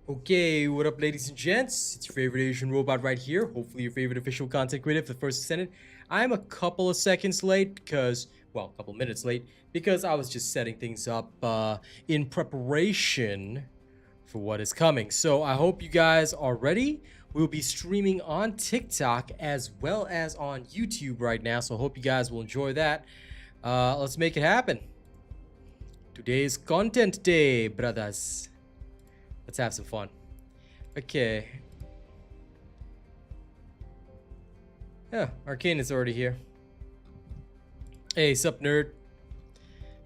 Okay, what up, ladies and gents? It's your favorite Asian robot right here. Hopefully your favorite official content creator for the First Descendant. I'm a couple of seconds late because, well, a couple minutes late because I was just setting things up in preparation for what is coming. So I hope you guys are ready. We'll be streaming on TikTok as well as on YouTube right now. So I hope you guys will enjoy that. Let's make it happen. Today's content day, brothers. Let's have some fun. Okay. Yeah, Arcane is already here. Hey, sup, nerd?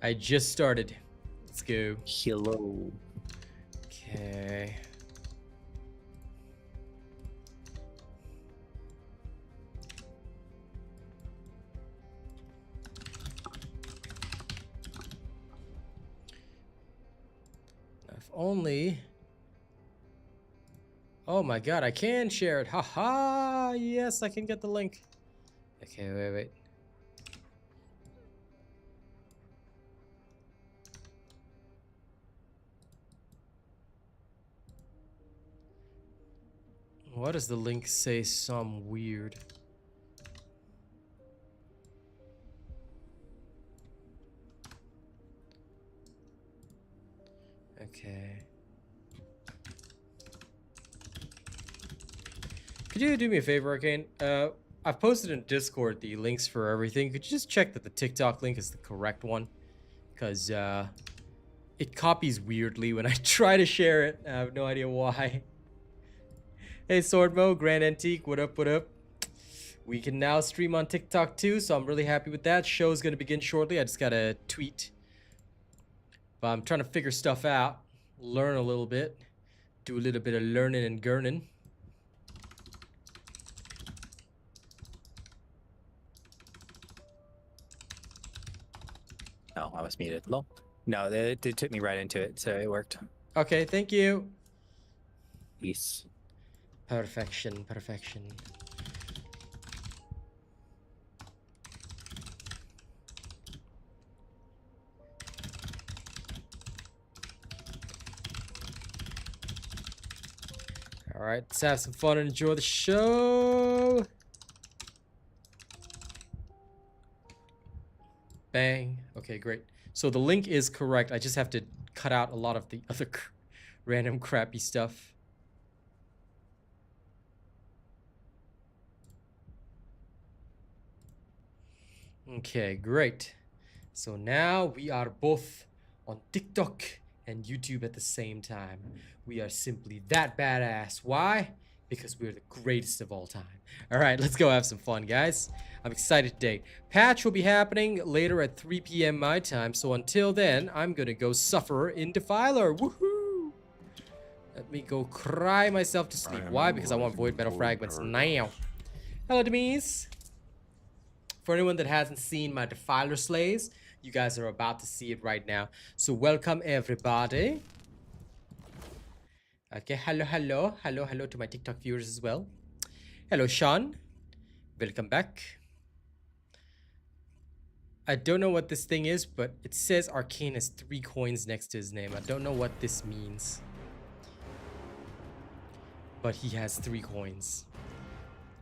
I just started. Let's go. Hello. Okay. If only... Oh my god, I can share it. Haha, yes, I can get the link. Okay, wait. What does the link say? Some weird. Okay. Could you do me a favor, Arcane? I've posted in Discord the links for everything. Could you just check that the TikTok link is the correct one? Because it copies weirdly when I try to share it. I have no idea why. Hey, Swordmo, Grand Antique, what up, what up? We can now stream on TikTok too, so I'm really happy with that. Show's gonna begin shortly. I just got a tweet. But I'm trying to figure stuff out, learn a little bit, do a little bit of learning and gurning. Oh, I was muted. Lol. No, it took me right into it, so it worked. Okay, thank you. Peace. Perfection, perfection. All right, let's have some fun and enjoy the show. Bang. Okay, great. So the link is correct. I just have to cut out a lot of the other random crappy stuff. Okay, great. So now we are both on TikTok and YouTube at the same time. We are simply that badass. Why? Because we're the greatest of all time. All right, let's go have some fun, guys. I'm excited today. Patch will be happening later at 3 p.m. my time. So until then, I'm going to go suffer in Defiler. Woohoo! Let me go cry myself to sleep. Why? Because I want Void Metal Fragments now. Hello, Demise. For anyone that hasn't seen my Defiler slays, you guys are about to see it right now. So welcome, everybody. Okay, hello to my TikTok viewers as well. Hello, Sean. Welcome back. I don't know what this thing is, but it says Arcane has 3 coins next to his name. I don't know what this means. But he has 3 coins.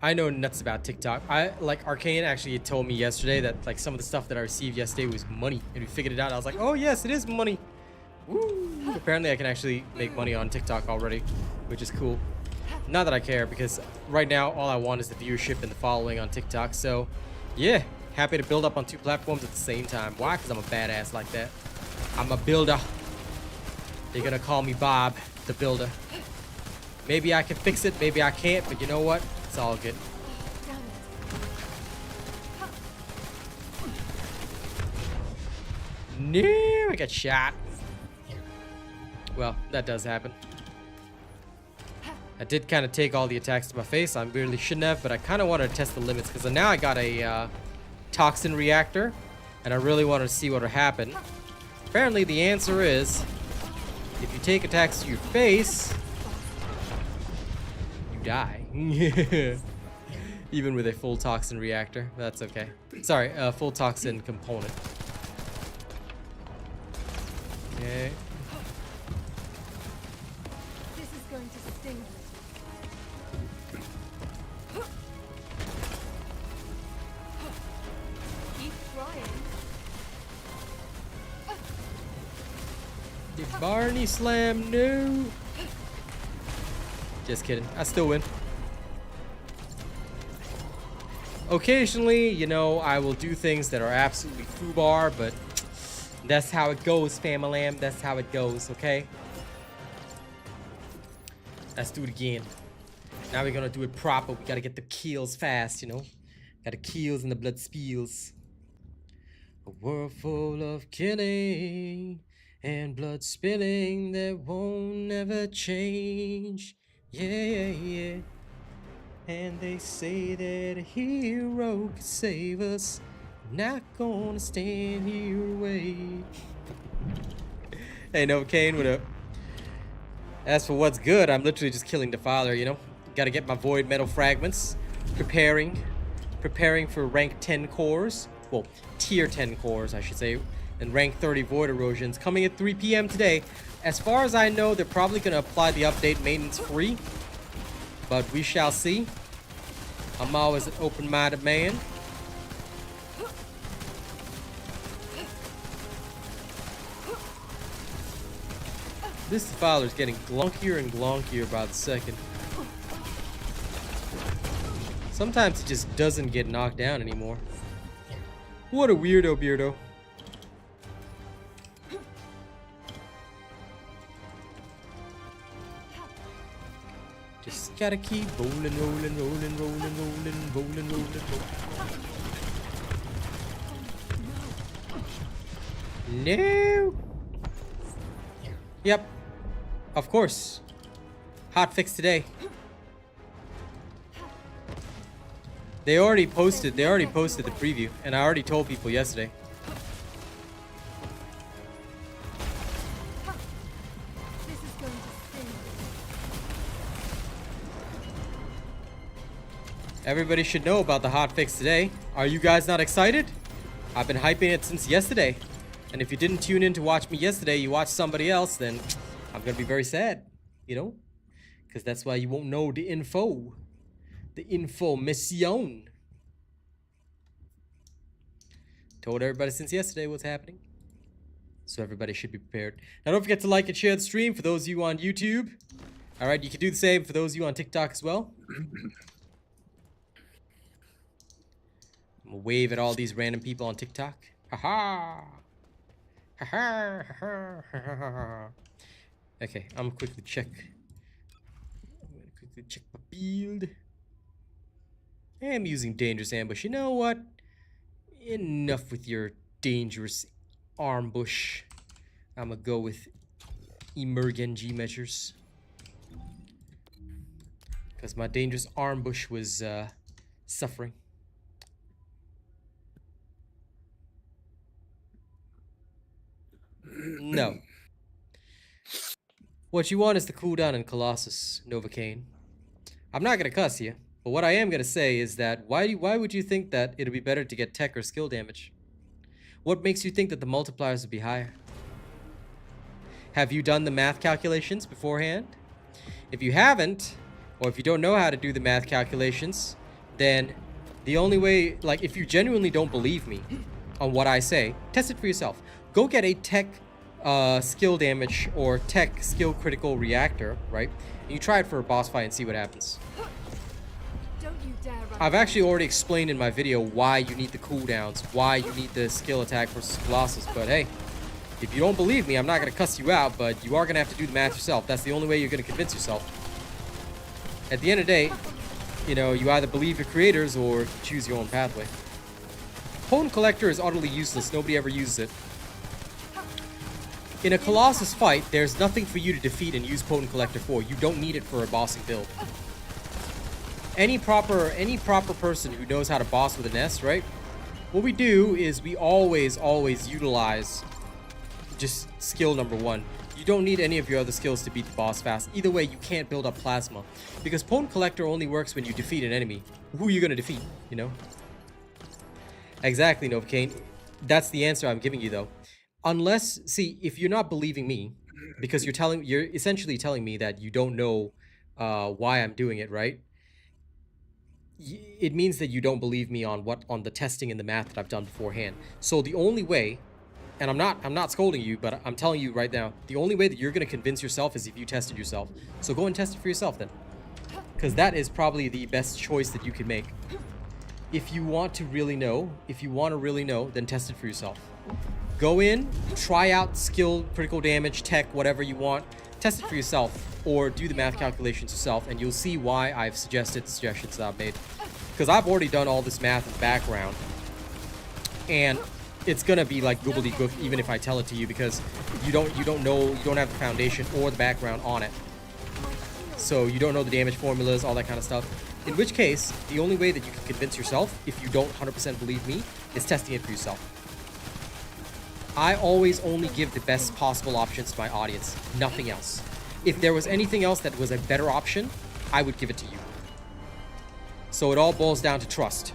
I know nuts about TikTok. Arcane actually told me yesterday that like some of the stuff that I received yesterday was money. And we figured it out. I was like, oh yes, it is money. Woo! Apparently I can actually make money on TikTok already, which is cool. Not that I care, because right now all I want is the viewership and the following on TikTok. So yeah, happy to build up on 2 platforms at the same time. Why? Because I'm a badass like that. I'm a builder. They're gonna call me Bob the Builder. Maybe I can fix it, maybe I can't, but you know what? It's all good. No, I got shot. Well, that does happen. I did kind of take all the attacks to my face. I really shouldn't have, but I kind of wanted to test the limits because now I got a toxin reactor, and I really wanted to see what would happen. Apparently, the answer is if you take attacks to your face, you die. Even with a full toxin reactor. That's okay. Sorry, a full toxin component. Okay. The Barney Slam, no. Just kidding. I still win. Occasionally, you know, I will do things that are absolutely foobar, but that's how it goes, fam-a-lam. That's how it goes, okay? Let's do it again. Now we're gonna do it proper. We gotta get the kills fast, you know? Got the kills and the blood spills. A world full of killing and blood spilling that won't never change. Yeah. And they say that a hero could save us. Not gonna stand here and wait. Hey, no, Kane, what up? As for what's good, I'm literally just killing Defiler, you know? Gotta get my void metal fragments. Preparing for rank 10 cores. Well, tier 10 cores, I should say. And rank 30 void erosions coming at 3 p.m. today. As far as I know, they're probably gonna apply the update maintenance free. But we shall see. I'm always an open-minded man. This Defiler is getting glunkier and glunkier by the second. Sometimes he just doesn't get knocked down anymore. What a weirdo, Beardo. Just gotta keep rolling. No. Yep. Of course. Hotfix today. They already posted the preview, and I already told people yesterday. Everybody should know about the hotfix today. Are you guys not excited? I've been hyping it since yesterday. And if you didn't tune in to watch me yesterday, you watched somebody else, then I'm gonna be very sad, you know? Because that's why you won't know the info. The information. Told everybody since yesterday what's happening. So everybody should be prepared. Now don't forget to like and share the stream for those of you on YouTube. Alright, you can do the same for those of you on TikTok as well. I'm gonna wave at all these random people on TikTok. Haha! Haha! Haha! Okay, I'm gonna quickly check. My build. I'm using dangerous ambush. You know what? Enough with your dangerous ambush. I'm gonna go with emergency measures. Because my dangerous ambush was suffering. No. What you want is the cooldown in Colossus, Novocaine. I'm not gonna cuss you, but what I am gonna say is that why would you think that it'll be better to get tech or skill damage? What makes you think that the multipliers would be higher? Have you done the math calculations beforehand? If you haven't, or if you don't know how to do the math calculations, then the only way, like, if you genuinely don't believe me on what I say, test it for yourself. Go get a tech skill damage or tech skill critical reactor, right? And you try it for a boss fight and see what happens. Don't you dare run. I've actually already explained in my video why you need the cooldowns, why you need the skill attack versus Colossus, but hey, if you don't believe me, I'm not going to cuss you out, but you are going to have to do the math yourself. That's the only way you're going to convince yourself. At the end of the day, you know, you either believe your creators or choose your own pathway. Potent Collector is utterly useless. Nobody ever uses it. In a Colossus fight, there's nothing for you to defeat and use Potent Collector for. You don't need it for a bossing build. Any proper person who knows how to boss with an S, right? What we do is we always utilize just skill number 1. You don't need any of your other skills to beat the boss fast. Either way, you can't build up plasma. Because Potent Collector only works when you defeat an enemy. Who are you going to defeat, you know? Exactly, Novocaine. That's the answer I'm giving you, though. Unless, see, if you're not believing me, because you're essentially telling me that you don't know why I'm doing it, right? It means that you don't believe me on the testing and the math that I've done beforehand. So the only way and I'm not scolding you, but I'm telling you right now, the only way that you're going to convince yourself is if you tested yourself. So go and test it for yourself then. Because that is probably the best choice that you can make. If you want to really know, then test it for yourself. Go in, try out skill, critical damage, tech, whatever you want. Test it for yourself, or do the math calculations yourself, and you'll see why I've suggested the suggestions that I've made. Because I've already done all this math in the background, and it's gonna be like gobbledygook even if I tell it to you, because you don't have the foundation or the background on it. So you don't know the damage formulas, all that kind of stuff. In which case, the only way that you can convince yourself, if you don't 100% believe me, is testing it for yourself. I always only give the best possible options to my audience, nothing else. If there was anything else that was a better option, I would give it to you. So it all boils down to trust.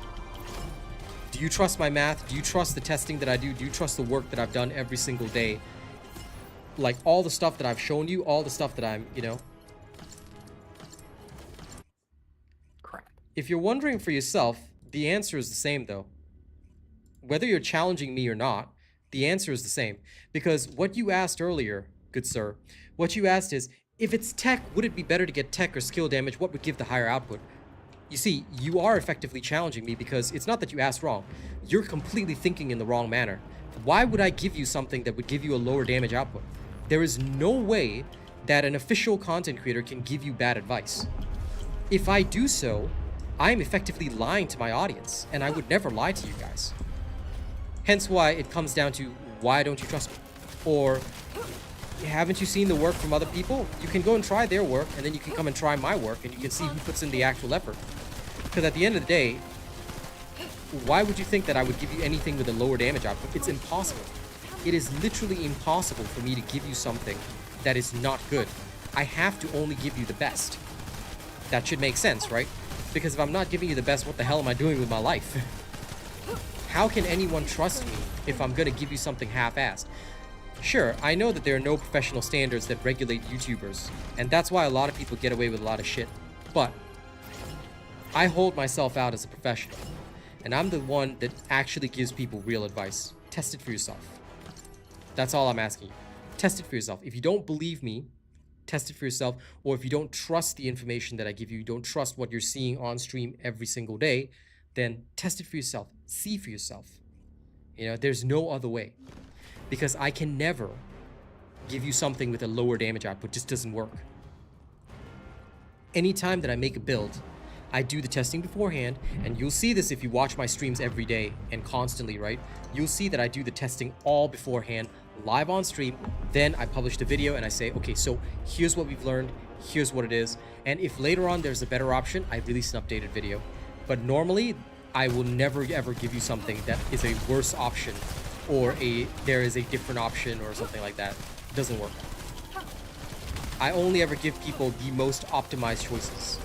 Do you trust my math? Do you trust the testing that I do? Do you trust the work that I've done every single day? Like all the stuff that I've shown you, all the stuff that I'm, Crap. If you're wondering for yourself, the answer is the same though. Whether you're challenging me or not, the answer is the same. Because what you asked earlier, good sir, what you asked is, if it's tech, would it be better to get tech or skill damage? What would give the higher output? You see, you are effectively challenging me because it's not that you asked wrong. You're completely thinking in the wrong manner. Why would I give you something that would give you a lower damage output? There is no way that an official content creator can give you bad advice. If I do so, I'm effectively lying to my audience, and I would never lie to you guys. Hence why it comes down to, why don't you trust me? Or, haven't you seen the work from other people? You can go and try their work, and then you can come and try my work, and you can see who puts in the actual effort. Because at the end of the day, why would you think that I would give you anything with a lower damage output? It's impossible. It is literally impossible for me to give you something that is not good. I have to only give you the best. That should make sense, right? Because if I'm not giving you the best, what the hell am I doing with my life? How can anyone trust me if I'm gonna give you something half-assed? Sure, I know that there are no professional standards that regulate YouTubers, and that's why a lot of people get away with a lot of shit. But I hold myself out as a professional, and I'm the one that actually gives people real advice. Test it for yourself. That's all I'm asking you. Test it for yourself. If you don't believe me, test it for yourself. Or if you don't trust the information that I give you, you don't trust what you're seeing on stream every single day, then test it for yourself. See for yourself. There's no other way. Because I can never give you something with a lower damage output. It just doesn't work. Anytime that I make a build, I do the testing beforehand, and you'll see this if you watch my streams every day and constantly, right? You'll see that I do the testing all beforehand, live on stream. Then I publish the video and I say, okay, so here's what we've learned, here's what it is. And if later on there's a better option, I release an updated video. But normally, I will never ever give you something that is a worse option, or there is a different option or something like that. It doesn't work. I only ever give people the most optimized choices.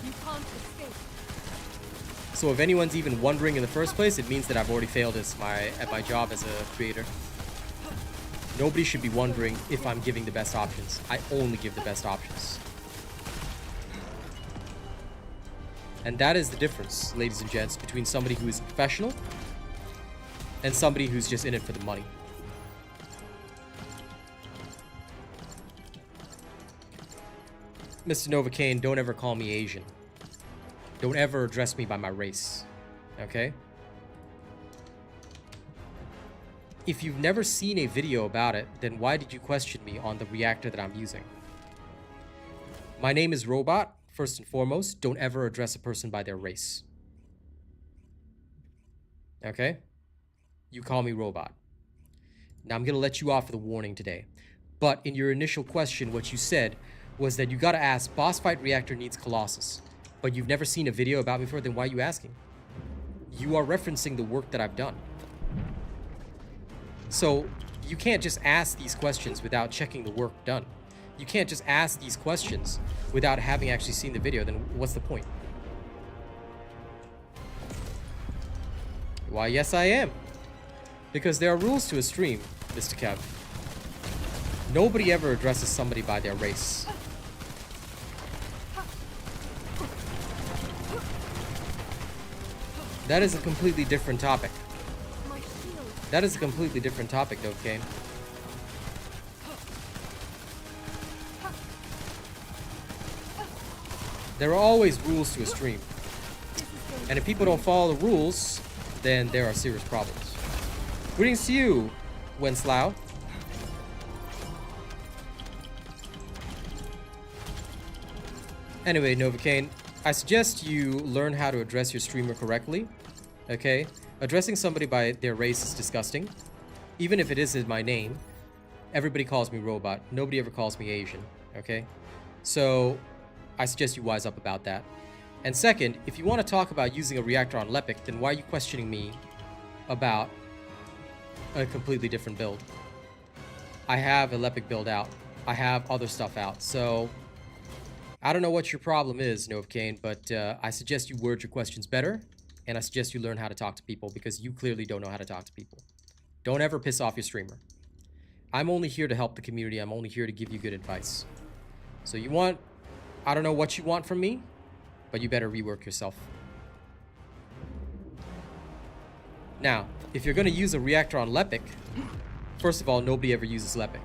You can't escape. So if anyone's even wondering in the first place, it means that I've already failed at my job as a creator. Nobody should be wondering if I'm giving the best options. I only give the best options. And that is the difference, ladies and gents, between somebody who is a professional and somebody who's just in it for the money. Mr. Novocaine, don't ever call me Asian. Don't ever address me by my race. Okay? If you've never seen a video about it, then why did you question me on the reactor that I'm using? My name is Robot. First and foremost, don't ever address a person by their race. Okay? You call me Robot. Now I'm gonna let you off with a warning today. But in your initial question, what you said was that you gotta ask, boss fight reactor needs Colossus. But you've never seen a video about me before, then why are you asking? You are referencing the work that I've done. So you can't just ask these questions without checking the work done. You can't just ask these questions without having actually seen the video, then what's the point? Why, yes I am. Because there are rules to a stream, Mr. Kev. Nobody ever addresses somebody by their race. That is a completely different topic. That is a completely different topic, though, Kane. There are always rules to a stream. And if people don't follow the rules, then there are serious problems. Greetings to you, Wenslao. Anyway, Novocaine, I suggest you learn how to address your streamer correctly. Okay? Addressing somebody by their race is disgusting. Even if it isn't my name, everybody calls me robot. Nobody ever calls me Asian. Okay? So, I suggest you wise up about that. And second, if you want to talk about using a reactor on Lepic, then why are you questioning me about a completely different build? I have a Lepic build out. I have other stuff out. So, I don't know what your problem is, Novocaine, but I suggest you word your questions better. And I suggest you learn how to talk to people because you clearly don't know how to talk to people. Don't ever piss off your streamer. I'm only here to help the community. I'm only here to give you good advice. So you want... I don't know what you want from me, but you better rework yourself. Now, if you're going to use a reactor on Lepic, first of all, nobody ever uses Lepic.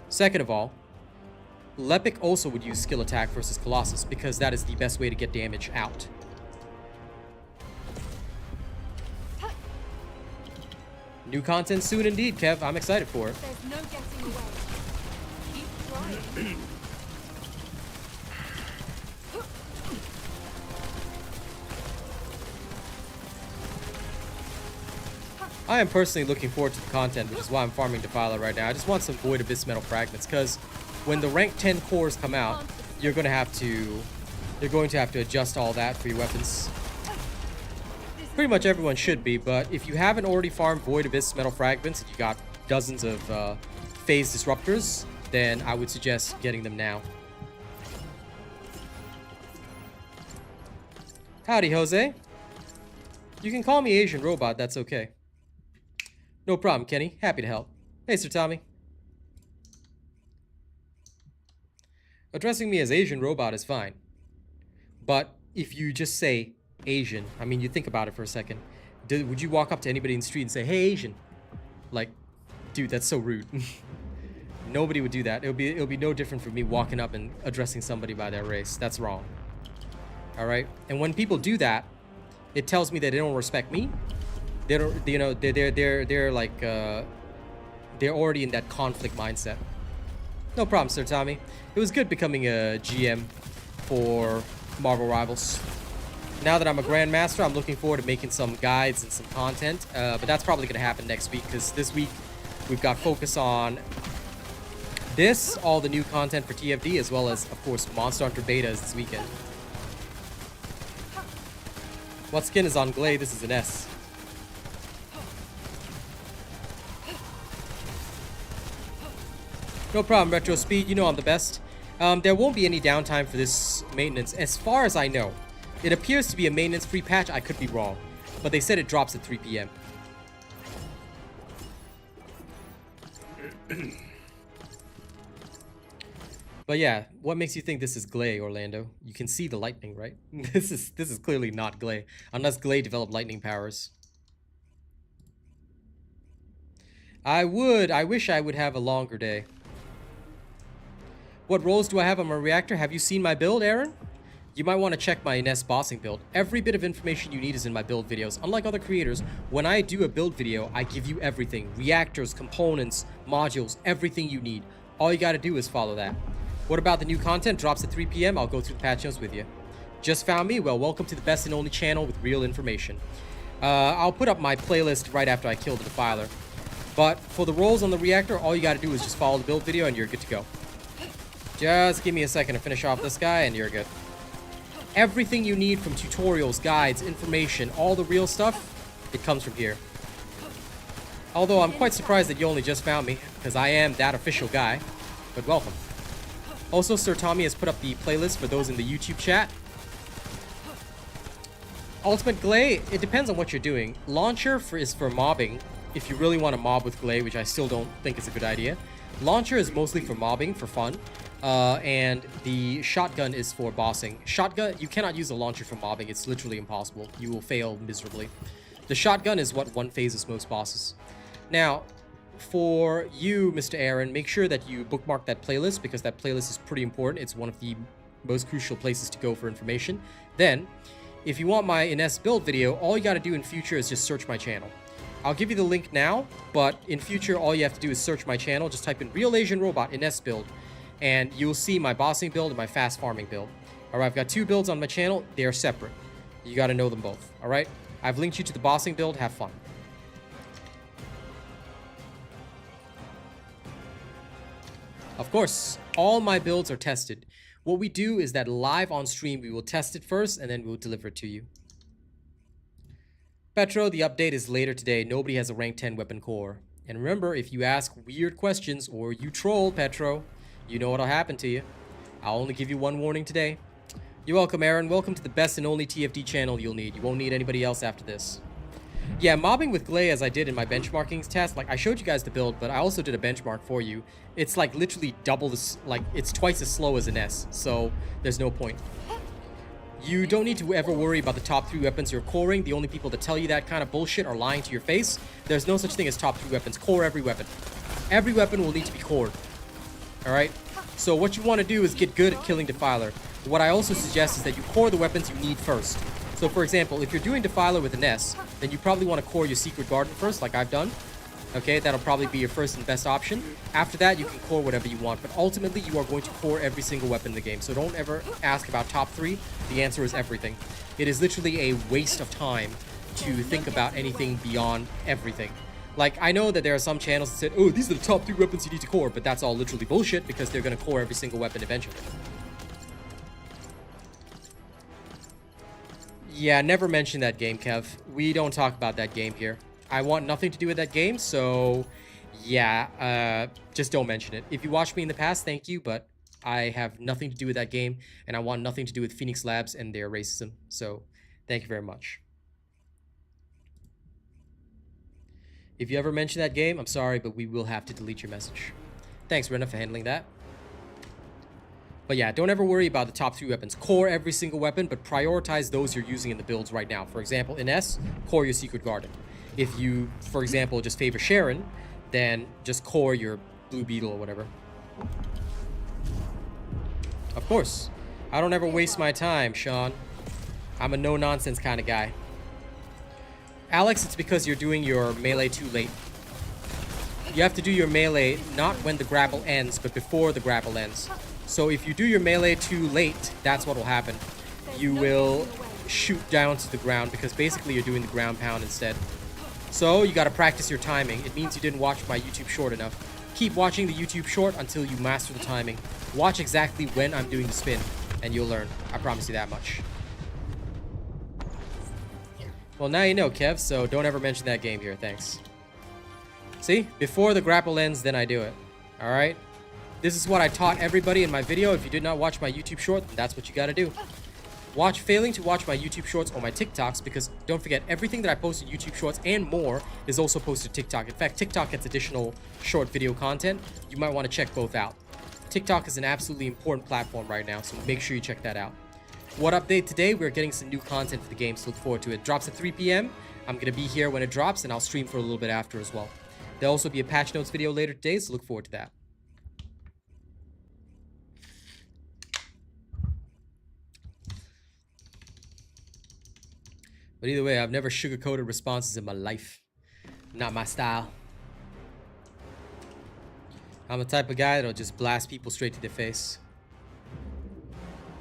Second of all, Lepic also would use skill attack versus Colossus because that is the best way to get damage out. New content soon indeed, Kev. I'm excited for it. There's no getting away. Keep trying. I am personally looking forward to the content, which is why I'm farming Defiler right now. I just want some Void Abyss Metal Fragments, because when the rank 10 cores come out, you're going to have to adjust all that for your weapons. Pretty much everyone should be, but if you haven't already farmed Void Abyss Metal Fragments and you got dozens of phase disruptors, then I would suggest getting them now. Howdy, Jose. You can call me Asian Robot, that's okay. No problem, Kenny. Happy to help. Hey, Sir Tommy. Addressing me as Asian Robot is fine. But if you just say Asian, I mean, you think about it for a second. Would you walk up to anybody in the street and say, hey, Asian? Like, dude, that's so rude. Nobody would do that. It'll be no different from me walking up and addressing somebody by their race. That's wrong. All right? And when people do that, it tells me that they don't respect me. They don't, you know, they're like, they're already in that conflict mindset. No problem, Sir Tommy. It was good becoming a GM for Marvel Rivals. Now that I'm a Grandmaster, I'm looking forward to making some guides and some content. But that's probably going to happen next week, because this week we've got focus on this, all the new content for TFD, as well as, of course, Monster Hunter betas this weekend. What skin is on Glade? This is an S. No problem, Retro Speed. You know I'm the best. There won't be any downtime for this maintenance, as far as I know. It appears to be a maintenance-free patch. I could be wrong, but they said it drops at 3 p.m. But yeah, what makes you think this is Glay, Orlando? You can see the lightning, right? This is clearly not Glay, unless Glay developed lightning powers. I wish I would have a longer day. What roles do I have on my reactor? Have you seen my build, Aaron? You might want to check my Nest bossing build. Every bit of information you need is in my build videos. Unlike other creators, when I do a build video, I give you everything. Reactors, components, modules, everything you need. All you gotta do is follow that. What about the new content? Drops at 3 p.m. I'll go through the patch notes with you. Just found me? Well, welcome to the best and only channel with real information. I'll put up my playlist right after I kill the Defiler. But for the roles on the reactor, all you gotta do is just follow the build video and you're good to go. Just give me a second to finish off this guy and you're good. Everything you need from tutorials, guides, information, all the real stuff, it comes from here. Although I'm quite surprised that you only just found me, because I am that official guy. But welcome. Also, Sir Tommy has put up the playlist for those in the YouTube chat. Ultimate Glay, it depends on what you're doing. Launcher is for mobbing, if you really want to mob with Glay, which I still don't think is a good idea. Launcher is mostly for mobbing, for fun. And the shotgun is for bossing. Shotgun, you cannot use a launcher for mobbing. It's literally impossible. You will fail miserably. The shotgun is what one phases most bosses. Now, for you, Mr. Aaron, make sure that you bookmark that playlist because that playlist is pretty important. It's one of the most crucial places to go for information. Then, if you want my Ines build video, all you got to do in future is just search my channel. I'll give you the link now, but in future, all you have to do is search my channel. Just type in RealAsianRobot Ines build, and you'll see my bossing build and my fast farming build. All right, I've got 2 builds on my channel. They are separate. You got to know them both. All right, I've linked you to the bossing build. Have fun. Of course, all my builds are tested. What we do is that live on stream, we will test it first and then we'll deliver it to you. Petro, the update is later today. Nobody has a rank 10 weapon core. And remember, if you ask weird questions or you troll, Petro, you know what'll happen to you. I'll only give you one warning today. You're welcome, Aaron. Welcome to the best and only TFD channel you'll need. You won't need anybody else after this. Yeah, mobbing with Glay, as I did in my benchmarking test, like I showed you guys the build, but I also did a benchmark for you. It's like literally double this, like it's twice as slow as an S, so there's no point. You don't need to ever worry about the top 3 weapons you're coring. The only people that tell you that kind of bullshit are lying to your face. There's no such thing as top 3 weapons. Core every weapon. Every weapon will need to be cored. Alright? So what you want to do is get good at killing Defiler. What I also suggest is that you core the weapons you need first. So for example, if you're doing Defiler with an S, then you probably want to core your Secret Garden first, like I've done. Okay, that'll probably be your first and best option. After that, you can core whatever you want, but ultimately you are going to core every single weapon in the game. So don't ever ask about top 3. The answer is everything. It is literally a waste of time to think about anything beyond everything. Like, I know that there are some channels that said, oh, these are the top 3 weapons you need to core, but that's all literally bullshit because they're going to core every single weapon eventually. Yeah, never mention that game, Kev. We don't talk about that game here. I want nothing to do with that game, so yeah, just don't mention it. If you watched me in the past, thank you, but I have nothing to do with that game, and I want nothing to do with Phoenix Labs and their racism, so thank you very much. If you ever mention that game, I'm sorry, but we will have to delete your message. Thanks, Rena, for handling that. But yeah, don't ever worry about the top 3 weapons. Core every single weapon, but prioritize those you're using in the builds right now. For example, in S, core your Secret Garden. If you, for example, just favor Sharon, then just core your Blue Beetle or whatever. Of course. I don't ever waste my time, Sean. I'm a no-nonsense kind of guy. Alex, it's because you're doing your melee too late. You have to do your melee not when the grapple ends, but before the grapple ends. So if you do your melee too late, that's what will happen. You will shoot down to the ground because basically you're doing the ground pound instead. So you got to practice your timing. It means you didn't watch my YouTube short enough. Keep watching the YouTube short until you master the timing. Watch exactly when I'm doing the spin, and you'll learn. I promise you that much. Well, now you know, Kev, so don't ever mention that game here. Thanks. See? Before the grapple ends, then I do it. Alright? This is what I taught everybody in my video. If you did not watch my YouTube short, then that's what you got to do. Failing to watch my YouTube shorts or my TikToks, because don't forget, everything that I post in YouTube shorts and more is also posted to TikTok. In fact, TikTok gets additional short video content. You might want to check both out. TikTok is an absolutely important platform right now, so make sure you check that out. What update today? We're getting some new content for the game, so look forward to it. It drops at 3 p.m. I'm going to be here when it drops, and I'll stream for a little bit after as well. There'll also be a patch notes video later today, so look forward to that. But either way, I've never sugar-coated responses in my life. Not my style. I'm the type of guy that'll just blast people straight to their face.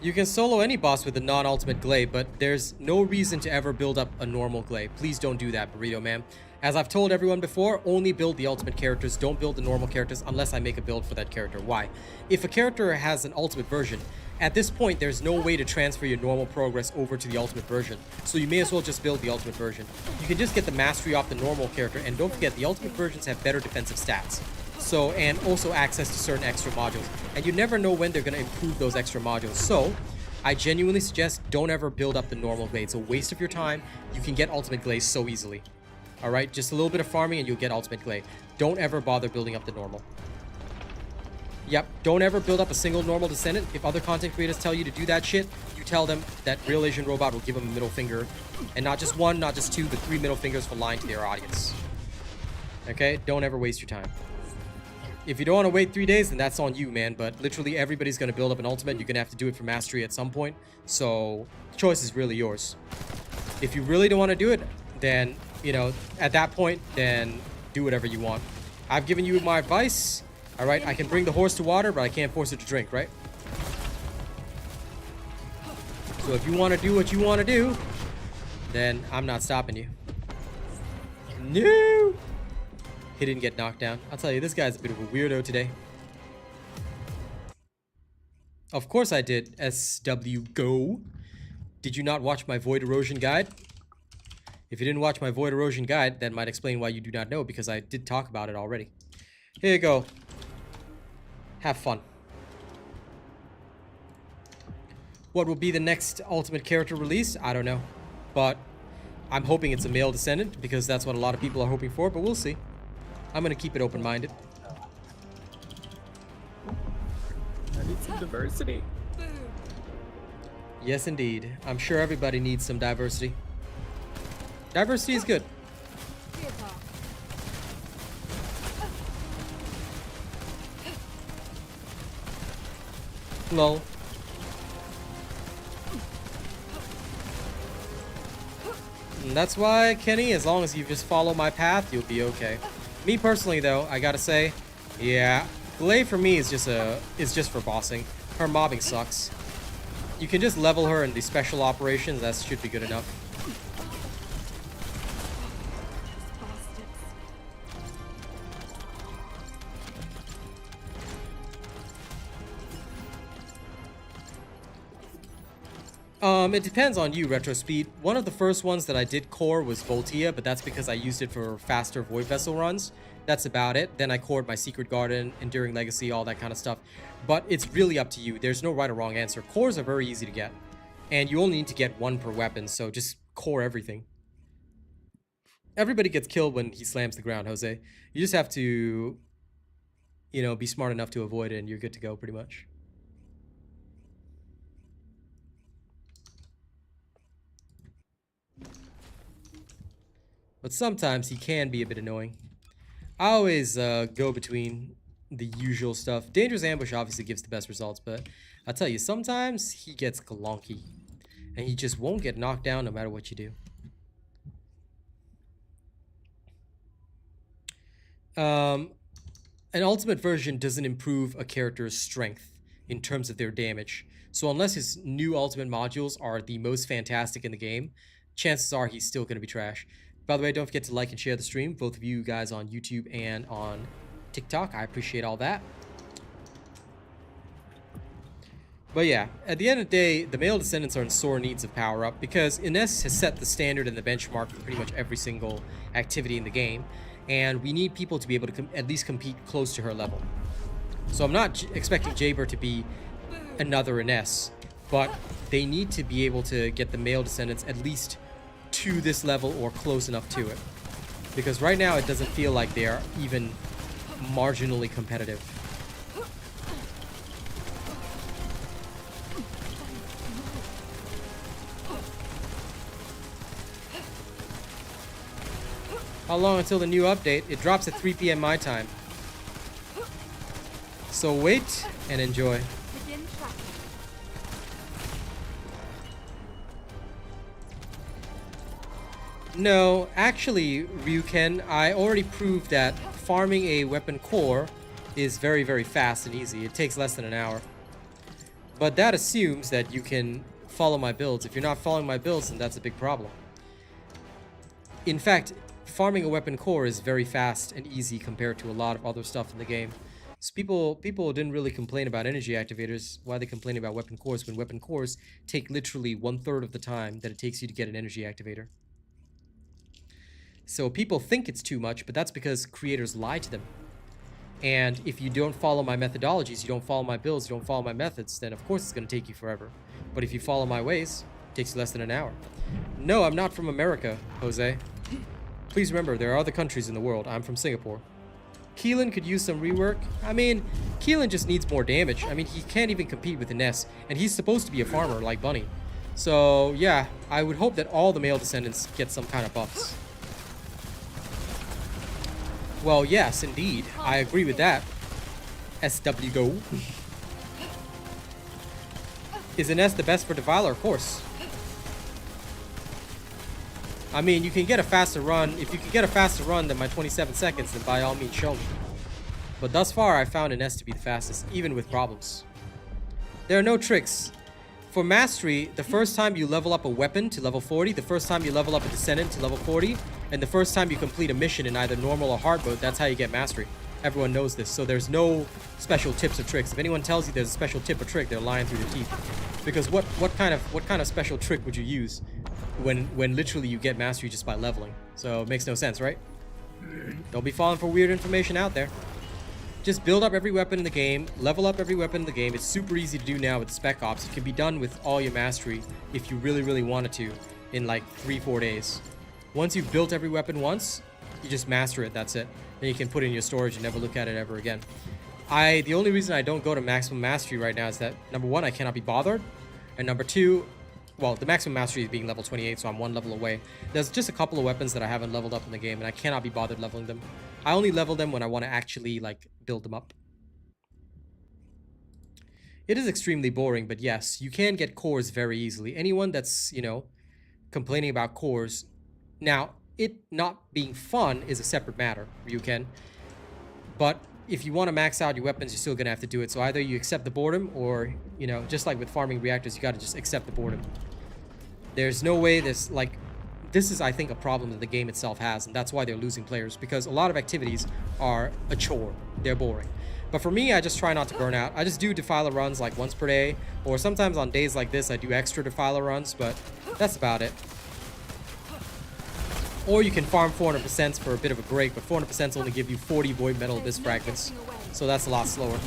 You can solo any boss with a non-ultimate Glaive, but there's no reason to ever build up a normal Glaive. Please don't do that, Burrito Man. As I've told everyone before, only build the ultimate characters. Don't build the normal characters unless I make a build for that character. Why? If a character has an ultimate version, at this point, there's no way to transfer your normal progress over to the ultimate version. So you may as well just build the ultimate version. You can just get the mastery off the normal character, and don't forget, the ultimate versions have better defensive stats. So, and also access to certain extra modules. And you never know when they're going to improve those extra modules. So, I genuinely suggest don't ever build up the normal Glade. It's a waste of your time. You can get ultimate Glade so easily. Alright, just a little bit of farming and you'll get ultimate Glade. Don't ever bother building up the normal. Yep, don't ever build up a single normal Descendant. If other content creators tell you to do that shit, you tell them that RealAsianRobot will give them a middle finger. And not just one, not just two, but 3 middle fingers for lying to their audience. Okay? Don't ever waste your time. If you don't want to wait 3 days, then that's on you, man. But literally everybody's going to build up an ultimate. You're going to have to do it for mastery at some point. So the choice is really yours. If you really don't want to do it, then, you know, at that point, then do whatever you want. I've given you my advice. All right, I can bring the horse to water, but I can't force it to drink, right? So if you want to do what you want to do, then I'm not stopping you. No! He didn't get knocked down. I'll tell you, this guy's a bit of a weirdo today. Of course I did, SW Go. Did you not watch my Void Erosion guide? If you didn't watch my Void Erosion guide, that might explain why you do not know, because I did talk about it already. Here you go. Have fun. What will be the next ultimate character release? I don't know. But I'm hoping it's a male descendant, because that's what a lot of people are hoping for, but we'll see. I'm going to keep it open-minded. I need some diversity. Boom. Yes, indeed. I'm sure everybody needs some diversity. Diversity is good. Theater. Lol. And that's why, Kenny, as long as you just follow my path, you'll be okay. Me personally, though, I gotta say, yeah, Glaive for me is just for bossing. Her mobbing sucks. You can just level her in the special operations. That should be good enough. Bastards. It depends on you, Retro Speed. One of the first ones that I did core was Voltia, but that's because I used it for faster Void Vessel runs. That's about it. Then I cored my Secret Garden, Enduring Legacy, all that kind of stuff. But it's really up to you. There's no right or wrong answer. Cores are very easy to get. And you only need to get one per weapon, so just core everything. Everybody gets killed when he slams the ground, Jose. You just have to, you know, be smart enough to avoid it, and you're good to go, pretty much. But sometimes he can be a bit annoying. I always go between the usual stuff. Dangerous Ambush obviously gives the best results, but I'll tell you, sometimes he gets glonky. And he just won't get knocked down no matter what you do. An ultimate version doesn't improve a character's strength in terms of their damage. So unless his new ultimate modules are the most fantastic in the game, chances are he's still going to be trash. By the way, don't forget to like and share the stream, both of you guys on YouTube and on TikTok. I appreciate all that. But yeah, at the end of the day, the male descendants are in sore needs of power up because Ines has set the standard and the benchmark for pretty much every single activity in the game. And we need people to be able to at least compete close to her level. So I'm not expecting Jaber to be another Ines, but they need to be able to get the male descendants at least to this level or close enough to it, because right now it doesn't feel like they are even marginally competitive. How long until the new update? It drops at 3 p.m. my time, so wait and enjoy. Begin tracking. No, actually, Ryuken, I already proved that farming a weapon core is very, very fast and easy. It takes less than an hour. But that assumes that you can follow my builds. If you're not following my builds, then that's a big problem. In fact, farming a weapon core is very fast and easy compared to a lot of other stuff in the game. So people didn't really complain about energy activators. Why are they complaining about weapon cores when weapon cores take literally 1/3 of the time that it takes you to get an energy activator? So people think it's too much, but that's because creators lie to them. And if you don't follow my methodologies, you don't follow my builds, you don't follow my methods, then of course it's going to take you forever. But if you follow my ways, it takes you less than an hour. No, I'm not from America, Jose. Please remember, there are other countries in the world. I'm from Singapore. Keelan could use some rework. I mean, Keelan just needs more damage. I mean, he can't even compete with Ines, and he's supposed to be a farmer like Bunny. So, yeah, I would hope that all the male descendants get some kind of buffs. Well, yes, indeed. I agree with that. SW go. Is an S the best for Defiler? Of course. I mean, you can get a faster run. If you can get a faster run than my 27 seconds, then by all means show me. But thus far, I found an S to be the fastest, even with problems. There are no tricks. For mastery, the first time you level up a weapon to level 40, the first time you level up a Descendant to level 40, and the first time you complete a mission in either normal or hard mode, that's how you get mastery. Everyone knows this, so there's no special tips or tricks. If anyone tells you there's a special tip or trick, they're lying through their teeth. Because what kind of special trick would you use when literally you get mastery just by leveling? So it makes no sense, right? Don't be falling for weird information out there. Just build up every weapon in the game, level up every weapon in the game. It's super easy to do now with Spec Ops. It can be done with all your mastery if you really, really wanted to in like 3-4 days. Once you've built every weapon once, you just master it, that's it. Then you can put it in your storage and never look at it ever again. The only reason I don't go to maximum mastery right now is that, number one, I cannot be bothered. And number two, well, the maximum mastery is being level 28, so I'm 1 level away. There's just a couple of weapons that I haven't leveled up in the game, and I cannot be bothered leveling them. I only level them when I want to actually, like, build them up. It is extremely boring, but yes, you can get cores very easily. Anyone that's, you know, complaining about cores... Now, it not being fun is a separate matter, you can. But if you want to max out your weapons, you're still going to have to do it. So either you accept the boredom or, you know, just like with farming reactors, you got to just accept the boredom. There's no way this, like, this is, I think, a problem that the game itself has, and that's why they're losing players, because a lot of activities are a chore. They're boring. But for me, I just try not to burn out. I just do Defiler runs like once per day, or sometimes on days like this, I do extra Defiler runs, but that's about it. Or you can farm 400% for a bit of a break, but 400% only give you 40 Void Metal Abyss fragments, so that's a lot slower.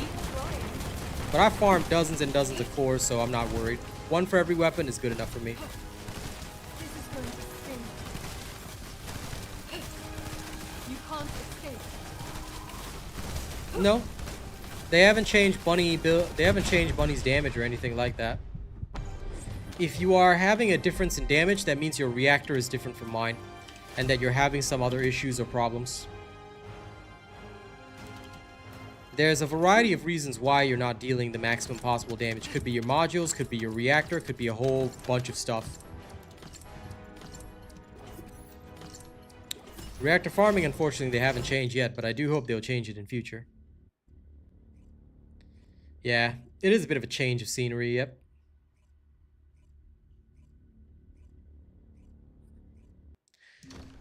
But I've farmed dozens and dozens of cores, so I'm not worried. 1 for every weapon is good enough for me. You can't escape. No, they haven't changed They haven't changed Bunny's damage or anything like that. If you are having a difference in damage, that means your reactor is different from mine, and that you're having some other issues or problems. There's a variety of reasons why you're not dealing the maximum possible damage. Could be your modules, could be your reactor, could be a whole bunch of stuff. Reactor farming, unfortunately, they haven't changed yet, but I do hope they'll change it in future. Yeah, it is a bit of a change of scenery, yep.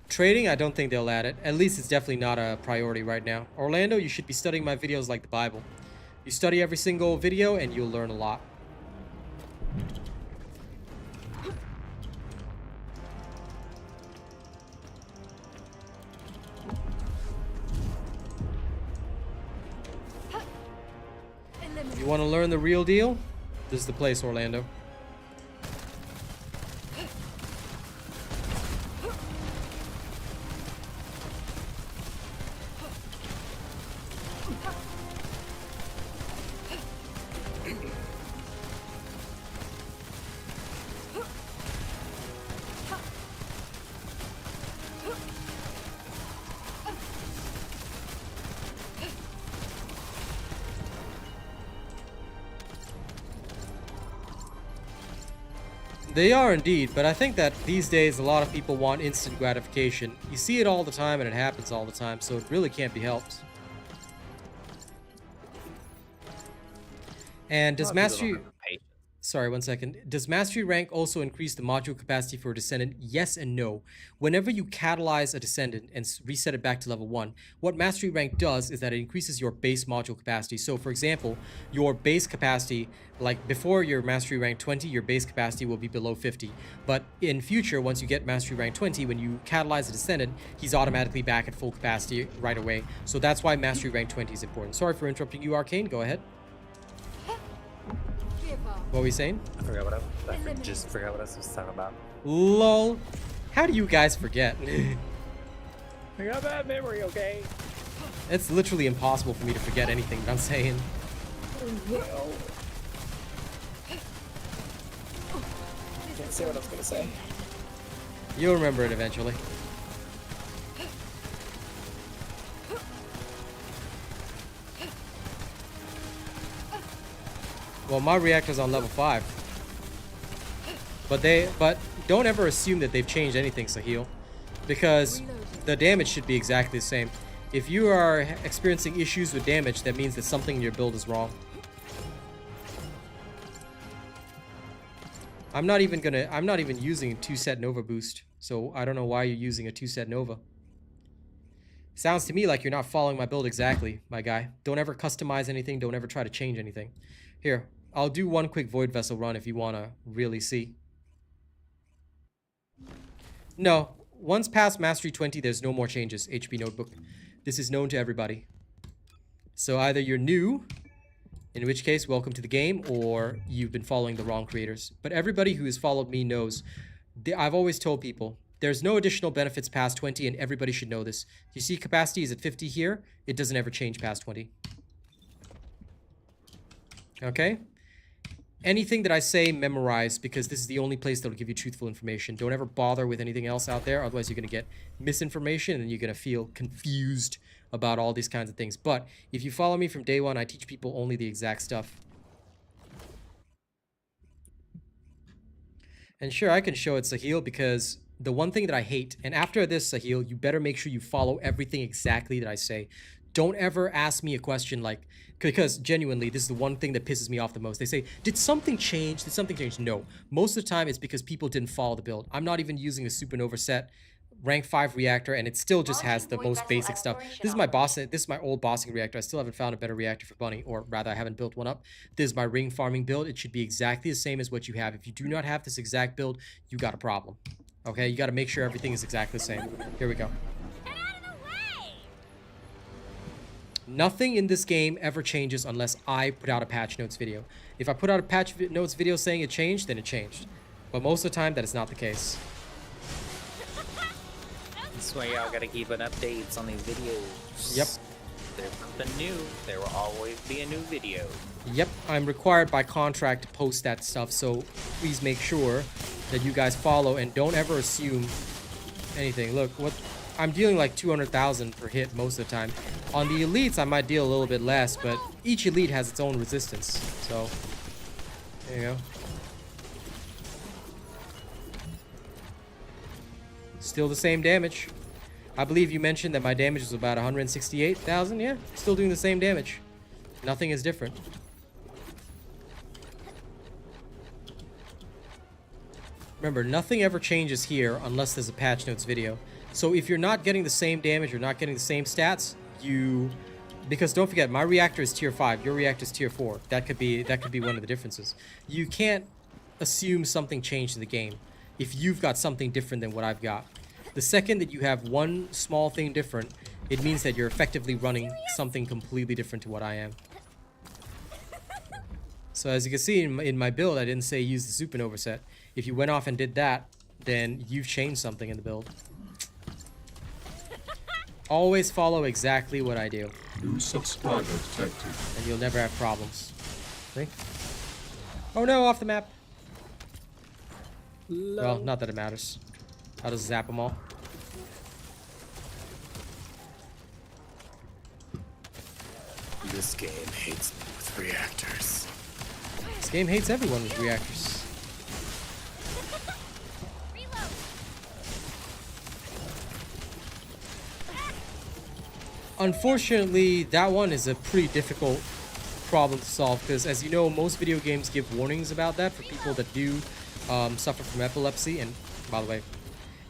Trading, I don't think they'll add it. At least it's definitely not a priority right now. Orlando, you should be studying my videos like the Bible. You study every single video and you'll learn a lot. If you want to learn the real deal, this is the place, Orlando. They are indeed, but I think that these days a lot of people want instant gratification. You see it all the time and it happens all the time, so it really can't be helped. And does mastery... Sorry, 1 second. Does mastery rank also increase the module capacity for a Descendant? Yes and no. Whenever you catalyze a Descendant and reset it back to level 1, what mastery rank does is that it increases your base module capacity. So for example, your base capacity, like before your mastery rank 20, your base capacity will be below 50. But in future, once you get mastery rank 20, when you catalyze a Descendant, he's automatically back at full capacity right away. So that's why mastery rank 20 is important. Sorry for interrupting you, Arcane. Go ahead. What were we saying? I forgot what I just forgot what I was talking about. LOL. How do you guys forget? I got bad memory, okay? It's literally impossible for me to forget anything that I'm saying. Can't say what I was gonna say. You'll remember it eventually. Well, my reactor's on level 5. But don't ever assume that they've changed anything, Sahil. Because the damage should be exactly the same. If you are experiencing issues with damage, that means that something in your build is wrong. I'm not even using a 2-set Nova boost, so I don't know why you're using a 2-set Nova. Sounds to me like you're not following my build exactly, my guy. Don't ever customize anything, don't ever try to change anything. Here, I'll do one quick Void Vessel run if you want to really see. No, once past Mastery 20, there's no more changes, HP Notebook. This is known to everybody. So either you're new, in which case, welcome to the game, or you've been following the wrong creators. But everybody who has followed me knows, I've always told people, there's no additional benefits past 20, and everybody should know this. You see capacity is at 50 here, it doesn't ever change past 20. Okay? Anything that I say, memorize, because this is the only place that will give you truthful information. Don't ever bother with anything else out there, otherwise you're going to get misinformation and you're going to feel confused about all these kinds of things. But if you follow me from day one, I teach people only the exact stuff. And sure, I can show it, Sahil, because the one thing that I hate, and after this, Sahil, you better make sure you follow everything exactly that I say. Don't ever ask me a question like, because genuinely, this is the one thing that pisses me off the most. They say, did something change? Did something change? No. Most of the time, it's because people didn't follow the build. I'm not even using a supernova set, rank 5 reactor, and it still just has the most basic stuff. This is my this is my old bossing reactor. I still haven't found a better reactor for Bunny, or rather, I haven't built one up. This is my ring farming build. It should be exactly the same as what you have. If you do not have this exact build, you got a problem. Okay, you got to make sure everything is exactly the same. Here we go. Nothing in this game ever changes unless I put out a patch notes video. If I put out a patch notes video saying it changed, then it changed. But most of the time, that is not the case. That's why y'all gotta keep an updates on these videos. Yep. There's something new. There will always be a new video. Yep, I'm required by contract to post that stuff, so please make sure that you guys follow and don't ever assume anything. Look, I'm dealing like 200,000 per hit most of the time. On the elites, I might deal a little bit less, but each elite has its own resistance. So, there you go. Still the same damage. I believe you mentioned that my damage was about 168,000. Yeah, still doing the same damage. Nothing is different. Remember, nothing ever changes here unless there's a patch notes video. So if you're not getting the same damage, you're not getting the same stats, because don't forget, my reactor is tier 5, your reactor is tier 4. That could be one of the differences. You can't assume something changed in the game if you've got something different than what I've got. The second that you have one small thing different, it means that you're effectively running something completely different to what I am. So as you can see in my build, I didn't say use the supernova set. If you went off and did that, then you've changed something in the build. Always follow exactly what I do. New subscriber detected. And you'll never have problems. See? Oh no, off the map. Well, not that it matters. I'll just zap them all. This game hates me with reactors. This game hates everyone with reactors. Unfortunately, that one is a pretty difficult problem to solve because, as you know, most video games give warnings about that for people that do suffer from epilepsy. And by the way,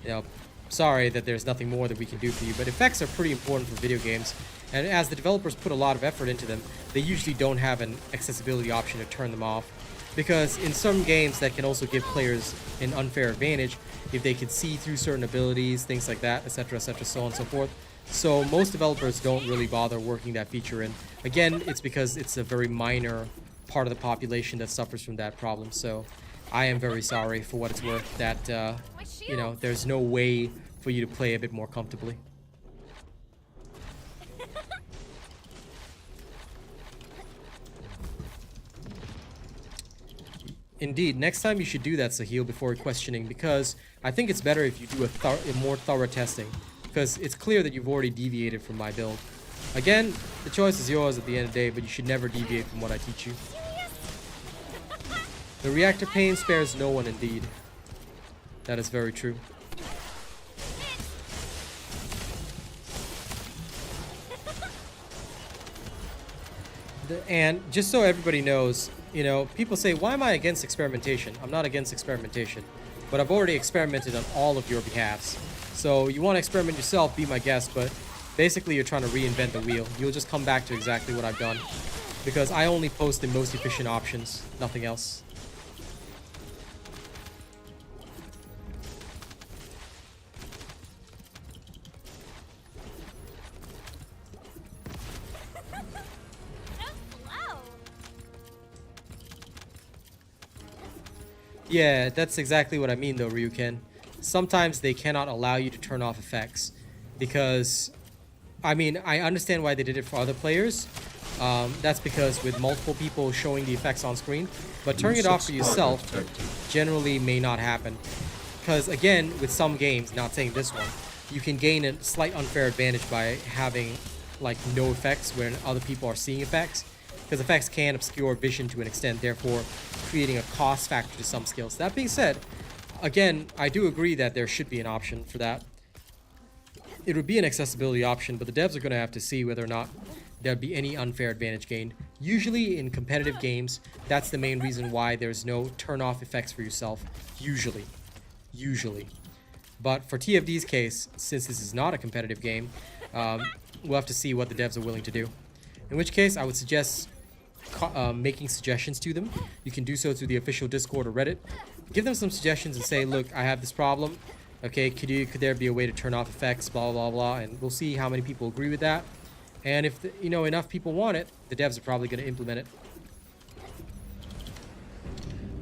you know, sorry that there's nothing more that we can do for you, but effects are pretty important for video games. And as the developers put a lot of effort into them, they usually don't have an accessibility option to turn them off. Because in some games, that can also give players an unfair advantage if they can see through certain abilities, things like that, etc., so on and so forth. So most developers don't really bother working that feature in. Again, it's because it's a very minor part of the population that suffers from that problem. So I am very sorry for what it's worth that, you know, there's no way for you to play a bit more comfortably. Indeed, next time you should do that, Sahil, before questioning, because I think it's better if you do a more thorough testing, because it's clear that you've already deviated from my build. Again, the choice is yours at the end of the day, but you should never deviate from what I teach you. The reactor pain spares no one indeed. That is very true. And just so everybody knows, you know, people say, why am I against experimentation? I'm not against experimentation, but I've already experimented on all of your behalves. So you want to experiment yourself, be my guest, but basically you're trying to reinvent the wheel. You'll just come back to exactly what I've done, because I only post the most efficient options, nothing else. Yeah, that's exactly what I mean though, Ryuken. Sometimes they cannot allow you to turn off effects because, I mean, I understand why they did it for other players. That's because with multiple people showing the effects on screen, but turning it off for yourself generally may not happen. Because again, with some games, not saying this one, you can gain a slight unfair advantage by having like no effects when other people are seeing effects. Because effects can obscure vision to an extent, therefore creating a cost factor to some skills. That being said, again, I do agree that there should be an option for that. It would be an accessibility option, but the devs are going to have to see whether or not there'd be any unfair advantage gained. Usually in competitive games, that's the main reason why there's no turn off effects for yourself. Usually. But for TFD's case, since this is not a competitive game, we'll have to see what the devs are willing to do. In which case, I would suggest making suggestions to them. You can do so through the official Discord or Reddit. Give them some suggestions and say, look, I have this problem. Okay, could there be a way to turn off effects, blah, blah, blah, and we'll see how many people agree with that. And if, you know, enough people want it, the devs are probably going to implement it.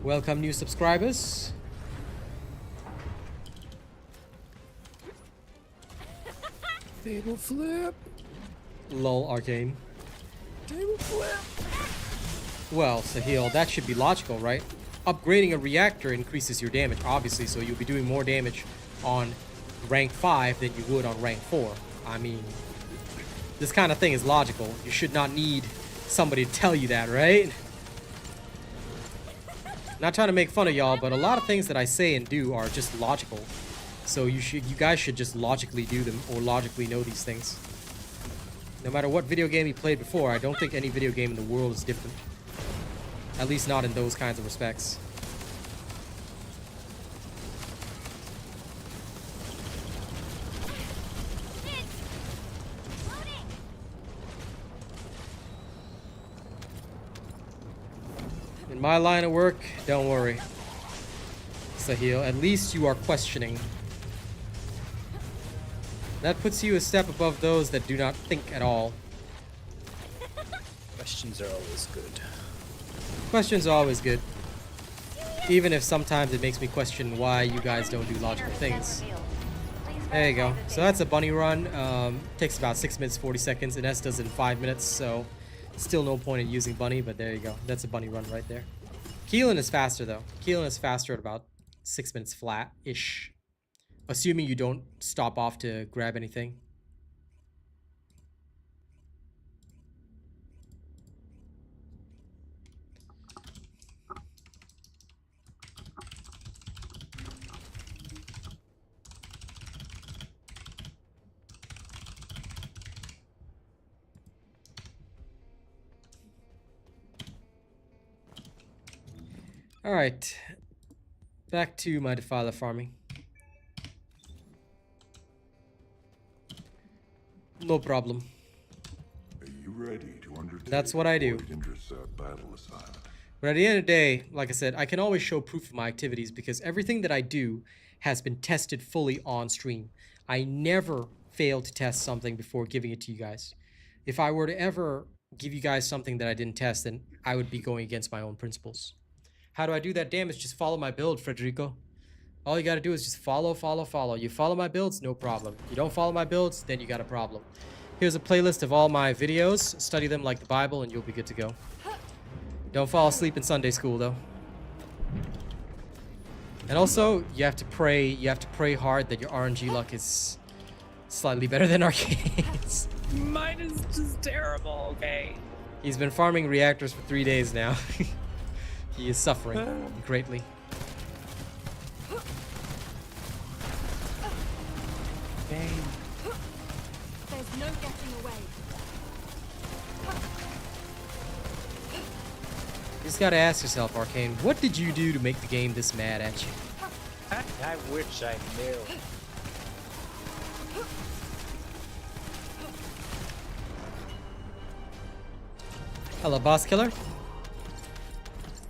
Welcome, new subscribers. Table flip. Lol, Arcane. Table flip. Well, Sahil, that should be logical, right? Upgrading a reactor increases your damage, obviously, so you'll be doing more damage on rank 5 than you would on rank 4. I mean, this kind of thing is logical. You should not need somebody to tell you that, right? Not trying to make fun of y'all, but a lot of things that I say and do are just logical. So you guys should just logically do them or logically know these things. No matter what video game you played before, I don't think any video game in the world is different. At least not in those kinds of respects. In my line of work, don't worry, Sahil, at least you are questioning. That puts you a step above those that do not think at all. Questions are always good. Questions are always good. Even if sometimes it makes me question why you guys don't do logical things. There you go. So that's a bunny run. Takes about 6 minutes 40 seconds. And S does it in 5 minutes, so still no point in using bunny, but there you go. That's a bunny run right there. Keelan is faster though. Keelan is faster at about 6 minutes flat-ish. Assuming you don't stop off to grab anything. All right, back to my Defiler farming. No problem. Are you ready to undertake That's what I do. Void Intercept battle assignment? But at the end of the day, like I said, I can always show proof of my activities because everything that I do has been tested fully on stream. I never fail to test something before giving it to you guys. If I were to ever give you guys something that I didn't test, then I would be going against my own principles. How do I do that damage? Just follow my build, Frederico. All you gotta do is just follow. You follow my builds, no problem. You don't follow my builds, then you got a problem. Here's a playlist of all my videos. Study them like the Bible and you'll be good to go. Don't fall asleep in Sunday school though. And also, you have to pray hard that your RNG luck is slightly better than Arcane's. Mine is just terrible, okay? He's been farming reactors for 3 days now. He is suffering greatly. Dang. There's no getting away. You just gotta ask yourself, Arcane, what did you do to make the game this mad at you? I wish I knew. Hello, Boss Killer.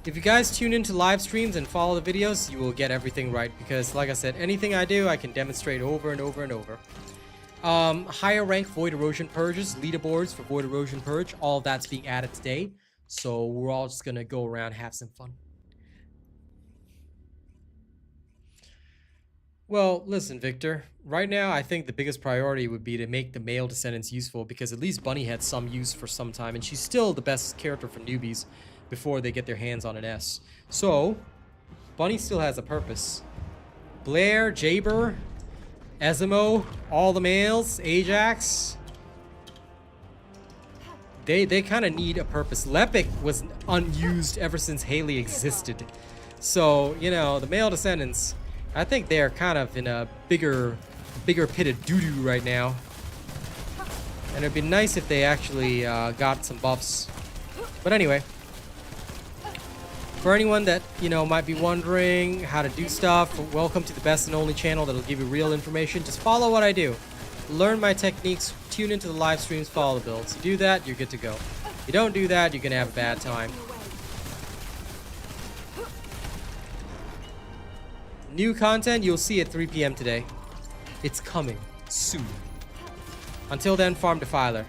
If you guys tune into live streams and follow the videos, you will get everything right. Because, like I said, anything I do, I can demonstrate over and over and over. Higher rank Void Erosion Purges, leaderboards for Void Erosion Purge, all of that's being added today. So we're all just gonna go around and have some fun. Well, listen, Victor. Right now, I think the biggest priority would be to make the male descendants useful, because at least Bunny had some use for some time, and she's still the best character for newbies before they get their hands on an S. So, Bunny still has a purpose. Blair, Jaber, Ezimo, all the males, Ajax, they kind of need a purpose. Lepic was unused ever since Haley existed. So, you know, the male descendants, I think they're kind of in a bigger pit of doo-doo right now. And it'd be nice if they actually got some buffs. But anyway, for anyone that, you know, might be wondering how to do stuff, welcome to the best and only channel that'll give you real information. Just follow what I do. Learn my techniques, tune into the live streams, follow the builds. You do that, you're good to go. If you don't do that, you're gonna have a bad time. New content you'll see at 3 p.m. today. It's coming soon. Until then, farm Defiler.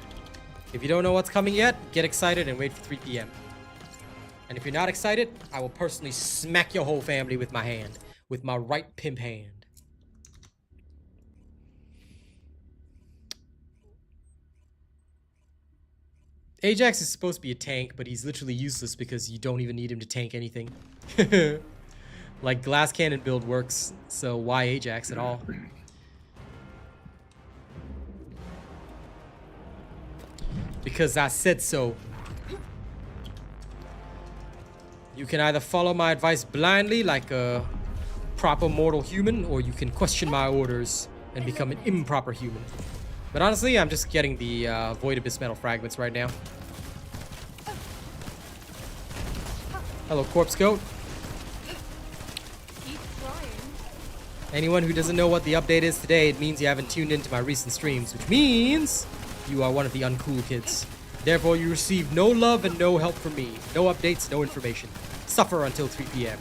If you don't know what's coming yet, get excited and wait for 3 p.m. And if you're not excited, I will personally smack your whole family with my hand. With my right pimp hand. Ajax is supposed to be a tank, but he's literally useless because you don't even need him to tank anything. Like, glass cannon build works, so why Ajax at all? Because I said so. You can either follow my advice blindly like a proper mortal human, or you can question my orders and become an improper human. But honestly, I'm just getting the Void Abyss Metal Fragments right now. Hello, Corpse Goat. Keep trying. Anyone who doesn't know what the update is today, it means you haven't tuned into my recent streams, which means you are one of the uncool kids. Therefore, you receive no love and no help from me. No updates, no information. Suffer until 3 p.m.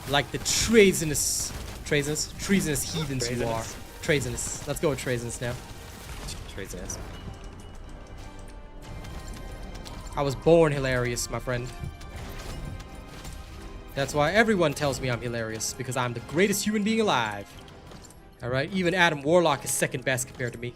Like the treasonous heathens you are. Treasonous. Let's go with treasonous now. Treasonous. I was born hilarious, my friend. That's why everyone tells me I'm hilarious, because I'm the greatest human being alive. Alright, even Adam Warlock is second best compared to me.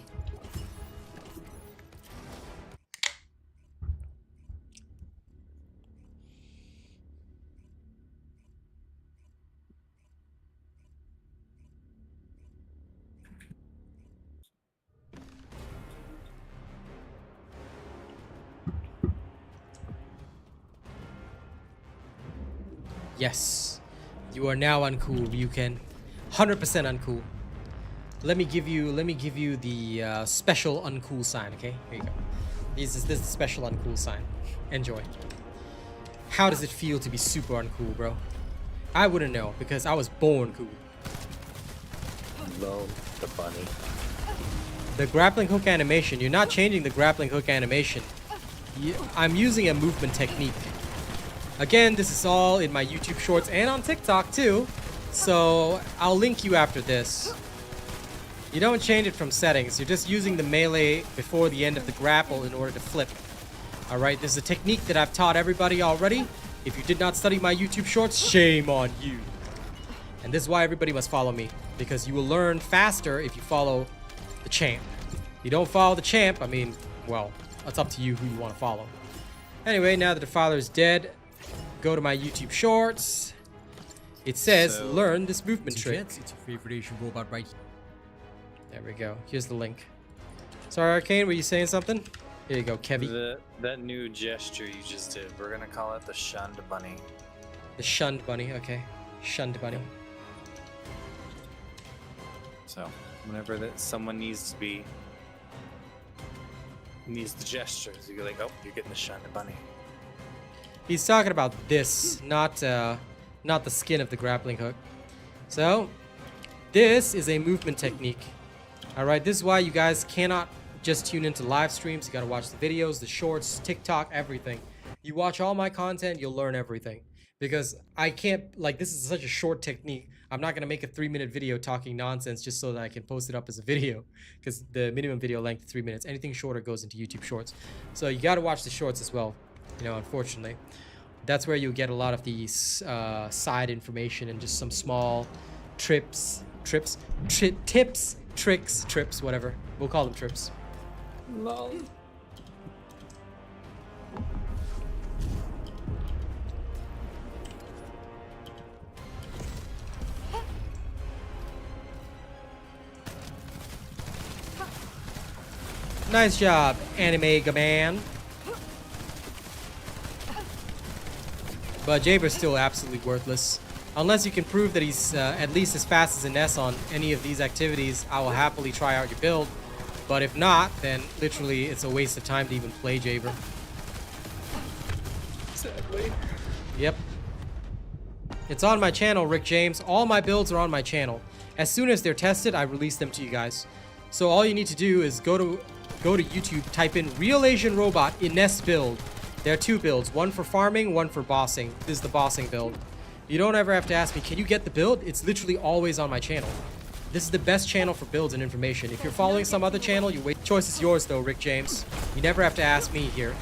Yes, you are now uncool, Ryuken. 100% uncool. Let me give you the special uncool sign. Okay, here you go. This is the special uncool sign. Enjoy. How does it feel to be super uncool, bro? I wouldn't know because I was born cool. Love the bunny. The grappling hook animation. You're not changing the grappling hook animation. I'm using a movement technique. Again, this is all in my YouTube shorts and on TikTok too, so I'll link you after this. You don't change it from settings, you're just using the melee before the end of the grapple in order to flip. Alright, this is a technique that I've taught everybody already. If you did not study my YouTube shorts, shame on you. And this is why everybody must follow me, because you will learn faster if you follow the champ. If you don't follow the champ, I mean, well, it's up to you who you want to follow. Anyway, now that the Defiler is dead, go to my YouTube shorts. It says, learn this movement trick. It's your favorite Asian robot right here. There we go. Here's the link. Sorry, Arcane, were you saying something? Here you go, Kevy. That new gesture you just did, we're gonna call it the shunned bunny. The shunned bunny. Okay, shunned bunny. So whenever someone needs the gestures, you go like, oh, you're getting the shunned bunny. He's talking about this, not the skin of the grappling hook. So, this is a movement technique. All right, this is why you guys cannot just tune into live streams. You gotta watch the videos, the shorts, TikTok, everything. You watch all my content, you'll learn everything. Because I can't, like, this is such a short technique. I'm not gonna make a 3-minute video talking nonsense just so that I can post it up as a video. Because the minimum video length is 3 minutes. Anything shorter goes into YouTube Shorts. So you gotta watch the shorts as well. You know, unfortunately, that's where you get a lot of these side information and just some small tips, tricks, whatever. We'll call them trips. Lol. Nice job, Anime Man. But Jaber's still absolutely worthless. Unless you can prove that he's at least as fast as Ines on any of these activities, I will happily try out your build. But if not, then literally it's a waste of time to even play Jaber. Exactly. Yep. It's on my channel, Rick James. All my builds are on my channel. As soon as they're tested, I release them to you guys. So all you need to do is go to YouTube, type in RealAsianRobot Ines build. There are 2 builds, one for farming, one for bossing. This is the bossing build. You don't ever have to ask me, can you get the build? It's literally always on my channel. This is the best channel for builds and information. If you're following some other channel, your choice is yours though, Rick James. You never have to ask me here.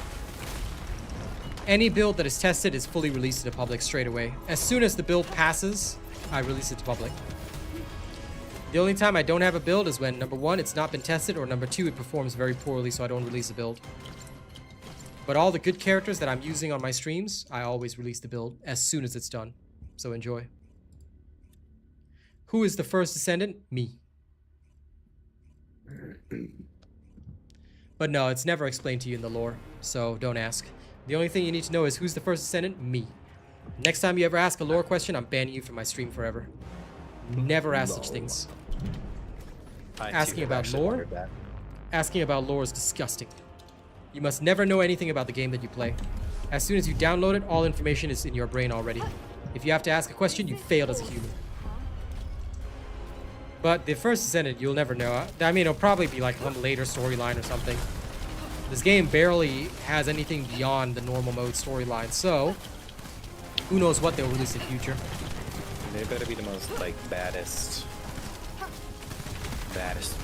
Any build that is tested is fully released to the public straight away. As soon as the build passes, I release it to public. The only time I don't have a build is when, number 1, it's not been tested, or number 2, it performs very poorly, so I don't release a build. But all the good characters that I'm using on my streams, I always release the build as soon as it's done. So enjoy. Who is the first descendant? Me. But no, it's never explained to you in the lore, so don't ask. The only thing you need to know is who's the first descendant? Me. Next time you ever ask a lore question, I'm banning you from my stream forever. Never ask such things. Asking about lore? Asking about lore is disgusting. You must never know anything about the game that you play. As soon as you download it, all information is in your brain already. If you have to ask a question, you failed as a human. But the first descendant, you'll never know. I mean, it'll probably be like some later storyline or something. This game barely has anything beyond the normal mode storyline, so who knows what they'll release in the future. They better be the most, like, baddest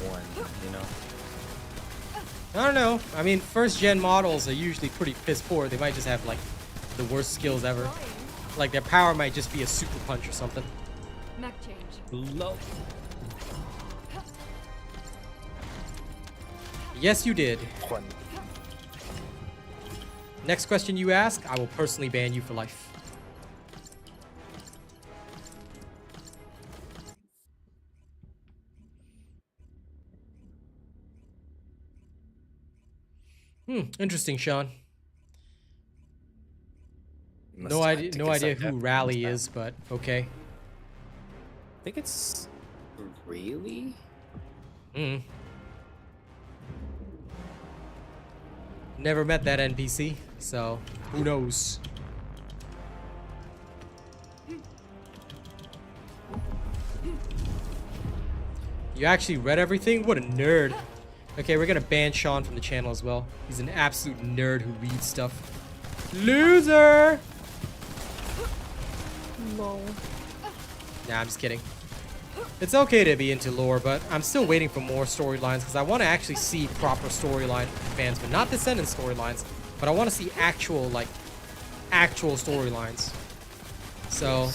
one, you know? I don't know. I mean, first gen models are usually pretty piss poor. They might just have like the worst skills ever. Like their power might just be a super punch or something. Mech change. Lol. Yes, you did. Next question you ask, I will personally ban you for life. Interesting, Sean. No idea who Rally is, but okay. I think it's really. Never met that NPC, so who knows? You actually read everything? What a nerd. Okay, we're gonna ban Sean from the channel as well. He's an absolute nerd who reads stuff. Loser! Lol. Nah, I'm just kidding. It's okay to be into lore, but I'm still waiting for more storylines because I want to actually see proper storyline advancement. Not Descendant storylines, but I want to see actual storylines. So,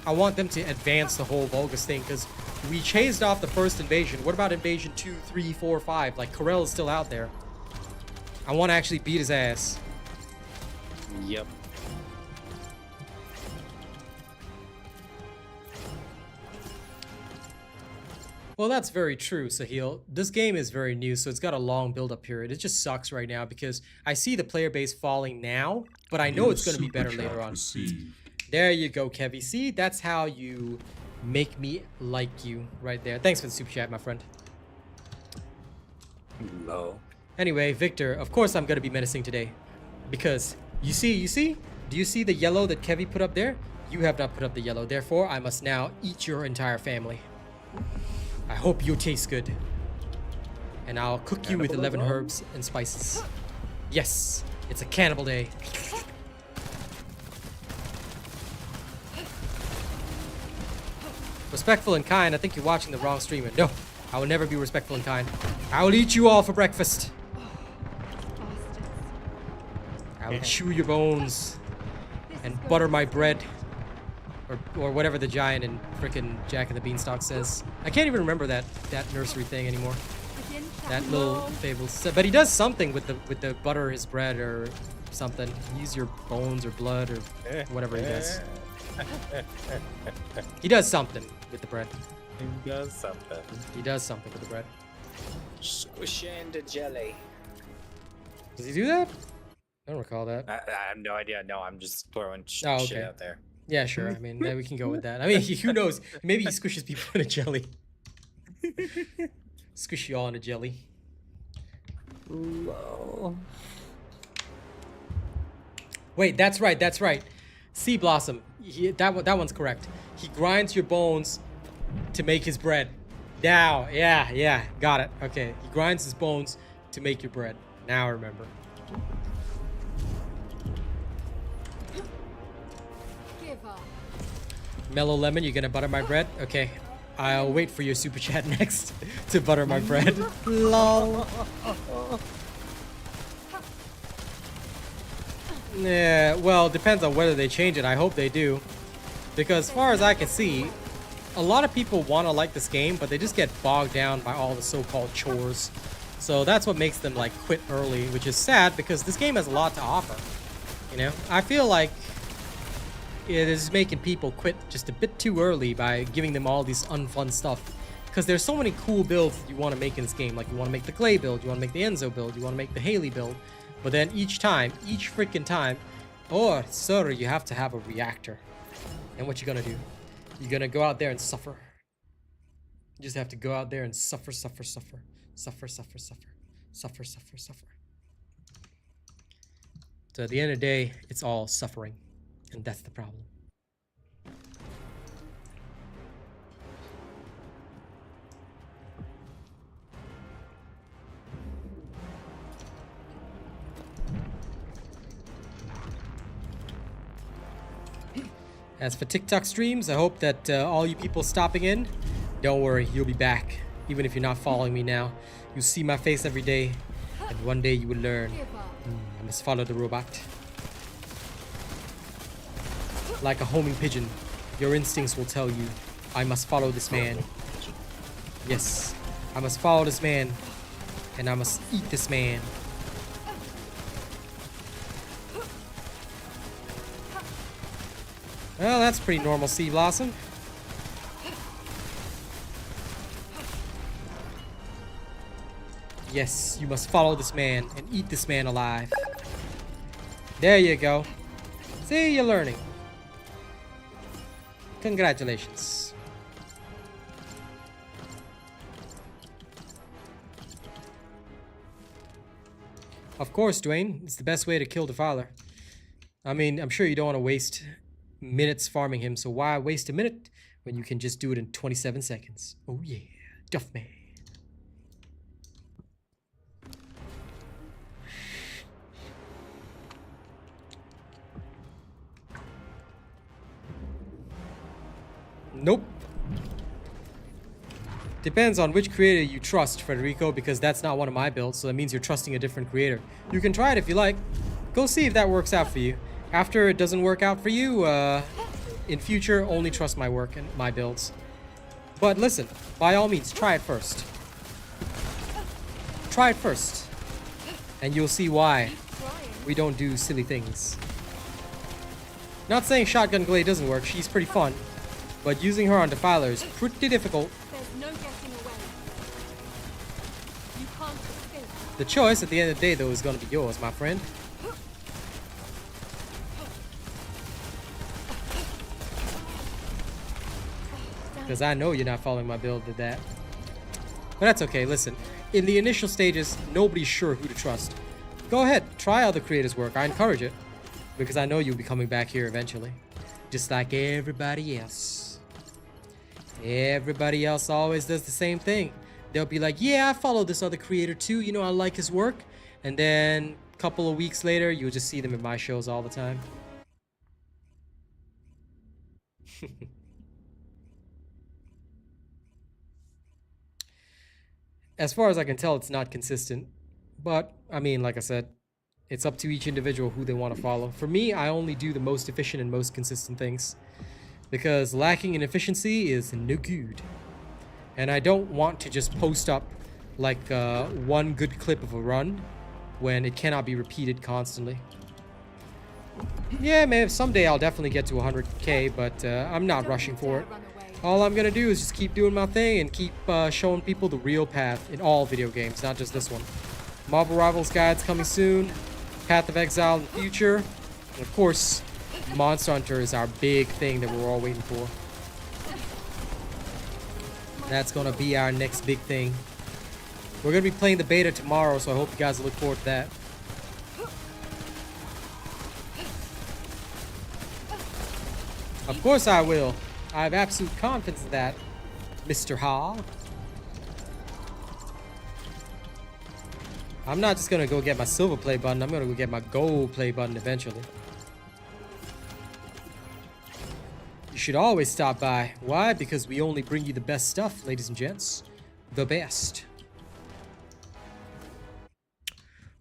I want them to advance the whole Vulgus thing because we chased off the first invasion. What about invasion 2, 3, 4, 5? Like, Corell is still out there. I want to actually beat his ass. Yep. Well, that's very true, Sahil. This game is very new, so it's got a long build-up period. It just sucks right now because I see the player base falling now, but I know it's going to be better later on. There you go, Kevy. See, that's how you make me like you right there. Thanks for the super chat, my friend. Low. Anyway, Victor, of course I'm going to be menacing today because you see? Do you see the yellow that Kevy put up there? You have not put up the yellow. Therefore, I must now eat your entire family. I hope you taste good. And I'll cook you with 11 herbs and spices. Yes, it's a cannibal day. Respectful and kind, I think you're watching the wrong streamer. No, I will never be respectful and kind. I will eat you all for breakfast. I will chew your bones and butter my bread. Or whatever the giant in frickin' Jack and the Beanstalk says. I can't even remember that nursery thing anymore. That little fable. But he does something with the butter his bread or something. Use your bones or blood or whatever he does. He does something with the bread. He does something. He does something with the bread. Squish into jelly. Does he do that? I don't recall that. I have no idea. No, I'm just throwing shit out there. Yeah, sure. I mean, we can go with that. I mean, who knows? Maybe he squishes people in a jelly. Squish you all in a jelly. Low. Wait, that's right. Sea Blossom. That one's correct. He grinds your bones to make his bread. Now, yeah, got it. Okay, he grinds his bones to make your bread. Now I remember. Mellow Lemon, you gonna butter my bread? Okay, I'll wait for your super chat next to butter my bread. Lol. Yeah, well, depends on whether they change it. I hope they do. Because as far as I can see, a lot of people want to like this game, but they just get bogged down by all the so-called chores. So that's what makes them like quit early, which is sad because this game has a lot to offer. You know, I feel like it is making people quit just a bit too early by giving them all these unfun stuff. Because there's so many cool builds that you want to make in this game. Like you want to make the Clay build, you want to make the Enzo build, you want to make the Haley build. But then each freaking time, oh, sorry, you have to have a reactor. And what you gonna do? You're gonna go out there and suffer. You just have to go out there and suffer. So at the end of the day, it's all suffering. And that's the problem. As for TikTok streams, I hope that all you people stopping in, don't worry, you'll be back. Even if you're not following me now, you'll see my face every day, and one day you will learn. I must follow the robot. Like a homing pigeon, your instincts will tell you, I must follow this man. Yes, I must follow this man, and I must eat this man. Well, that's pretty normal, Sea Blossom. Yes, you must follow this man and eat this man alive. There you go. See, you're learning. Congratulations. Of course, Dwayne. It's the best way to kill Defiler. I mean, I'm sure you don't want to waste minutes farming him, so why waste a minute when you can just do it in 27 seconds? Oh yeah, Duffman. Nope. Depends on which creator you trust, Federico, because that's not one of my builds, so that means you're trusting a different creator. You can try it if you like. Go see if that works out for you. After it doesn't work out for you, in future, only trust my work and my builds. But listen, by all means, try it first. Try it first. And you'll see why we don't do silly things. Not saying Shotgun Glade doesn't work, she's pretty fun. But using her on Defiler is pretty difficult. There's no getting away. The choice at the end of the day, though, is going to be yours, my friend. Because I know you're not following my build with that. But that's okay, listen. In the initial stages, nobody's sure who to trust. Go ahead, try how the creators work. I encourage it. Because I know you'll be coming back here eventually. Just like everybody else. Everybody else always does the same thing. They'll be like, yeah, I follow this other creator too. You know, I like his work. And then a couple of weeks later, you'll just see them in my shows all the time. As far as I can tell, it's not consistent. But, I mean, like I said, it's up to each individual who they want to follow. For me, I only do the most efficient and most consistent things. Because lacking in efficiency is no good. And I don't want to just post up like one good clip of a run when it cannot be repeated constantly. Yeah, man, someday I'll definitely get to 100k, but I'm not rushing for it. All I'm gonna do is just keep doing my thing and keep showing people the real path in all video games, not just this one. Marvel Rivals Guide's coming soon. Path of Exile in the future. And of course, Monster Hunter is our big thing that we're all waiting for. That's gonna be our next big thing. We're gonna be playing the beta tomorrow, so I hope you guys look forward to that. Of course I will. I have absolute confidence in that, Mr. Ha. I'm not just gonna go get my silver play button, I'm gonna go get my gold play button eventually. You should always stop by. Why? Because we only bring you the best stuff, ladies and gents. The best.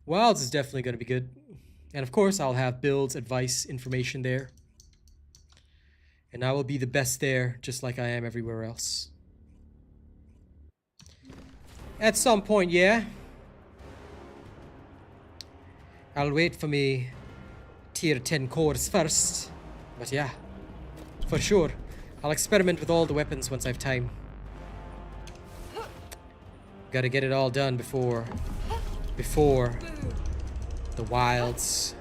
Wilds is definitely gonna be good. And of course, I'll have builds, advice, information there. And I will be the best there, just like I am everywhere else. At some point, yeah. I'll wait for me tier 10 cores first. But yeah, for sure. I'll experiment with all the weapons once I have time. Gotta get it all done before the wilds.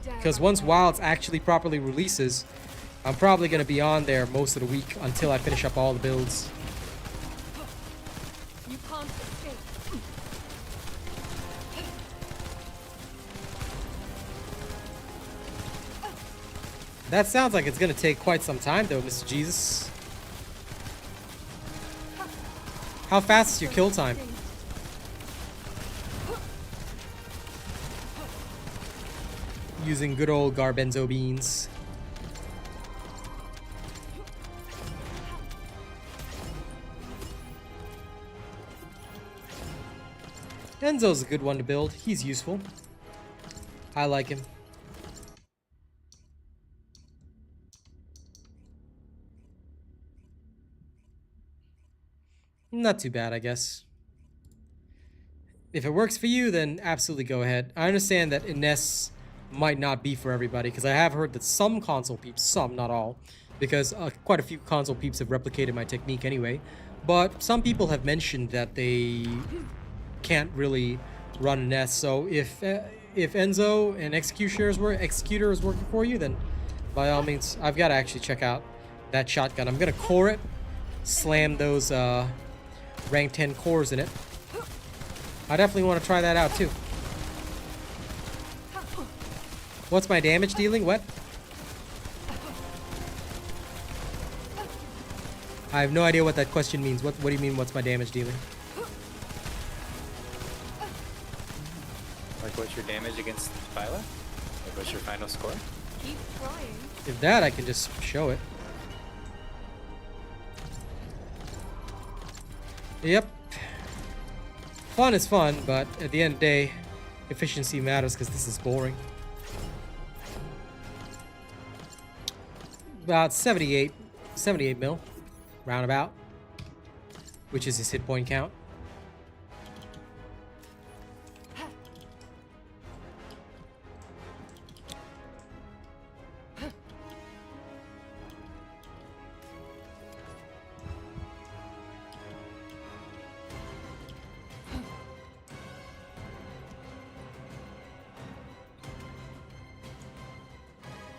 Because once Wilds actually properly releases, I'm probably going to be on there most of the week until I finish up all the builds. You can't escape. That sounds like it's going to take quite some time though, Mr. Jesus. How fast is your kill time? Using good old garbenzo beans. Enzo's a good one to build. He's useful. I like him. Not too bad, I guess. If it works for you, then absolutely go ahead. I understand that Ines might not be for everybody, because I have heard that some console peeps, some, not all, because quite a few console peeps have replicated my technique anyway, but some people have mentioned that they can't really run an S. So if Enzo and Executioner is working for you, then by all means, I've got to actually check out that shotgun. I'm gonna core it, slam those rank 10 cores in it. I definitely want to try that out too. What's my damage dealing? What? I have no idea what that question means. What do you mean, what's my damage dealing? Like, what's your damage against Defiler? Like, what's your final score? Keep trying. If that, I can just show it. Yep. Fun is fun, but at the end of the day, efficiency matters because this is boring. About 78 mil, roundabout, which is his hit point count.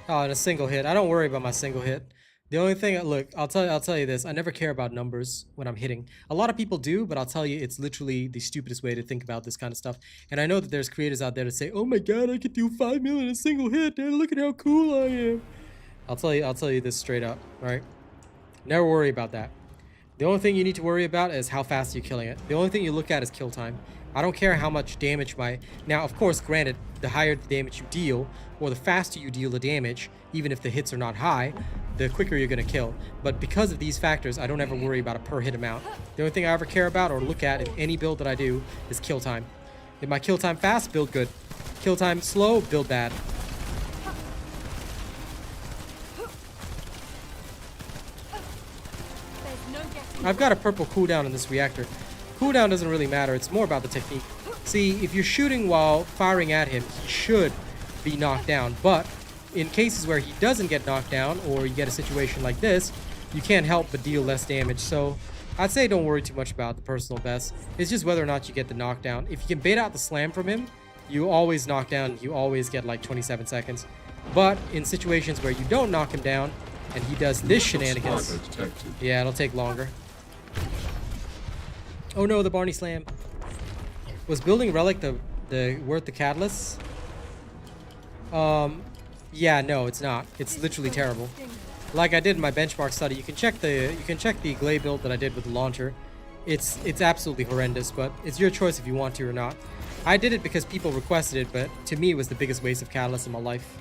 Oh, and a single hit. I don't worry about my single hit. The only thing, look, I'll tell you this. I never care about numbers when I'm hitting. A lot of people do, but I'll tell you, it's literally the stupidest way to think about this kind of stuff. And I know that there's creators out there that say, "Oh my God, I could do 5 million in a single hit. And look at how cool I am." I'll tell you this straight up, right? Never worry about that. The only thing you need to worry about is how fast you're killing it. The only thing you look at is kill time. I don't care how much damage Now, of course, granted, the higher the damage you deal, or the faster you deal the damage, even if the hits are not high, the quicker you're going to kill. But because of these factors, I don't ever worry about a per hit amount. The only thing I ever care about or look at in any build that I do is kill time. If my kill time fast, build good. Kill time slow, build bad. I've got a purple cooldown in this reactor. Cooldown doesn't really matter, it's more about the technique. See, if you're shooting while firing at him, he should be knocked down. But in cases where he doesn't get knocked down, or you get a situation like this, you can't help but deal less damage. So I'd say don't worry too much about the personal best. It's just whether or not you get the knockdown. If you can bait out the slam from him, you always knock down, you always get like 27 seconds. But in situations where you don't knock him down, and he does this shenanigans, yeah, it'll take longer. Oh no, the Barney Slam. Was building Relic worth the catalyst? Yeah, no, it's not. It's literally terrible. Like I did in my benchmark study, you can check the Glay build that I did with the launcher. It's absolutely horrendous, but it's your choice if you want to or not. I did it because people requested it, but to me it was the biggest waste of catalyst in my life.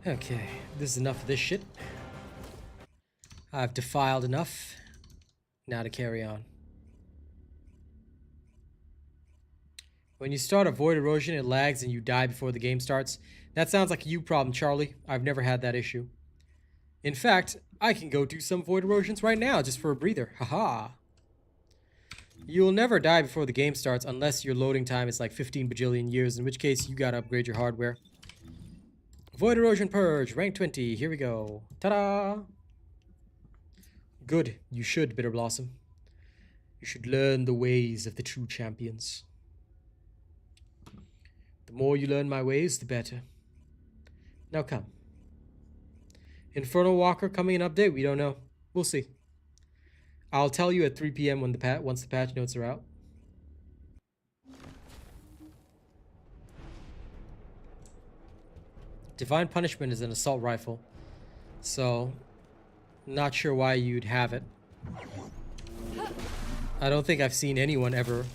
Okay, this is enough of this shit. I've defiled enough. Now to carry on. When you start a Void Erosion, it lags and you die before the game starts. That sounds like a you problem, Charlie. I've never had that issue. In fact, I can go do some Void Erosions right now just for a breather. Haha. You will never die before the game starts unless your loading time is like 15 bajillion years, in which case you gotta upgrade your hardware. Void Erosion Purge, rank 20. Here we go. Ta-da! Good. You should, Bitter Blossom. You should learn the ways of the true champions. The more you learn my ways, the better. Now come. Infernal Walker coming in update? We don't know. We'll see. I'll tell you at 3 PM when once the patch notes are out. Divine Punishment is an assault rifle, so not sure why you'd have it. I don't think I've seen anyone ever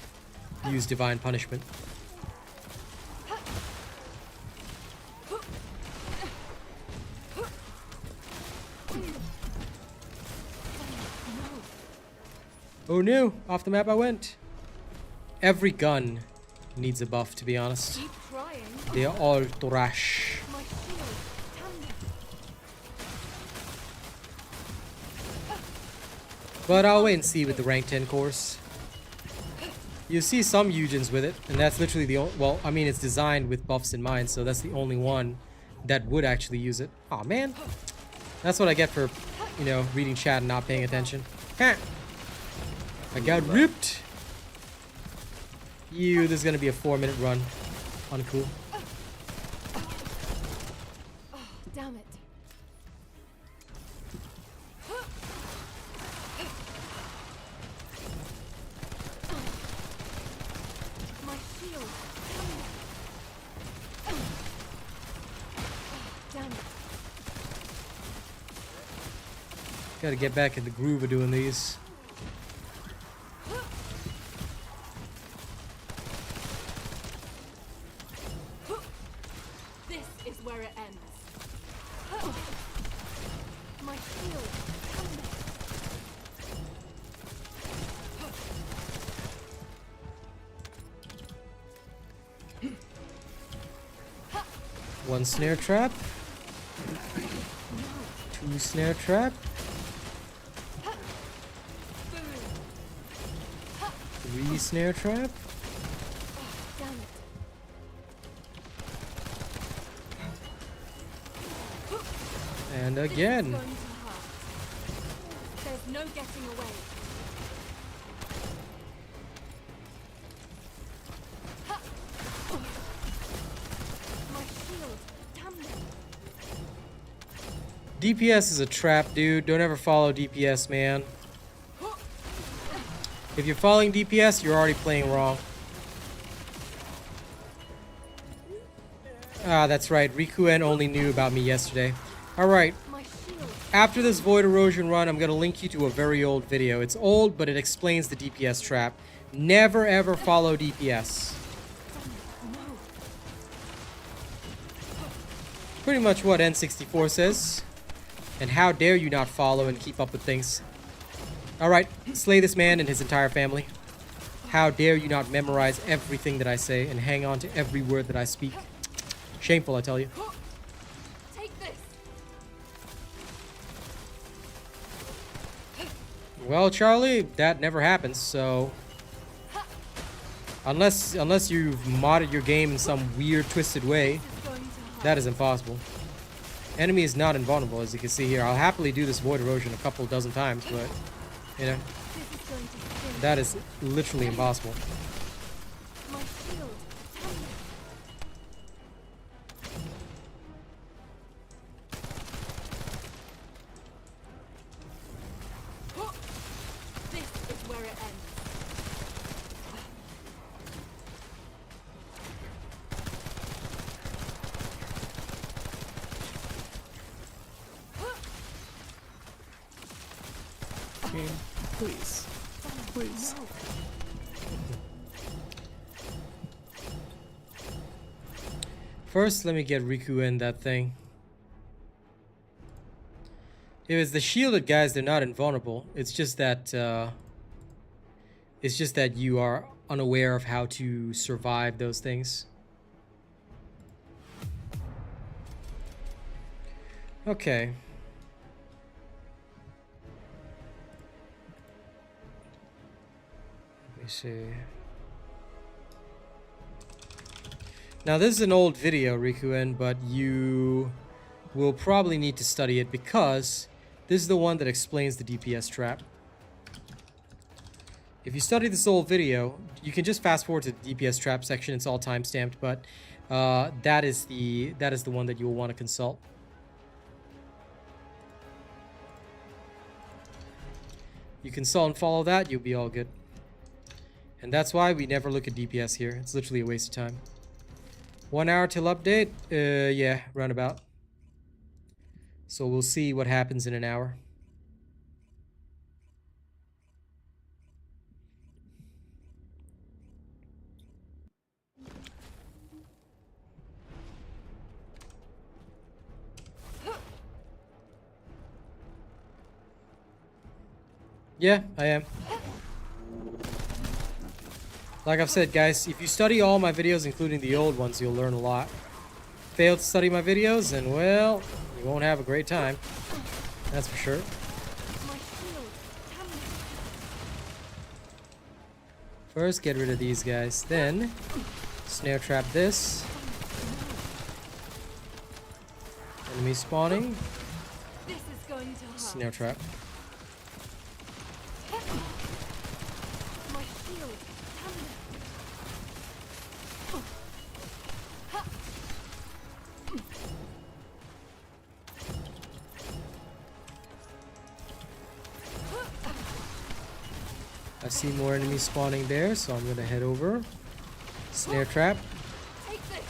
use Divine Punishment. Oh no, off the map I went. Every gun needs a buff, to be honest. Keep trying. They are all trash. My shield. But I'll wait and see with the rank 10 course. You see some Eugens with it, and that's literally the only, well, I mean, it's designed with buffs in mind, so that's the only one that would actually use it. Aw, man. That's what I get for, you know, reading chat and not paying attention. Ha! I got ripped. This is gonna be a 4-minute run. Uncool. Oh, damn it. My shield. Damn it. Gotta get back in the groove of doing these. This is where it ends. My shield. One snare trap. 2 snare trap. 3 snare trap. And This is again. going to hurt. There's no getting away. Ha! My shield. Damn it. DPS is a trap, dude. Don't ever follow DPS, man. If you're following DPS, you're already playing wrong. Ah, that's right. Rikuen only knew about me yesterday. Alright, My shield. after this Void Erosion run, I'm going to link you to a very old video. It's old, but it explains the DPS trap. Never ever follow DPS. No. Pretty much what N64 says. And how dare you not follow and keep up with things. Alright, slay this man and his entire family. How dare you not memorize everything that I say and hang on to every word that I speak. Shameful, I tell you. Take this. Well, Charlie, that never happens, so... Unless you've modded your game in some weird, twisted way, This is going to hurt. that is impossible. Enemy is not invulnerable, as you can see here. I'll happily do this Void Erosion a couple dozen times, but, you know, This is going to sting. that is literally impossible. My shield. Damn it. This is where it ends. Game, please. Please. First, let me get Riku in that thing. If it's the shielded guys, they're not invulnerable. It's just that you are unaware of how to survive those things. Okay. Let me see. Now this is an old video, Rikuen, but you will probably need to study it because this is the one that explains the DPS trap. If you study this old video, you can just fast forward to the DPS trap section. It's all time-stamped, but that is the one that you will want to consult. You consult and follow that, you'll be all good. And that's why we never look at DPS here. It's literally a waste of time. 1 hour till update? Yeah, roundabout. So we'll see what happens in an hour. Yeah, I am. Like I've said, guys, if you study all my videos, including the old ones, you'll learn a lot. Fail to study my videos, and well, you won't have a great time. That's for sure. My shield. Damn it. First, get rid of these guys. Then, snare trap this. Enemy spawning. This is going to hurt. Snare trap. My shield. Damn it. I see more enemies spawning there, so I'm gonna head over. Snare trap. Take this.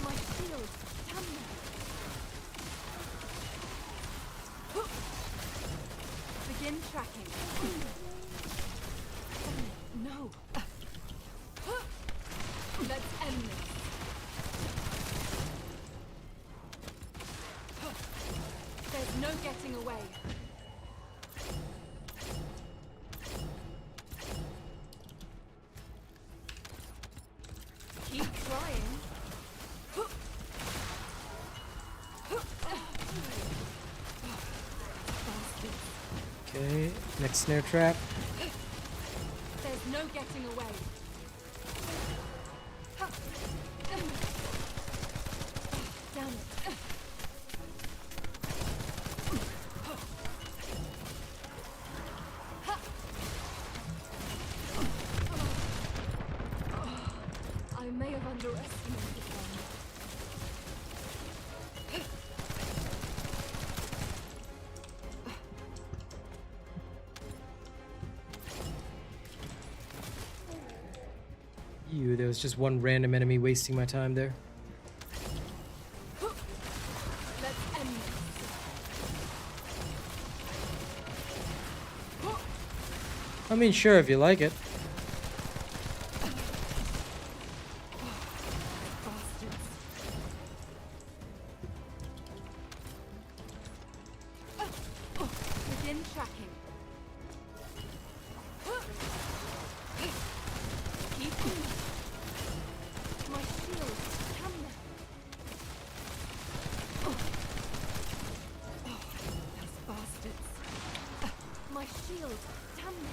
My shield. Damn it. Begin tracking. No. Let's end this. There's no getting away. Keep trying. Okay, next snare trap. There's no getting away. Damn it. underestimated them. Ew, there was just one random enemy wasting my time there. Let's end this. I mean, sure, if you like it. Bastards. Begin tracking. Keep moving. My shield. Come now. Those bastards. My shield. Come now.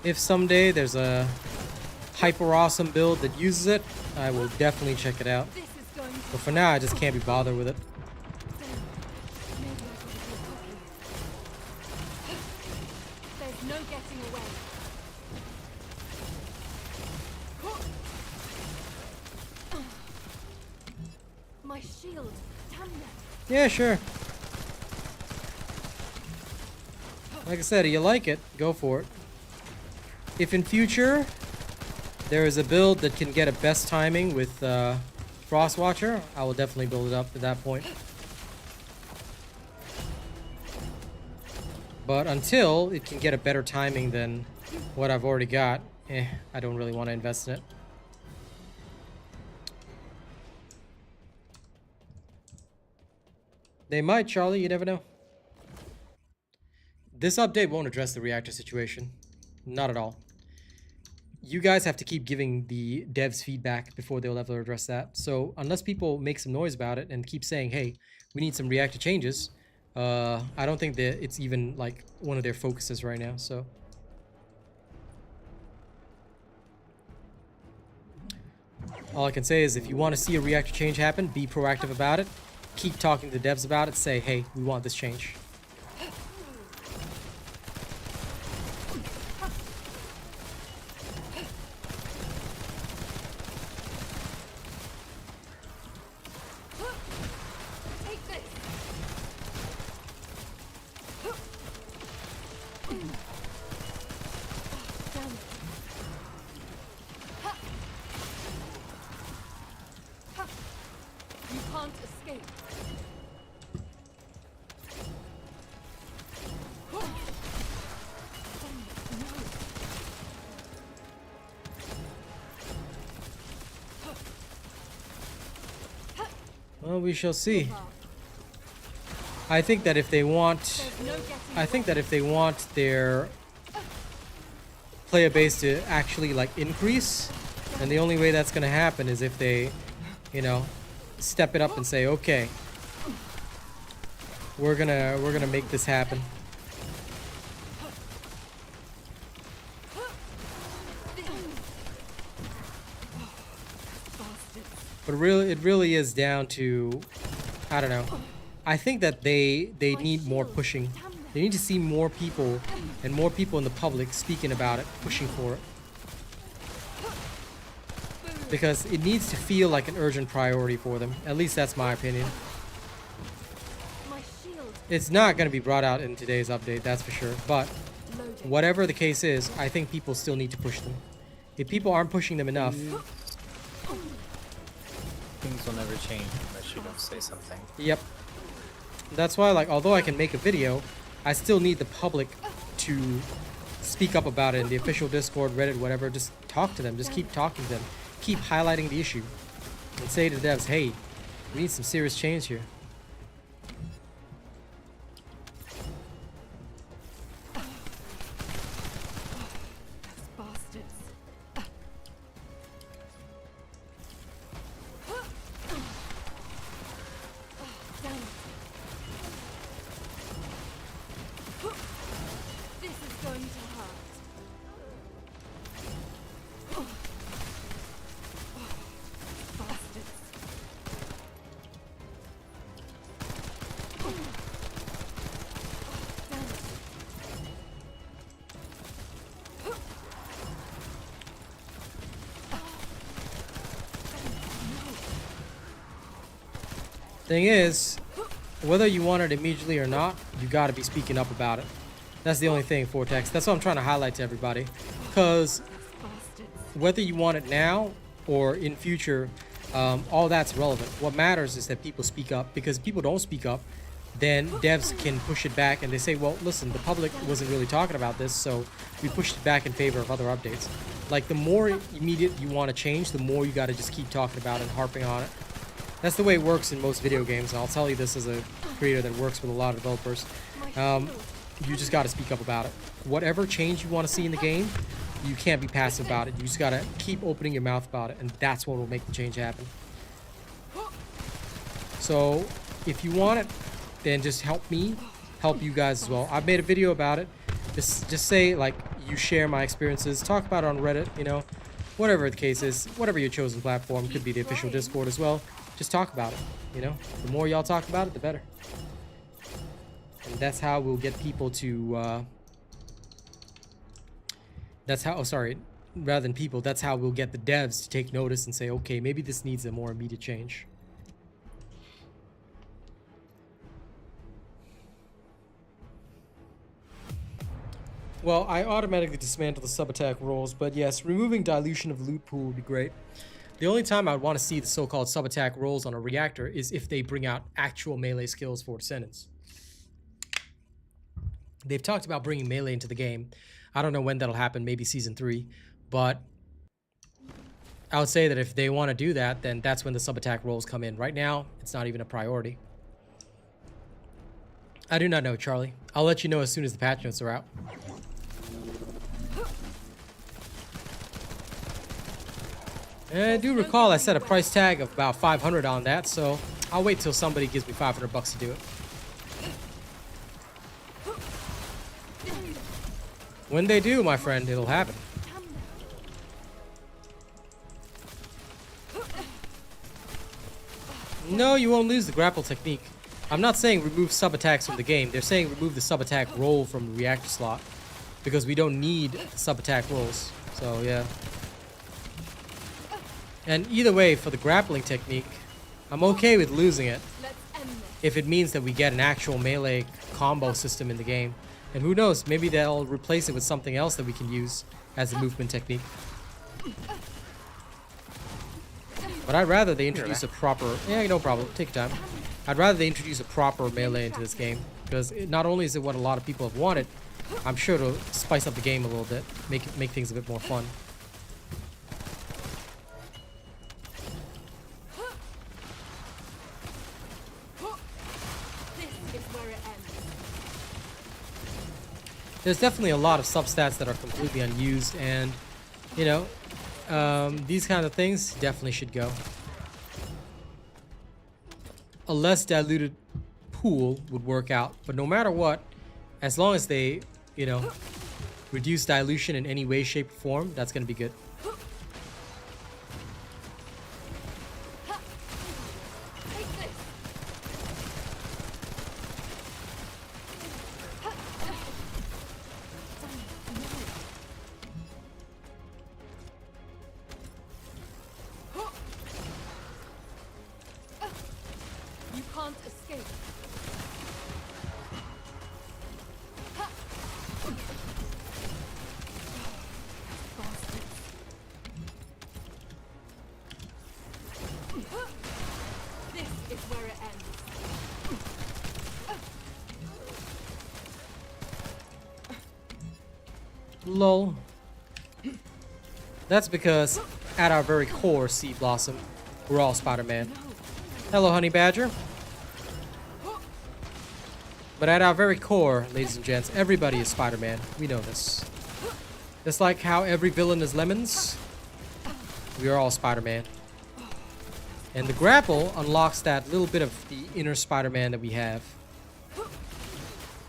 If someday there's a hyper awesome build that uses it, I will definitely check it out. This is going to But for now, I just can't be bothered with it. maybe I gotta do a copy. There's no getting away. My shield. Damn it. Yeah, sure. Like I said, if you like it, go for it. If in future there is a build that can get a best timing with Frostwatcher, I will definitely build it up at that point. But until it can get a better timing than what I've already got, I don't really want to invest in it. They might, Charlie, you never know. This update won't address the reactor situation. Not at all. You guys have to keep giving the devs feedback before they'll ever address that. So unless people make some noise about it and keep saying, hey, we need some reactor changes, I don't think that it's even like one of their focuses right now. So all I can say is if you want to see a reactor change happen, be proactive about it. Keep talking to the devs about it. Say, hey, we want this change. Take this. Damn it. You can't escape. Well, we shall see. I think that if they want, their player base to actually like increase, then the only way that's gonna happen is if they, you know, step it up and say, okay, we're gonna make this happen. But it really is down to, I don't know. I think that they need more pushing. They need to see more people and more people in the public speaking about it, pushing for it. Because it needs to feel like an urgent priority for them. At least that's my opinion. It's not going to be brought out in today's update, that's for sure. But whatever the case is, I think people still need to push them. If people aren't pushing them enough, Things will never change unless you don't say something. yep. That's why, like, although I can make a video, I still need the public to speak up about it in the official Discord, Reddit, whatever. Just talk to them. Just keep talking to them. Keep highlighting the issue. And say to the devs, hey, we need some serious change here. Bastards. Damn it. This is going to hurt. Bastards. Thing is, whether you want it immediately or not, you got to be speaking up about it. That's the only thing, Vortex. That's what I'm trying to highlight to everybody. Because whether you want it now or in future, all that's relevant. What matters is that people speak up, because if people don't speak up, then devs can push it back and they say, well, listen, the public wasn't really talking about this, so we pushed it back in favor of other updates. Like, the more immediate you want to change, the more you got to just keep talking about it and harping on it. That's the way it works in most video games, and I'll tell you this as a creator that works with a lot of developers. You just got to speak up about it. Whatever change you want to see in the game, you can't be passive about it. You just got to keep opening your mouth about it, and that's what will make the change happen. So if you want it, then just help me help you guys as well. I've made a video about it. Just say, like, you share my experiences, talk about it on Reddit, you know, whatever the case is, whatever your chosen platform, could be the official Discord as well. Just talk about it, you know. The more y'all talk about it, the better. And that's how we'll get people to rather than people, that's how we'll get the devs to take notice and say, okay, maybe this needs a more immediate change. Well, I automatically dismantle the sub-attack rolls, but yes, removing dilution of loot pool would be great. The only time I would want to see the so-called sub-attack rolls on a reactor is if they bring out actual melee skills for Descendants. They've talked about bringing melee into the game. I don't know when that'll happen, maybe Season 3, but I would say that if they want to do that, then that's when the sub-attack rolls come in. Right now, it's not even a priority. I do not know, Charlie. I'll let you know as soon as the patch notes are out. And I do recall I set a price tag of about 500 on that, so I'll wait till somebody gives me 500 bucks to do it. When they do, my friend, it'll happen. No, you won't lose the grapple technique. I'm not saying remove sub-attacks from the game. They're saying remove the sub-attack roll from the reactor slot, because we don't need sub-attack rolls. So, yeah. And either way, for the grappling technique, I'm okay with losing it if it means that we get an actual melee combo system in the game. And who knows, maybe they'll replace it with something else that we can use as a movement technique. But I'd rather they introduce a proper... Yeah, no problem. Take your time. I'd rather they introduce a proper melee into this game, because not only is it what a lot of people have wanted, I'm sure it'll spice up the game a little bit, make things a bit more fun. There's definitely a lot of substats that are completely unused, and, you know, these kind of things definitely should go. A less diluted pool would work out, but no matter what, as long as they, you know, reduce dilution in any way, shape, or form, that's going to be good. Lol. That's because at our very core, Sea Blossom, we're all Spider-Man. Hello, Honey Badger. But at our very core, ladies and gents, everybody is Spider-Man. We know this. Just like how every villain is Lemons, we are all Spider-Man. And the grapple unlocks that little bit of the inner Spider-Man that we have.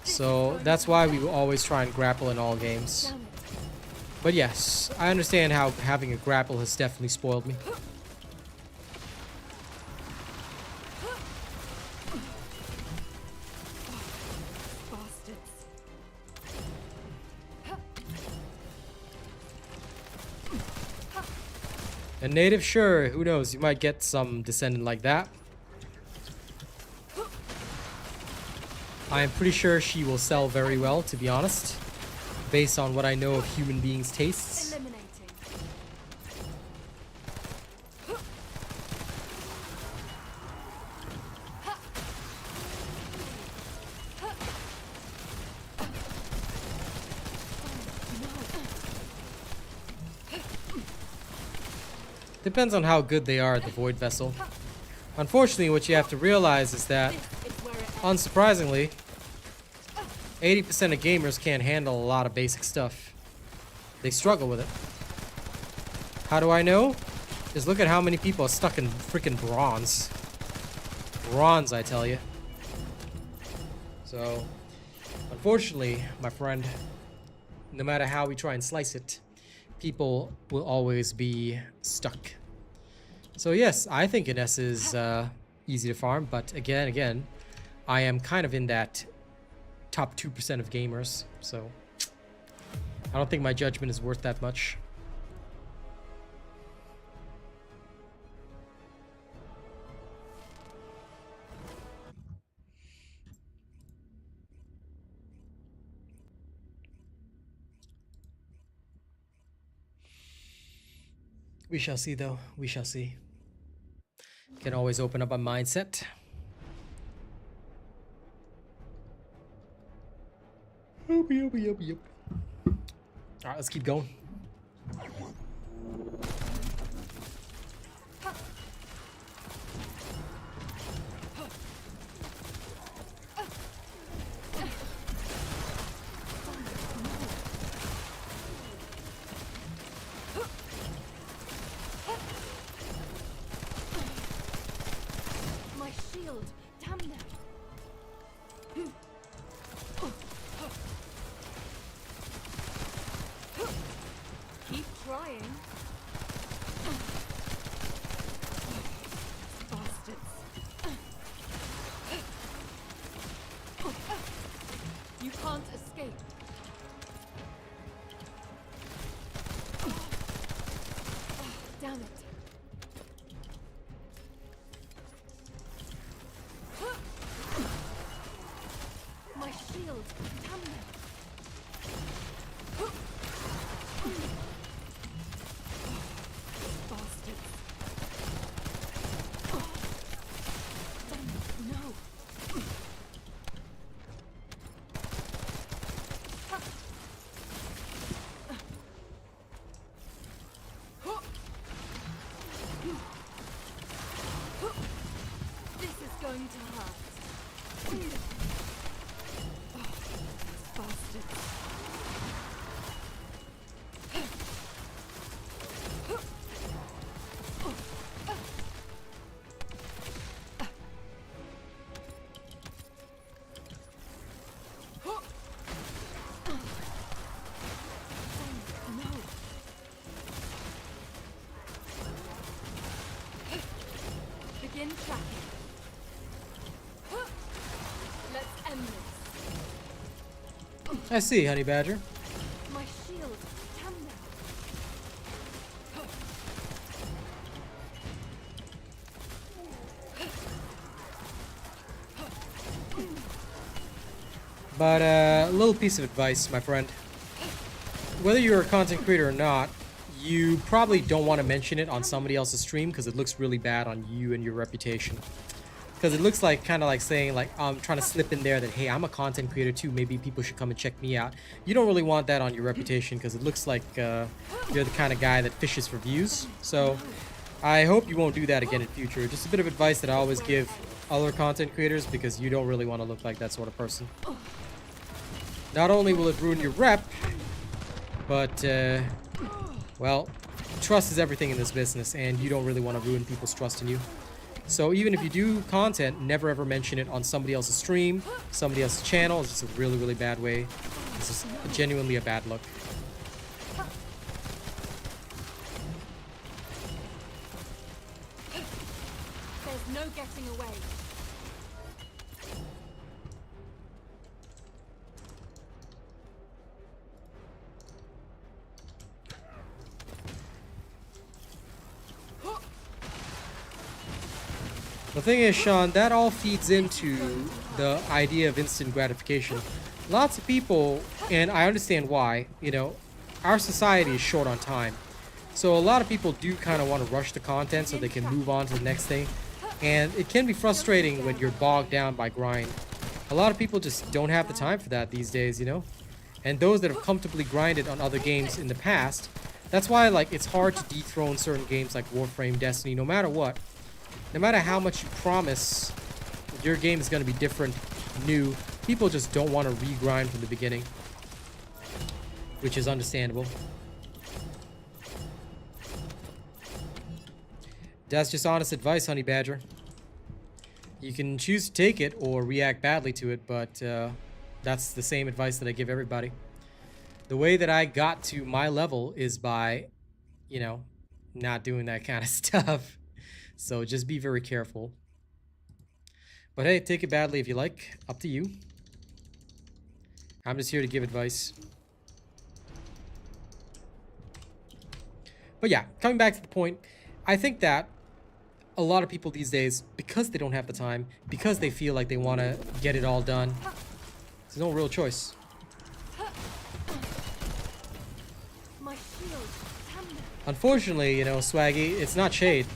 So that's why we will always try and grapple in all games. But yes, I understand how having a grapple has definitely spoiled me. A native, sure, who knows, you might get some Descendant like that. I am pretty sure she will sell very well, to be honest, based on what I know of human beings' tastes. Eliminating. Depends on how good they are at the Void Vessel. Unfortunately, what you have to realize is that, This is where it unsurprisingly, 80% of gamers can't handle a lot of basic stuff. They struggle with it. How do I know? Just look at how many people are stuck in freaking bronze. Bronze, I tell you. So, unfortunately, my friend, no matter how we try and slice it, people will always be stuck. So yes, I think Ines is easy to farm, but again, I am kind of in that top 2% of gamers, so I don't think my judgment is worth that much. We shall see, though. We shall see. Can always open up a mindset. Alright, let's keep going. my shield. Damn them. Keep trying. Bastards. You can't escape. Damn it. My shield. Damn them. Bastards. No. This is going to hurt. Bastards. No. Begin tracking. Let's end this. I see, Honey Badger. My shield. Come now. But a little piece of advice, my friend. Whether you're a content creator or not, you probably don't want to mention it on somebody else's stream because it looks really bad on you and your reputation. Because it looks like kind of like saying like I'm trying to slip in there that hey, I'm a content creator too, maybe people should come and check me out. You don't really want that on your reputation because it looks like you're the kind of guy that fishes for views. So I hope you won't do that again in future. Just a bit of advice that I always give other content creators because you don't really want to look like that sort of person. Not only will it ruin your rep, but well, trust is everything in this business and you don't really want to ruin people's trust in you. So even if you do content, never ever mention it on somebody else's stream, somebody else's channel. It's just a really, really bad way. This is genuinely a bad look. There's no getting away. The thing is, Sean, that all feeds into the idea of instant gratification. Lots of people, and I understand why, you know, our society is short on time. So a lot of people do kind of want to rush the content so they can move on to the next thing. And it can be frustrating when you're bogged down by grind. A lot of people just don't have the time for that these days, you know? And those that have comfortably grinded on other games in the past, that's why, like, it's hard to dethrone certain games like Warframe, Destiny, no matter what. No matter how much you promise your game is going to be different, new, people just don't want to re-grind from the beginning. Which is understandable. That's just honest advice, Honey Badger. You can choose to take it or react badly to it, but that's the same advice that I give everybody. The way that I got to my level is by, you know, not doing that kind of stuff. So just be very careful. But hey, take it badly if you like. Up to you. I'm just here to give advice. But yeah, coming back to the point, I think that a lot of people these days, because they don't have the time, because they feel like they want to get it all done, there's no real choice. Unfortunately, you know, Swaggy, it's not shade.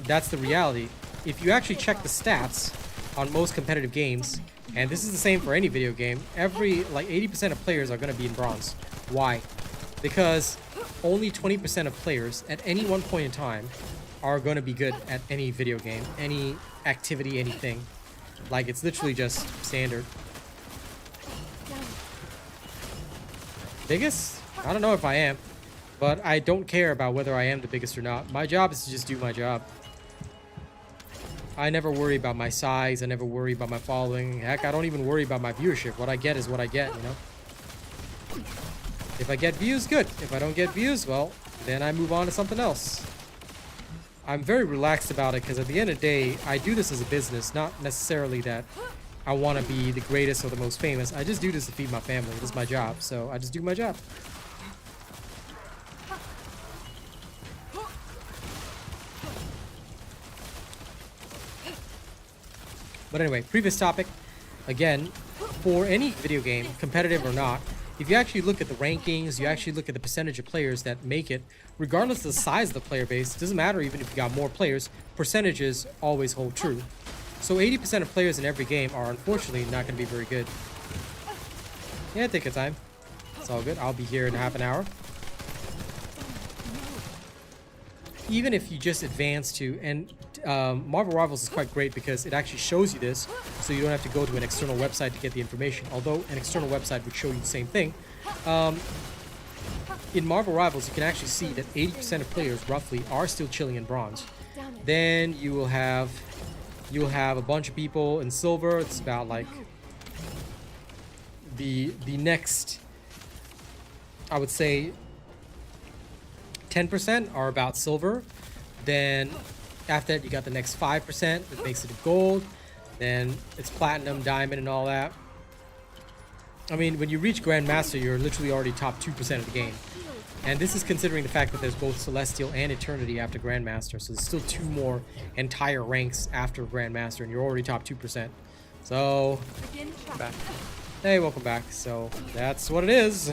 That's the reality. If you actually check the stats on most competitive games, and this is the same for any video game, like 80% of players are going to be in bronze. Why? Because only 20% of players at any one point in time are going to be good at any video game, any activity, anything. Like, it's literally just standard. Biggest? I don't know if I am, but I don't care about whether I am the biggest or not. My job is to just do my job. I never worry about my size. I never worry about my following. Heck, I don't even worry about my viewership. What I get is what I get, you know? If I get views, good. If I don't get views, well, then I move on to something else. I'm very relaxed about it because at the end of the day, I do this as a business, not necessarily that I want to be the greatest or the most famous. I just do this to feed my family. This is my job, so I just do my job. But anyway, previous topic. Again, for any video game, competitive or not, if you actually look at the rankings, you actually look at the percentage of players that make it, regardless of the size of the player base, it doesn't matter even if you got more players, percentages always hold true. So 80% of players in every game are unfortunately not going to be very good. Yeah, take your time. It's all good. I'll be here in half an hour. Even if you just advance to, and Marvel Rivals is quite great because it actually shows you this, so you don't have to go to an external website to get the information, although an external website would show you the same thing. In Marvel Rivals, you can actually see that 80% of players, roughly, are still chilling in bronze. Then you will have a bunch of people in silver. It's about like the next, I would say, 10% are about silver. Then after that, you got the next 5% that makes it a gold. Then it's platinum, diamond, and all that. I mean, when you reach Grandmaster, you're literally already top 2% of the game. And this is considering the fact that there's both Celestial and Eternity after Grandmaster. So there's still 2 more entire ranks after Grandmaster, and you're already top 2%. So, back. Hey, welcome back. So that's what it is.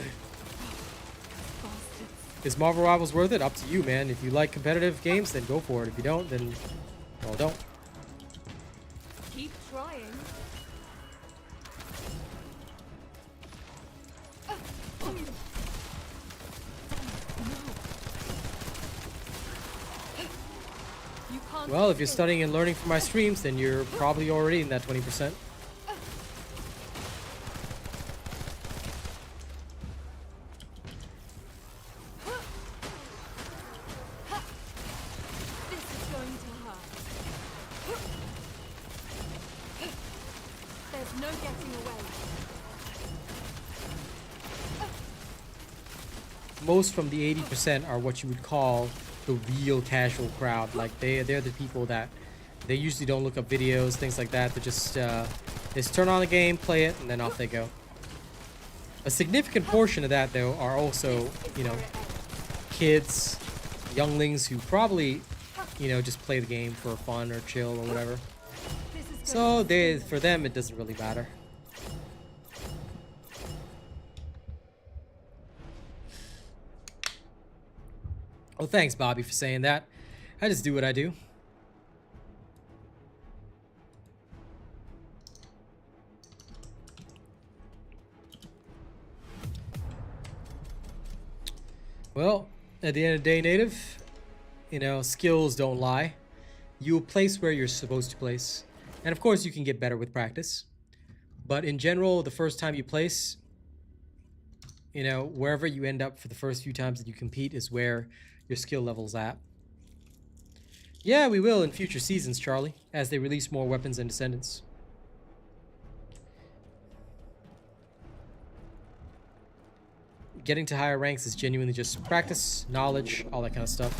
Is Marvel Rivals worth it? Up to you, man. If you like competitive games, then go for it. If you don't, then, well, don't. Keep trying. Well, if you're studying and learning from my streams, then you're probably already in that 20%. Most from the 80% are what you would call the real casual crowd. Like they're the people that they usually don't look up videos, things like that. They just turn on the game, play it, and then off they go. A significant portion of that, though, are also, you know, kids, younglings who probably you know, just play the game for fun or chill or whatever. This is So for them, it doesn't really matter. Oh, thanks, Bobby, for saying that. I just do what I do. Well, at the end of the day, Native, you know, skills don't lie. You place where you're supposed to place. And of course, you can get better with practice. But in general, the first time you place, you know, wherever you end up for the first few times that you compete is where your skill level's at. Yeah, we will in future seasons, Charlie, as they release more weapons and Descendants. Getting to higher ranks is genuinely just practice, knowledge, all that kind of stuff.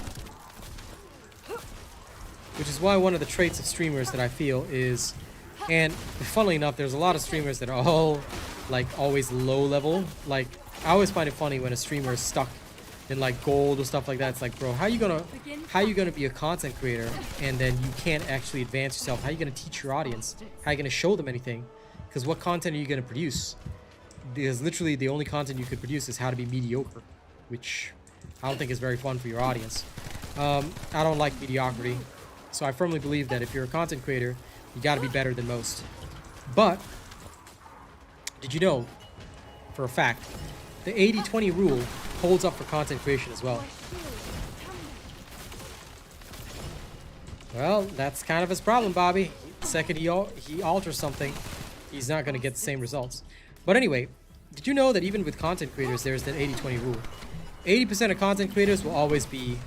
Which is why one of the traits of streamers that I feel is, and funnily enough, there's a lot of streamers that are all like always low level. Like, I always find it funny when a streamer is stuck in like gold or stuff like that. It's like, bro, how you gonna be a content creator and then you can't actually advance yourself? How you gonna teach your audience? How you gonna show them anything? Because what content are you gonna produce? Because literally the only content you could produce is how to be mediocre, which I don't think is very fun for your audience. I don't like mediocrity, so I firmly believe that if you're a content creator, you got to be better than most. But did you know, for a fact, the 80-20 rule holds up for content creation as well? Well, that's kind of his problem, Bobby. The second he alters something, he's not going to get the same results. But anyway, did you know that even with content creators, there's that 80-20 rule? 80% of content creators will always be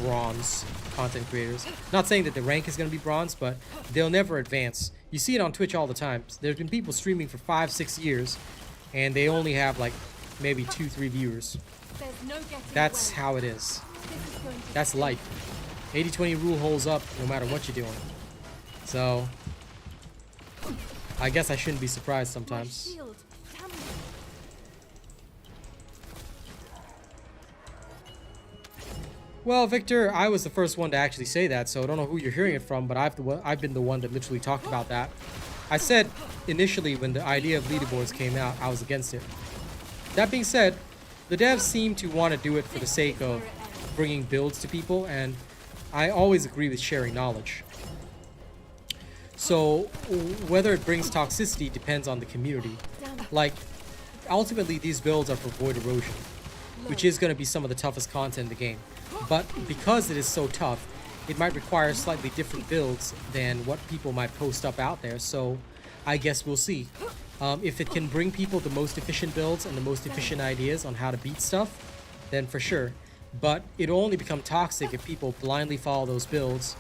bronze content creators. Not saying that the rank is going to be bronze, but they'll never advance. You see it on Twitch all the time. There's been people streaming for 5-6 years, and they only have like maybe 2-3 viewers. There's no getting That's away. how it is. This is going to That's life. 80-20 rule holds up no matter what you're doing. So I guess I shouldn't be surprised My sometimes. shield. Damn it. Well, Victor, I was the first one to actually say that, so I don't know who you're hearing it from, but I've been the one that literally talked about that. I said initially when the idea of leaderboards came out, I was against it. That being said, the devs seem to want to do it for the sake of bringing builds to people, and I always agree with sharing knowledge. So whether it brings toxicity depends on the community. Like, ultimately these builds are for Void Erosion, which is going to be some of the toughest content in the game. But because it is so tough, it might require slightly different builds than what people might post up out there. So I guess we'll see. If it can bring people the most efficient builds and the most efficient ideas on how to beat stuff, then for sure. But it'll only become toxic if people blindly follow those builds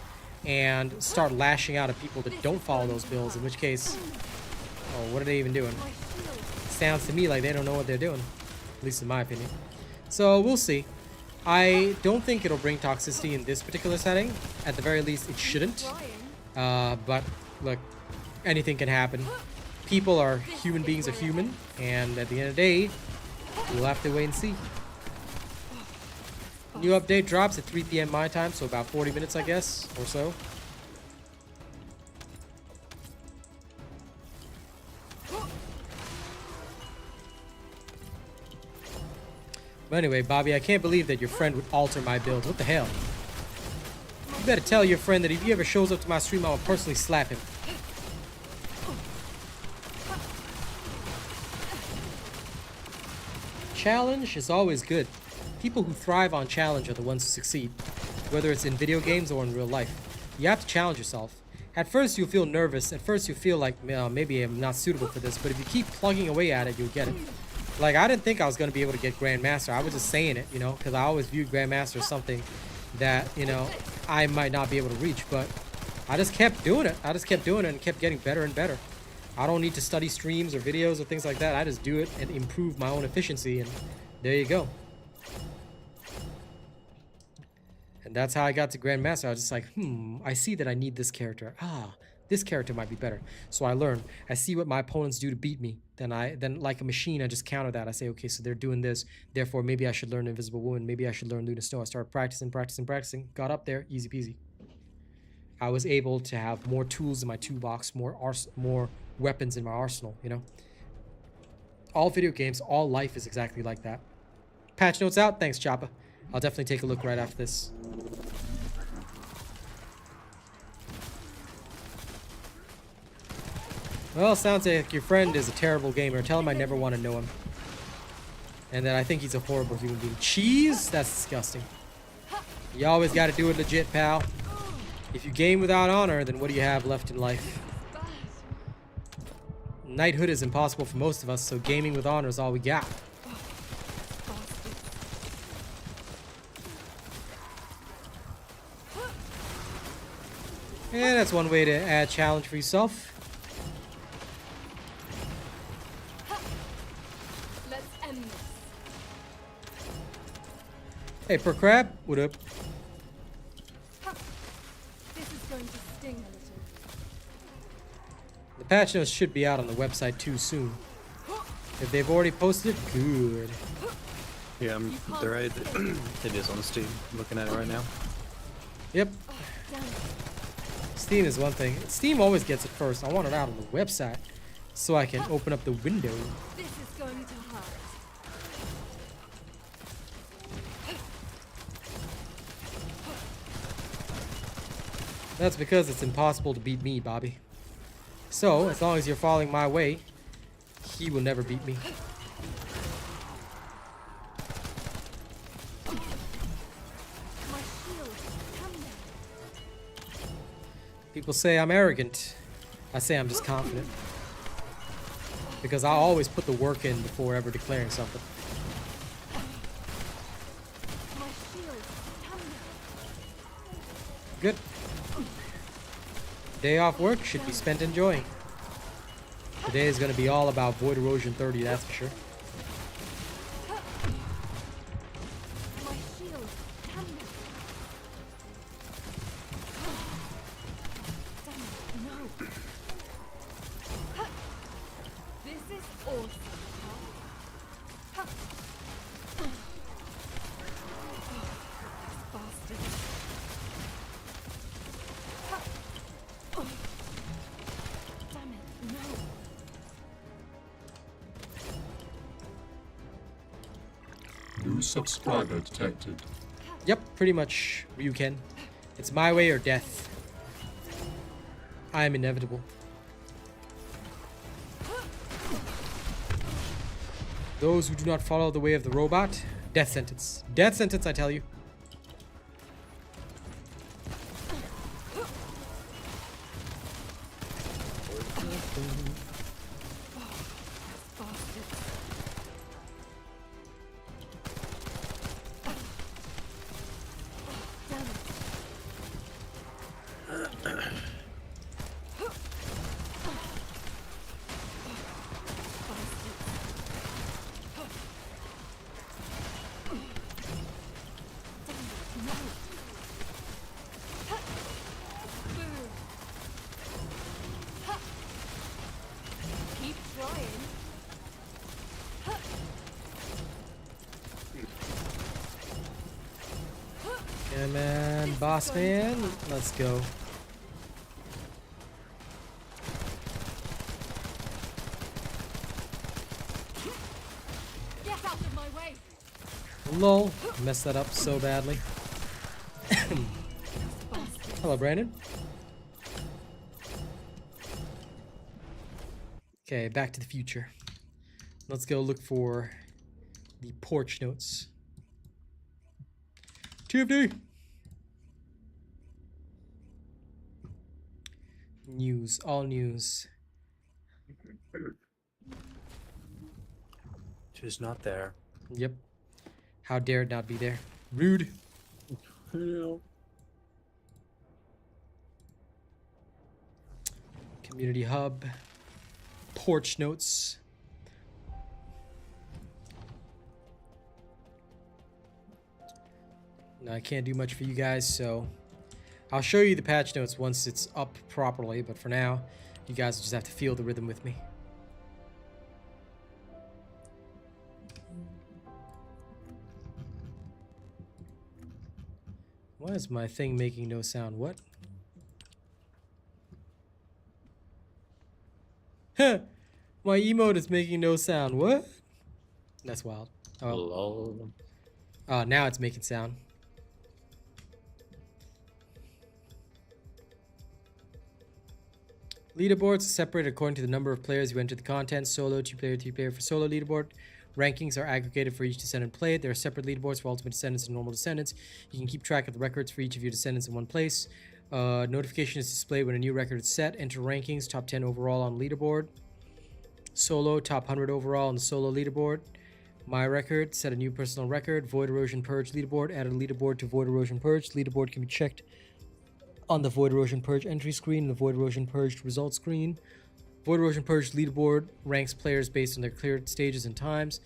and start lashing out at people that don't follow those builds, in which case, oh, what are they even doing? Sounds to me like they don't know what they're doing, at least in my opinion. So we'll see. I don't think it'll bring toxicity in this particular setting. At the very least, it shouldn't. But look, anything can happen. People are human beings are human, and at the end of the day, we'll have to wait and see. New update drops at 3 p.m. my time, so about 40 minutes, I guess, or so. But anyway, Bobby, I can't believe that your friend would alter my build. What the hell? You better tell your friend that if he ever shows up to my stream, I will personally slap him. Challenge is always good. People who thrive on challenge are the ones who succeed, whether it's in video games or in real life. You have to challenge yourself. At first, you'll feel nervous. At first, you'll feel like, maybe I'm not suitable for this. But if you keep plugging away at it, you'll get it. Like, I didn't think I was going to be able to get Grandmaster. I was just saying it, you know, because I always viewed Grandmaster as something that, you know, I might not be able to reach. But I just kept doing it. I just kept doing it and kept getting better and better. I don't need to study streams or videos or things like that. I just do it and improve my own efficiency. And there you go. And that's how I got to Grandmaster. I was just like, I see that I need this character. This character might be better. So I learn. I see what my opponents do to beat me. Then like a machine, I just counter that. I say, okay, so they're doing this. Therefore, maybe I should learn Invisible Woman. Maybe I should learn Luna Snow. I started practicing. Got up there. Easy peasy. I was able to have more tools in my toolbox, more weapons in my arsenal, you know? All video games, all life is exactly like that. Patch notes out. Thanks, Choppa. I'll definitely take a look right after this. Well, sounds like your friend is a terrible gamer. Tell him I never want to know him. And that I think he's a horrible human being. Cheese? That's disgusting. You always got to do it legit, pal. If you game without honor, then what do you have left in life? Knighthood is impossible for most of us, so gaming with honor is all we got. And that's one way to add challenge for yourself. Let's end this. Hey, per crab, what up? This is going to sting a little. The patch notes should be out on the website too soon. If they've already posted it, good. Yeah, they're right. It is on Steam. I'm looking at it right now. Yep. Damn it. Steam is one thing. Steam always gets it first. I want it out on the website so I can open up the window. This is going to hurt. That's because it's impossible to beat me, Bobby. So, as long as you're following my way, he will never beat me. My shield. Come down. People say I'm arrogant. I say I'm just confident. Because I always put the work in before ever declaring something. My shield. Come down. Good. Day off work should be spent enjoying. Today is going to be all about Void Erosion 30, that's for sure. My shield. Come down. Damn it. No. This is awesome. Bastard. Damn it. No. New subscriber detected. Yep, pretty much, Ryuken. It's my way or death. I am inevitable. Those who do not follow the way of the robot, death sentence. Death sentence, I tell you. Bastard. Damn it. Keep trying. Yeah, man, boss man, let's go. Get out of my way. Lol, messed that up so badly. Hello, Brandon. Okay, back to the future. Let's go look for the porch notes. TFD! News, all news. She's not there. Yep. How dare it not be there? Rude. Community hub. Porch notes. No, I can't do much for you guys, so I'll show you the patch notes once it's up properly, but for now, you guys just have to feel the rhythm with me. Why is my thing making no sound? What? My emote is making no sound. What? That's wild. Oh, Lol. oh, now it's making sound. Leaderboards are separated according to the number of players who enter the content. Solo, 2-player, 3-player. For solo leaderboard, rankings are aggregated for each descendant played. There are separate leaderboards for ultimate descendants and normal descendants. You can keep track of the records for each of your descendants in one place. Notification is displayed when a new record is set. Enter rankings, top 10 overall on leaderboard. Solo, top 100 overall on the solo leaderboard. My record, set a new personal record. Void Erosion Purge leaderboard, add a leaderboard to Void Erosion Purge. Leaderboard can be checked on the Void Erosion Purge entry screen and the Void Erosion Purge results screen. Void Erosion Purge leaderboard ranks players based on their cleared stages and times.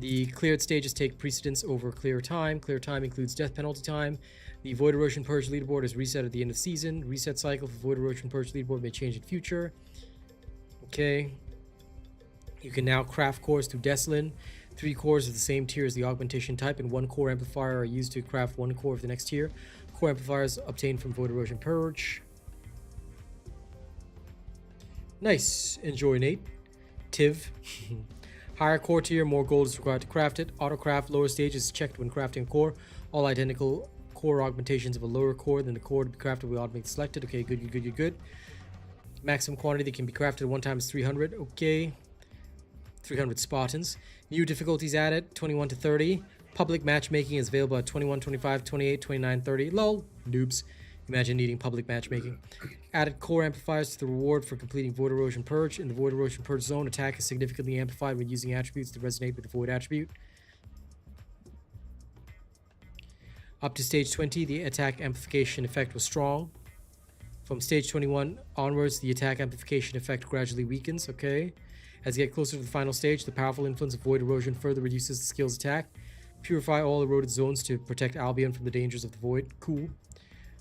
The cleared stages take precedence over clear time. Clear time includes death penalty time. The Void Erosion Purge leaderboard is reset at the end of season. Reset cycle for Void Erosion Purge leaderboard may change in future. Okay. You can now craft cores through Deslin. 3 cores of the same tier as the augmentation type and 1 core amplifier are used to craft 1 core of the next tier. Core amplifiers obtained from Void Erosion Purge. Nice. Enjoy, Nate. Tiv. Higher core tier, more gold is required to craft it. Auto craft lower stage is checked when crafting a core. All identical core augmentations of a lower core than the core to be crafted will automatically selected. Okay, good. Maximum quantity that can be crafted at one time is 300. Okay. 300 Spartans. New difficulties added, 21 to 30. Public matchmaking is available at 21, 25, 28, 29, 30. Lol. Noobs. Imagine needing public matchmaking. Added core amplifiers to the reward for completing Void Erosion Purge. In the Void Erosion Purge zone, attack is significantly amplified when using attributes that resonate with the Void attribute. Up to stage 20, the attack amplification effect was strong. From stage 21 onwards, the attack amplification effect gradually weakens. Okay. As you get closer to the final stage, the powerful influence of Void Erosion further reduces the skill's attack. Purify all eroded zones to protect Albion from the dangers of the Void. Cool.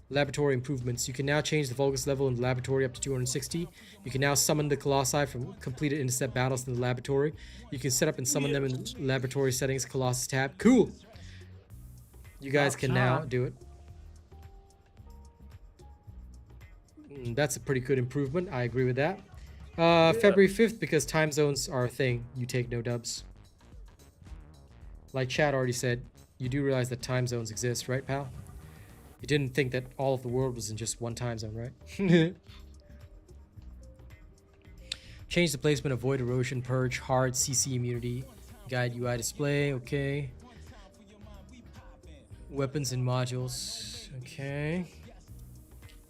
Laboratory improvements. You can now change the Vulgus level in the laboratory up to 260. You can now summon the Colossi from completed intercept battles in the laboratory. You can set up and summon them in the laboratory settings, Colossus tab. Cool! You guys can now do it. That's a pretty good improvement. I agree with that. February 5th, because time zones are a thing, you take no dubs. Like Chad already said, you do realize that time zones exist, right, pal? You didn't think that all of the world was in just one time zone, right? Change the placement of Void Erosion Purge hard CC immunity guide UI display. Okay. Weapons and modules. Okay.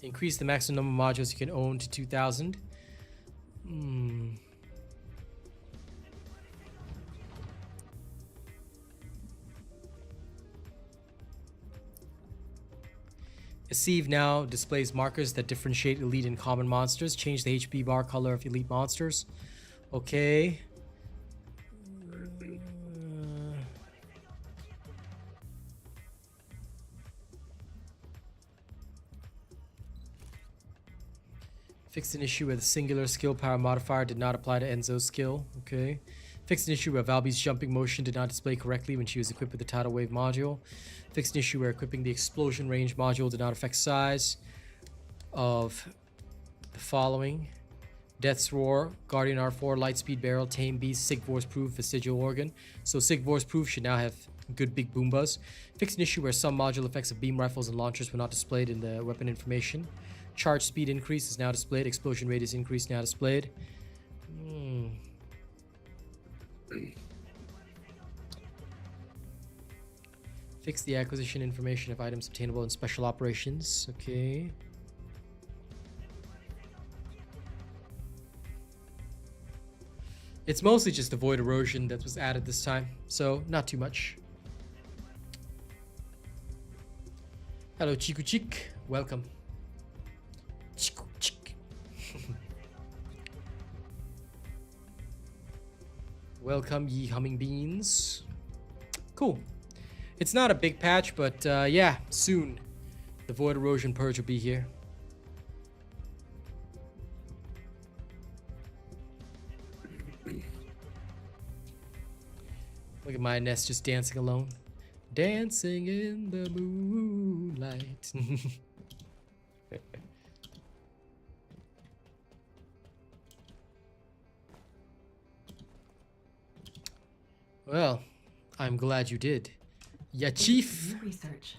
Increase the maximum number of modules you can own to 2,000. Sieve now displays markers that differentiate elite and common monsters. Change the HP bar color of elite monsters. Okay. Fixed an issue where the singular skill power modifier did not apply to Enzo's skill. Okay. Fixed an issue where Valby's jumping motion did not display correctly when she was equipped with the tidal wave module. Fixed an issue where equipping the explosion range module did not affect size of the following: Death's Roar, Guardian R4, Lightspeed Barrel, Tame Beast, Sigvor's Proof, Vestigial Organ. So Sigvor's Proof should now have good big boom buzz. Fixed an issue where some module effects of beam rifles and launchers were not displayed in the weapon information. Charge speed increase is now displayed. Explosion radius increase now displayed. Fix the acquisition information of items obtainable in special operations. Okay. It's mostly just the Void Erosion that was added this time, so not too much. Hello, Chiku Chick. Welcome. Chiku Chick. Welcome, ye humming beans. Cool. It's not a big patch, but yeah, soon the Void Erosion Purge will be here. Look at my nest just dancing alone. Dancing in the moonlight. Well, I'm glad you did. Yeah, Chief. New research.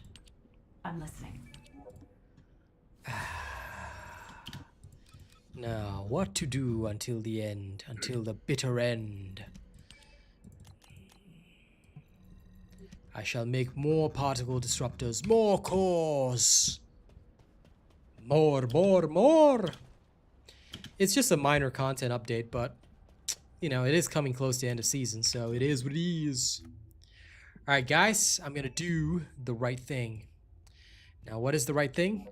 I'm listening. Now, what to do until the end, until the bitter end? I shall make more particle disruptors, more cores. More. It's just a minor content update, but, you know, it is coming close to end of season, so it is what it is. Alright, guys, I'm gonna do the right thing. Now, what is the right thing?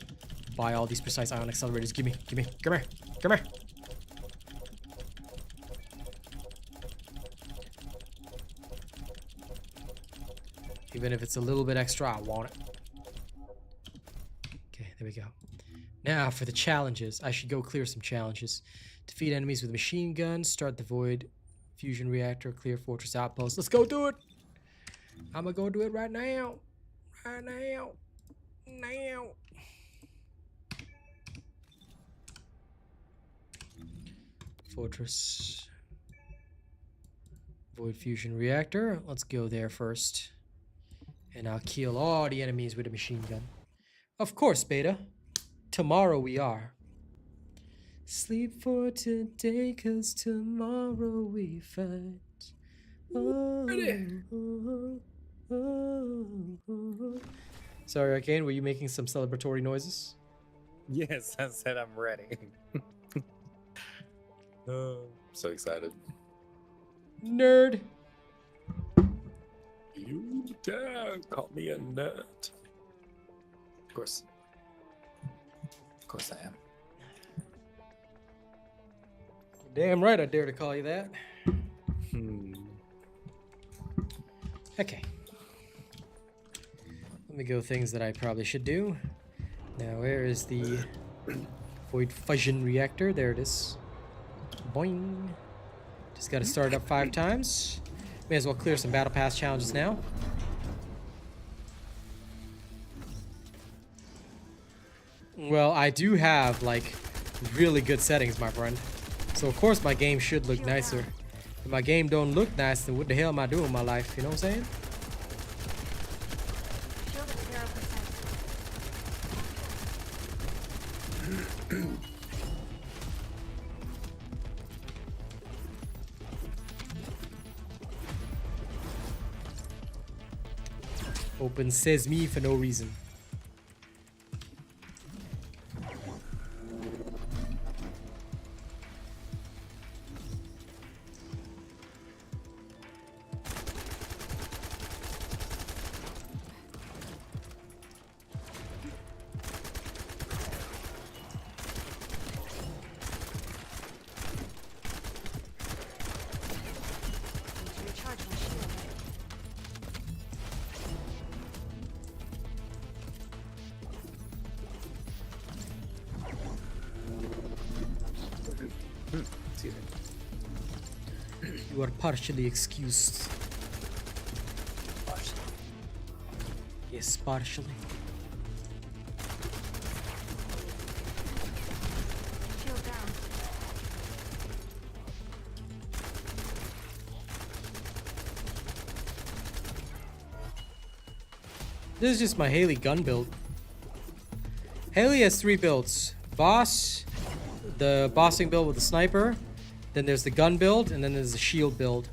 Buy all these precise ion accelerators. Come here. Even if it's a little bit extra, I want it. Okay, there we go. Now for the challenges. I should go clear some challenges. Defeat enemies with a machine gun. Start the Void Fusion Reactor. Clear Fortress Outpost. Let's go do it! I'm gonna go do it right now. Now. Fortress. Void Fusion Reactor. Let's go there first. And I'll kill all the enemies with a machine gun. Of course, Beta. Tomorrow we are. Sleep for today, 'cause tomorrow we fight. Sorry, Arcane, were you making some celebratory noises? Yes, I said I'm ready. So excited. Nerd. You dare call me a nerd? Of course I am. Damn right I dare to call you that. Okay. Let me go things that I probably should do. Now, where is the Void Fusion Reactor? There it is. Boing. Just gotta start it up 5 times. May as well clear some Battle Pass challenges now. Well, I do have, like, really good settings, my friend. So, of course, my game should look nicer. If my game don't look nice, then what the hell am I doing with my life? You know what I'm saying? Shield at 0%. Open Sesame for no reason. Need to recharge my shield. Excuse me. You are partially excused. Yes, partially. Shield down. This is just my Haley gun build. Haley has 3 builds. Boss, the bossing build with the sniper, then there's the gun build, and then there's the shield build.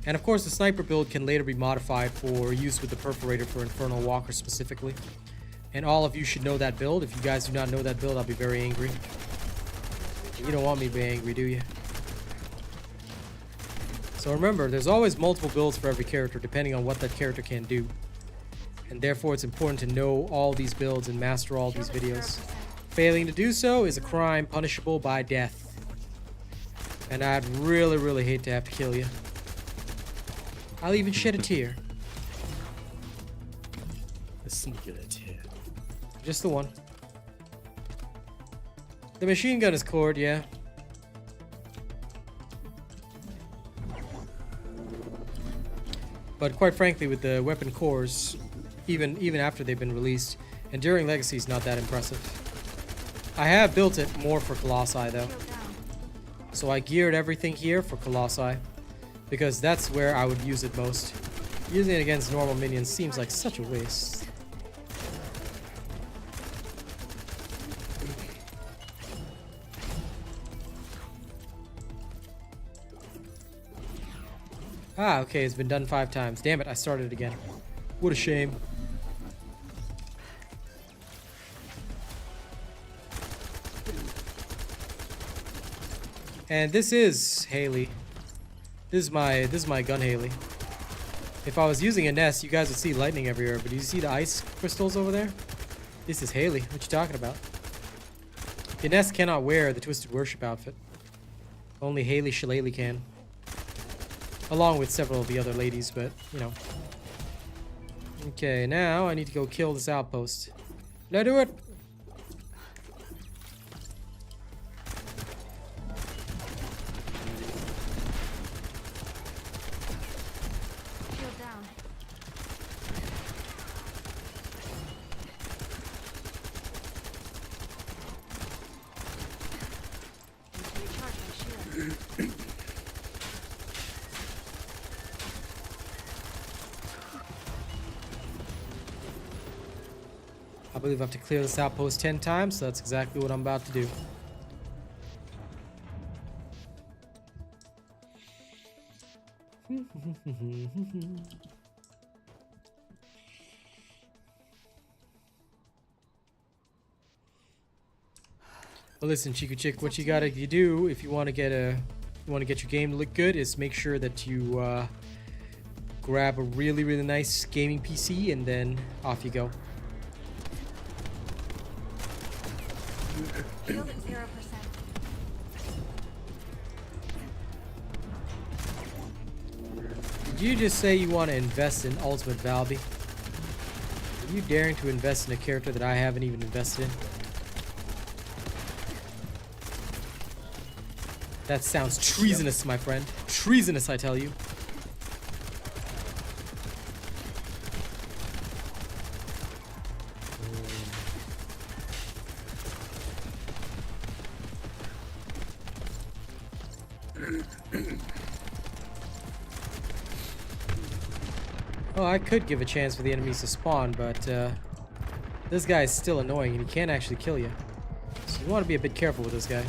And of course the sniper build can later be modified for use with the perforator for Infernal Walker specifically. And all of you should know that build. If you guys do not know that build, I'll be very angry. You don't want me to be angry, do you? So remember, there's always multiple builds for every character depending on what that character can do. And therefore it's important to know all these builds and master all these videos. Failing to do so is a crime punishable by death. And I'd really, really hate to have to kill you. I'll even shed a tear. A singular tear. Just the one. The machine gun is cored, yeah. But quite frankly, with the weapon cores, even after they've been released, Enduring Legacy is not that impressive. I have built it more for Colossi though. Shield down. So I geared everything here for Colossi. because that's where I would use it most. Using it against normal minions seems like such a waste. Ah, okay, it's been done 5 times. Damn it, I started it again. What a shame. And this is Haley. This is my gun Haley. If I was using a nest, you guys would see lightning everywhere, but do you see the ice crystals over there? This is Haley. What you talking about? The nest cannot wear the Twisted Worship outfit. Only Haley Shillelagh can. Along with several of the other ladies, but, you know. Okay, now I need to go kill this outpost. Did I do it? Shield down. Need to recharge my shield. I believe I have to clear this outpost 10 times, so that's exactly what I'm about to do. Well, listen, Chiku Chick, what you gotta do if you want to get your game to look good is make sure that you grab a really nice gaming PC and then off you go. Shield at 0%. Did you just say you want to invest in Ultimate Valby? Are you daring to invest in a character that I haven't even invested in? That sounds treasonous, my friend. Treasonous, I tell you. Oh, I could give a chance for the enemies to spawn, but this guy is still annoying and he can't actually kill you. So you want to be a bit careful with this guy.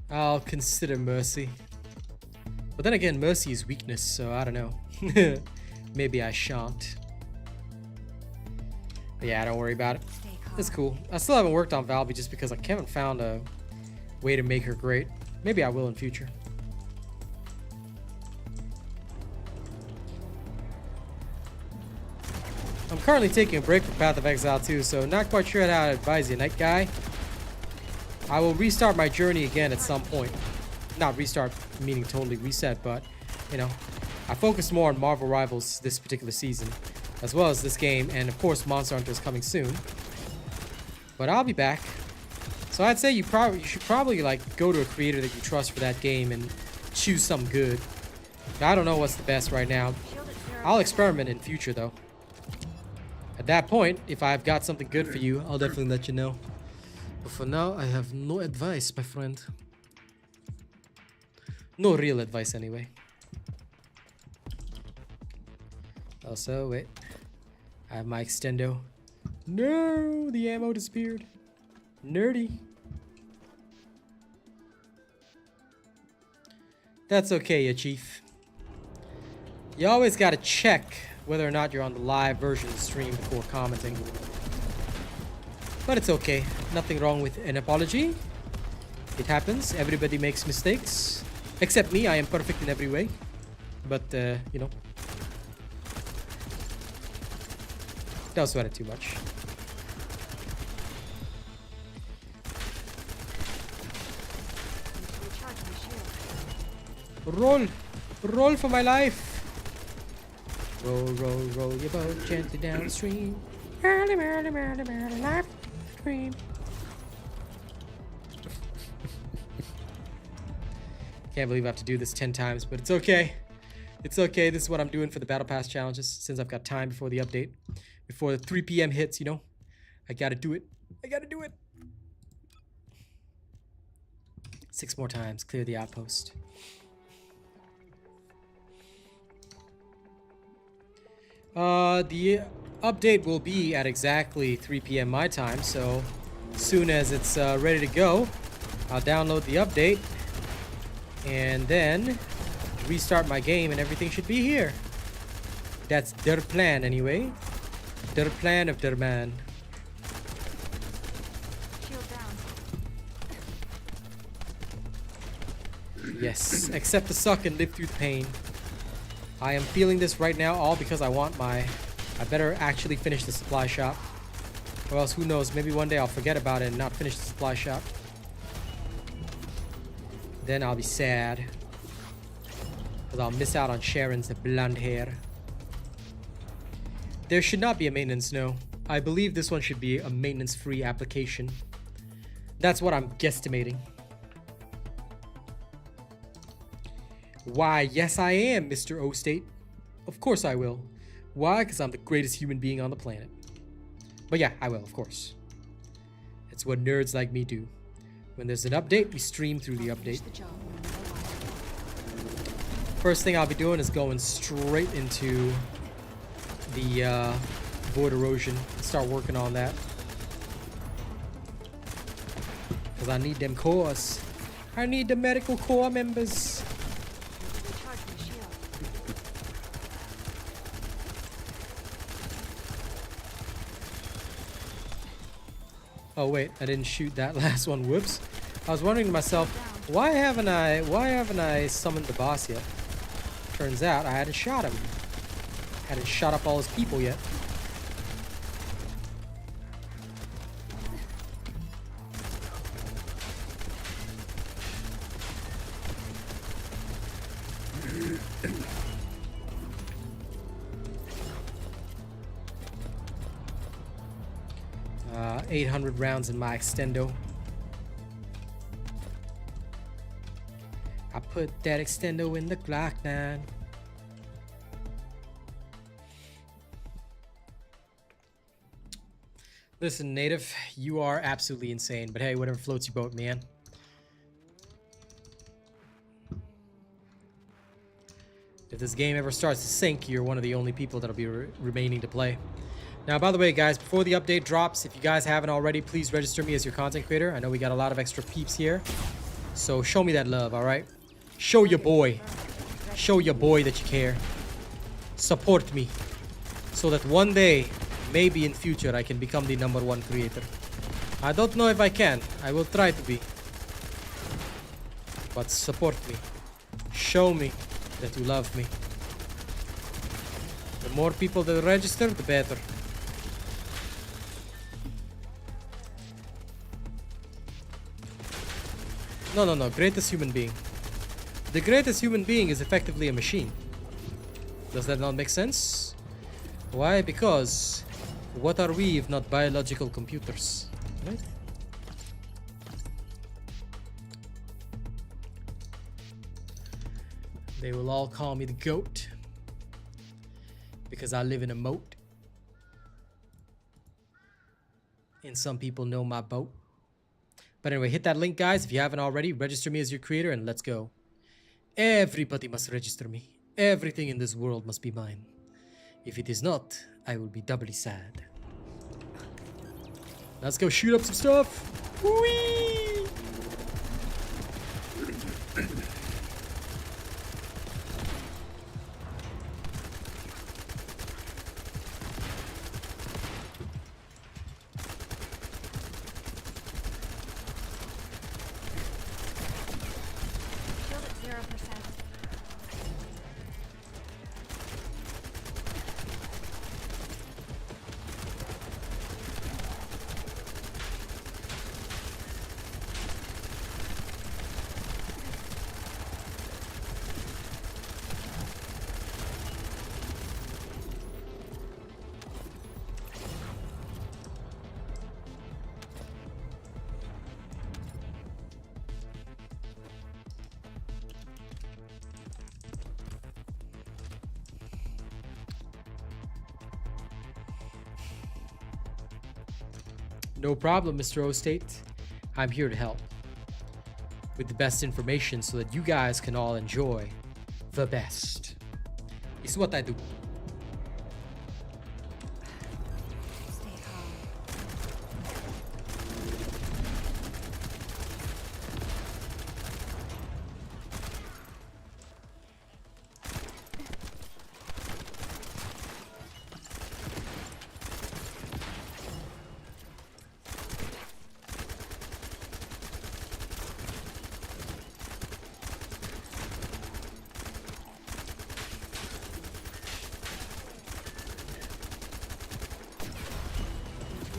I'll consider Mercy. But then again, Mercy is weakness, so I don't know. Maybe I shan't. But yeah, don't worry about it. It's cool. I still haven't worked on Valby just because I haven't found a way to make her great. Maybe I will in future. I'm currently taking a break from Path of Exile too, so not quite sure how to advise you, Night Guy. I will restart my journey again at some point. Not restart, meaning totally reset, but, you know, I focused more on Marvel Rivals this particular season, as well as this game, and of course Monster Hunter is coming soon. But I'll be back. So I'd say you should probably like go to a creator that you trust for that game and choose some good. I don't know what's the best right now. I'll experiment in future though. At that point, if I've got something good for you, I'll definitely let you know. But for now, I have no advice, my friend. No real advice anyway. Also, wait. I have my extendo. No, the ammo disappeared. Nerdy. That's okay, ya chief. You always gotta check whether or not you're on the live version of the stream before commenting. But it's okay. Nothing wrong with an apology. It happens. Everybody makes mistakes. Except me. I am perfect in every way. But, you know. Don't sweat it too much. Roll! Roll for my life! Roll, roll, roll your boat gently downstream. Merrily, merrily, merrily, merrily, life dream. Can't believe I have to do this 10 times, but it's okay. It's okay. This is what I'm doing for the Battle Pass challenges, since I've got time before the update. Before the 3 p.m. hits, you know. I gotta do it. I gotta do it. 6 more times. Clear the outpost. The update will be at exactly 3 p.m. my time, so as soon as it's ready to go, I'll download the update and then restart my game and everything should be here. That's their plan anyway. Their plan of their man. Shield down. Yes, accept the suck and live through the pain. I am feeling this right now all because I want my... I better actually finish the supply shop. Or else who knows, maybe one day I'll forget about it and not finish the supply shop. Then I'll be sad. Because I'll miss out on Sharon's blonde hair. There should not be a maintenance, no. I believe this one should be a maintenance-free application. That's what I'm guesstimating. Why, yes I am, Mr. O-State. Of course I will. Why? Because I'm the greatest human being on the planet. But yeah, I will, of course. It's what nerds like me do. When there's an update, we stream through the update. The job. First thing I'll be doing is going straight into the Void Erosion. Start working on that. Because I need them cores. I need the medical corps members. Recharge my shield. Oh wait, I didn't shoot that last one. Whoops. I was wondering to myself, why haven't I summoned the boss yet? Turns out I hadn't shot him. Hadn't shot up all his people yet. Uh, 800 rounds in my extendo. I put that extendo in the Glock 9. Listen, Native, you are absolutely insane, but hey, whatever floats your boat, man. If this game ever starts to sink, you're one of the only people that'll be remaining to play. Now, by the way, guys, before the update drops, if you guys haven't already, please register me as your content creator. I know we got a lot of extra peeps here, so show me that love, all right? Show your boy. Show your boy that you care. Support me, so that one day, maybe in future, I can become the #1 creator. I don't know if I can. I will try to be. But support me. Show me that you love me. The more people that register, the better. No. Greatest human being. The greatest human being is effectively a machine. Does that not make sense? Why? Because what are we if not biological computers? Right? They will all call me the GOAT. Because I live in a moat. And some people know my boat. But anyway, hit that link, guys, if you haven't already. Register me as your creator and let's go. Everybody must register me. Everything in this world must be mine. If it is not, I will be doubly sad. Let's go shoot up some stuff. Whee! Shield at 0%. No problem, Mr. O-State. I'm here to help with the best information so that you guys can all enjoy the best. It's what I do. Stay calm.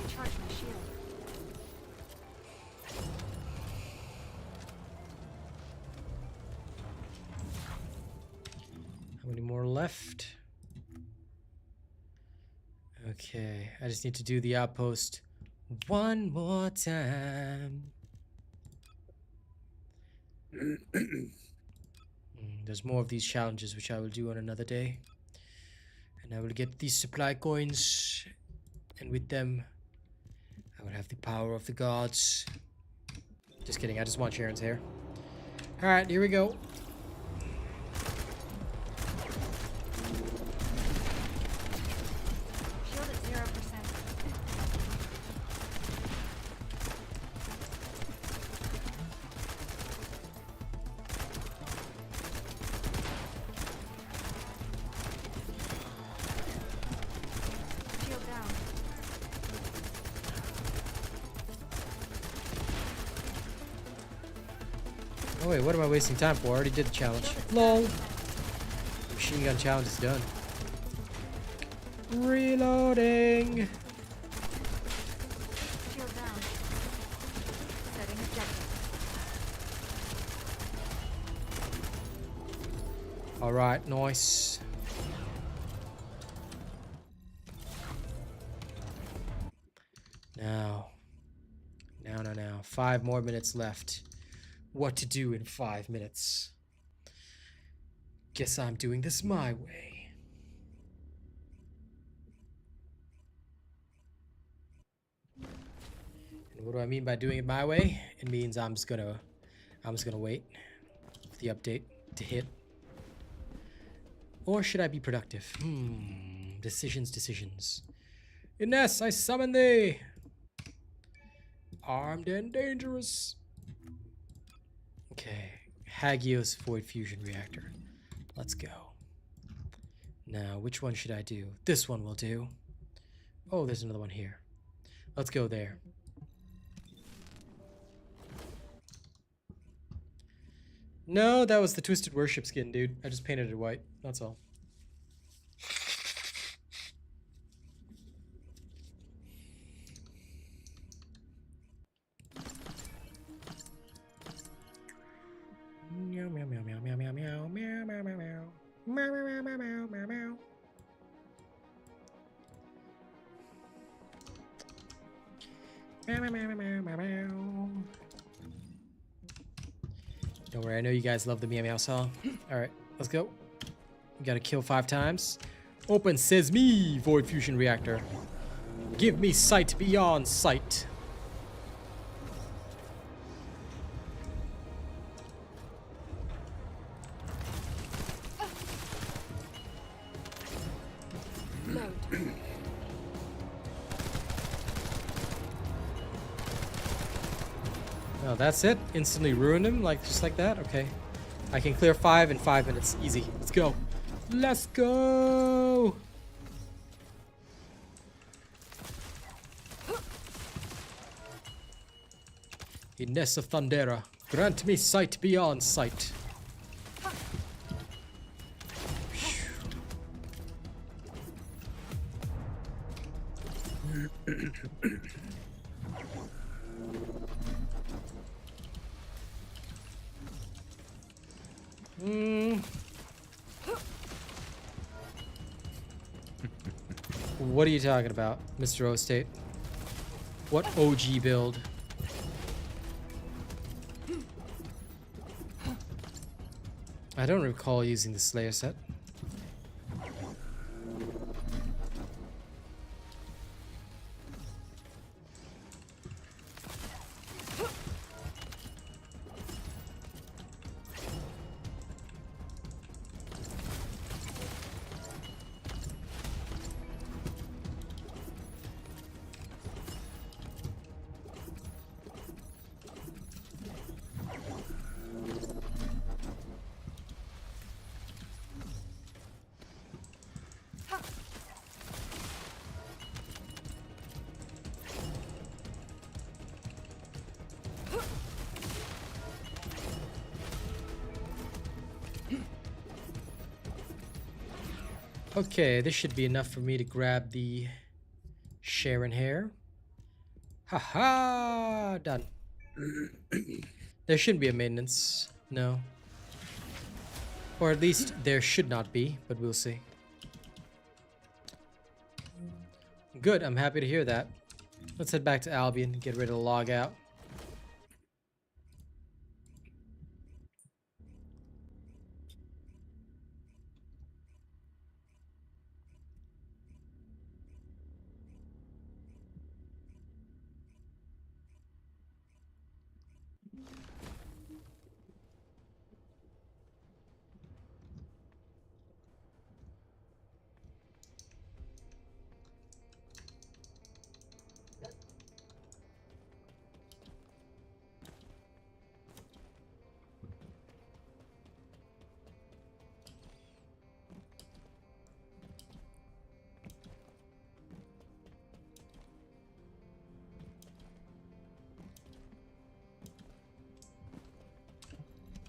Recharge my shield. How many more left? Okay, I just need to do the outpost one more time. There's more of these challenges which I will do on another day. And I will get these supply coins. And with them, I will have the power of the gods. Just kidding, I just want Sharon's hair. Alright, here we go. Shield at 0%. Shield down. Oh wait, what am I wasting time for? I already did the challenge. LOL. Machine gun challenge is done. Reloading. Shield down. Setting objective. Alright, nice. Now. Now. 5 more minutes left. What to do in 5 minutes? Guess I'm doing this my way. And what do I mean by doing it my way? It means I'm just gonna wait for the update to hit. Or should I be productive? Decisions. Ines, I summon thee! Armed and dangerous. Okay, Hagios Void Fusion Reactor. Let's go. Now, which one should I do? This one will do. Oh, there's another one here. Let's go there. No, that was the Twisted Worship skin, dude. I just painted it white. That's all. Meow meow meow meow meow meow meow meow meow meow meow meow meow meow meow meow meow. Meow meow meow meow meow meow. Don't worry, I know you guys love the meow meow song. Alright, let's go. We gotta kill 5 times. Open says me, Void Fusion Reactor. Give me sight beyond sight. Load. Oh, that's it? Instantly ruined him? Just like that? Okay. I can clear 5 in 5 minutes. Easy. Let's go. Let's go! Ines of Thundera, grant me sight beyond sight. What are you talking about, Mr. O-State? What OG build? I don't recall using the Slayer set. Okay, this should be enough for me to grab the Sharon hair. Haha, done. There shouldn't be a maintenance, no. Or at least there should not be, but we'll see. Good, I'm happy to hear that. Let's head back to Albion and get rid of the log out.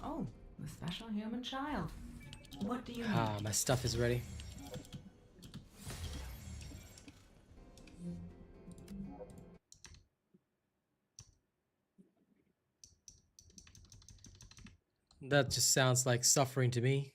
Oh, the special human child. What do you need? Ah, my stuff is ready. That just sounds like suffering to me.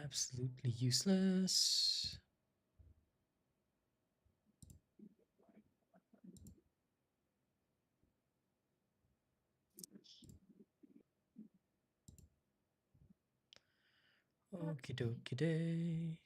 Absolutely useless. Okie dokie day.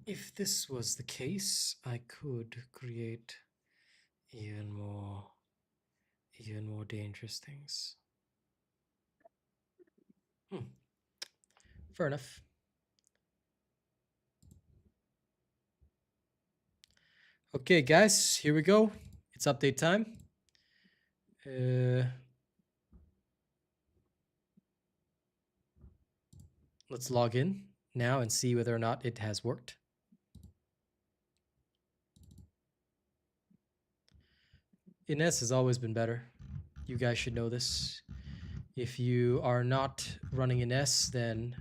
If this was the case, I could create even more dangerous things. Fair enough. Okay, guys, here we go. It's update time. Let's log in now and see whether or not it has worked. Ines has always been better. You guys should know this. If you are not running Ines, then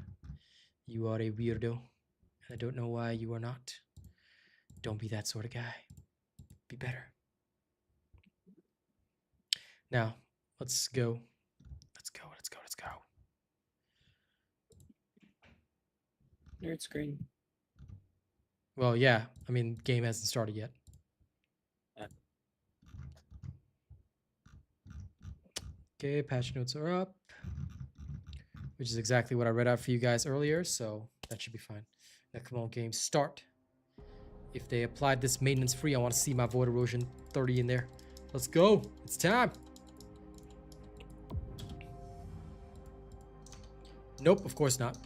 you are a weirdo. I don't know why you are not. Don't be that sort of guy. Be better. Now, let's go. Let's go. Nerd screen. Well, yeah. I mean, game hasn't started yet. Okay, patch notes are up, which is exactly what I read out for you guys earlier, so that should be fine. Now, come on, game, start. If they applied this maintenance free, I want to see my Void Erosion 30 in there. Let's go. It's time. Nope, of course not.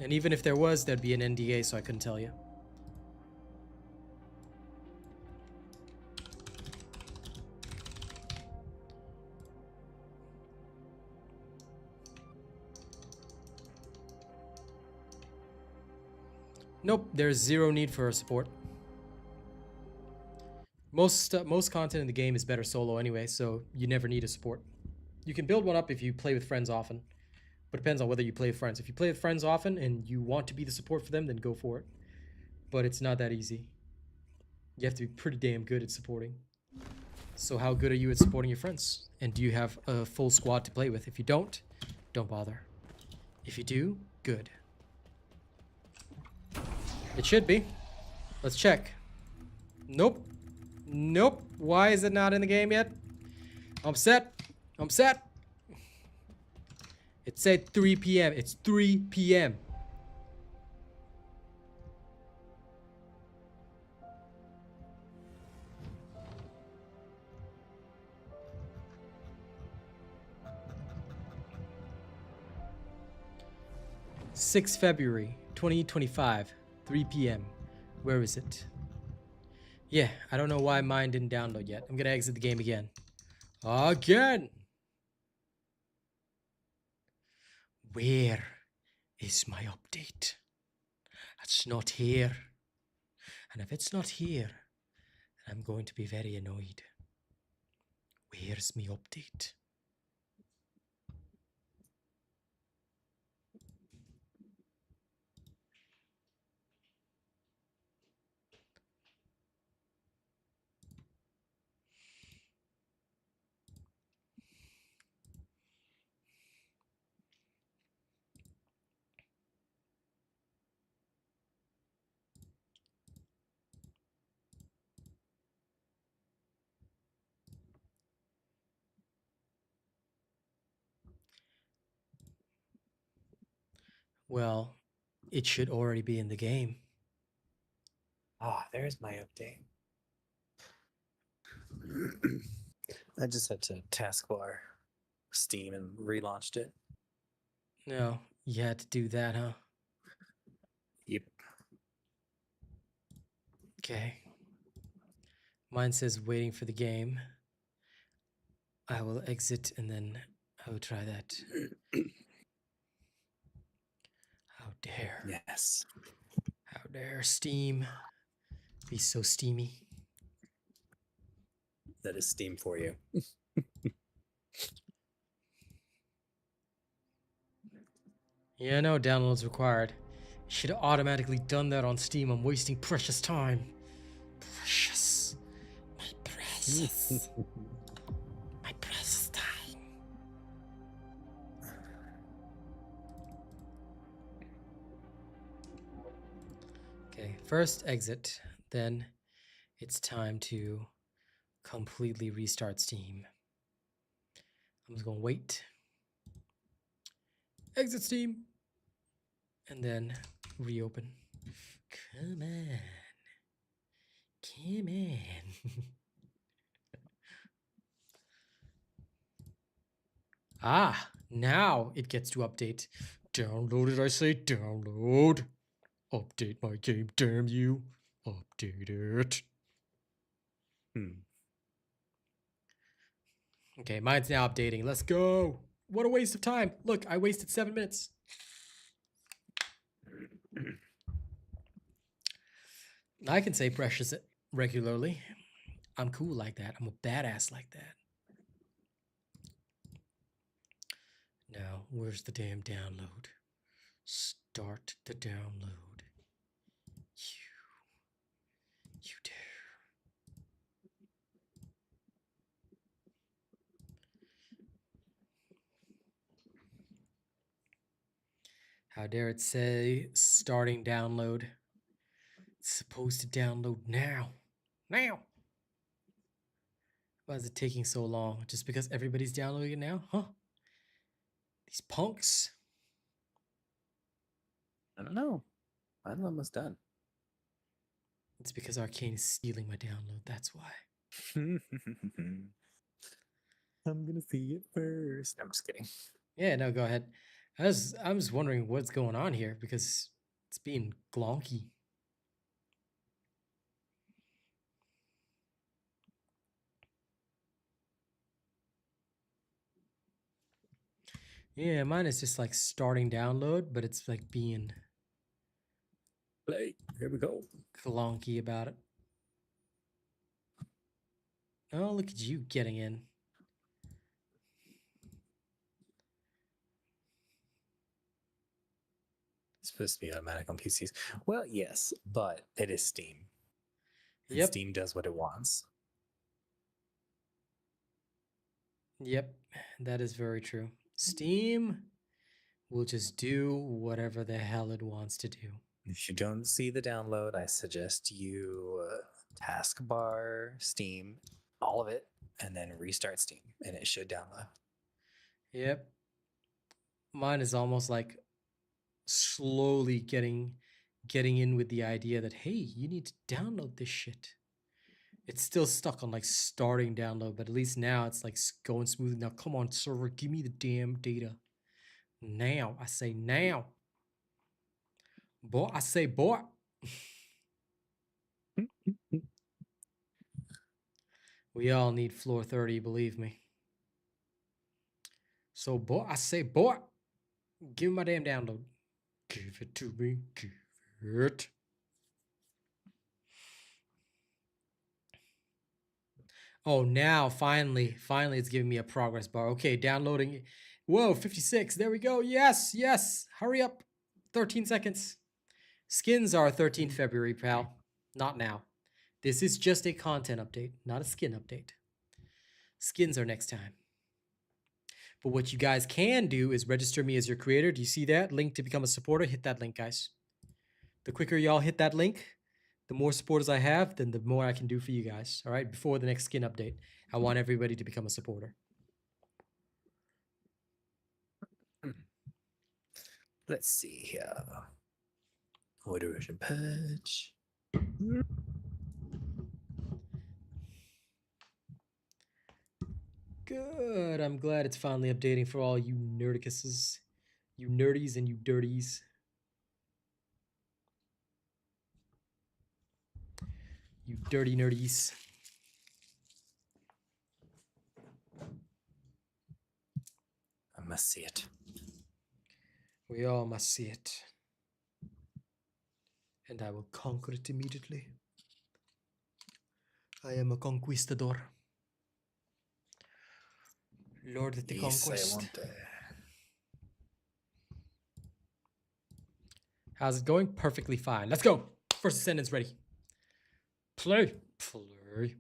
And even if there was, there'd be an NDA, so I couldn't tell you. Nope, there's zero need for support. Most content in the game is better solo anyway, so you never need a support. You can build one up if you play with friends often, but it depends on whether you play with friends. If you play with friends often and you want to be the support for them, then go for it. But it's not that easy. You have to be pretty damn good at supporting. So how good are you at supporting your friends? And do you have a full squad to play with? If you don't bother. If you do, good. It should be. Let's check. Nope. Nope. Why is it not in the game yet? I'm set. I'm set. It said 3 p.m. It's 3 p.m. February 2025, 3 p.m. Where is it? Yeah, I don't know why mine didn't download yet. I'm gonna exit the game again. Again! Where is my update? It's not here. And if it's not here, I'm going to be very annoyed. Where's my update? Well, it should already be in the game. Ah, there's my update. I just had to taskbar Steam and relaunched it. No, you had to do that, huh? Yep. Okay. Mine says waiting for the game. I will exit and then I will try that. How dare. Yes. How dare Steam be so steamy. That is Steam for you. Yeah, no downloads required. Should have automatically done that on Steam. I'm wasting precious time. Precious. My precious. My precious time. Okay, first exit. Then it's time to completely restart Steam. I'm just gonna wait. Exit Steam. And then reopen. Come on. Come on. Ah, now it gets to update. Download it, I say download. Update my game, damn you. Update it. Okay, mine's now updating. Let's go. What a waste of time. Look, I wasted 7 minutes. I can say precious regularly. I'm cool like that. I'm a badass like that. Now, where's the damn download? Start the download. You dare. How dare it say starting download? It's supposed to download now. Now! Why is it taking so long? Just because everybody's downloading it now? Huh? These punks? I don't know. I'm almost done. It's because Arcane is stealing my download. That's why. I'm gonna see it first. I'm just kidding. Yeah, no, go ahead. I'm just wondering what's going on here because it's being glonky. Yeah, mine is just like starting download, but it's like being Play. Here we go. Clunky about it. Oh, look at you getting in. It's supposed to be automatic on PCs. Well, yes, but it is Steam. And Yep. Steam does what it wants. Yep, that is very true. Steam will just do whatever the hell it wants to do. If you don't see the download, I suggest you taskbar Steam, all of it, and then restart Steam, and it should download. Yep. Mine is almost like slowly getting in with the idea that, hey, you need to download this shit. It's still stuck on like starting download, but at least now it's like going smoothly. Now, come on, server, give me the damn data. Now, I say now. Boy, I say boy. We all need floor 30, believe me. So, boy, I say boy. Give me my damn download. Give it to me. Give it. Oh, now finally it's giving me a progress bar. Okay, downloading. Whoa, 56. There we go. Yes, yes. Hurry up. 13 seconds. Skins are 13th February, pal. Not now. This is just a content update, not a skin update. Skins are next time. But what you guys can do is register me as your creator. Do you see that? Link to become a supporter. Hit that link, guys. The quicker y'all hit that link, the more supporters I have, then the more I can do for you guys. All right, before the next skin update, I want everybody to become a supporter. Let's see here. Void Erosion Purge. Good. I'm glad it's finally updating for all you nerdicuses, you nerdies and you dirties. You dirty nerdies. I must see it. We all must see it. And I will conquer it immediately. I am a conquistador. Lord of the Conquest. How's it going? Perfectly fine. Let's go. First Descendant's ready. Play. Play.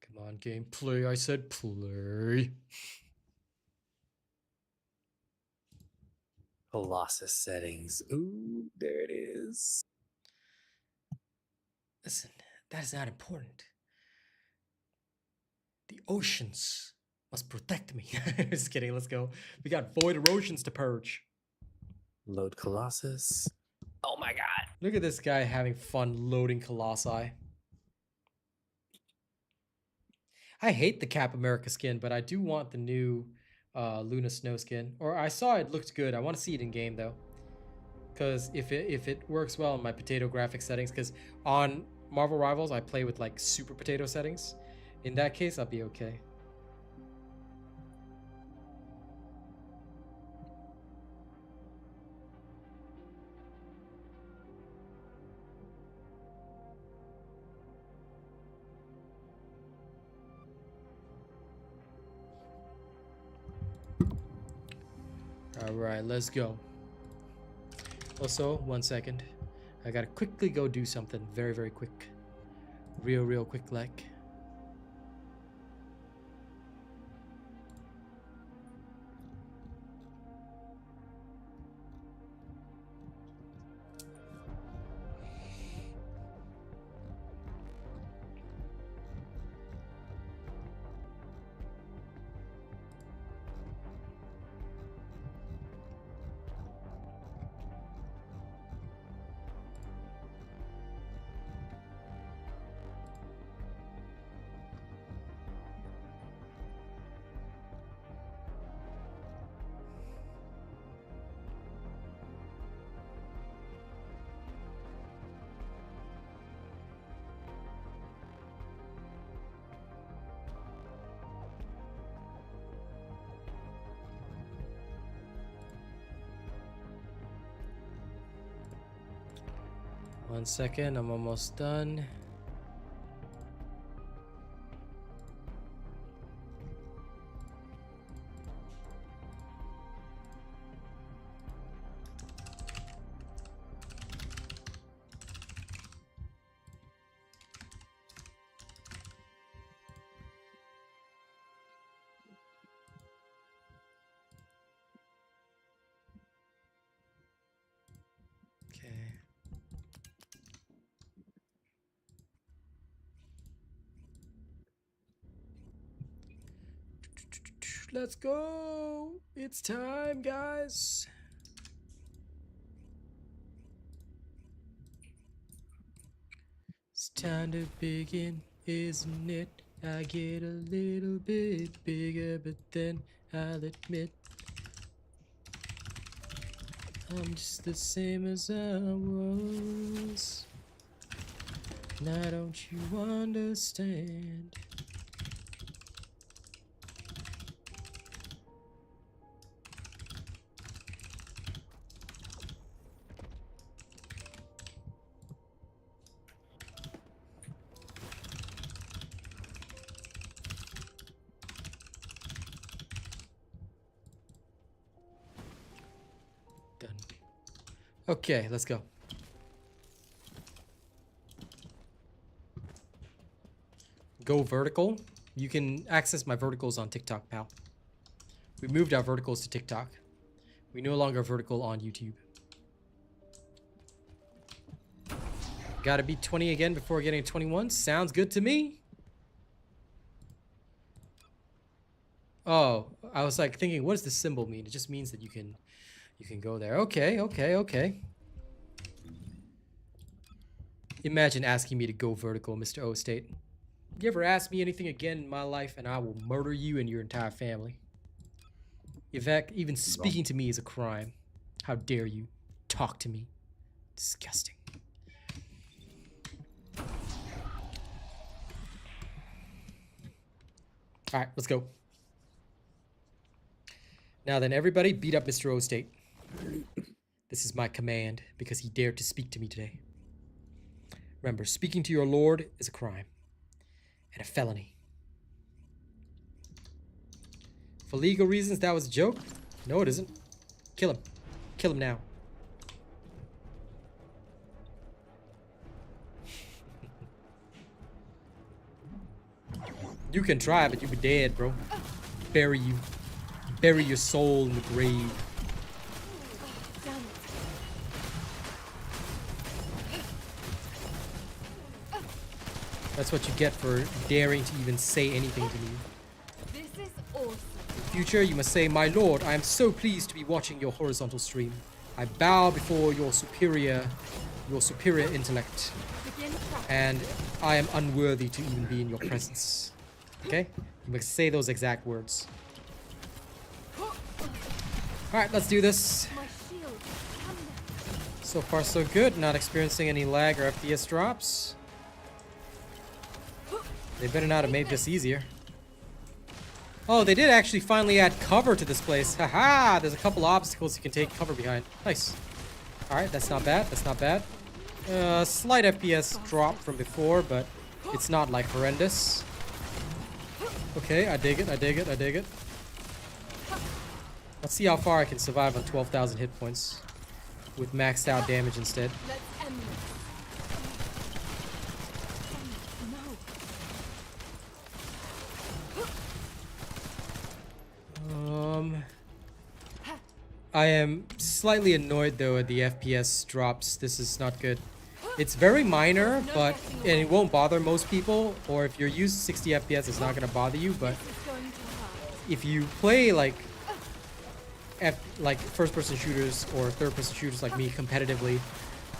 Come on, game. Play. I said play. Colossus settings. Ooh, there it is. Listen, that is not important. The oceans must protect me. Just kidding. Let's go. We got Void Erosions to purge. Load Colossus. Oh my god. Look at this guy having fun loading Colossi. I hate the Cap America skin, but I do want the new Luna Snow skin. Or I saw it looked good. I want to see it in game though. Because if it works well in my potato graphic settings, because on Marvel Rivals I play with like super potato settings. In that case, I'll be okay. All right, let's go. Also, 1 second. I gotta quickly go do something very, very quick. Real quick like. 1 second, I'm almost done. Okay. Let's go. It's time, guys. It's time to begin, isn't it? I get a little bit bigger, but then I'll admit I'm just the same as I was. Now don't you understand? Done. Okay, let's go. Go vertical. You can access my verticals on TikTok, pal. We moved our verticals to TikTok. We no longer vertical on YouTube. Gotta beat 20 again before getting 21. Sounds good to me. Oh, I was like thinking, what does this symbol mean? It just means that you can go there. Okay, okay, okay. Imagine asking me to go vertical, Mr. O State. You ever ask me anything again in my life and I will murder you and your entire family. In fact, even speaking to me is a crime. How dare you talk to me? Disgusting. Alright, let's go. Now then, everybody beat up Mr. O State. This is my command because he dared to speak to me today. Remember, speaking to your lord is a crime and a felony. For legal reasons, that was a joke? No, it isn't. Kill him. Kill him now. You can try, but you'll be dead, bro. Bury you. Bury your soul in the grave. That's what you get for daring to even say anything to me. This is awesome. In future, you must say, "My lord, I am so pleased to be watching your horizontal stream. I bow before your superior intellect, Begin track. and I am unworthy to even be in your presence." Okay? You must say those exact words. Alright, let's do this. My shield. Come now. So far, so good. Not experiencing any lag or FPS drops. They better not have made this easier. Oh, they did actually finally add cover to this place. Haha! There's a couple obstacles you can take cover behind. Nice. Alright, that's not bad. That's not bad. Slight FPS drop from before, but it's not like horrendous. Okay, I dig it. I dig it. I dig it. Let's see how far I can survive on 12,000 hit points with maxed out damage instead. Let's end this. No. I am slightly annoyed though at the FPS drops. This is not good. It's very minor, but and it won't bother most people. Or if you're used to 60 FPS, it's not gonna bother you. But This is going to hurt. if you play like first-person shooters or third-person shooters like me competitively,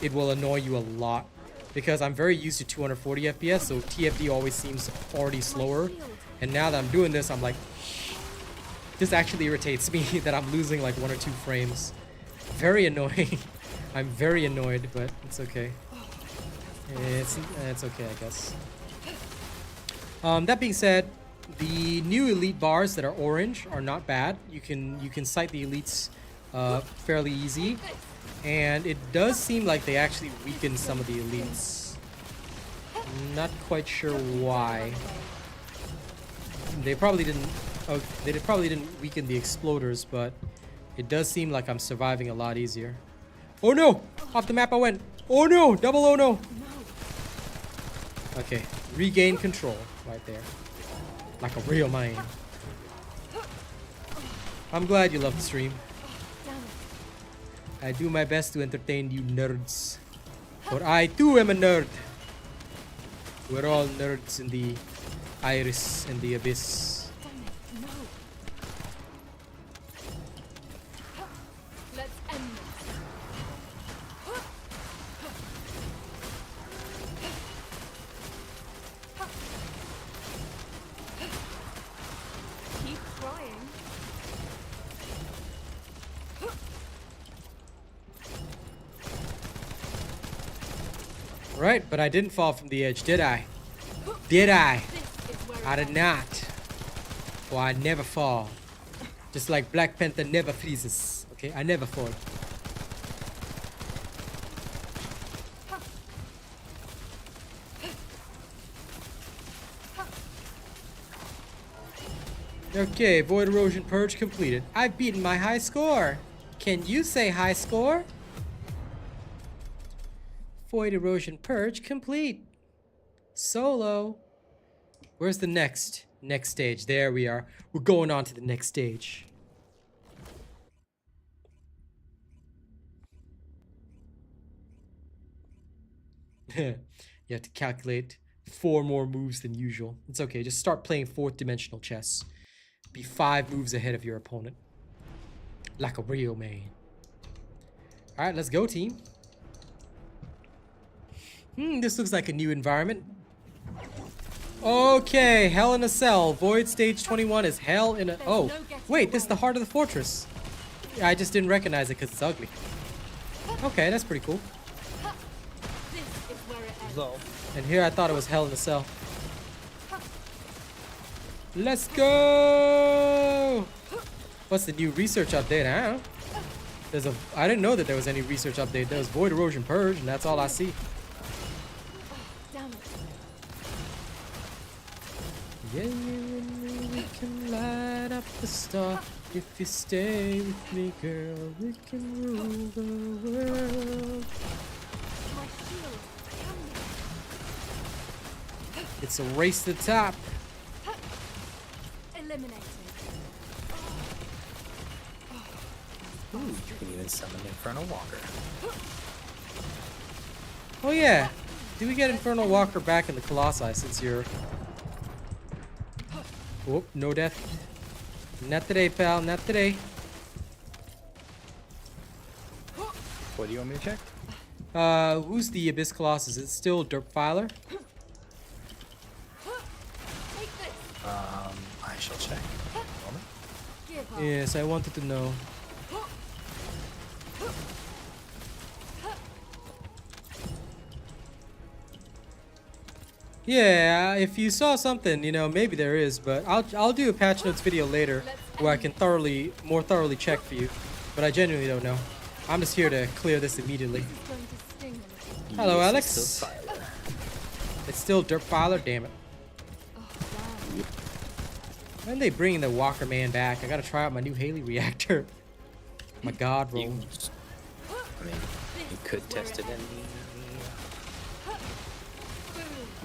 it will annoy you a lot because I'm very used to 240 FPS, so TFD always seems already slower. And now that I'm doing this, I'm like, this actually irritates me that I'm losing like 1 or 2 frames. Very annoying. I'm very annoyed, but it's okay. It's okay, I guess. That being said, the new elite bars that are orange are not bad. You can sight the elites fairly easy. And it does seem like they actually weakened some of the elites. Not quite sure why. They probably didn't. Oh, they probably didn't weaken the exploders, but it does seem like I'm surviving a lot easier. Oh no! Off the map I went. Oh no! Double oh no! Okay, regain control right there, like a real man. I'm glad you love the stream. I do my best to entertain you nerds, for I too am a nerd. We're all nerds in the iris and the abyss. Let's end this. Keep trying. Right, but I didn't fall from the edge, did I? Did I? This is where I did not. Well, I never fall. Just like Black Panther never freezes. Okay, I never fall. Okay, Void Erosion Purge completed. I've beaten my high score. Can you say high score? Void Erosion Purge complete. Solo. Where's the next stage? There we are. We're going on to the next stage. You have to calculate 4 more moves than usual. It's okay. Just start playing 4th dimensional chess. Be 5 moves ahead of your opponent. Like a real man. Alright, let's go, team. This looks like a new environment. Okay, Hell in a Cell. Void Stage 21 is Hell in a... Oh, wait, this is the heart of the fortress. I just didn't recognize it because it's ugly. Okay, that's pretty cool. This is where it ends. So, And here I thought it was Hell in a Cell. Let's go! What's the new research update? I don't know. I didn't know that there was any research update. There was Void Erosion Purge, and that's all I see. Damn it. Yeah, we can light up the star. If you stay with me, girl, we can rule the world. My shield. It's a race to the top. Eliminated. ooh, you can even summon Infernal Walker. Oh yeah. Do we get Infernal Walker back in the Colossi since you're... Whoop, no death. Not today, pal, not today. What do you want me to check? Who's the Abyss Colossus? Is it still Defiler? Take this. I shall check. Moment. Give up. Yes, I wanted to know. Yeah, if you saw something, you know, maybe there is, but I'll do a patch notes video later where I can more thoroughly check for you. But I genuinely don't know. I'm just here to clear this immediately. It's going to sting a little. Hello, Yes, Alex. it's still Defiler. It's still Defiler, damn it. Oh, damn. When they bringing the Walker Man back, I gotta try out my new Haley reactor. My god roll. I mean, you could test it in the...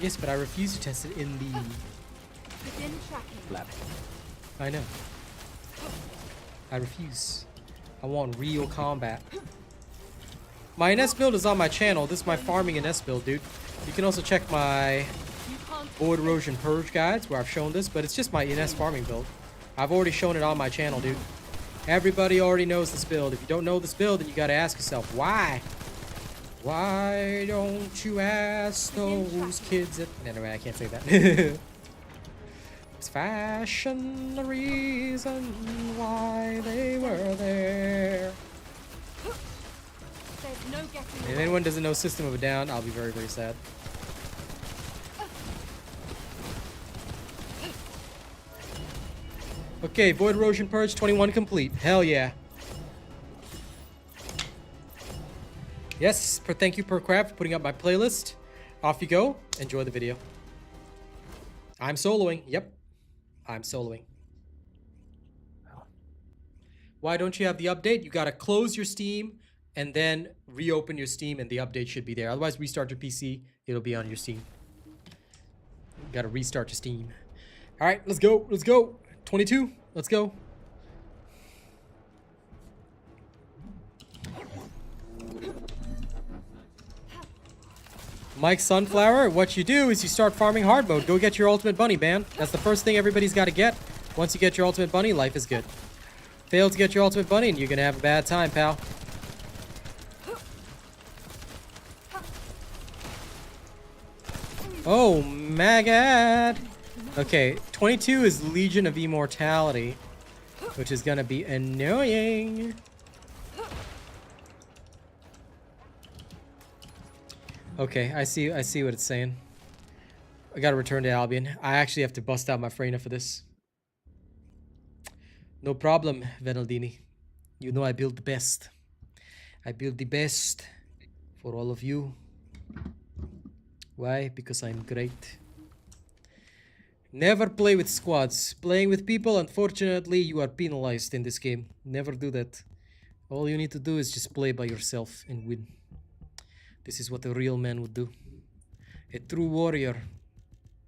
Yes, but I refuse to test it in the... Begin tracking. lab. I know. I refuse. I want real combat. My NS build is on my channel. This is my farming NS build, dude. You can also check my You can't. Void Erosion Purge guides where I've shown this, but it's just my NS farming build. I've already shown it on my channel, dude. Everybody already knows this build. If you don't know this build, then you gotta ask yourself, why? Why don't you ask those kids at... Anyway, I can't say that. Is fashion the reason why they were there? There's no getting If away. anyone doesn't know System of a Down, I'll be very, very sad. Okay, Void Erosion Purge 21 complete. Hell yeah. Yes, thank you, Percraft, for putting up my playlist. Off you go. Enjoy the video. I'm soloing. Yep. I'm soloing. Why don't you have the update? You gotta close your Steam and then reopen your Steam and the update should be there. Otherwise, restart your PC. It'll be on your Steam. You gotta restart your Steam. All right, let's go. Let's go. 22. Let's go. Mike Sunflower, what you do is you start farming hard mode. Go get your ultimate bunny, man. That's the first thing everybody's got to get. Once you get your ultimate bunny, life is good. Fail to get your ultimate bunny and you're going to have a bad time, pal. Oh, my God. Okay, 22 is Legion of Immortality, which is going to be annoying. Okay, I see what it's saying. I gotta return to Albion. I actually have to bust out my Freyna for this. No problem, Venaldini. You know I build the best. I build the best for all of you. Why? Because I'm great. Never play with squads. Playing with people, unfortunately, you are penalized in this game. Never do that. All you need to do is just play by yourself and win. This is what a real man would do. A true warrior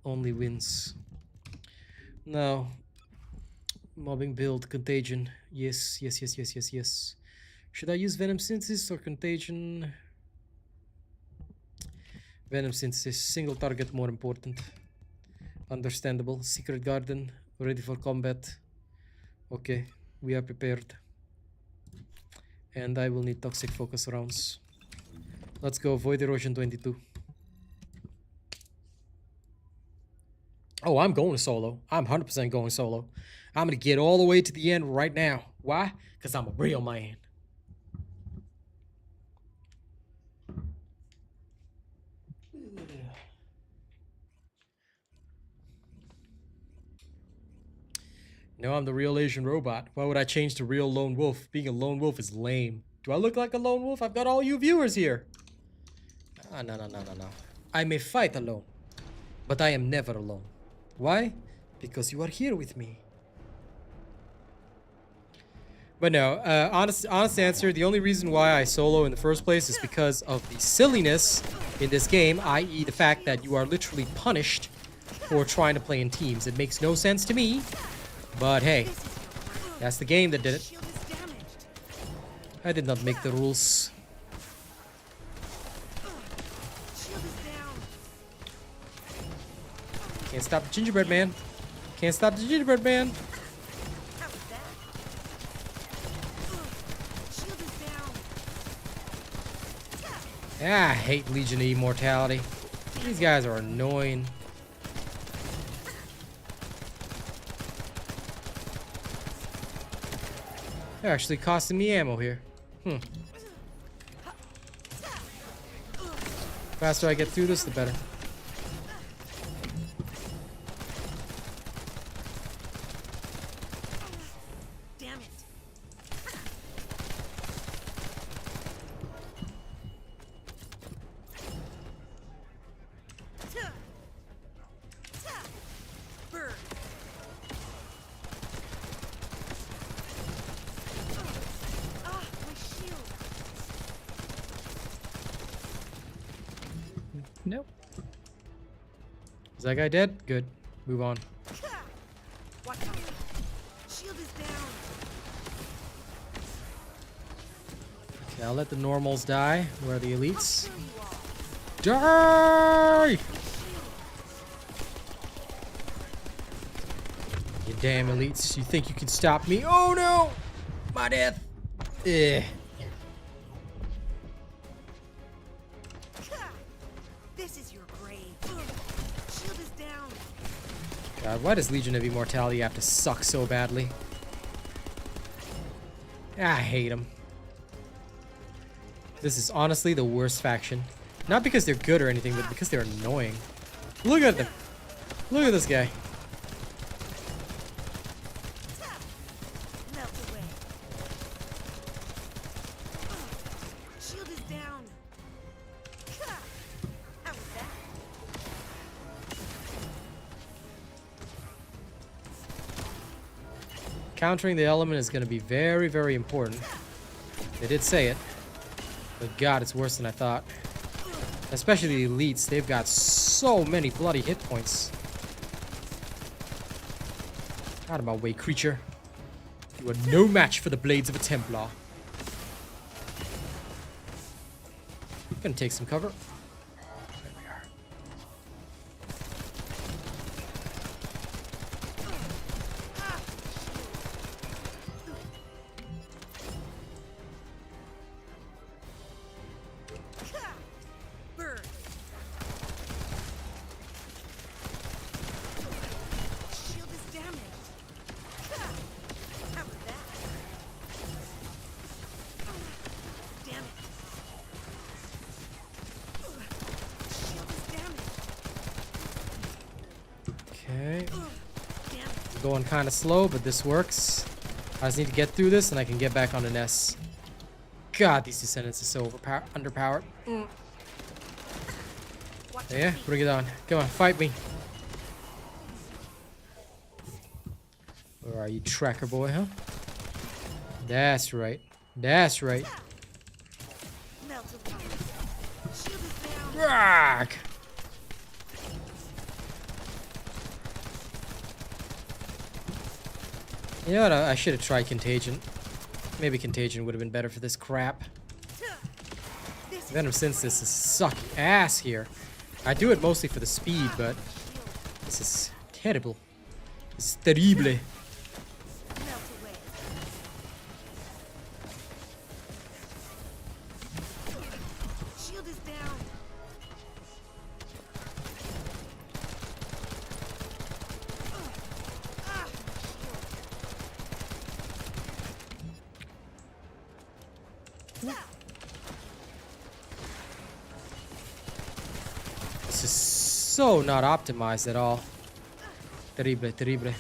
only wins. Now, mobbing build, contagion. Yes, yes, yes, yes, yes, yes. Should I use Venom Synthesis or Contagion? Venom Synthesis, single target more important. Understandable. Secret Garden, ready for combat. Okay, we are prepared. And I will need Toxic Focus rounds. Let's go, Void Erosion 22. Oh, I'm going solo. I'm 100% going solo. I'm going to get all the way to the end right now. Why? Because I'm a real man. No, I'm the real Asian robot. Why would I change to real lone wolf? Being a lone wolf is lame. Do I look like a lone wolf? I've got all you viewers here. No. I may fight alone, but I am never alone. Why? Because you are here with me. But no, honest answer, the only reason why I solo in the first place is because of the silliness in this game, i.e. the fact that you are literally punished for trying to play in teams. It makes no sense to me, but hey, that's the game that did it. I did not make the rules. Can't stop the gingerbread man. Can't stop the gingerbread man. Ah, I hate Legion of Immortality. These guys are annoying. They're actually costing me ammo here. Faster I get through this, the better. Nope. Is that guy dead? Good. Move on. Watch out. Shield is down. Okay, I'll let the normals die. Where are the elites? Die! You damn elites. You think you can stop me? Oh no! My death! Eh. This is your grave. Shield is down. God, why does Legion of Immortality have to suck so badly? I hate them. This is honestly the worst faction. Not because they're good or anything, but because they're annoying. Look at them. Look at this guy. Melt away. Shield is down. Countering the element is going to be very, very important. They did say it. But God, it's worse than I thought. Especially the elites. They've got so many bloody hit points. Out of my way, creature. You are no match for the blades of a Templar. Gonna take some cover. There we are. Burn. Shield is damaged. How about that? Damn it. Shield is damaged. Okay. Damn it. Going kind of slow, but this works. I just need to get through this and I can get back on the Ness. God, these Descendants are so underpowered. Watch Yeah, your feet. bring it on. Come on, fight me. Where are you, tracker boy, huh? That's right. That's right. Melt away. Shield is down. Rock! You know what? I should have tried Contagion. Maybe Contagion would have been better for this crap. This is Venom Synthesis is sucking ass here. I do it mostly for the speed, but this is terrible. It's terrible. melt away. Shield is down. This is so not optimized at all. Terrible, terrible.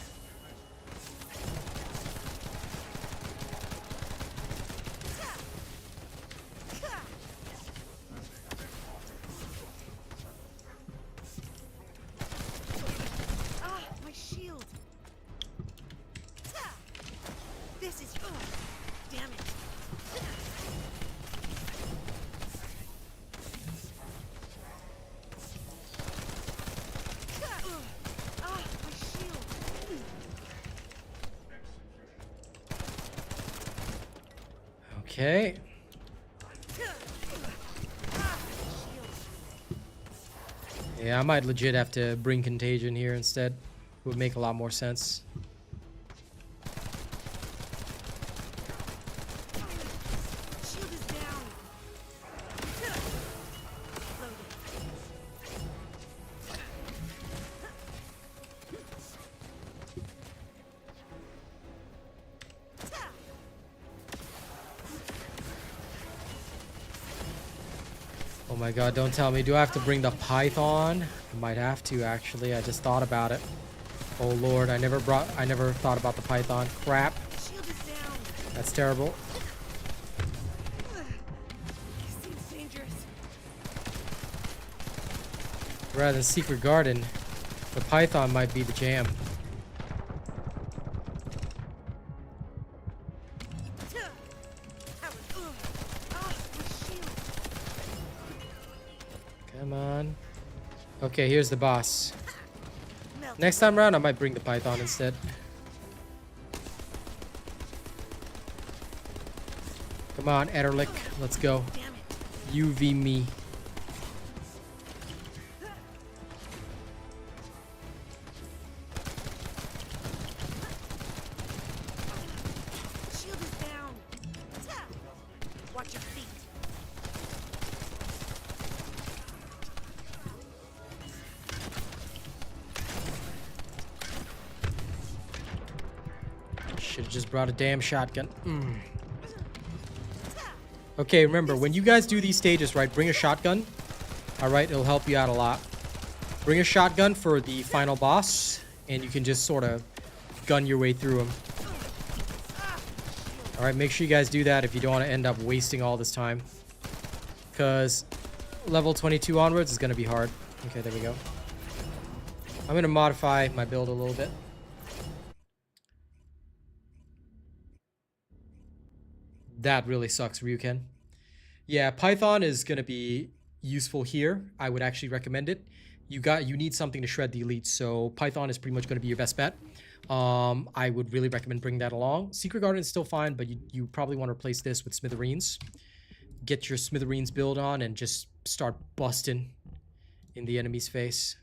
Ah, my shield. This is. Damn it. Ah, my shield. Okay. Yeah, I might legit have to bring Contagion here instead. Would make a lot more sense. Shield is down. Loaded. Oh my god, don't tell me. Do I have to bring the Python? I might have to, actually. I just thought about it. Oh lord, I never thought about the Python. Crap. Shield is down. That's terrible. Seems dangerous. Rather than Secret Garden, the Python might be the jam. Ah, my shield. Come on. Okay, here's the boss. Melt. Next time around, I might bring the Python instead. Come on, Ederlick. Let's go. Damn it. UV me. Shield is down. Watch your feet. Should have just brought a damn shotgun. Okay, remember, when you guys do these stages, right, bring a shotgun. Alright, it'll help you out a lot. Bring a shotgun for the final boss, and you can just sort of gun your way through him. Alright, make sure you guys do that if you don't want to end up wasting all this time. Because level 22 onwards is going to be hard. Okay, there we go. I'm going to modify my build a little bit. That really sucks, Ryuken. Yeah, Python is gonna be useful here. I would actually recommend it. You need something to shred the elites, so Python is pretty much gonna be your best bet. I would really recommend bringing that along. Secret Garden is still fine, but you probably want to replace this with Smithereens. Get your Smithereens build on and just start busting in the enemy's face.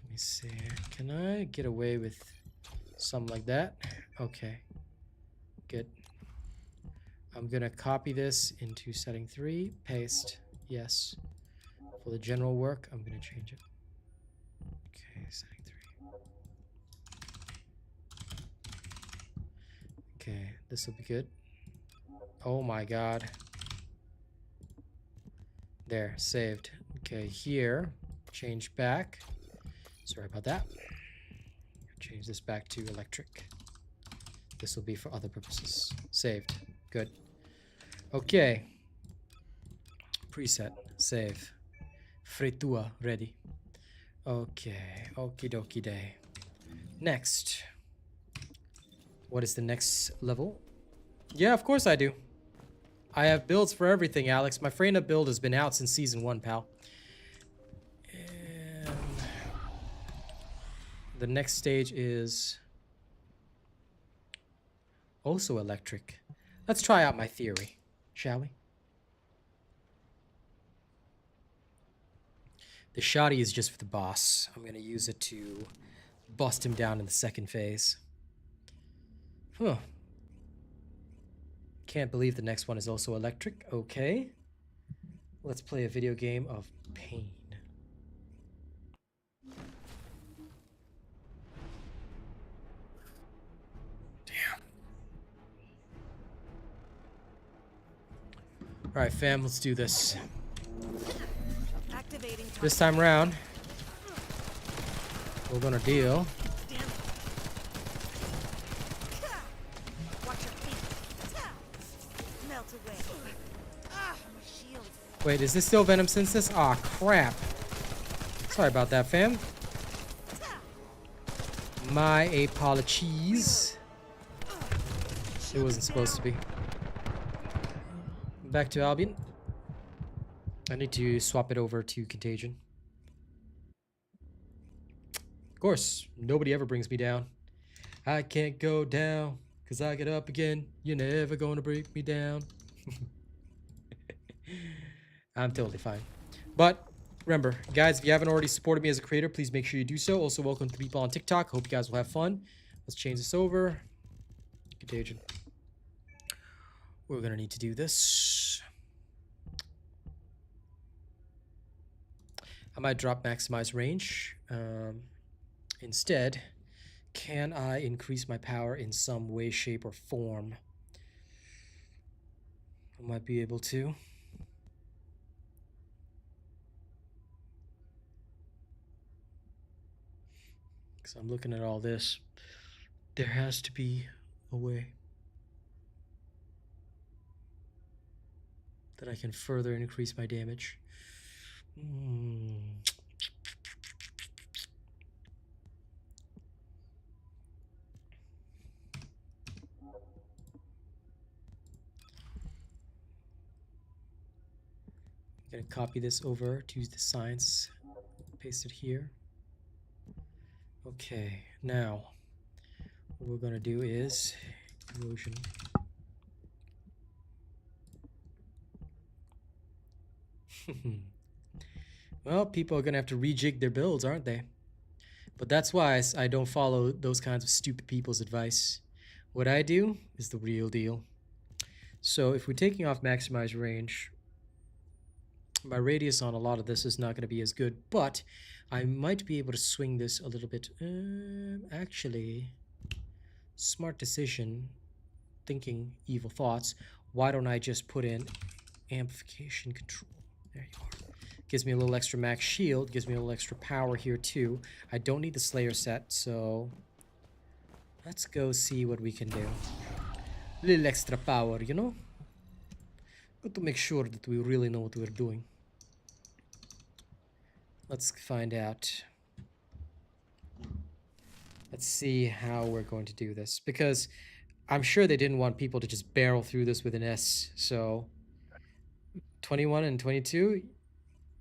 Let me see. Can I get away with something like that? Okay. Good. I'm gonna copy this into setting 3, paste, yes. For the general work, I'm gonna change it. Okay, setting 3. Okay, this will be good. Oh my god. There, saved. Okay, here, change back. Sorry about that. Change this back to electric. This will be for other purposes. Saved. Good. Okay. Preset. Save. Fritua ready. Okay. Okie dokie day. Next. What is the next level? Yeah, of course I do. I have builds for everything, Alex. My Freyna build has been out since season 1, pal. And the next stage is also electric. Let's try out my theory, shall we? The shoddy is just for the boss. I'm going to use it to bust him down in the second phase. Huh. Can't believe the next one is also electric. Okay. Let's play a video game of pain. Damn. Alright, fam, let's do this. Activating This time around, we're gonna deal. Watch your feet. Melt away. Ah, my shield. Wait, is this still Venom Synthesis? Aw, crap. Sorry about that, fam. My apologies. It wasn't supposed to be. Back to Albion. I need to swap it over to Contagion. Of course, nobody ever brings me down. I can't go down, cause I get up again. You're never gonna break me down. I'm totally fine. But remember, guys, if you haven't already supported me as a creator, please make sure you do so. Also, welcome to the people on TikTok. Hope you guys will have fun. Let's change this over. Contagion. We're gonna need to do this. I might drop maximize range. Instead, can I increase my power in some way, shape, or form? I might be able to. Because I'm looking at all this. There has to be a way that I can further increase my damage. I'm gonna copy this over to the science, paste it here. Okay, now what we're gonna do is erosion. Well, people are gonna have to rejig their builds, aren't they? But that's why I don't follow those kinds of stupid people's advice. What I do is the real deal. So if we're taking off maximize range, my radius on a lot of this is not going to be as good, but I might be able to swing this a little bit. Actually, smart decision, thinking evil thoughts. Why don't I just put in amplification control? There you are. Gives me a little extra max shield. Gives me a little extra power here too. I don't need the Slayer set, so let's go see what we can do. Little extra power, you know? Got to make sure that we really know what we're doing. Let's find out. Let's see how we're going to do this. Because I'm sure they didn't want people to just barrel through this with an S. So 21 and 22.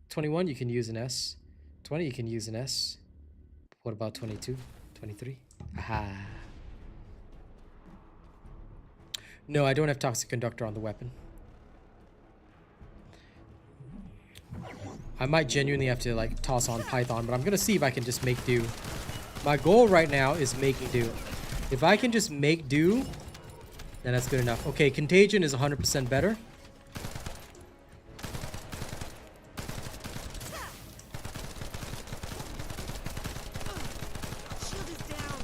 21, you can use an S. 20, you can use an S. What about 22? 23? Aha. No, I don't have Toxic Conductor on the weapon. I might genuinely have to like toss on Python, but I'm gonna see if I can just make do. My goal right now is making do. If I can just make do, then that's good enough. Okay, Contagion is 100% better. Shield is down.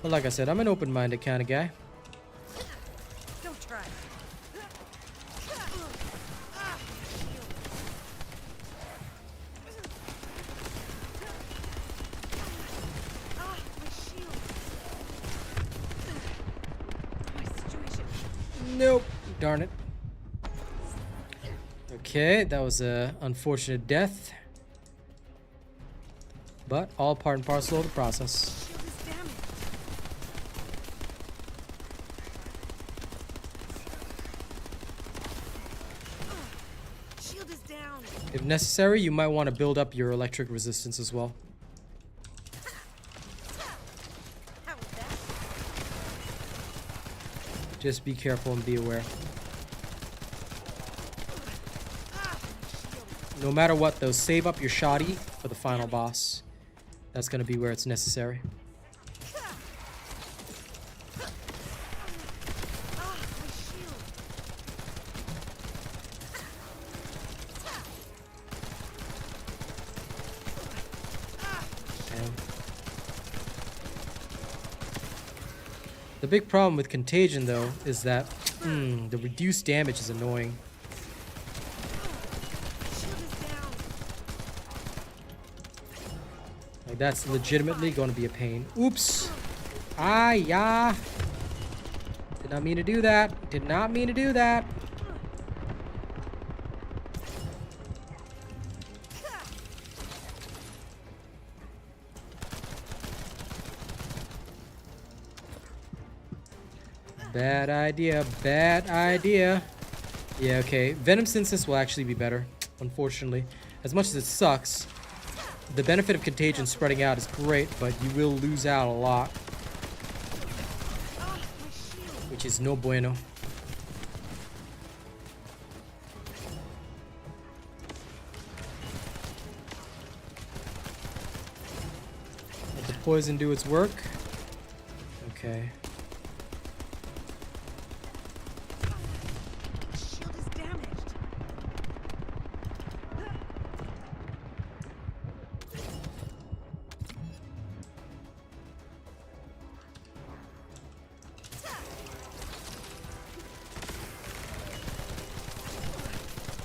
But like I said, I'm an open-minded kind of guy. Don't try. My shield. My situation. Nope. Darn it. Okay, that was a unfortunate death. But all part and parcel of the process. Shield is damaged. Shield is down. If necessary, you might want to build up your electric resistance as well. How was that? Just be careful and be aware. My shield. No matter what, though, save up your shoddy for the final boss. That's going to be where it's necessary. My shield. And the big problem with Contagion, though, is that the reduced damage is annoying. Shield is down. Like, that's legitimately going to be a pain. Oops. Ah, yeah. Did not mean to do that. Did not mean to do that. Bad idea. Bad idea. Yeah, okay. Venom Synthesis will actually be better, unfortunately. As much as it sucks, the benefit of Contagion spreading out is great, but you will lose out a lot, My shield. which is no bueno. Let the poison do its work. Okay. Shield is damaged.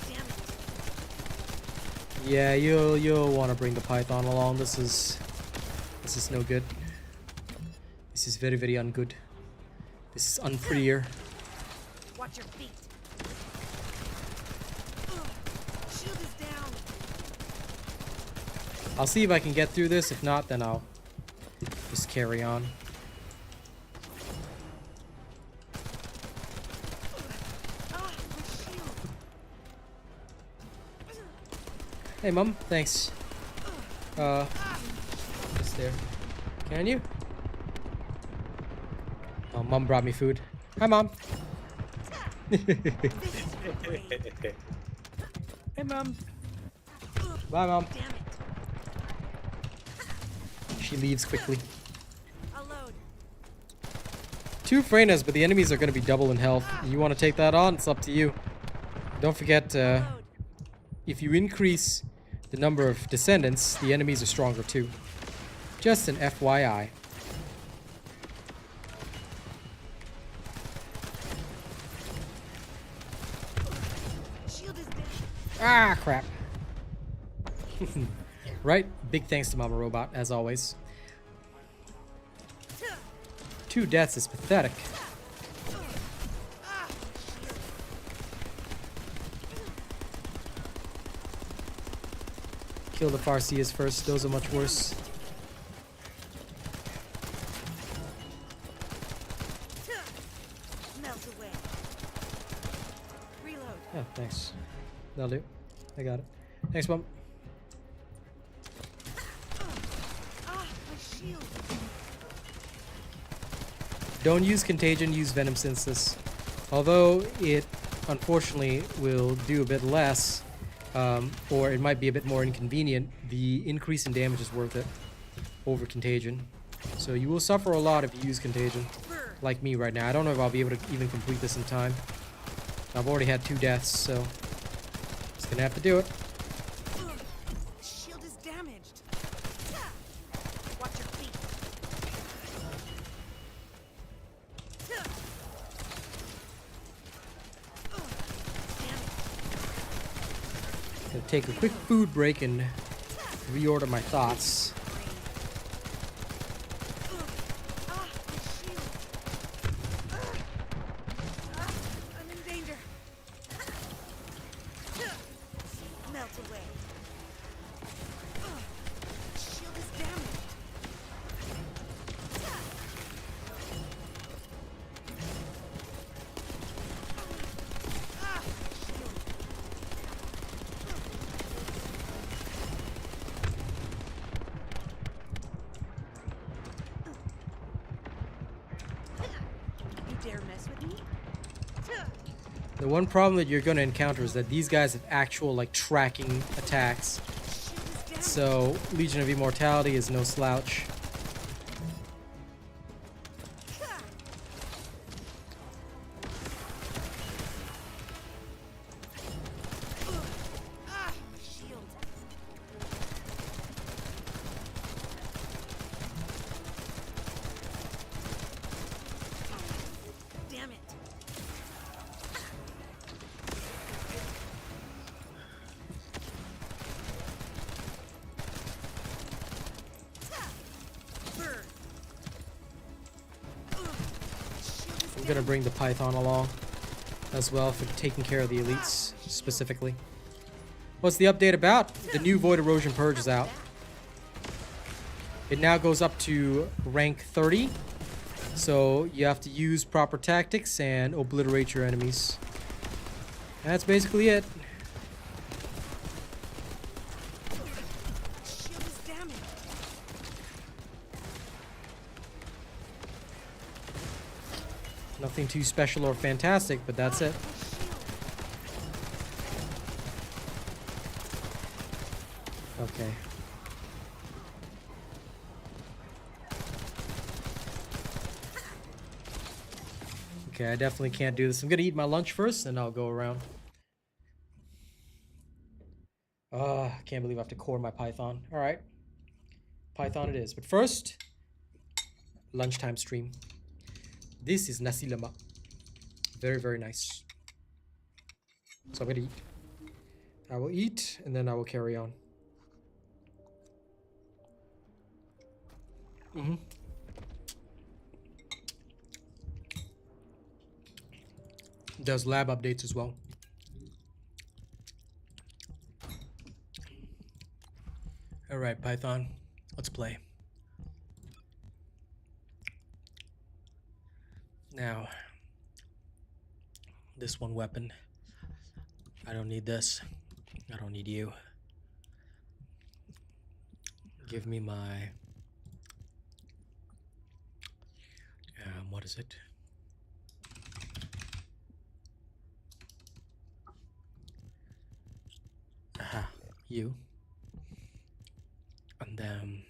Damn it. Yeah, you'll want to bring the Python along. This is no good. This is very, very ungood. This is unprettier. Watch your feet. Shield is down. I'll see if I can get through this. If not, then I'll just carry on. My shield. Hey, Mum. Thanks. Just there. Can you? Oh, Mum brought me food. Hi, Mom. This is great. Hey, Mom. Bye, Mom. Damn it. She leaves quickly. I'll load. 2 Freynas, but the enemies are going to be double in health. You want to take that on? It's up to you. Don't forget, Load. if you increase the number of descendants, the enemies are stronger too. Just an FYI. Shield is down. Ah, crap. Right? Big thanks to Mama Robot, as always. 2 deaths is pathetic. Kill the Farseers first, those are much worse. Melt away. Reload. Oh, thanks. That'll do. I got it. Thanks, Mom. Ah, my shield. Don't use Contagion, use Venom Synthesis. Although it, unfortunately, will do a bit less, or it might be a bit more inconvenient, the increase in damage is worth it over Contagion. So you will suffer a lot if you use Contagion, like me right now. I don't know if I'll be able to even complete this in time. I've already had 2 deaths, so just gonna have to do it. Shield is damaged. Watch your feet. Gonna take a quick food break and reorder my thoughts. Ah, my shield. I'm in danger. Melt away. Shield is damaged. Ah, shield. You dare mess with me? The one problem that you're gonna encounter is that these guys have actual like tracking attacks. Shield is damaged. So Legion of Immortality is no slouch. Ah, my shield. Damn it. Burn. Shield is I'm gonna bring the Python along as well for taking care of the elites specifically. What's the update about? The new Void Erosion Purge is out. It now goes up to rank 30. So you have to use proper tactics and obliterate your enemies. That's basically it. Shield is damaged. Nothing too special or fantastic, but that's it. Okay. Okay, I definitely can't do this. I'm gonna eat my lunch first, and I'll go around. I can't believe I have to core my Python. All right, Python it is. But first, lunchtime stream. This is nasi lemak. Very, very nice. So I'm gonna eat. I will eat, and then I will carry on. Does lab updates as well. All right, Python, let's play. Now, this one weapon. I don't need this. I don't need you. Give me my... what is it? Aha, you. And then...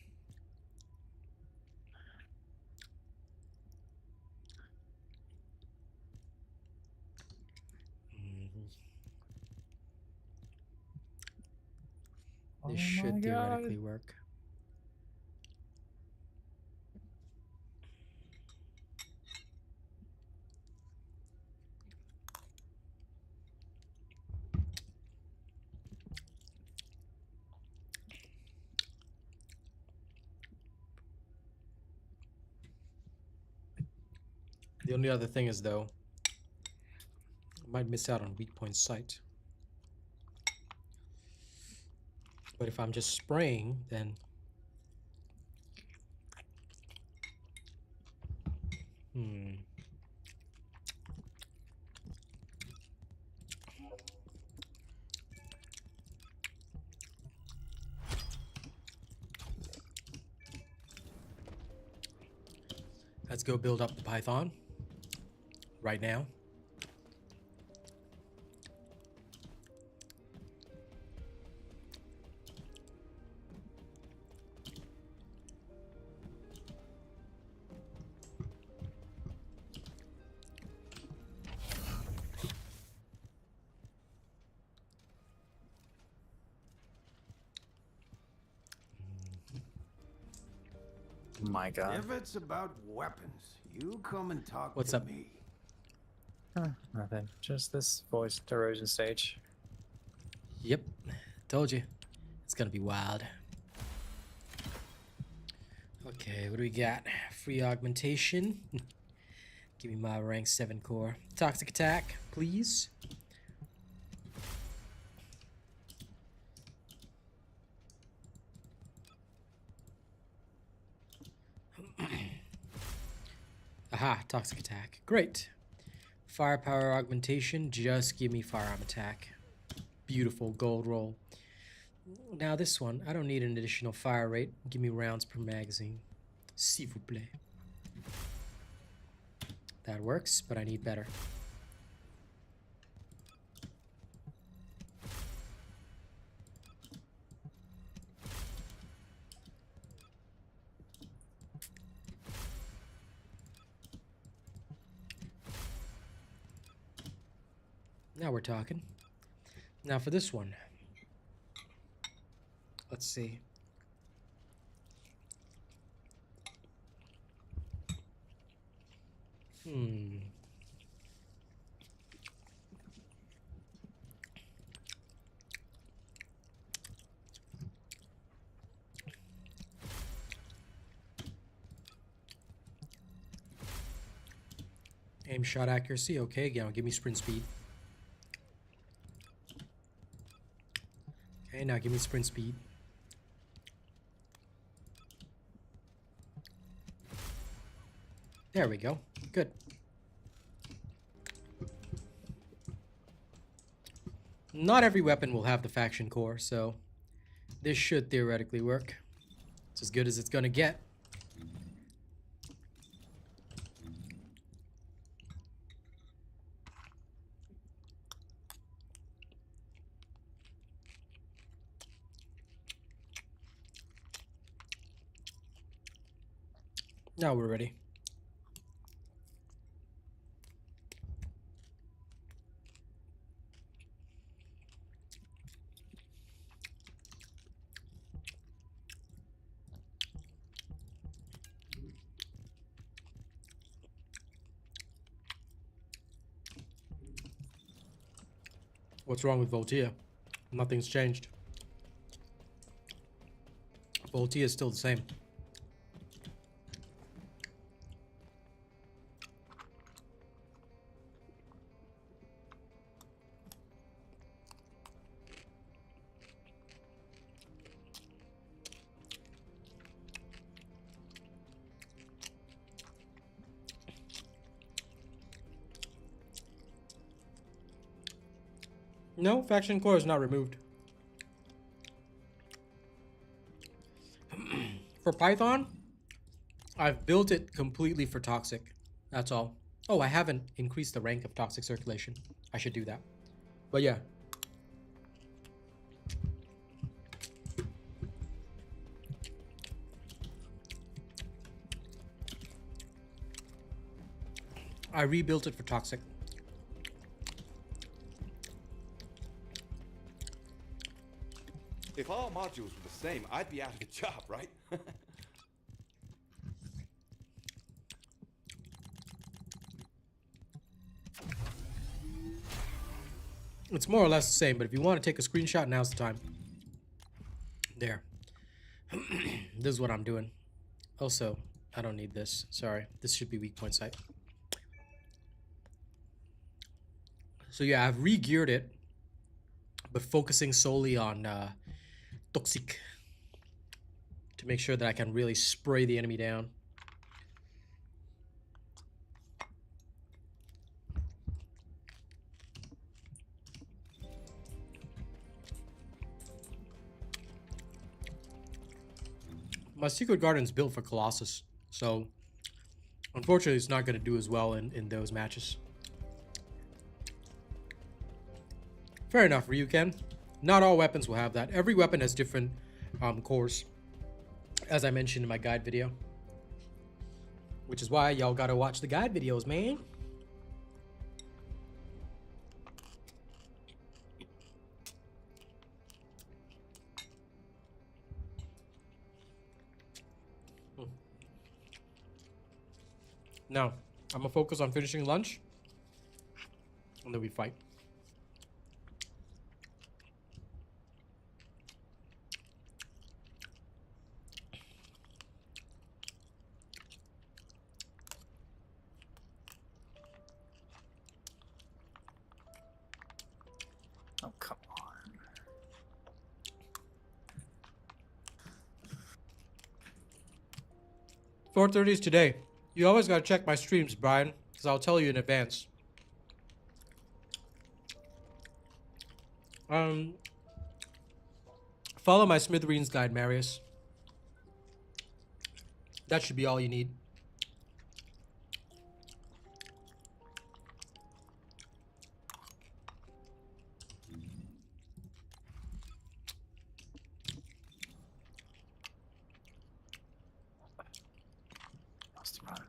This should theoretically work. The only other thing is, though, I might miss out on weak point sight. But if I'm just spraying, then... Let's go build up the Python right now. My God. If it's about weapons, you come and talk What's to up? me. Nothing. Just this Void Erosion stage. Yep, told you. It's gonna be wild. Okay, what do we got? Free augmentation. Give me my rank 7 core. Toxic attack, please. Aha, toxic attack. Great. Firepower augmentation, just give me firearm attack. Beautiful gold roll. Now this one, I don't need an additional fire rate. Give me rounds per magazine. S'il vous plaît. That works, but I need better. Now we're talking. Now for this one. Let's see. Aim shot accuracy, okay, now give me sprint speed. Okay, now give me sprint speed. There we go. Good. Not every weapon will have the faction core, so this should theoretically work. It's as good as it's gonna get. Now we're ready. What's wrong with Voltia? Nothing's changed. Voltia is still the same. No, faction core is not removed. For Python, I've built it completely for toxic. That's all. Oh, I haven't increased the rank of toxic circulation. I should do that. But yeah. I rebuilt it for toxic. If all modules were the same, I'd be out of a job, right? It's more or less the same, but if you want to take a screenshot, now's the time. There. This is what I'm doing. Also, I don't need this. Sorry. This should be weak point sight. So yeah, I've re-geared it, but focusing solely on toxic to make sure that I can really spray the enemy down. My secret garden's built for Colossus, so unfortunately it's not going to do as well in those matches. Fair enough, Ryuken. Not all weapons will have that. Every weapon has different cores, as I mentioned in my guide video. Which is why y'all gotta watch the guide videos, man. Now, I'm gonna focus on finishing lunch, and then we fight. Oh, come on. $4:30 is today. You always gotta check my streams, Brian, because I'll tell you in advance. Follow my Smithereens guide, Marius. That should be all you need. Lost him on.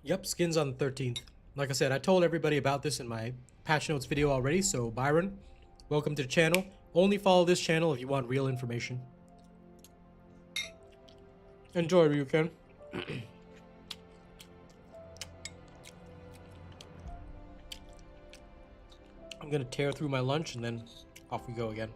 Yep, skins on the 13th. Like I said, I told everybody about this in my patch notes video already, so Byron, welcome to the channel. Only follow this channel if you want real information. Enjoy, Ryuken. I'm gonna tear through my lunch and then off we go again.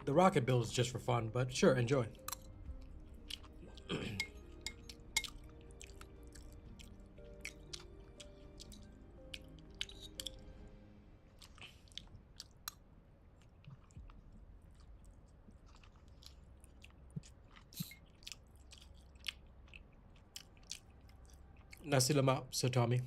The rocket build is just for fun, but sure, enjoy. Nasi lemak, Sir Tommy.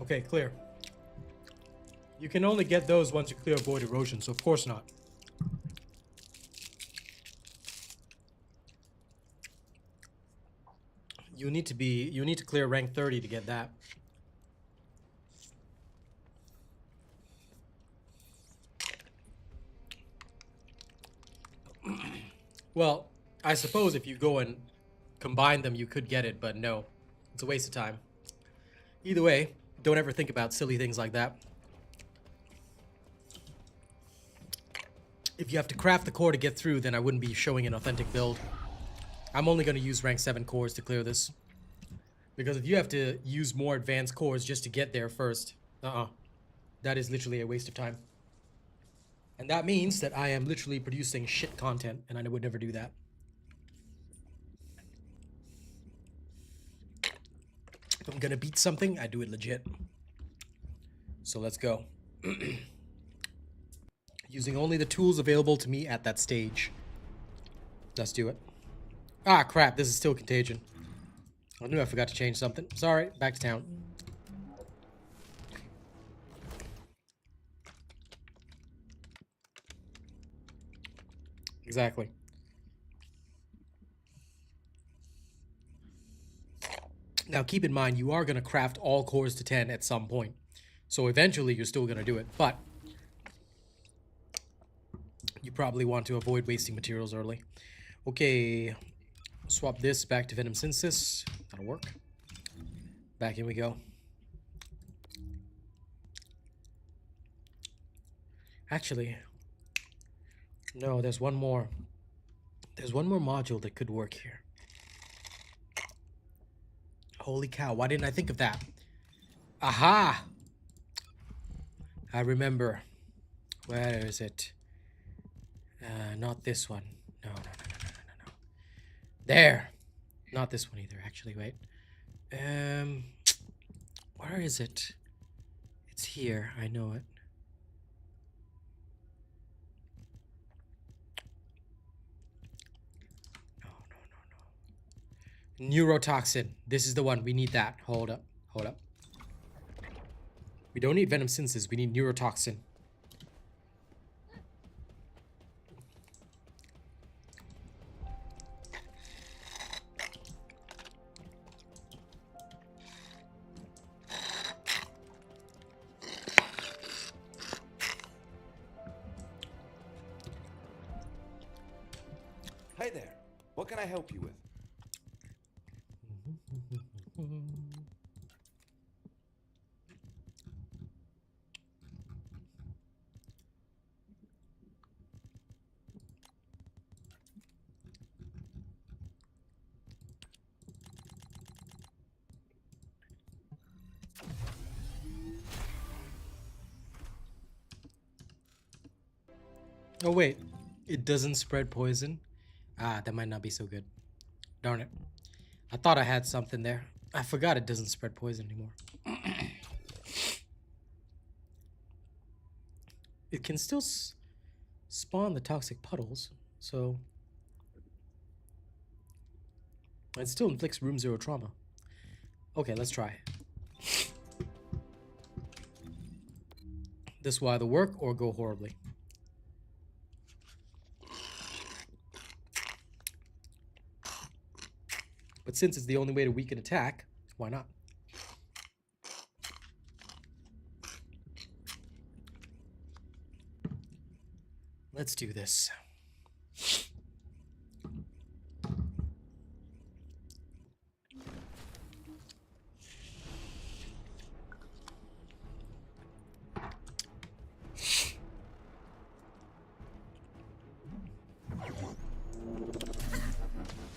Okay, clear. You can only get those once you clear Void Erosion, so of course not. You need to clear rank 30 to get that. Well, I suppose if you go and combine them, you could get it, but no. It's a waste of time. Either way, don't ever think about silly things like that. If you have to craft the core to get through, then I wouldn't be showing an authentic build. I'm only going to use rank 7 cores to clear this. Because if you have to use more advanced cores just to get there first, that is literally a waste of time. And that means that I am literally producing shit content, and I would never do that. If I'm gonna beat something, I do it legit. So let's go. Using only the tools available to me at that stage. Let's do it. Ah, crap. This is still contagion. I knew I forgot to change something. Sorry. Back to town. Exactly. Now, keep in mind, you are going to craft all cores to 10 at some point. So eventually, you're still going to do it. But you probably want to avoid wasting materials early. Okay. Swap this back to Venom Synthesis. That'll work. Back in we go. Actually, no, there's one more. There's one more module that could work here. Holy cow, why didn't I think of that? Aha! I remember. Where is it? Not this one. No. There! Not this one either, actually, wait. Where is it? It's here, I know it. No. Neurotoxin. This is the one. We need that. Hold up. We don't need venom synthesis. We need neurotoxin. Hey there. What can I help you with? Oh wait, it doesn't spread poison? Ah, that might not be so good. Darn it. I thought I had something there. I forgot it doesn't spread poison anymore. It can still spawn the toxic puddles, so... It still inflicts room 0 trauma. Okay, let's try. This will either work or go horribly. But since it's the only way to weaken attack, why not? Let's do this.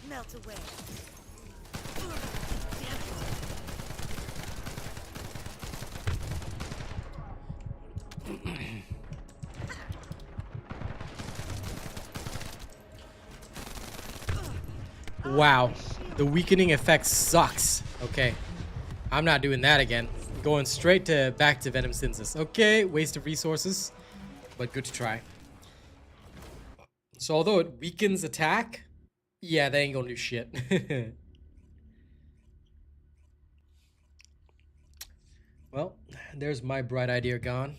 Melt away. Wow, the weakening effect sucks. Okay, I'm not doing that again. Going straight to back to venom synthesis. Okay, waste of resources, but good to try. So although it weakens attack, yeah, they ain't gonna do shit. Well, there's my bright idea gone.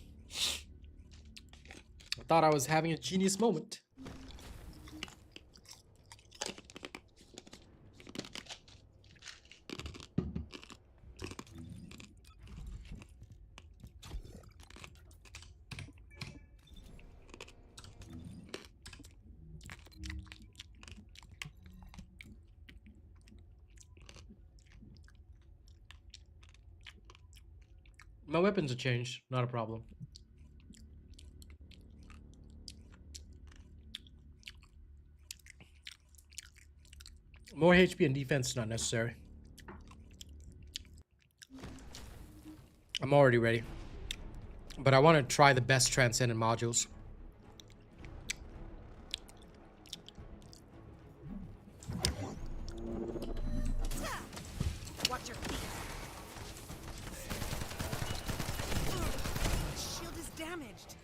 I thought I was having a genius moment. My weapons are changed, not a problem. More HP and defense is not necessary. I'm already ready. But I want to try the best Transcendent modules. Watch your feet. Shield is damaged.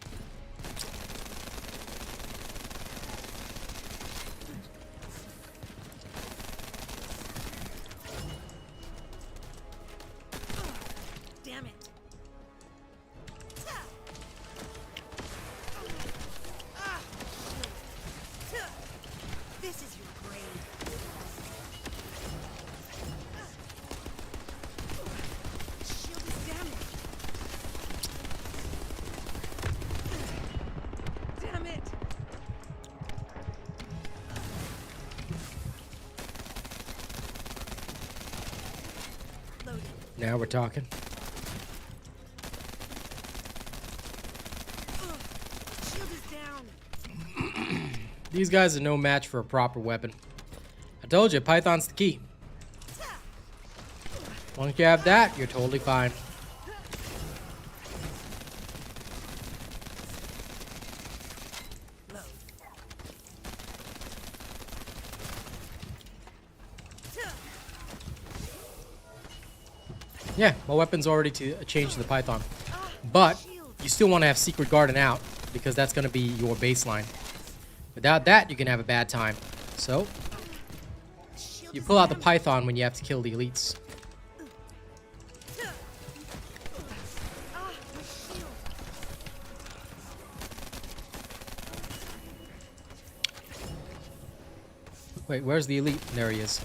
Now we're talking. Shield is down. These guys are no match for a proper weapon. I told you, Python's the key. Once you have that, you're totally fine. Load. Yeah, my weapon's already changed to the Python. But you still want to have Secret Garden out because that's going to be your baseline. Without that, you can have a bad time. So, you pull out the Python when you have to kill the elites. Wait, where's the elite? There he is.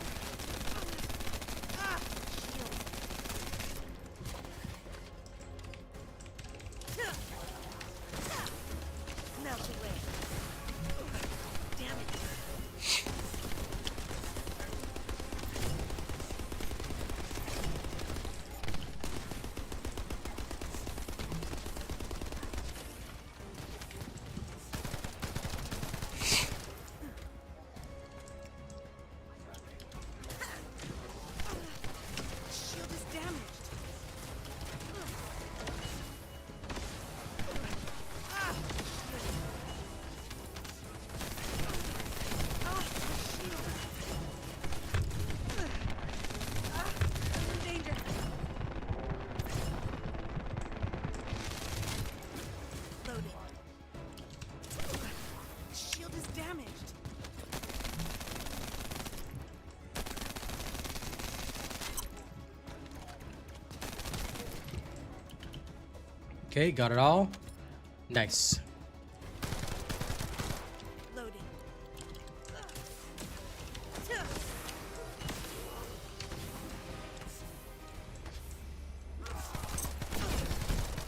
Melt away. Damn it. Shield is damaged. I'm in danger. Loaded. Shield is damaged. Okay, got it all. Nice. Loading.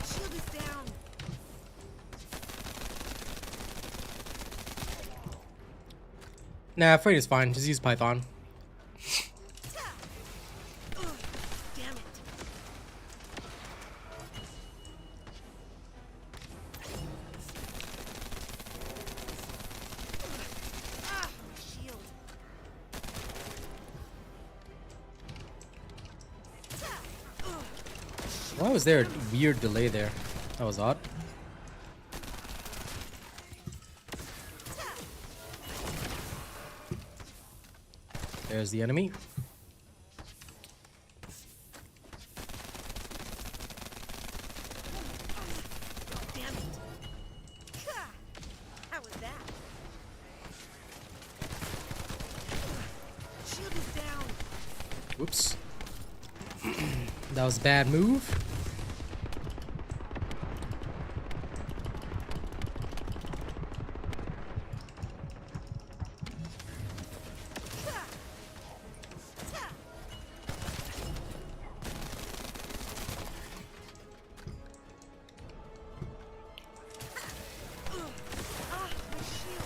Shield is down. Nah, afraid is fine. Just use Python. Damn it. Shield. Why was there a weird delay there? That was odd. There's the enemy. Damn it. How was that? Shield is down. Whoops. That was a bad move. My shield. Shield.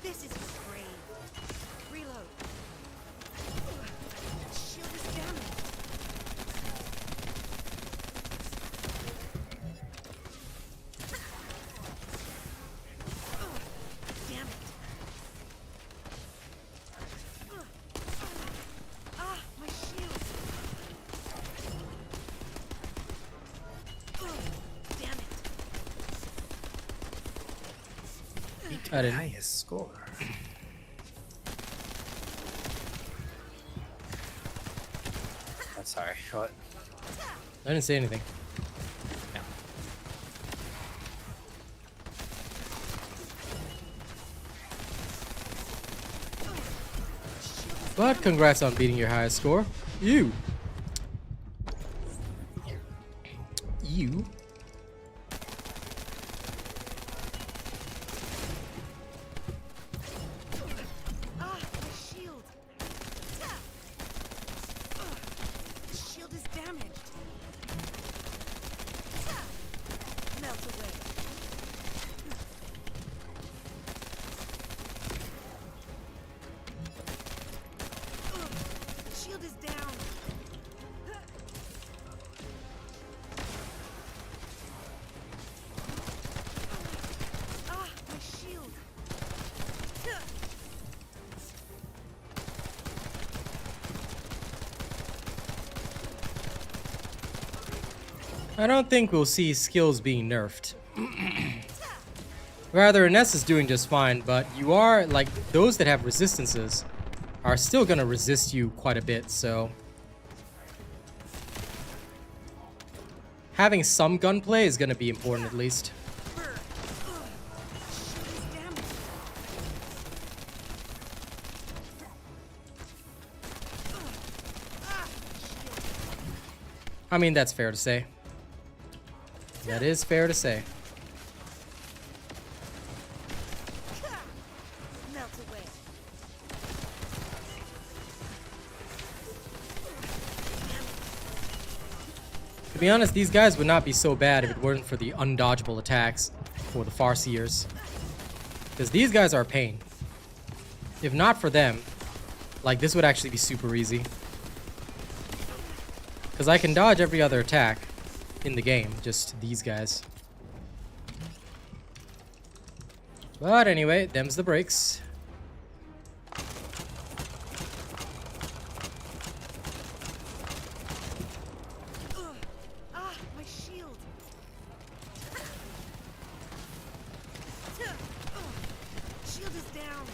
This is great. Reload. Shield is damaged. Damn it. My shield. Damn it. I didn't. Highest score. I'm sorry. What? I didn't say anything. No. But congrats on beating your highest score. You. My shield. Shield is damaged. Melt away. I don't think we'll see skills being nerfed. Rather, Ines is doing just fine, but you are, like, those that have resistances are still gonna resist you quite a bit, so... having some gunplay is gonna be important at least. I mean, that's fair to say. That is fair to say. Melt away. To be honest, these guys would not be so bad if it weren't for the undodgeable attacks for the Farseers. Because these guys are a pain. If not for them, like, this would actually be super easy. Because I can dodge every other attack in the game, just these guys. But anyway, them's the breaks. My shield. Shield is down.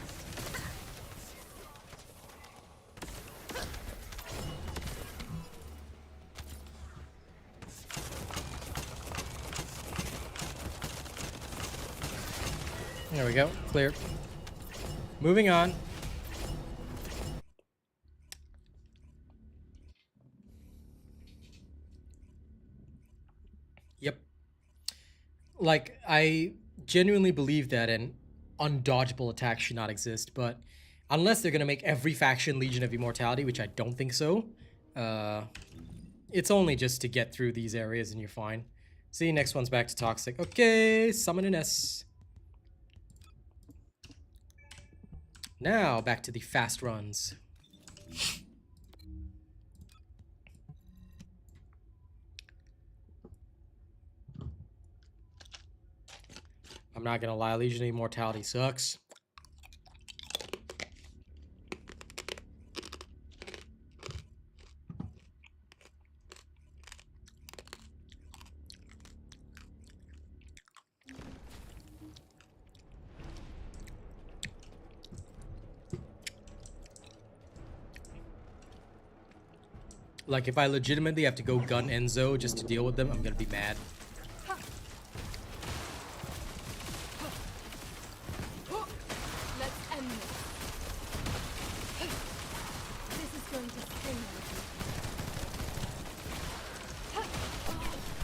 There we go. Clear. Moving on. Yep. Like, I genuinely believe that an undodgeable attack should not exist, but unless they're going to make every faction Legion of Immortality, which I don't think so, it's only just to get through these areas and you're fine. See, next one's back to Toxic. Okay, summon an S. Now, back to the fast runs. I'm not gonna lie, Legion of Immortality sucks. Like, if I legitimately have to go gun Enzo just to deal with them, I'm gonna be mad. Let's end this. This is going to sting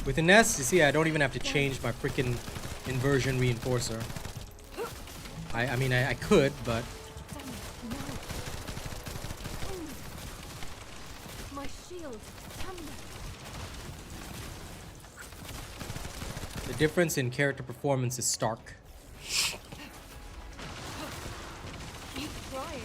With an S, you see, I don't even have to change my freaking inversion reinforcer. I mean, I could, but... my shield. the difference in character performance is stark. Keep trying.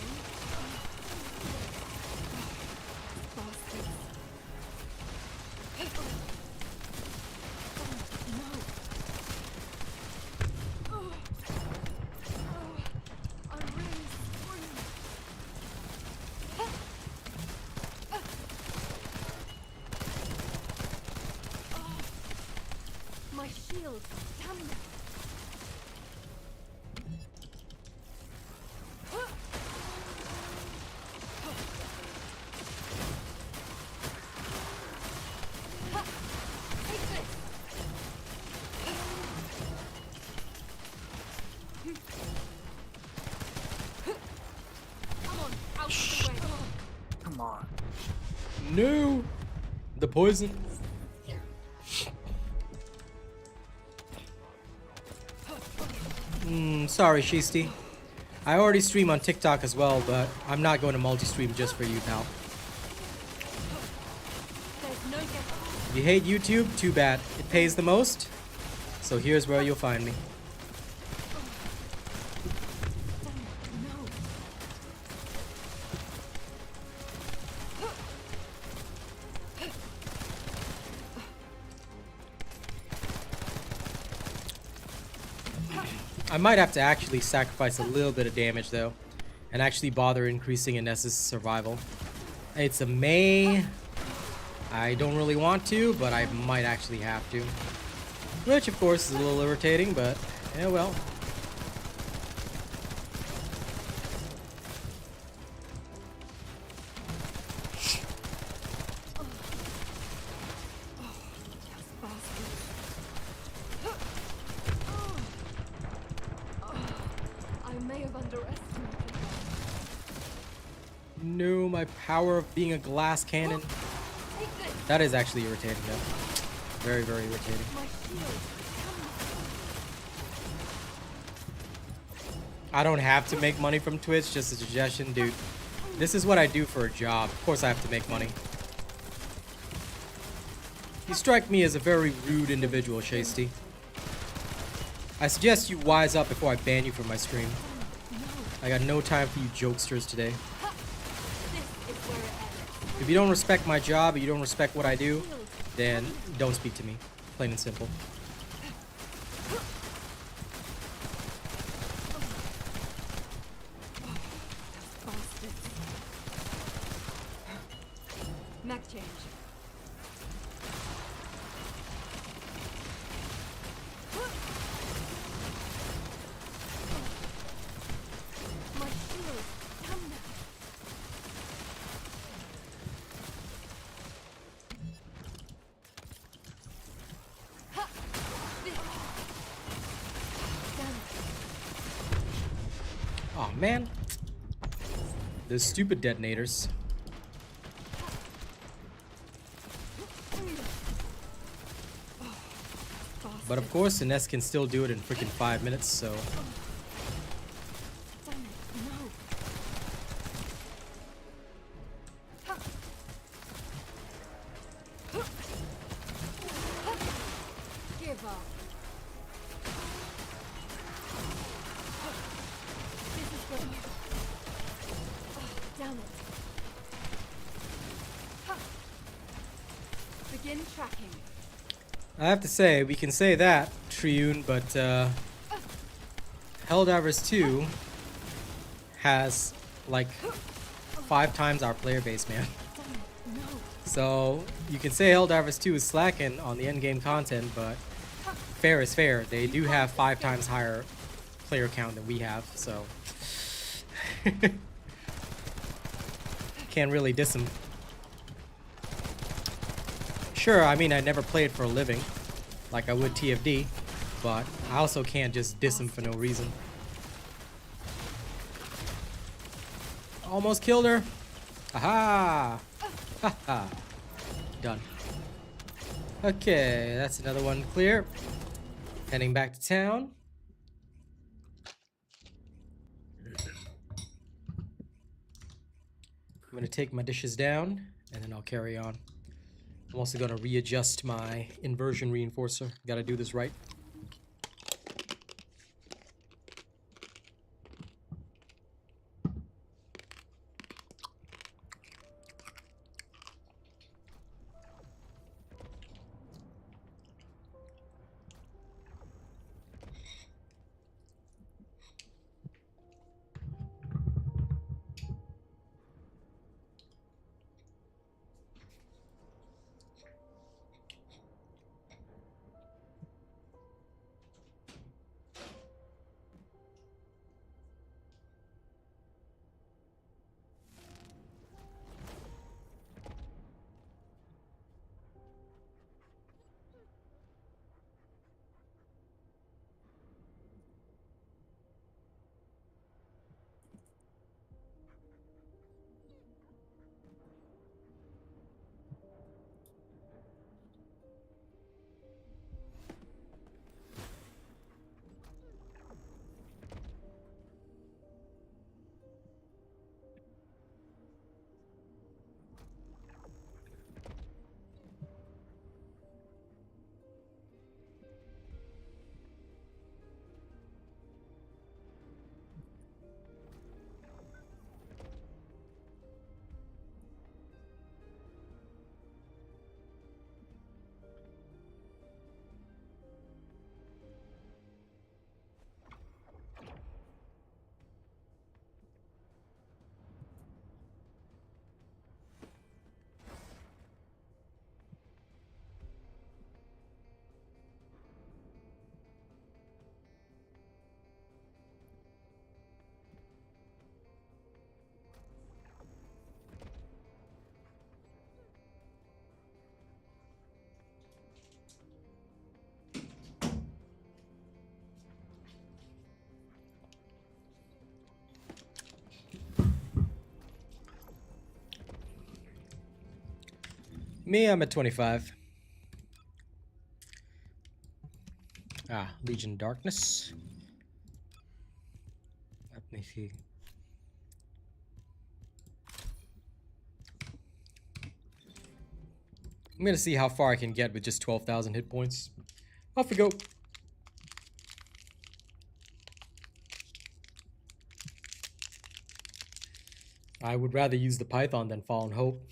My shield, stamina. Take this. Come on, out of the way. Come on. No! The poison. Sorry, Shisti. I already stream on TikTok as well, but I'm not going to multi-stream just for you, pal. There's no getting. If you hate YouTube, too bad. It pays the most, so here's where you'll find me. No. I might have to actually sacrifice a little bit of damage, though, and actually bother increasing Ines's survival. It's a May. I don't really want to, but I might actually have to. Which, of course, is a little irritating, but yeah, well. I may have underestimated that. No, my power of being a glass cannon. Take this. That is actually irritating, though. Very, very irritating. My shield. I don't have to make money from Twitch, just a suggestion, dude. This is what I do for a job. Of course I have to make money. You strike me as a very rude individual, Shasty. I suggest you wise up before I ban you from my stream. I got no time for you jokesters today. This is where it ends. If you don't respect my job, or you don't respect what I do, then don't speak to me. Plain and simple. Mech change. My shield. Stamina. Ha! This. Damn it. Oh man. Those stupid detonators. But of course, the Nest can still do it in freaking 5 minutes, so. Damn it. No. Ha! Give up. This is good. Damn it. Ha! Begin tracking. I have to say, we can say that, Triune, but Helldivers 2 has like 5 times our player base, man. No. So you can say Helldivers 2 is slacking on the endgame content, but fair is fair. They do have 5 times higher player count than we have, so can't really diss them. Sure, I mean, I never played for a living, like I would TFD, but I also can't just diss him for no reason. Almost killed her. Aha! Haha. Done. Okay, that's another one clear. Heading back to town. I'm gonna take my dishes down, and then I'll carry on. I'm also gonna readjust my inversion reinforcer. Gotta do this right. Me, I'm at 25. Legion Darkness. Let me see. I'm gonna see how far I can get with just 12,000 hit points. Off we go. I would rather use the Python than Fallen Hope.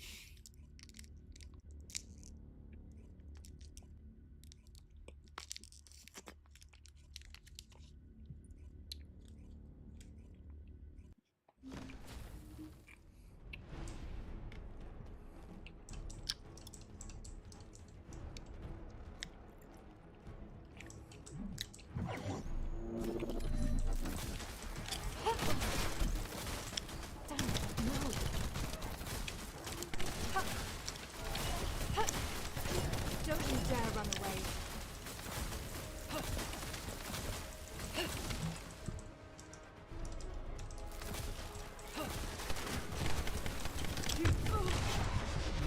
Don't you dare run away.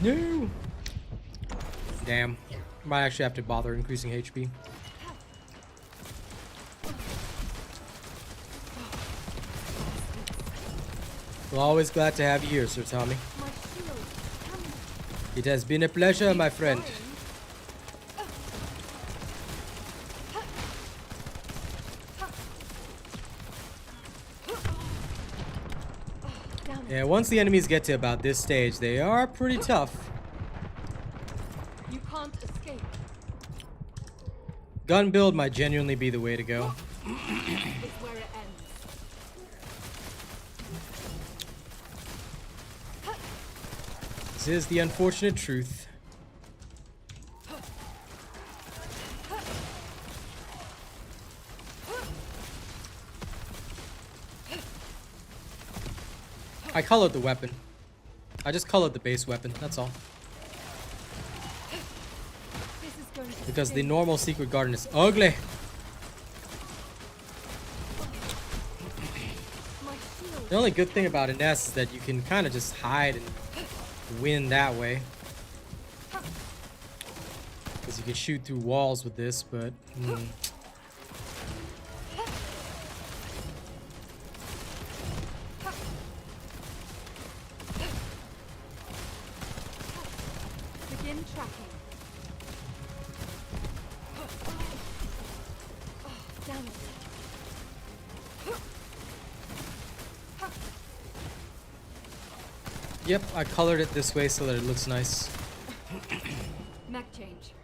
No! Damn. Might actually have to bother increasing HP. Well, always glad to have you here, Sir Tommy. My shield. Come. It has been a pleasure, my friend. Yeah, once the enemies get to about this stage, they are pretty tough. You can't escape. Gun build might genuinely be the way to go. It's where it ends. This is the unfortunate truth. I colored the weapon. I just colored the base weapon, that's all. This is going to Because the sting. normal secret garden is ugly. My shield. The only good thing about Ines is that you can kind of just hide and win that way. Because you can shoot through walls with this, but... Begin tracking. Oh, damn it. Yep, I colored it this way so that it looks nice. Mech change.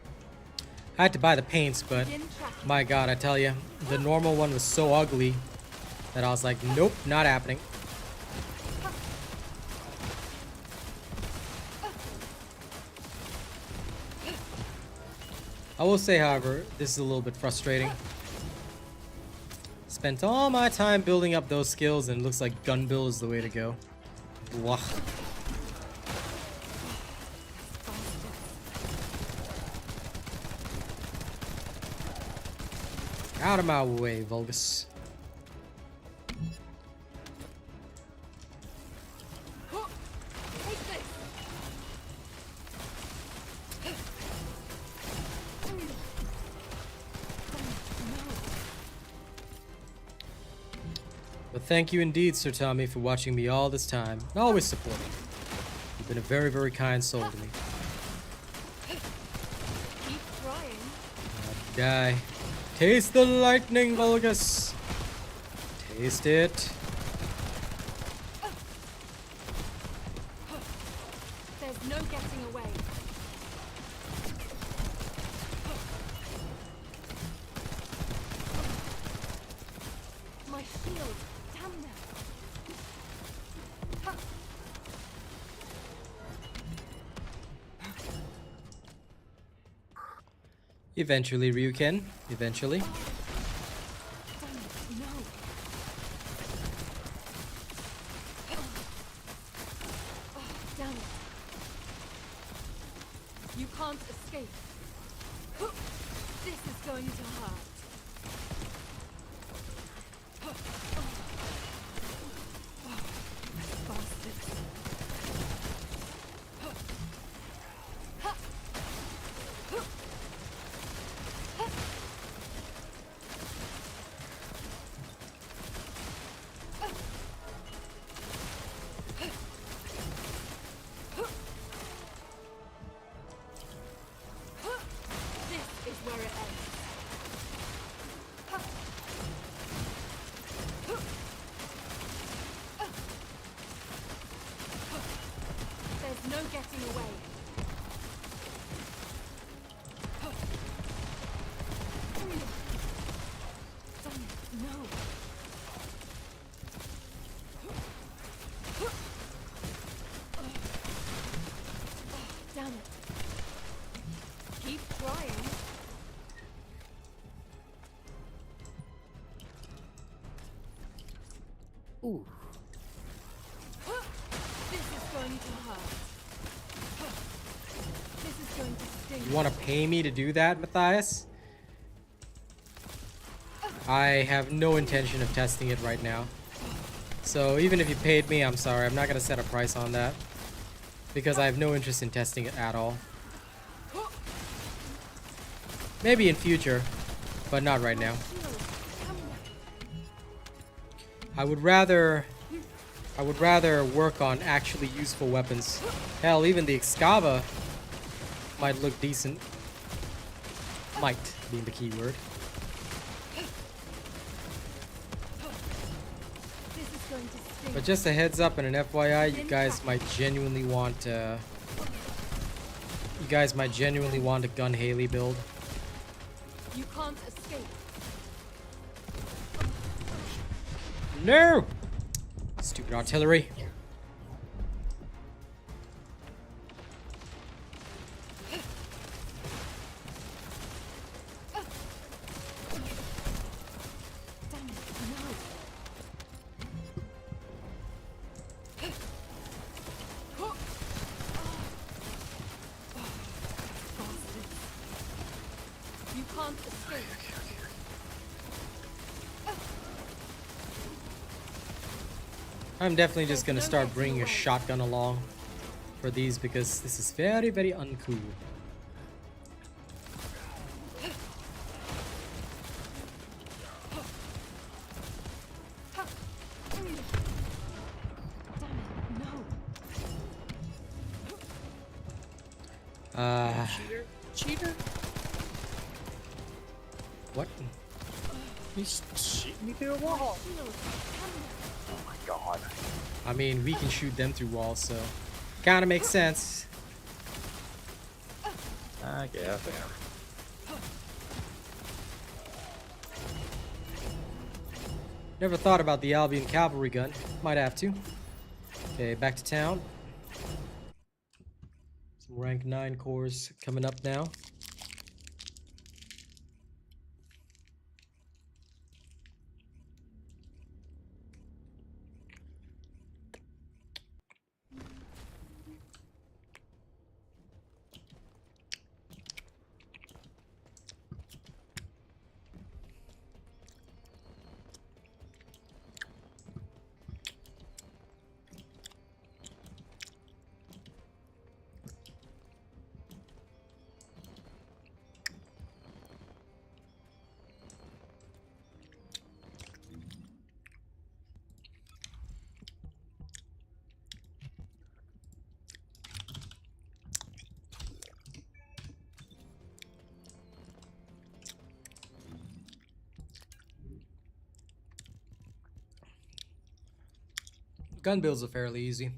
I had to buy the paints, but Begin tracking. my god, I tell you, the normal one was so ugly that I was like, nope, not happening. I will say, however, this is a little bit frustrating. Spent all my time building up those skills and it looks like gun build is the way to go. Blah. Out of my way, Vulgus. Take this. But thank you indeed, Sir Tommy, for watching me all this time and always supporting. You've been a very, very kind soul to me. Keep trying. Die. Taste the lightning, Vulgus. Taste it. There's no getting away. My shield. Damn them. Eventually, Ryuken. Eventually. Damn it. No. Oh, damn it. You can't escape. This is going to hurt. Bastards. Ooh. This is going to hurt. This is going to sting. You want to pay me to do that, Matthias? I have no intention of testing it right now. So even if you paid me, I'm sorry. I'm not going to set a price on that. Because I have no interest in testing it at all. Maybe in future, but not right now. I would rather work on actually useful weapons. Hell, even the Excava might look decent. Might being the key word. But just a heads up and an FYI, you guys might genuinely want a Gun Haley build. You can't escape. No! Stupid artillery. You can't escape. I'm definitely just gonna start bringing a shotgun along for these because this is very, very uncool. Cheater? What? He's shooting me through a wall. Oh my god. I mean, we can shoot them through walls, so kinda makes sense. I guess. Never thought about the Albion cavalry gun. Might have to. Okay, back to town. Some rank 9 cores coming up now. Gun builds are fairly easy.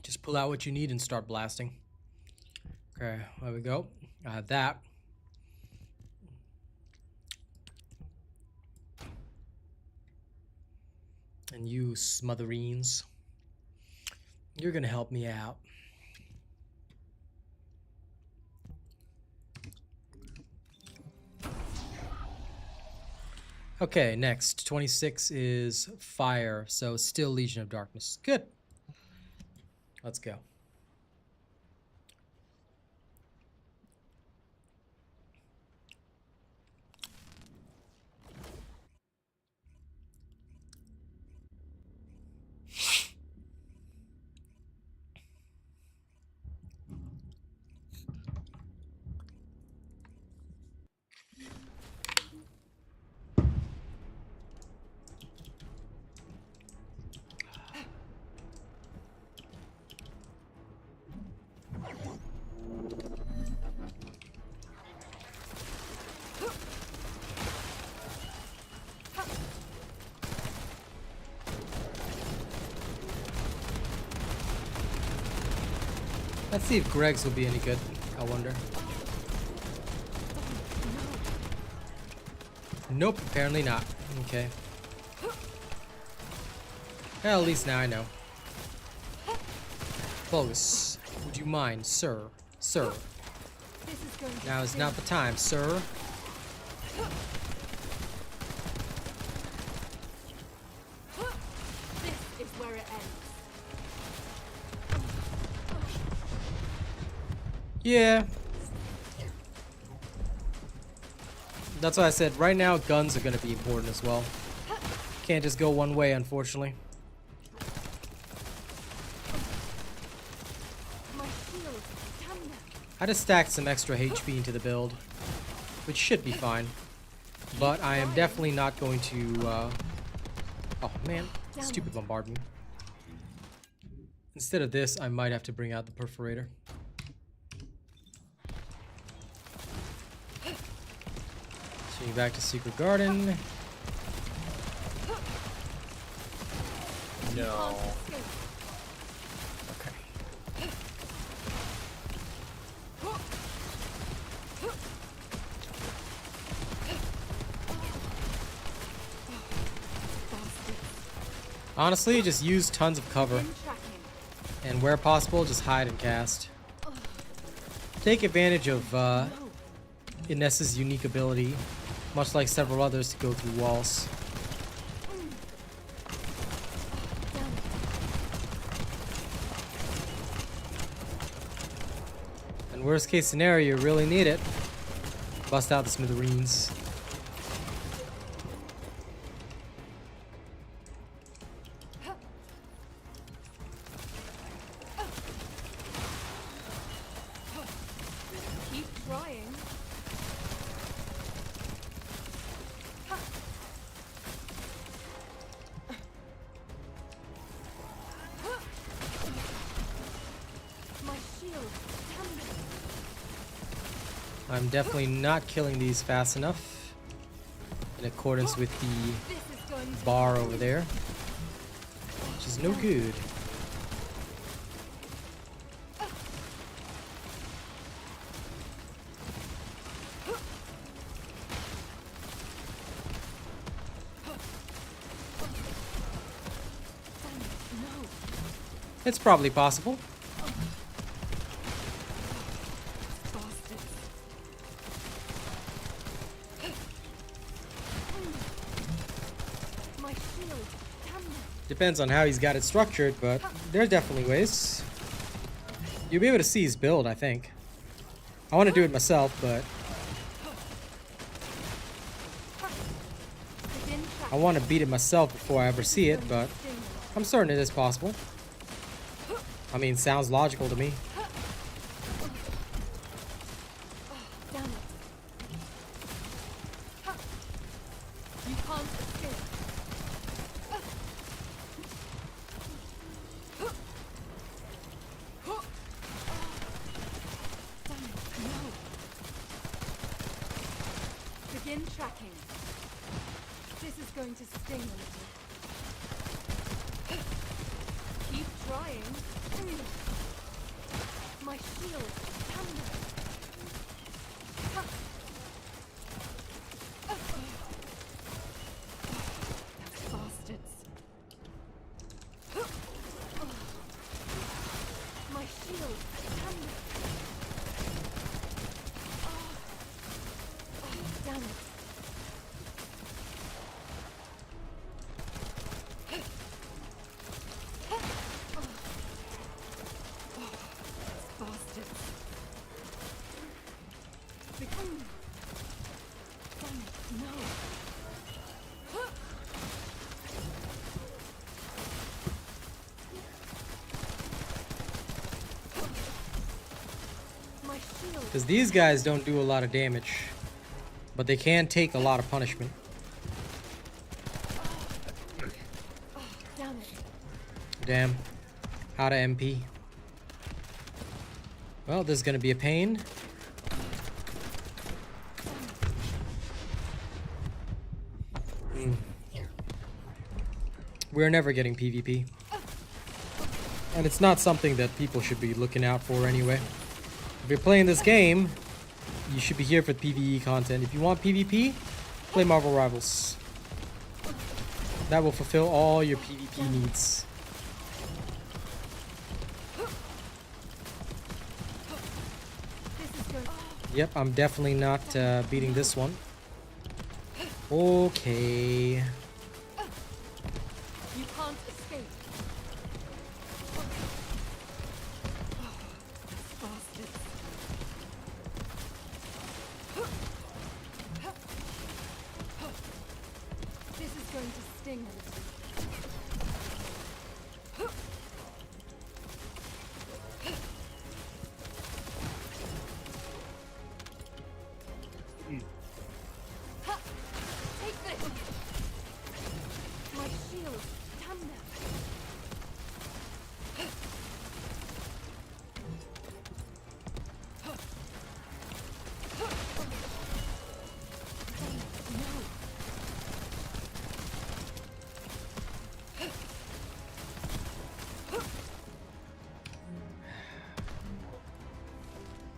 Just pull out what you need and start blasting. Okay, there we go. I have that. And you smothereens, you're gonna help me out. Okay, next 26 is fire, so still Legion of Darkness. Good. Let's go. Let's see if Greg's will be any good. I wonder. Nope, apparently not. Okay. Well, at least now I know. Bogus, would you mind, sir? Sir. This is going to Now is sting. not the time, sir. This is where it ends. Yeah. That's why I said right now guns are going to be important as well. Can't just go one way, unfortunately. My shield, stamina. I just stacked some extra HP into the build, which should be fine. But I am definitely not going to, oh man, stupid bombardment. Instead of this, I might have to bring out the perforator. Swing back to Secret Garden. No. Escape. Okay. Honestly, just use tons of cover. Begin tracking. And where possible, just hide and cast. Take advantage of Inessa's unique ability, much like several others, to go through walls. Damn it. And worst case scenario, you really need it. Bust out the smithereens. Keep trying. My shield, stamina. I'm definitely not killing these fast enough, in accordance with the This is going to bar over there, which is no good. no. It's probably possible. Bastards. My shield, stamina. Depends on how he's got it structured, but there's definitely ways. You'll be able to see his build, I think. I want to do it myself, but Begin I tracking. want to beat it myself before I ever see it, but Sting. I'm certain it is possible. I mean, sounds logical to me. Damn it. You can't escape. Damn it, no. Begin tracking. This is going to sting a little. Keep trying. My shield, stamina. Bastards. My shield, stamina. Damn it. Bastards. Damn it, no. My shield. Because these guys don't do a lot of damage, but they can take a lot of punishment. Damn it. Damn. How to MP. Well, this is going to be a pain. We're never getting PvP. And it's not something that people should be looking out for anyway. If you're playing this game, you should be here for PvE content. If you want PvP, play Marvel Rivals. That will fulfill all your PvP needs. This is going. Yep, I'm definitely not beating this one. Okay. You can't escape. Bastards. This is going to sting a little. Take this! My shield! Damn them!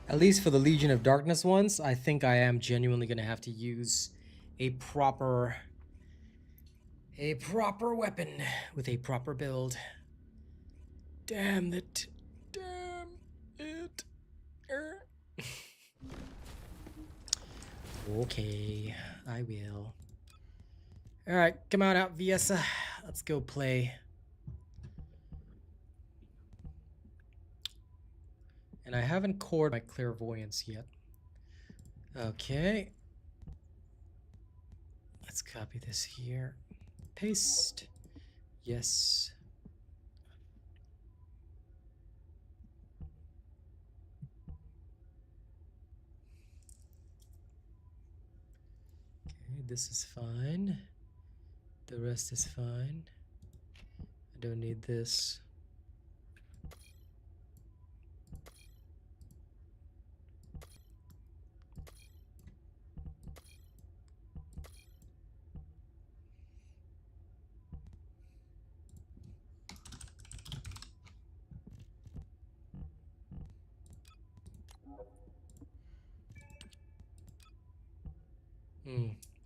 At least for the Legion of Darkness ones, I think I am genuinely going to have to use a proper weapon with a proper build. Damn it. Damn it. Okay, I will. Alright, come on out, Viesa. Let's go play. And I haven't cored my clairvoyance yet. Okay. Let's copy this here. Paste. Yes. Okay, this is fine. The rest is fine. I don't need this.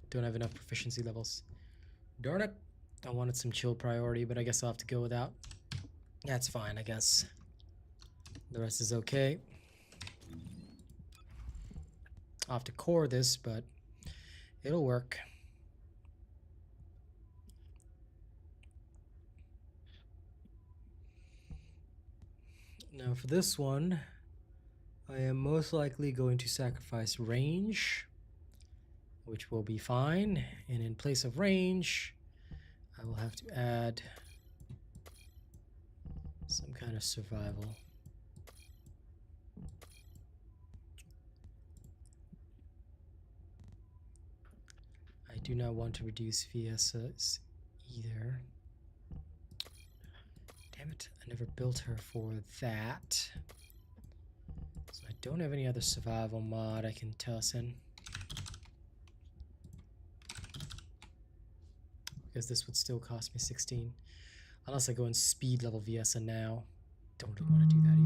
Don't have enough proficiency levels. Darn it. I wanted some chill priority, but I guess I'll have to go without. That's fine, I guess. The rest is okay. I'll have to core this, but it'll work. Now for this one, I am most likely going to sacrifice range, which will be fine. And in place of range, I will have to add some kind of survival. I do not want to reduce VSs either. Damn it, I never built her for that. So I don't have any other survival mod I can toss in. Because this would still cost me 16. Unless I go in speed level VSA now. Don't really want to do that either.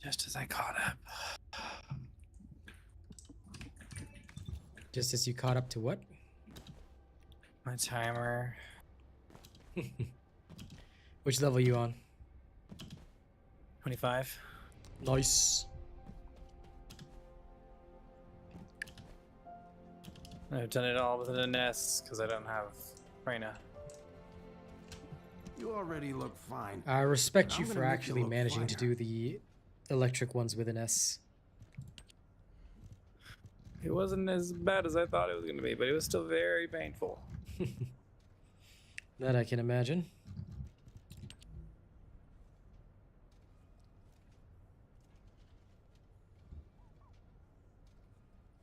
Just as I caught up. Just as you caught up to what? My timer. Which level are you on? 25. Nice. I've done it all with an S because I don't have Reyna. You already look fine. I respect I'm you gonna for make you actually look managing to finer. do the electric ones with an S. It wasn't as bad as I thought it was going to be, but it was still very painful. That I can imagine.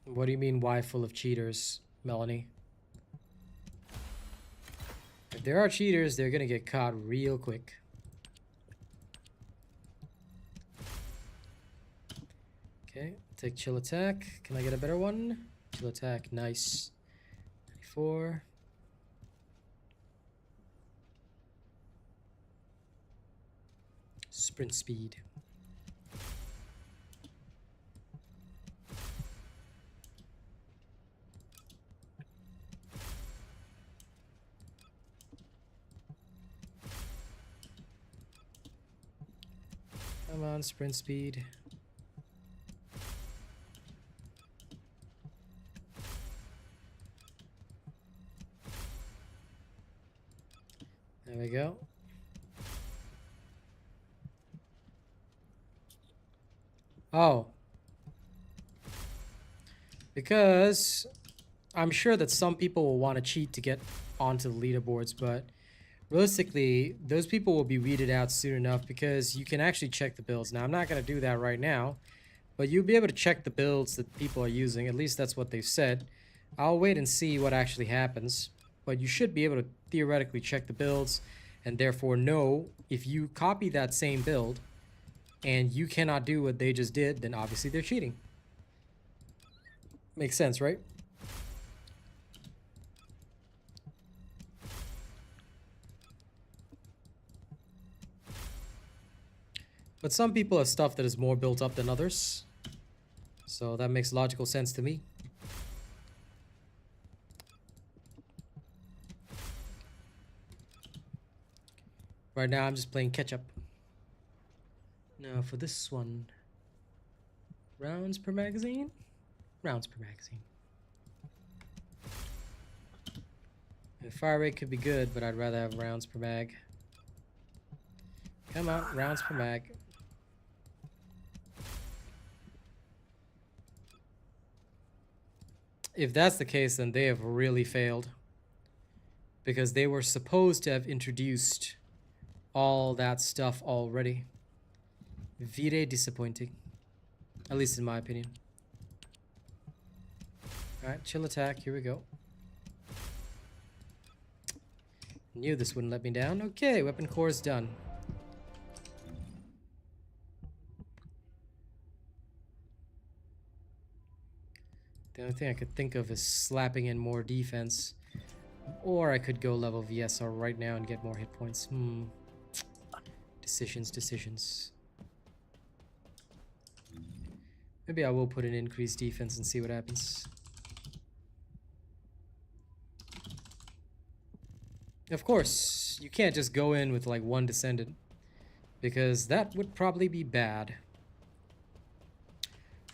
What do you mean, why full of cheaters, Melanie? If there are cheaters, they're gonna get caught real quick. Okay, take chill attack. Can I get a better one? Chill attack, nice. 94. Sprint speed. Come on, sprint speed. There we go. Oh. Because I'm sure that some people will want to cheat to get onto the leaderboards, but realistically, those people will be weeded out soon enough because you can actually check the builds. Now, I'm not going to do that right now, but you'll be able to check the builds that people are using. At least that's what they've said. I'll wait and see what actually happens, but you should be able to theoretically check the builds and therefore know if you copy that same build and you cannot do what they just did, then obviously they're cheating. Makes sense, right? But some people have stuff that is more built up than others. So that makes logical sense to me. Right now I'm just playing catch up. Now for this one. Rounds per magazine? Rounds per magazine. And fire rate could be good, but I'd rather have rounds per mag. Come on, rounds per mag. If that's the case, then they have really failed. Because they were supposed to have introduced all that stuff already. Very disappointing. At least in my opinion. Alright, chill attack, here we go. Knew this wouldn't let me down. Okay, weapon core is done. The only thing I could think of is slapping in more defense. Or I could go level VSR right now and get more hit points. Decisions. Maybe I will put in increased defense and see what happens. Of course, you can't just go in with like one Descendant, because that would probably be bad.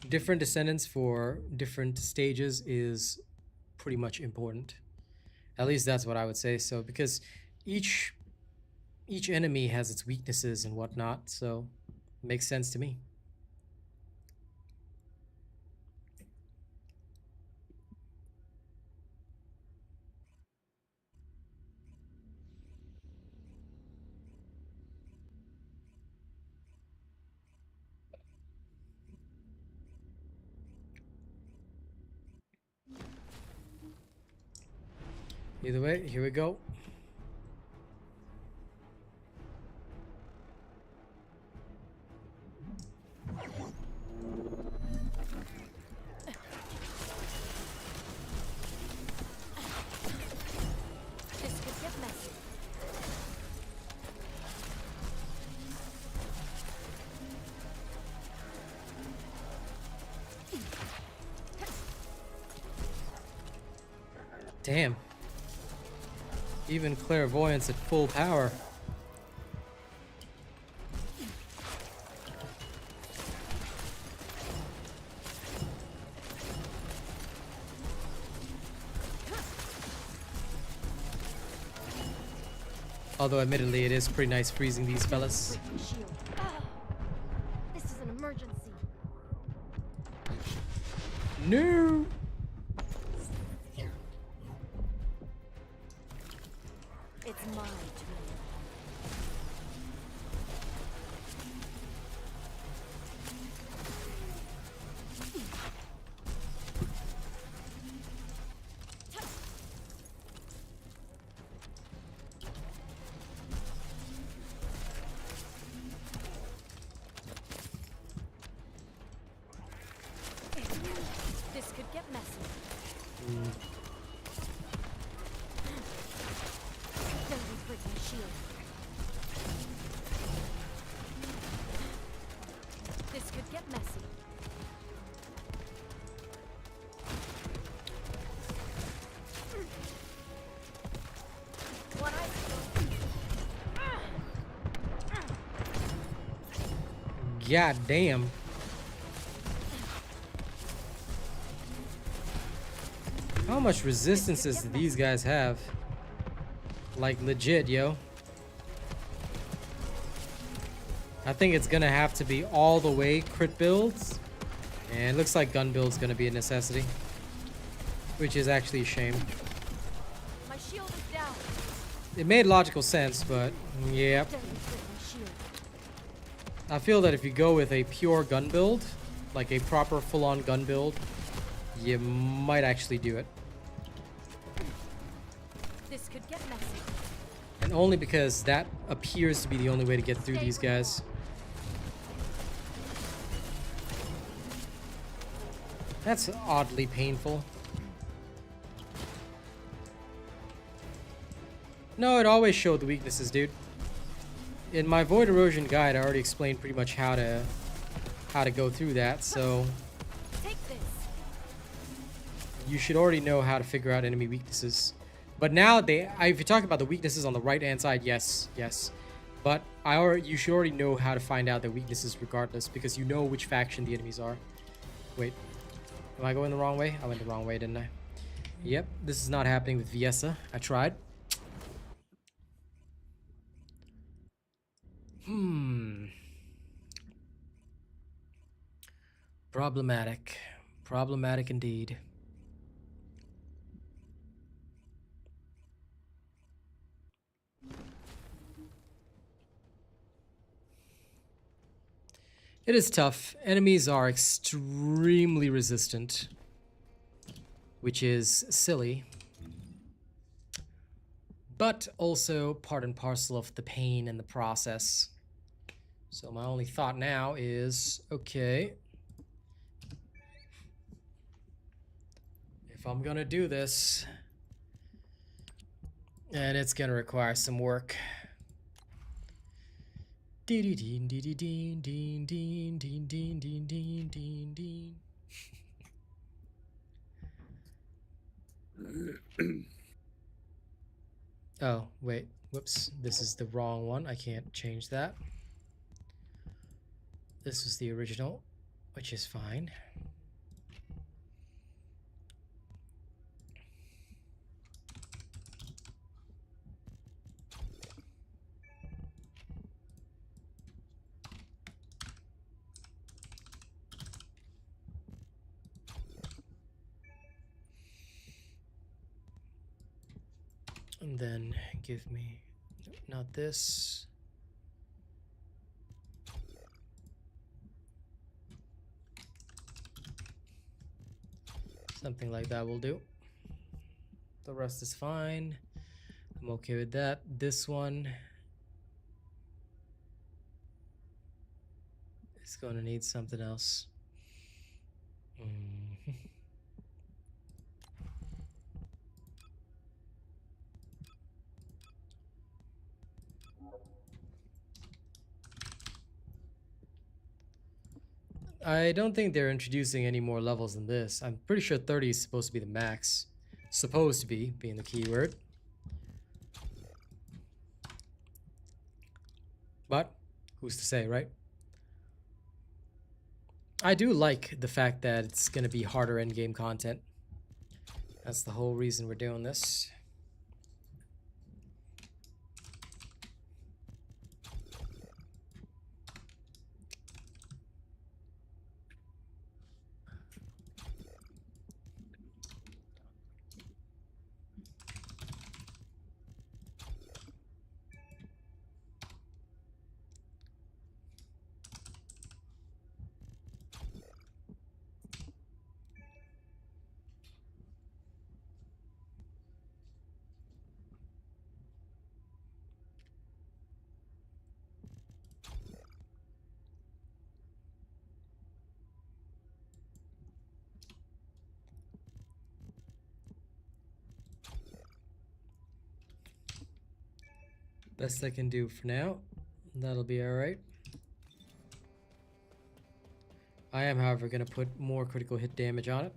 Different Descendants for different stages is pretty much important. At least that's what I would say. So because each enemy has its weaknesses and whatnot, so it makes sense to me. Either way, here we go. This could get messy. Damn. Even clairvoyance at full power. Although admittedly it is pretty nice freezing these fellas. Shield. This is an emergency. No. It's my turn. This could get messy. Don't break my shield. god damn. How much resistances do these guys have? Like legit, yo. I think it's gonna have to be all the way crit builds. And it looks like gun build's gonna be a necessity. Which is actually a shame. My shield is down. It made logical sense, but yeah. Don't break my shield. I feel that if you go with a pure gun build, like a proper full-on gun build, you might actually do it. This could get messy. And only because that appears to be the only way to get through these guys. That's oddly painful. No, it always showed the weaknesses, dude. In my Void Erosion guide, I already explained pretty much how to go through that, so Take this. you should already know how to figure out enemy weaknesses. But now if you talk about the weaknesses on the right-hand side, yes. But you should already know how to find out their weaknesses regardless, because you know which faction the enemies are. Wait, am I going the wrong way? I went the wrong way, didn't I? Yep, this is not happening with Viesa. I tried. Problematic. Problematic indeed. It is tough. Enemies are extremely resistant, which is silly, but also part and parcel of the pain and the process. So my only thought now is, okay, if I'm gonna do this, and it's gonna require some work. Oh, wait. Whoops. This is the wrong one. I can't change that. This was the original, which is fine. And then give me, not this. Something like that will do. The rest is fine. I'm okay with that. This one is going to need something else. I don't think they're introducing any more levels than this. I'm pretty sure 30 is supposed to be the max. Supposed to be, being the keyword. But, who's to say, right? I do like the fact that it's going to be harder endgame content. That's the whole reason we're doing this. Best I can do for now. That'll be alright. I am, however, going to put more critical hit damage on it.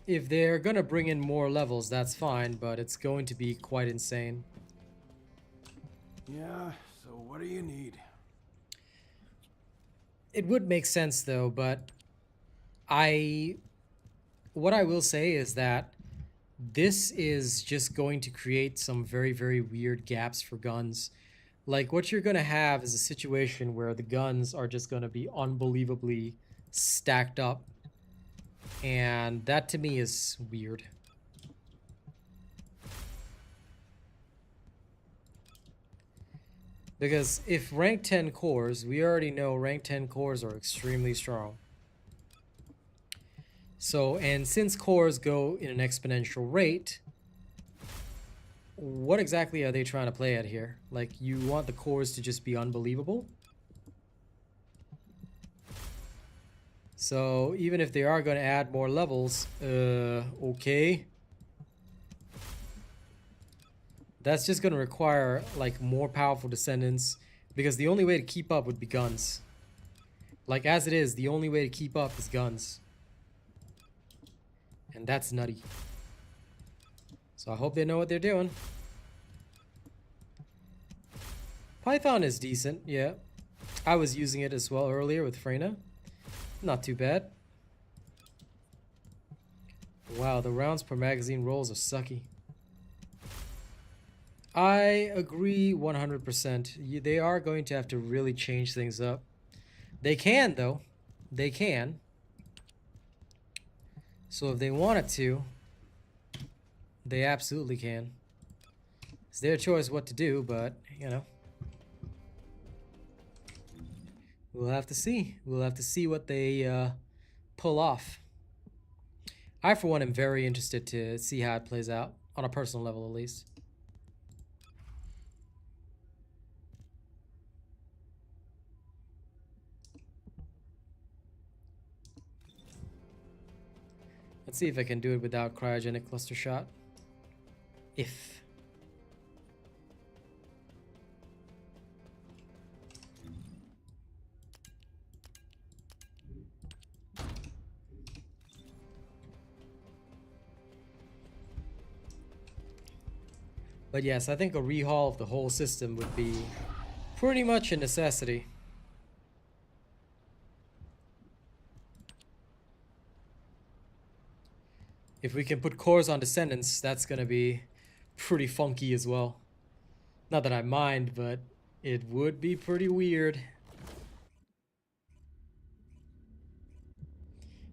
If they're going to bring in more levels, that's fine, but it's going to be quite insane. Yeah, so what do you need? It would make sense though, but what I will say is that this is just going to create some very, very weird gaps for guns. Like, what you're going to have is a situation where the guns are just going to be unbelievably stacked up. And that to me is weird. Because if rank 10 cores, we already know rank 10 cores are extremely strong. So, and since cores go in an exponential rate, what exactly are they trying to play at here? Like, you want the cores to just be unbelievable? So, even if they are going to add more levels, okay. That's just going to require, like, more powerful descendants, because the only way to keep up would be guns. Like, as it is, the only way to keep up is guns. And that's nutty. So I hope they know what they're doing. Python is decent, yeah. I was using it as well earlier with Freyna. Not too bad. Wow, the rounds per magazine rolls are sucky. I agree 100%. They are going to have to really change things up. They can, though. They can. So if they wanted to, they absolutely can. It's their choice what to do, but, you know. We'll have to see. We'll have to see what they pull off. I, for one, am very interested to see how it plays out, on a personal level at least. Let's see if I can do it without cryogenic cluster shot. If. But yes, I think a rehaul of the whole system would be pretty much a necessity. If we can put cores on Descendants, that's gonna be pretty funky as well. Not that I mind, but it would be pretty weird.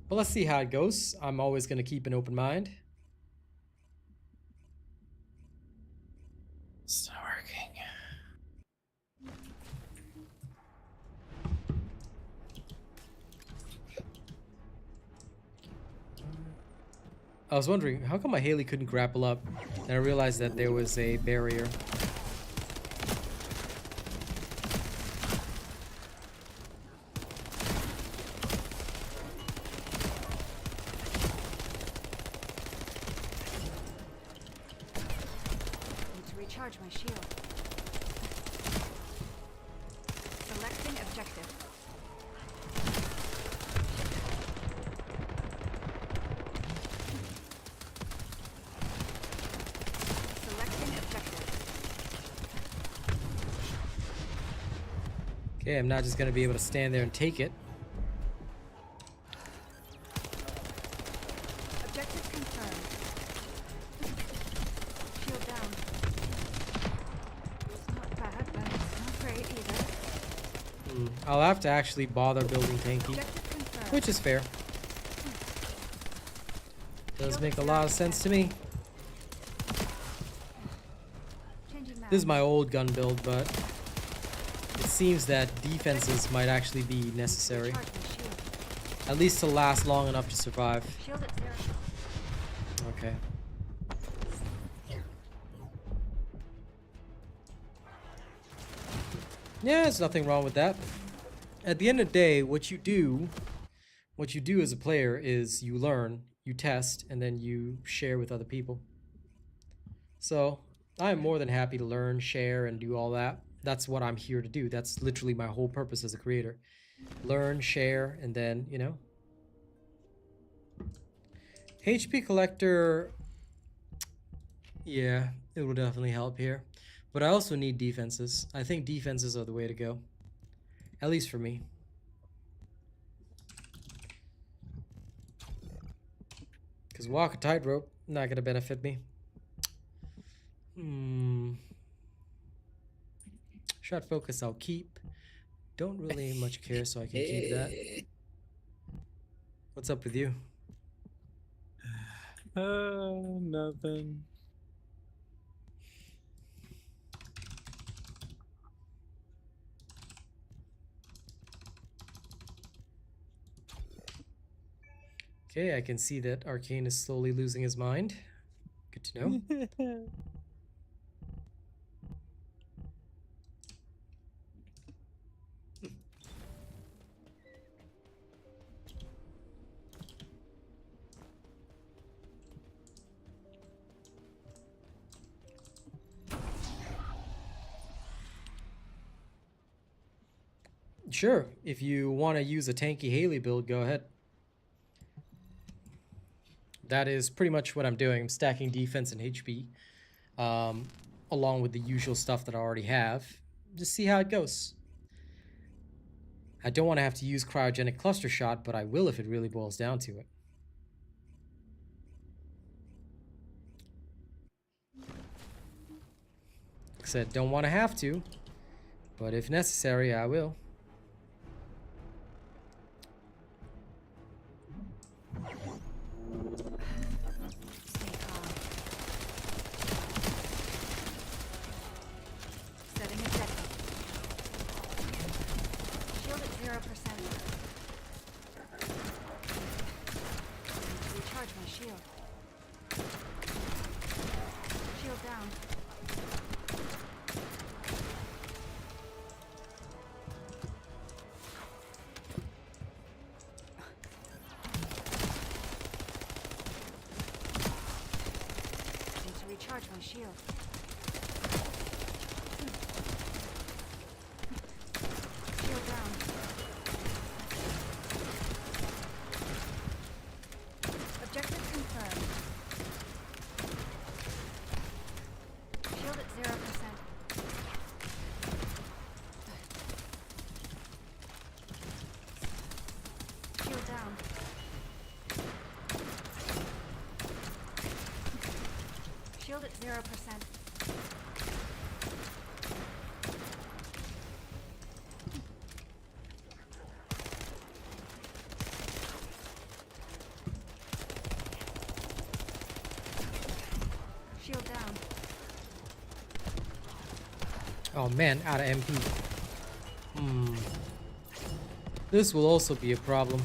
But let's see how it goes. I'm always gonna keep an open mind. It's not working. I was wondering, how come my Haley couldn't grapple up? And I realized that there was a barrier. Need to recharge my shield. Selecting objective. Okay, I'm not just gonna be able to stand there and take it. Objective confirmed. Shield down. It's not bad, but it's not great either. I'll have to actually bother building tanky, Objective confirmed. which is fair. Does make a lot of sense to me. Changing map. This is my old gun build, but it seems that defenses might actually be necessary. Recharge my shield. At least to last long enough to survive. Shield at 0. Okay. Yeah, there's nothing wrong with that. At the end of the day, what you do as a player is you learn, you test, and then you share with other people. So, I'm more than happy to learn, share, and do all that. That's what I'm here to do. That's literally my whole purpose as a creator. Learn, share, and then, you know. HP collector, yeah, it will definitely help here. But I also need defenses. I think defenses are the way to go. At least for me. Because walk a tightrope, not going to benefit me. Shot focus I'll keep. Don't really much care, so I can keep that. What's up with you? Nothing. Okay, I can see that Arcane is slowly losing his mind. Good to know. Sure, if you want to use a tanky Haley build, go ahead. That is pretty much what I'm doing. I'm stacking defense and HP, along with the usual stuff that I already have. Just see how it goes. I don't want to have to use cryogenic cluster shot, but I will if it really boils down to it. Like I said, don't want to have to, but if necessary, I will. Stay calm. Setting a deadline. Shield at 0%. Recharge my shield. Shield down. Need to recharge my shield. Shield down. Objective confirmed. Shield at 0%. Shield down. Shield at 0%. Shield down. Oh man, out of MP. This will also be a problem.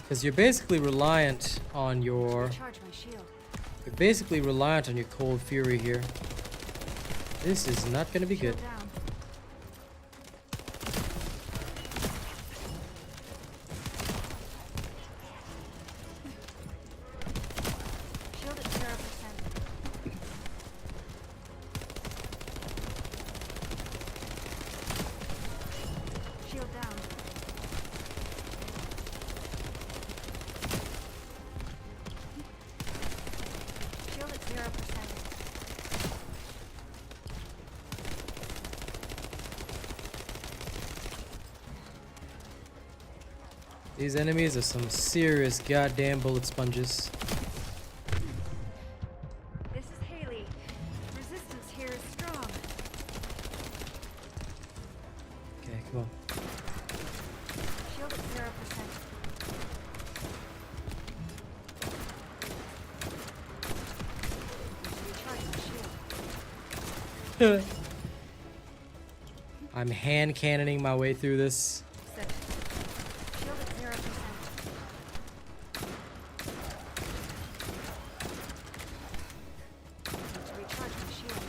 Because you're basically reliant on your... Recharge my shield. You're basically reliant on your Cold Fury here. This is not going to be good. Shield down. Shield at 0%. Shield down. Shield at 0%. These enemies are some serious goddamn bullet sponges. This is Haley. Resistance here is strong. Okay, come on. Shield at 0%. Recharge my shield. I'm hand cannoning my way through this. Set. Shield at 0%. To recharge my shield.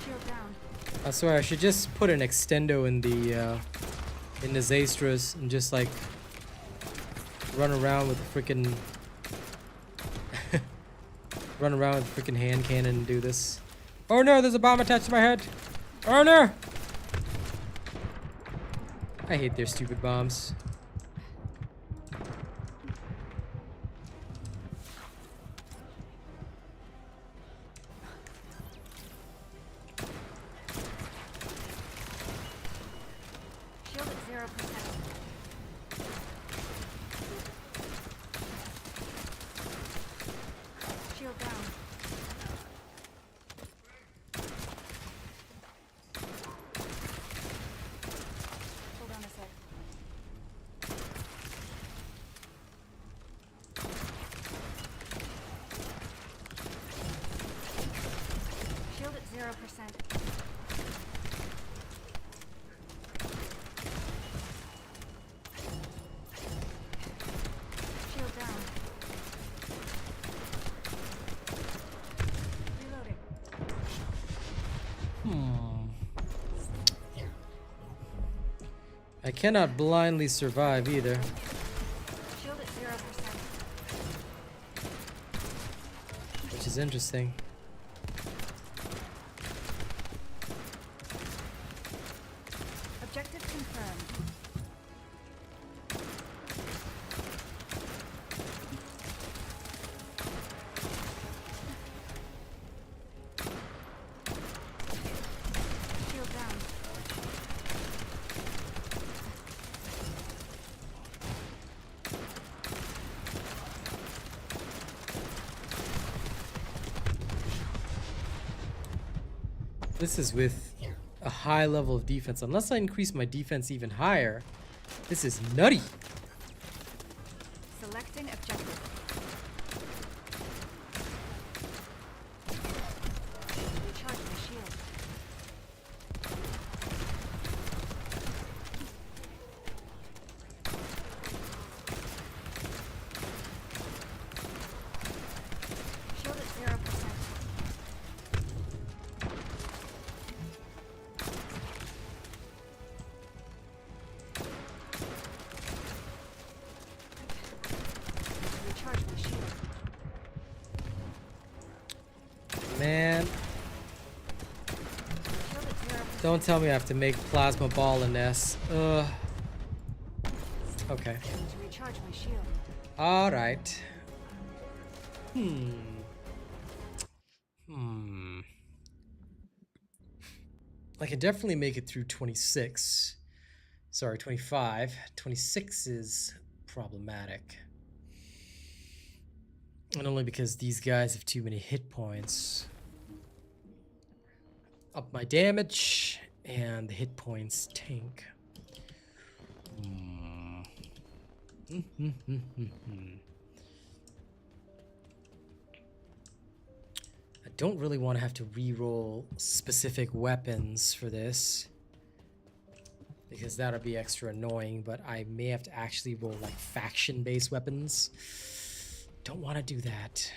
Shield down. I swear I should just put an extendo in the Zastras and just like run around with a freaking run around with a freaking hand cannon and do this. Oh no, there's a bomb attached to my head. Oh no! I I hate their stupid bombs. Shield at 0%. Shield down. Hold on a sec. Shield at 0%. Shield down. Reloading. I cannot blindly survive either. Shield at 0%. Which is interesting. Objective confirmed. Shield down. This is with a high level of defense. Unless I increase my defense even higher, this is nutty. Selecting objective. Recharge my shield. Shield at 0%. Recharge my shield. Man, Shield at 0%. don't tell me I have to make plasma ball and S. Okay. Need to recharge my shield. Alright. I can definitely make it through 26. Sorry, 25. 26 is problematic. And only because these guys have too many hit points. Up my damage, and the hit points tank. I don't really want to have to re-roll specific weapons for this, because that'll be extra annoying, but I may have to actually roll like faction-based weapons. Don't want to do that.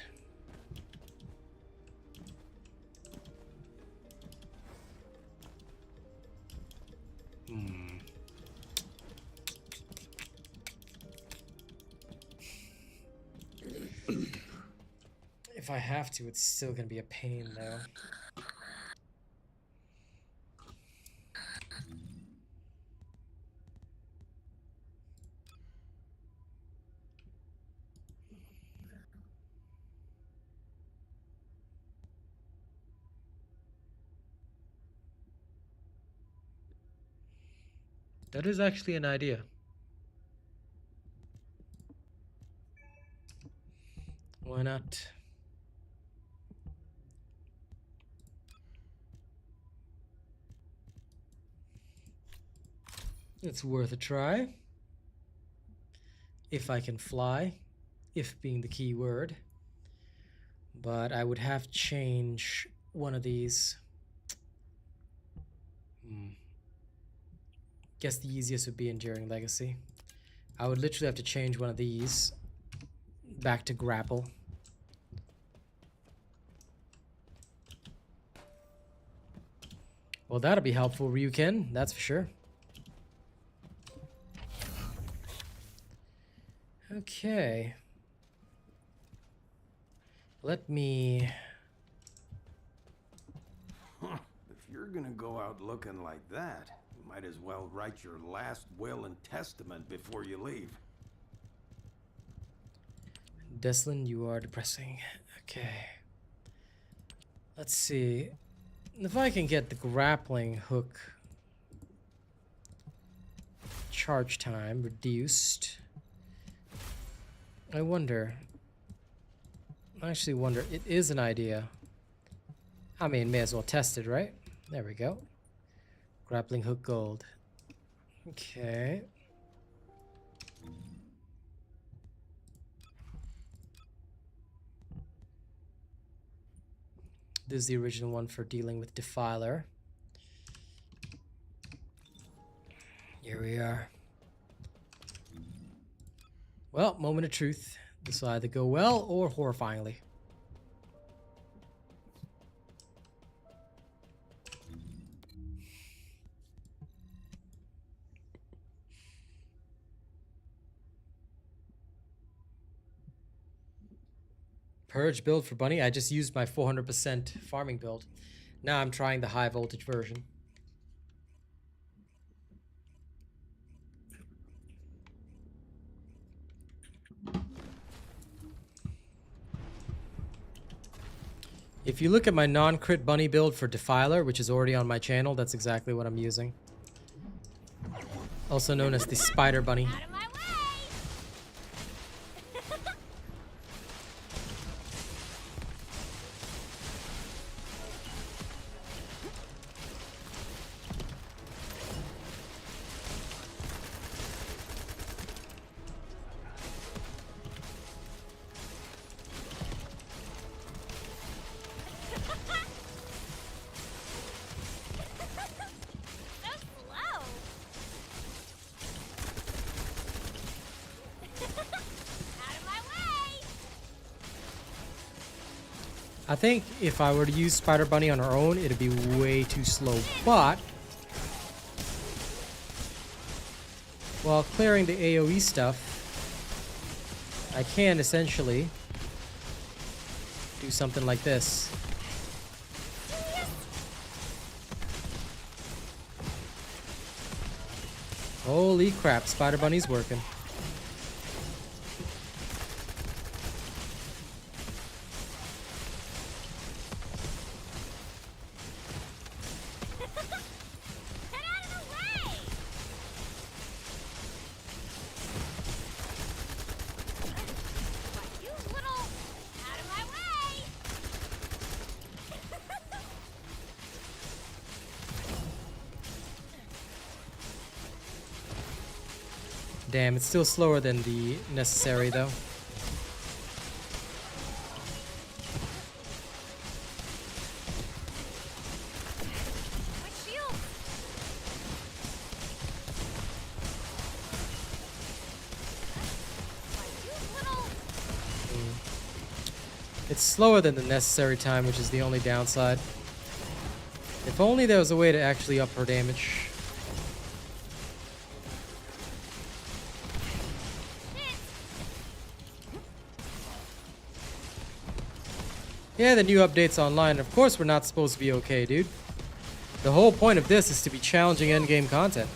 If I have to, it's still gonna be a pain though. That is actually an idea. Why not? It's worth a try. If I can fly, if being the key word. But I would have to change one of these. Guess the easiest would be Enduring Legacy. I would literally have to change one of these back to grapple. Well, that'll be helpful, Ryuken, that's for sure. Okay. Let me... If you're gonna go out looking like that, Might as well write your last will and testament before you leave. Deslin, you are depressing. Okay. Let's see. If I can get the grappling hook charge time reduced. I wonder. I actually wonder. It is an idea. I mean, may as well test it, right? There we go. Grappling hook gold. Okay. This is the original one for dealing with Defiler. Here we are. Well, moment of truth. This will either go well or horrifyingly. Purge build for Bunny. I just used my 400% farming build. Now I'm trying the high voltage version. If you look at my non-crit Bunny build for Defiler, which is already on my channel, that's exactly what I'm using. Also known as the Spider Bunny. Out of my way! So slow! Out of my way! I think if I were to use Spider Bunny on her own, it'd be way too slow. But while clearing the AoE stuff, I can essentially do something like this. Holy crap, Spider Bunny's working. Get out of the way! You little... Out of my way! Damn, it's still slower than the necessary though. My shield! You little... It's slower than the necessary time, which is the only downside. If only there was a way to actually up her damage. Yeah, the new updates online. Of course we're not supposed to be okay, dude. The whole point of this is to be challenging endgame content.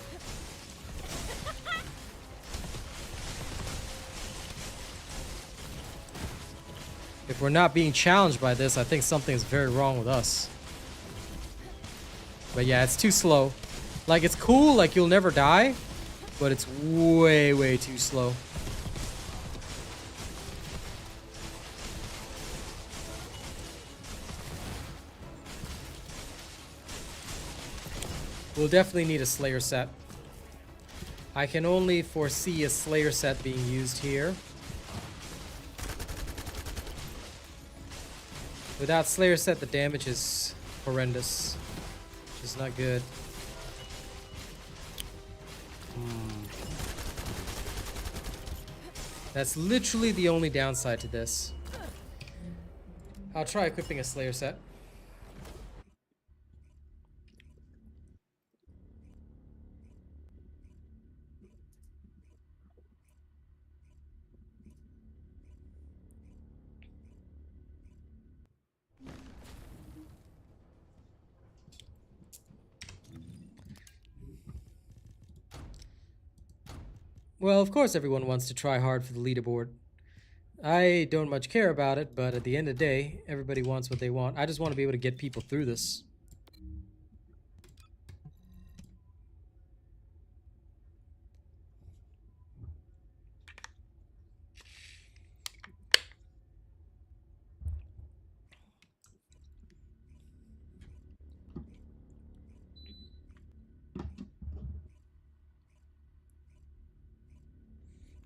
If we're not being challenged by this, I think something's very wrong with us. But yeah, it's too slow. Like, it's cool, like you'll never die, but it's way, way too slow. We'll definitely need a Slayer set. I can only foresee a Slayer set being used here. Without Slayer set, the damage is horrendous. Which is not good. That's literally the only downside to this. I'll try equipping a Slayer set. Well, of course everyone wants to try hard for the leaderboard. I don't much care about it, but at the end of the day, everybody wants what they want. I just want to be able to get people through this.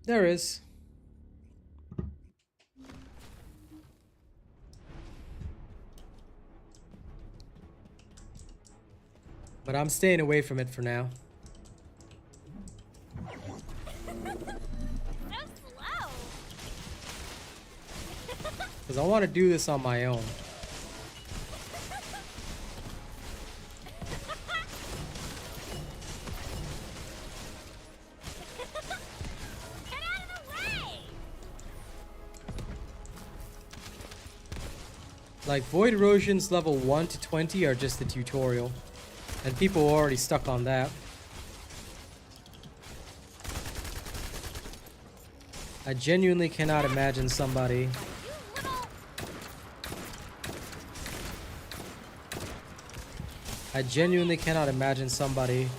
There is. But I'm staying away from it for now. So slow. Because I want to do this on my own. Get out of the way. Like, Void Erosions level 1 to 20 are just the tutorial. And people are already stuck on that. I genuinely cannot imagine somebody... I genuinely cannot imagine somebody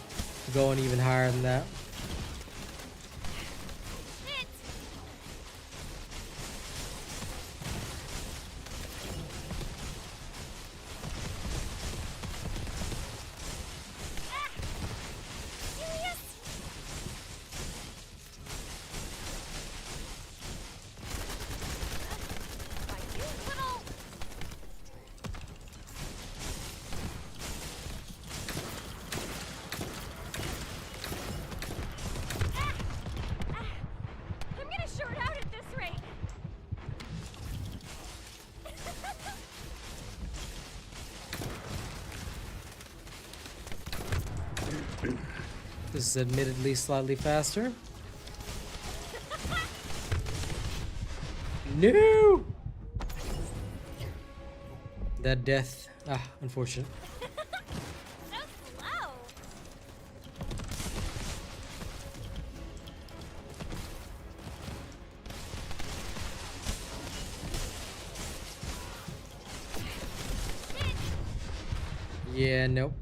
going even higher than that. I'm gonna short out at this rate. This is admittedly slightly faster. No! That death. Ah, unfortunate. So slow. Yeah, nope.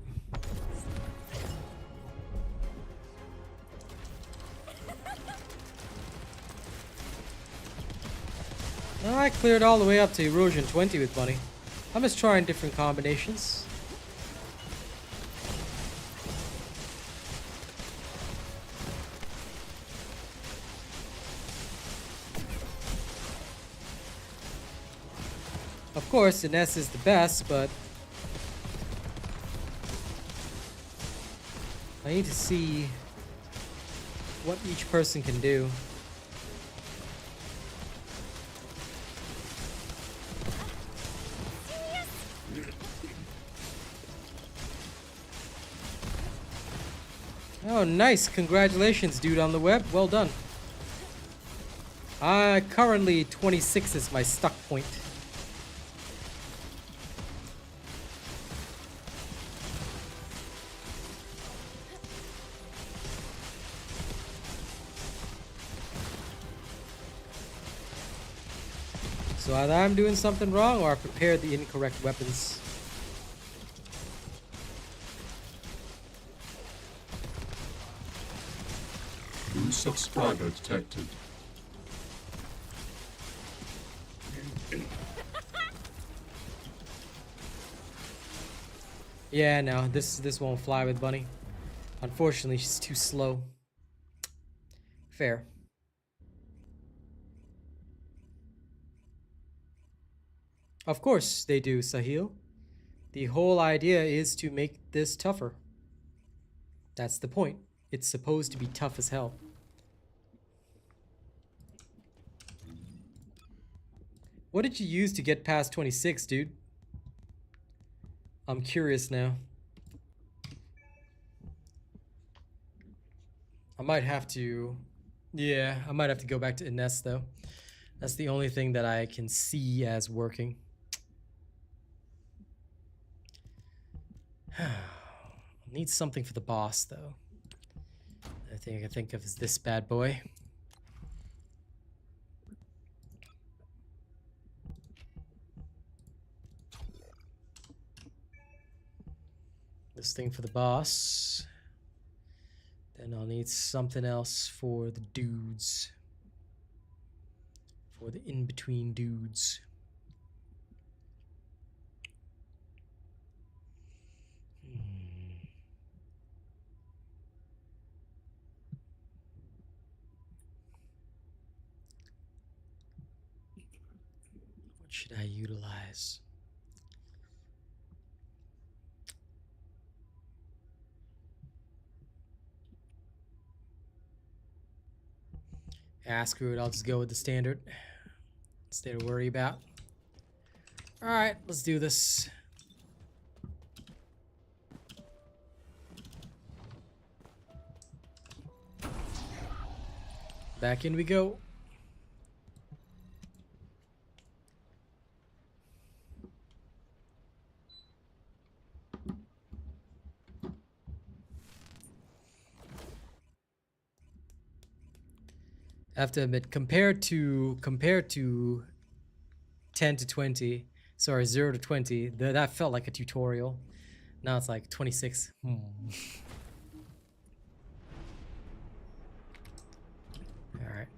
I cleared all the way up to Erosion 20 with Bunny. I'm just trying different combinations. Of course, Ines is the best, but I need to see what each person can do. Oh, nice. Congratulations, dude, on the web. Well done. Currently 26 is my stuck point. So either I'm doing something wrong or I prepared the incorrect weapons. New subscriber detected. Yeah, no, this won't fly with Bunny. Unfortunately, she's too slow. Fair. Of course they do, Sahil. The whole idea is to make this tougher. That's the point. It's supposed to be tough as hell. What did you use to get past 26, dude? I'm curious now. I might have to... Yeah, I might have to go back to Ines, though. That's the only thing that I can see as working. Need something for the boss, though. thing I can think of is this bad boy. This thing for the boss. Then I'll need something else for the dudes. For the in-between dudes. What should I utilize? Ah, screw it. I'll just go with the standard. Instead of worry about. Alright, let's do this. Back in we go. I have to admit, compared to 10 to 20, sorry, 0 to 20, that felt like a tutorial. Now it's like 26. All right.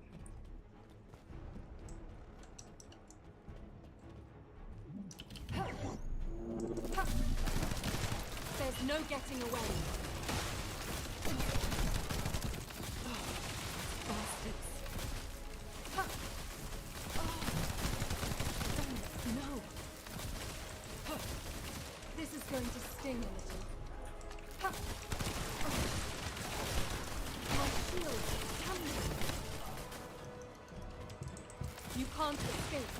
There's no getting away. No. This is going to sting a little. My shield, come here. You can't escape.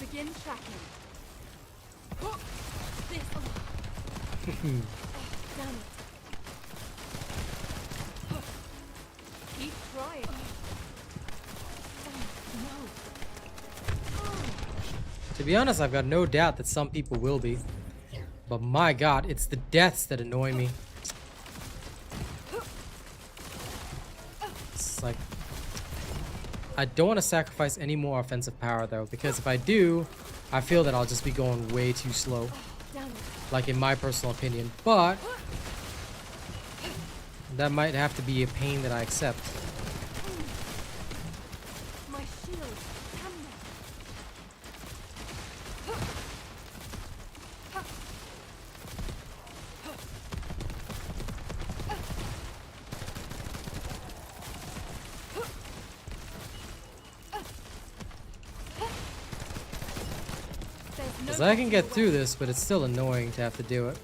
Begin tracking. This. Damn it. Keep trying. No. To be honest, I've got no doubt that some people will be. But my god, it's the deaths that annoy me. It's like... I don't want to sacrifice any more offensive power though, because if I do, I feel that I'll just be going way too slow. Like in my personal opinion. But... that might have to be a pain that I accept. My shield, come now. Because I can get through this, but it's still annoying to have to do it.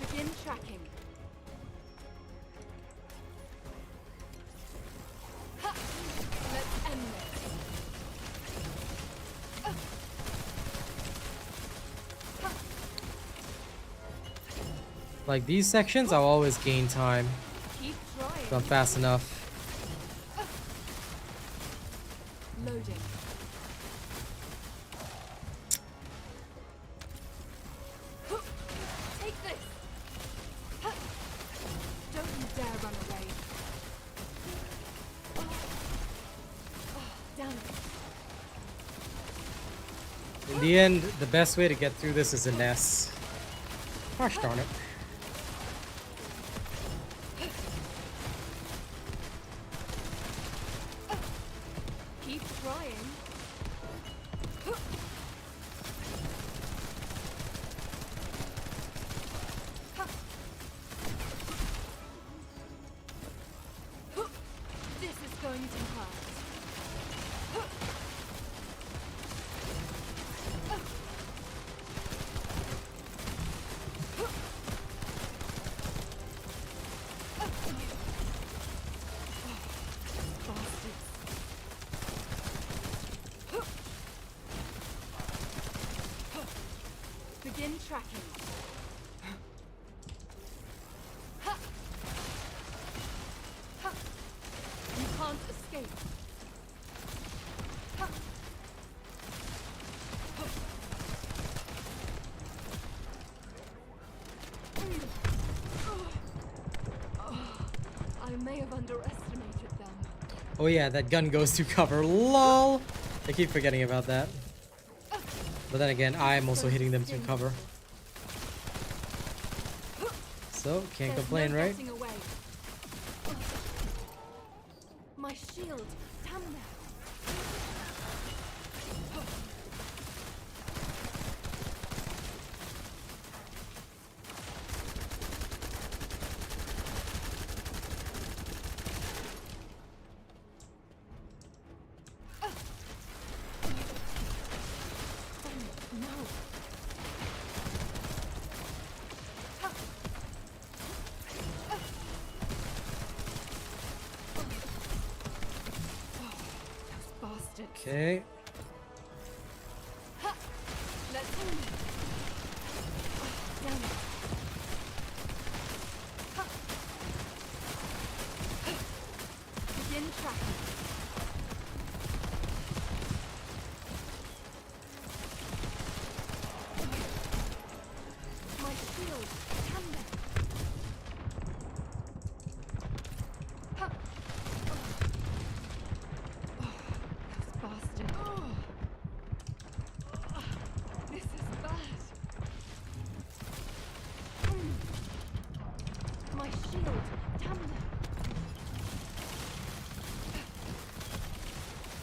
Begin tracking. Let's end this. Like these sections, I'll always gain time Keep trying. if I'm fast enough. Loading. Take this. Don't you dare run away. Damn it. In the end, the best way to get through this is a Ness. Gosh darn it. Keep trying. This is going to hurt. Begin tracking. You can't escape. underestimated them. Oh yeah, that gun goes to cover. LOL. I keep forgetting about that. But then again, I'm also hitting them to cover. So, can't There's complain, no right? getting away. My shield, damn it. Okay. Let's go. Damn it. Begin tracking. My shield, damn it. Bastard. This is bad. My shield, damn it.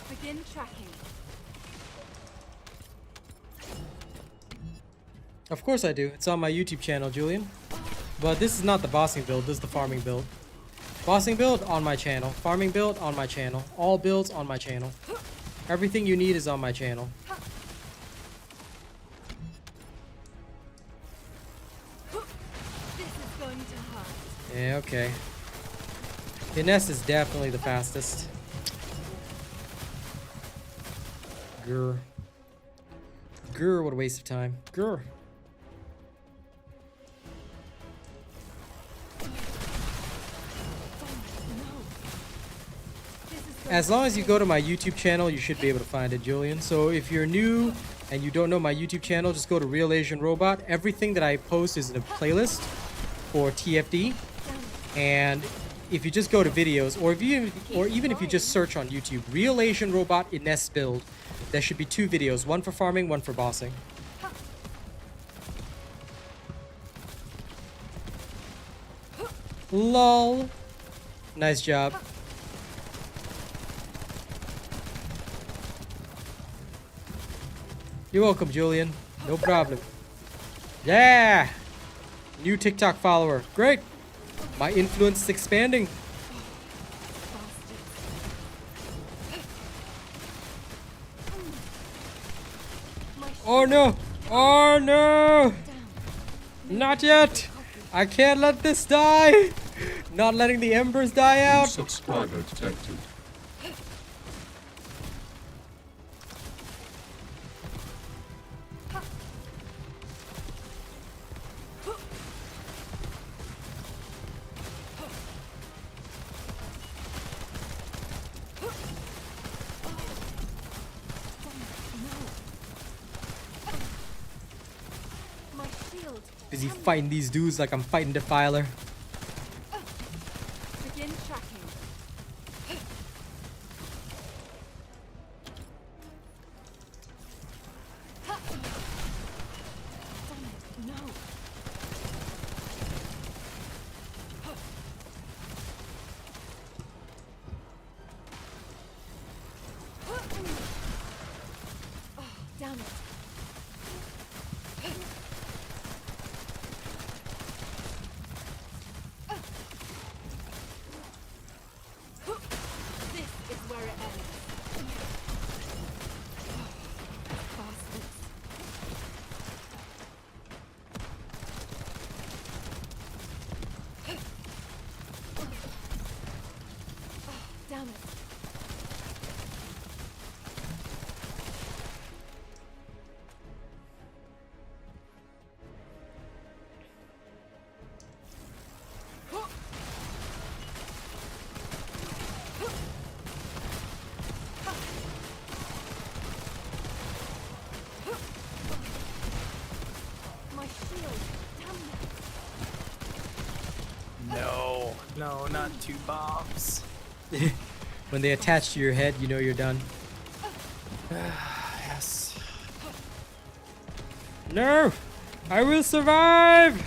Begin tracking. Of course I do. It's on my YouTube channel, Julian. But this is not the bossing build, this is the farming build. Bossing build on my channel. Farming build on my channel. All builds on my channel. Everything you need is on my channel. This is going to hurt. Yeah, okay. Finesse is definitely the fastest. Grr. Grr, what a waste of time. Grr. As long as you go to my YouTube channel, you should be able to find it, Julian. So if you're new and you don't know my YouTube channel, just go to RealAsianRobot. Everything that I post is in a playlist for TFD. And if you just go to videos, or even if you just search on YouTube, RealAsianRobot Ines build, there should be 2 videos, one for farming, one for bossing. LOL. Nice job. You're welcome, Julian. No problem. Yeah! New TikTok follower. Great! My influence is expanding. Oh no! Oh no! Not yet! I can't let this die! Not letting the embers die New out! subscriber detected. My shield. Busy fighting these dudes like I'm fighting Defiler. Begin tracking. Damn it, no. Oh, damn it. This is where it ends. Bastards. Damn it. My shield. Damn it. No, not two bombs. When they attach to your head, you know you're done. Yes. No! I will survive!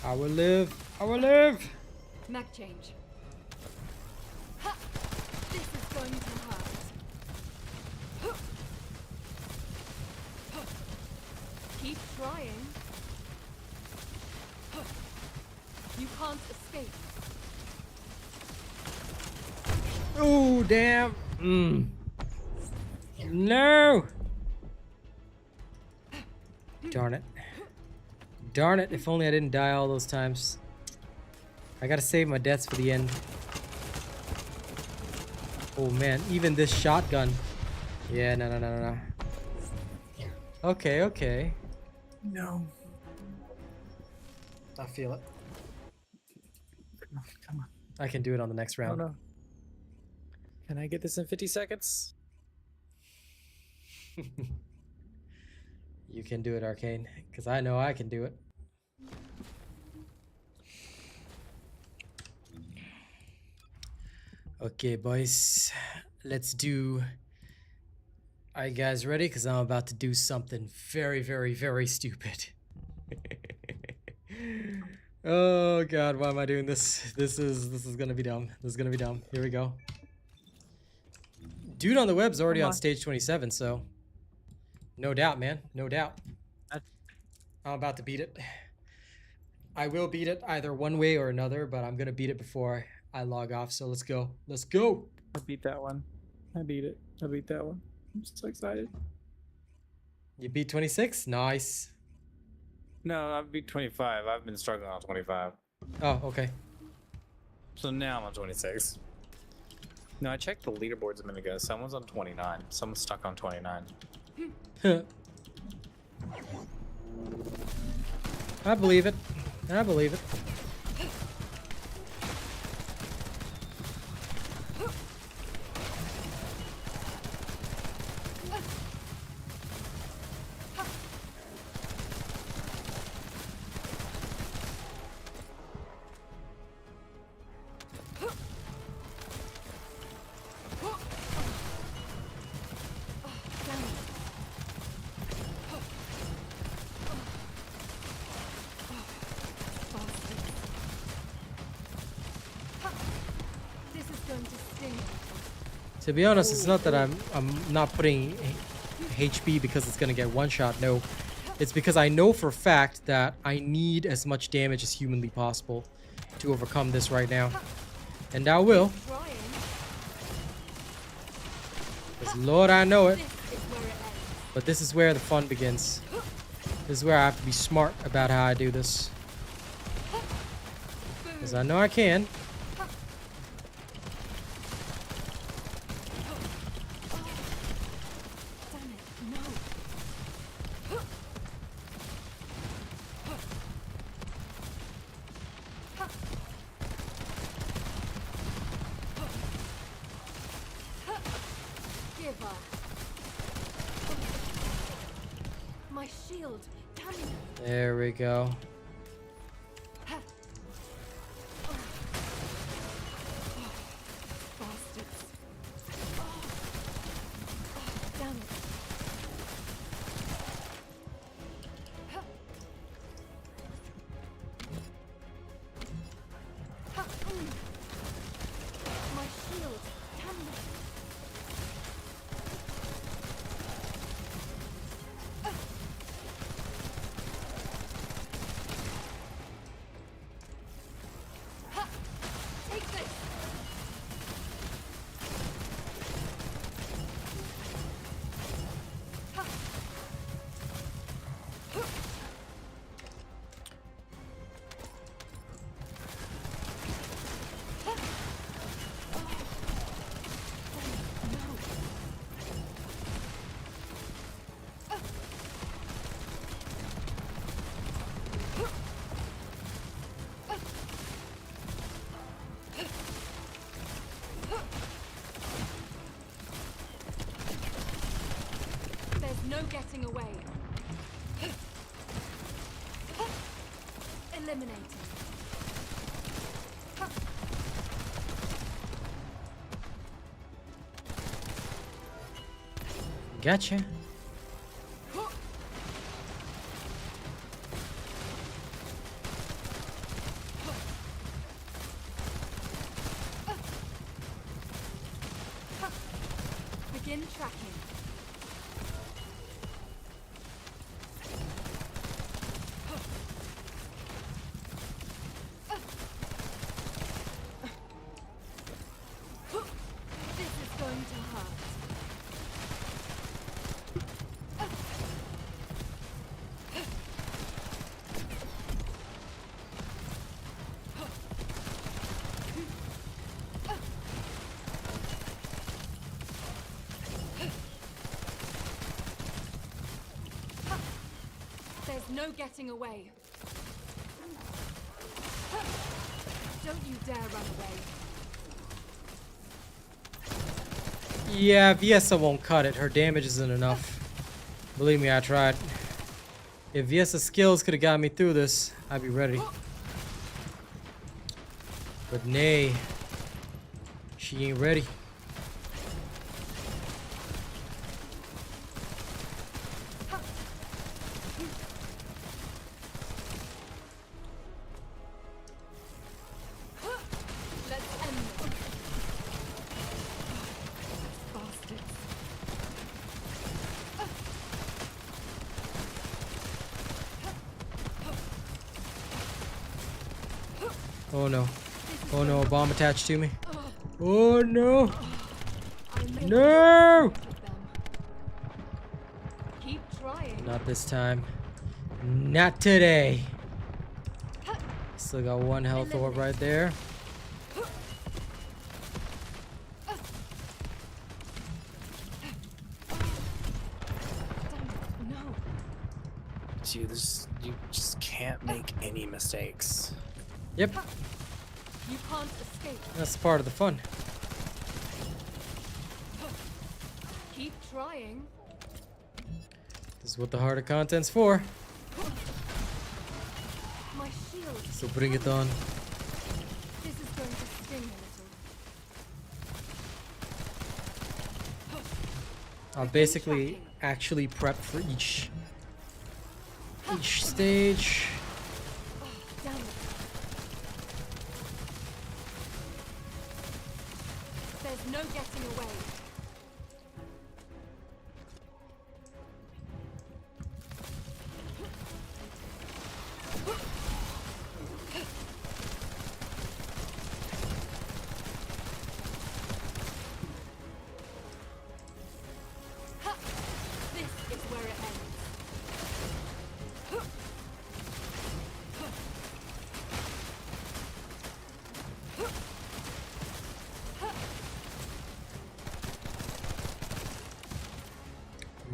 I will live. I will live. Mag change. Ha! This is going to hurt. Keep trying. You can't escape. Oh, damn. No. Darn it. Darn it. If only I didn't die all those times. I gotta save my deaths for the end. Oh, man. Even this shotgun. Yeah, no. Okay, okay. No. I feel it. Come on. I can do it on the next Oh, round. no. Can I get this in 50 seconds? You can do it, Arcane, because I know I can do it. Okay, boys, let's do. Are you guys ready? Because I'm about to do something very, very, very stupid. Oh God, why am I doing this? This is gonna be dumb. This is gonna be dumb. Here we go. Dude on the web's already on stage 27, so no doubt, man. No doubt. I'm about to beat it. I will beat it either one way or another, but I'm gonna beat it before I log off. So let's go. Let's go. I beat that one. I beat it. I beat that one. I'm so excited. You beat 26? Nice. No, I beat 25. I've been struggling on 25. Oh, okay. So now I'm on 26. No, I checked the leaderboards a minute ago. Someone's on 29. Someone's stuck on 29. I believe it. I believe it. To be honest, it's not that I'm not putting HP because it's gonna get one shot. No, it's because I know for a fact that I need as much damage as humanly possible to overcome this right now, and I will. Because Lord, I know it. But this is where the fun begins. This is where I have to be smart about how I do this. Because I know I can. My shield, damn it. There we go. Bastards. Damn it. My shield, damn it. There's no getting away. Eliminating. Gotcha. Begin tracking. This is going to hurt. There's no getting away. Don't you dare run away. Yeah, Viesa won't cut it. Her damage isn't enough. Believe me, I tried. If Viesa's skills could have got me through this, I'd be ready. But nay, she ain't ready. Let's end this. Bastards. Oh no. Oh no, a bomb attached to me. Oh no. No! Keep trying. Not this time. Not today. Still got one health orb right there. No. You just can't make any mistakes. Yep, You can't escape. that's part of the fun. Keep trying. This is what the harder content's for. My shield. So bring it on. This is going to sting a little. I'll basically actually prep for each stage. Damn it. There's no getting away. Ha! This is where it ends.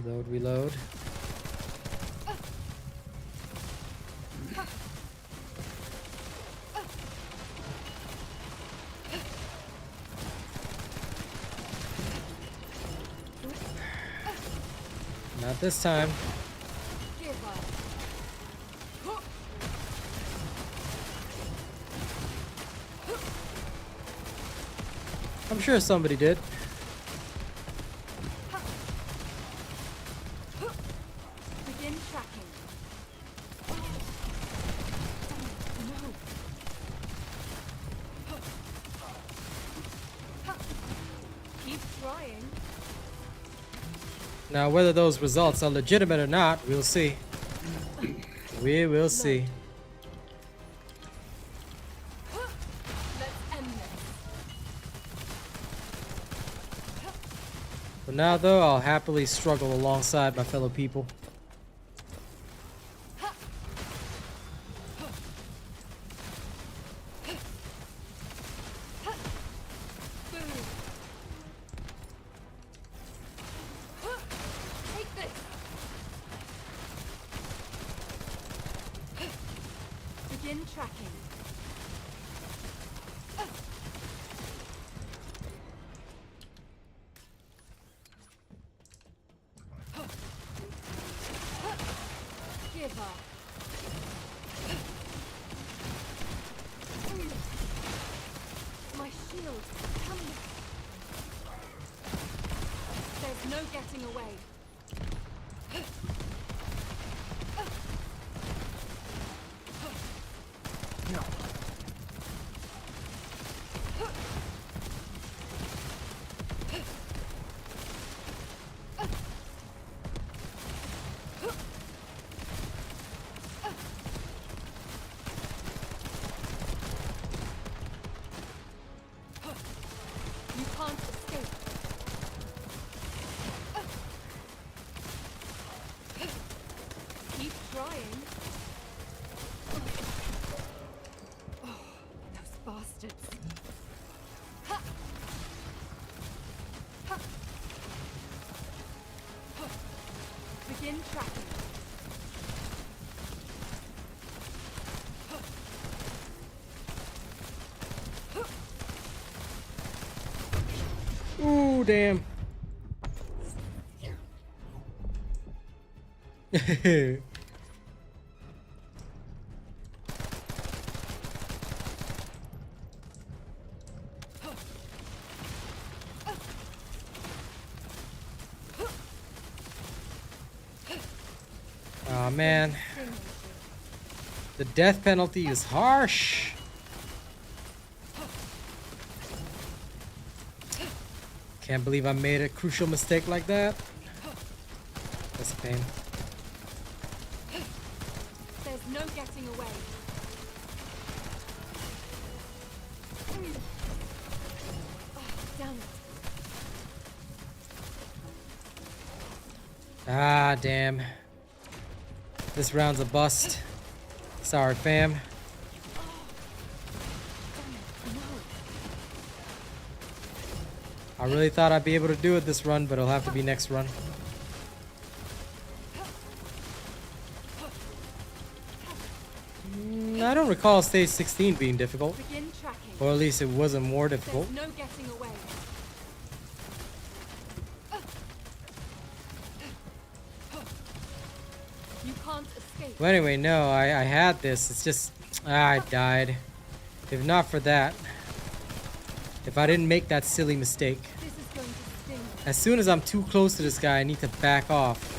Reload, reload. Not this time. Give up. I'm sure somebody did. Begin tracking. No. Keep trying. Now, whether those results are legitimate or not, we'll see. We will see. Let's end this. For now, though, I'll happily struggle alongside my fellow people. Boom. Take this. Begin tracking. giver. My shield, come here. There's no getting away. You can't escape. Keep trying. Oh, those bastards. Ha! Ha! Ha! Begin tracking. Ooh, damn. Oh man, the death penalty is harsh. Can't believe I made a crucial mistake like that. That's a pain. There's no getting away. Oh, damn it. Ah, damn. This round's a bust. Sorry, fam. Damn it. No. I really thought I'd be able to do it this run, but it'll have to be next run. I don't recall stage 16 being difficult, Begin tracking. or at least it wasn't more difficult. There's no getting away. You can't escape. Well, anyway, no, I had this. It's just, I died. If not for that, if I didn't make that silly mistake, This is going to sting. as soon as I'm too close to this guy, I need to back off.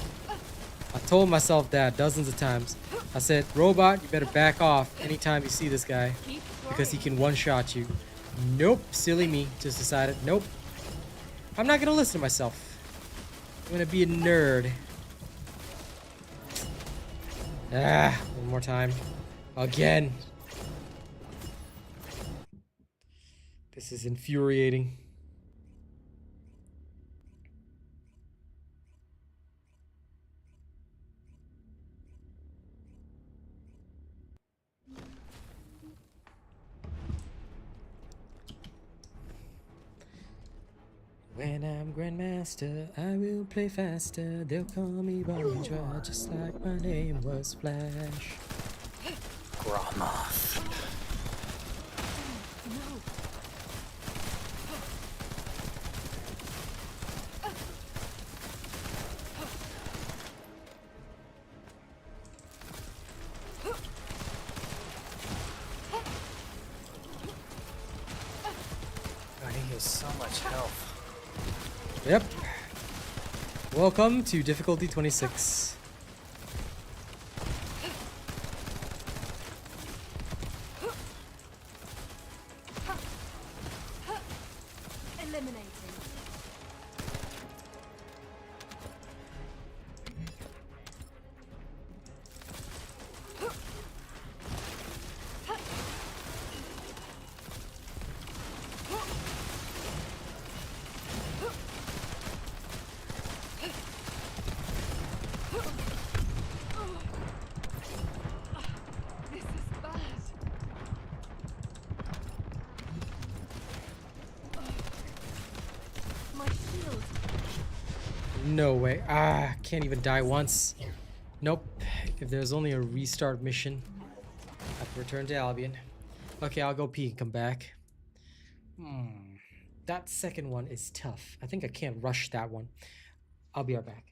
I told myself that dozens of times. I said, robot, you better back off anytime you see this guy, Keep because he trying. can one-shot you. Nope, silly me. Just decided, nope. I'm not gonna listen to myself. I'm gonna be a nerd. Ah, one more time. Again. This is infuriating. When I'm Grandmaster, I will play faster. They'll call me Bonnie Dry, just like my name was Flash. Gromoth. No. God, he has so much health. Yep. Welcome to difficulty 26. Eliminating. This is bad. My shield. No way. Ah, can't even die once. Nope. If there's only a restart mission, I have to return to Albion. Okay, I'll go pee and come back. That second one is tough. I think I can't rush that one. I'll be right back.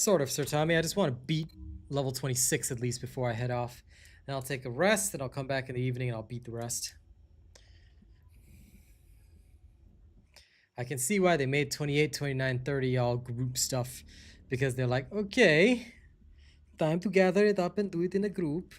Sort of, Sir Tommy. I just want to beat level 26 at least before I head off. Then I'll take a rest, and I'll come back in the evening and I'll beat the rest. I can see why they made 28, 29, 30 all group stuff. Because they're like, okay, time to gather it up and do it in a group.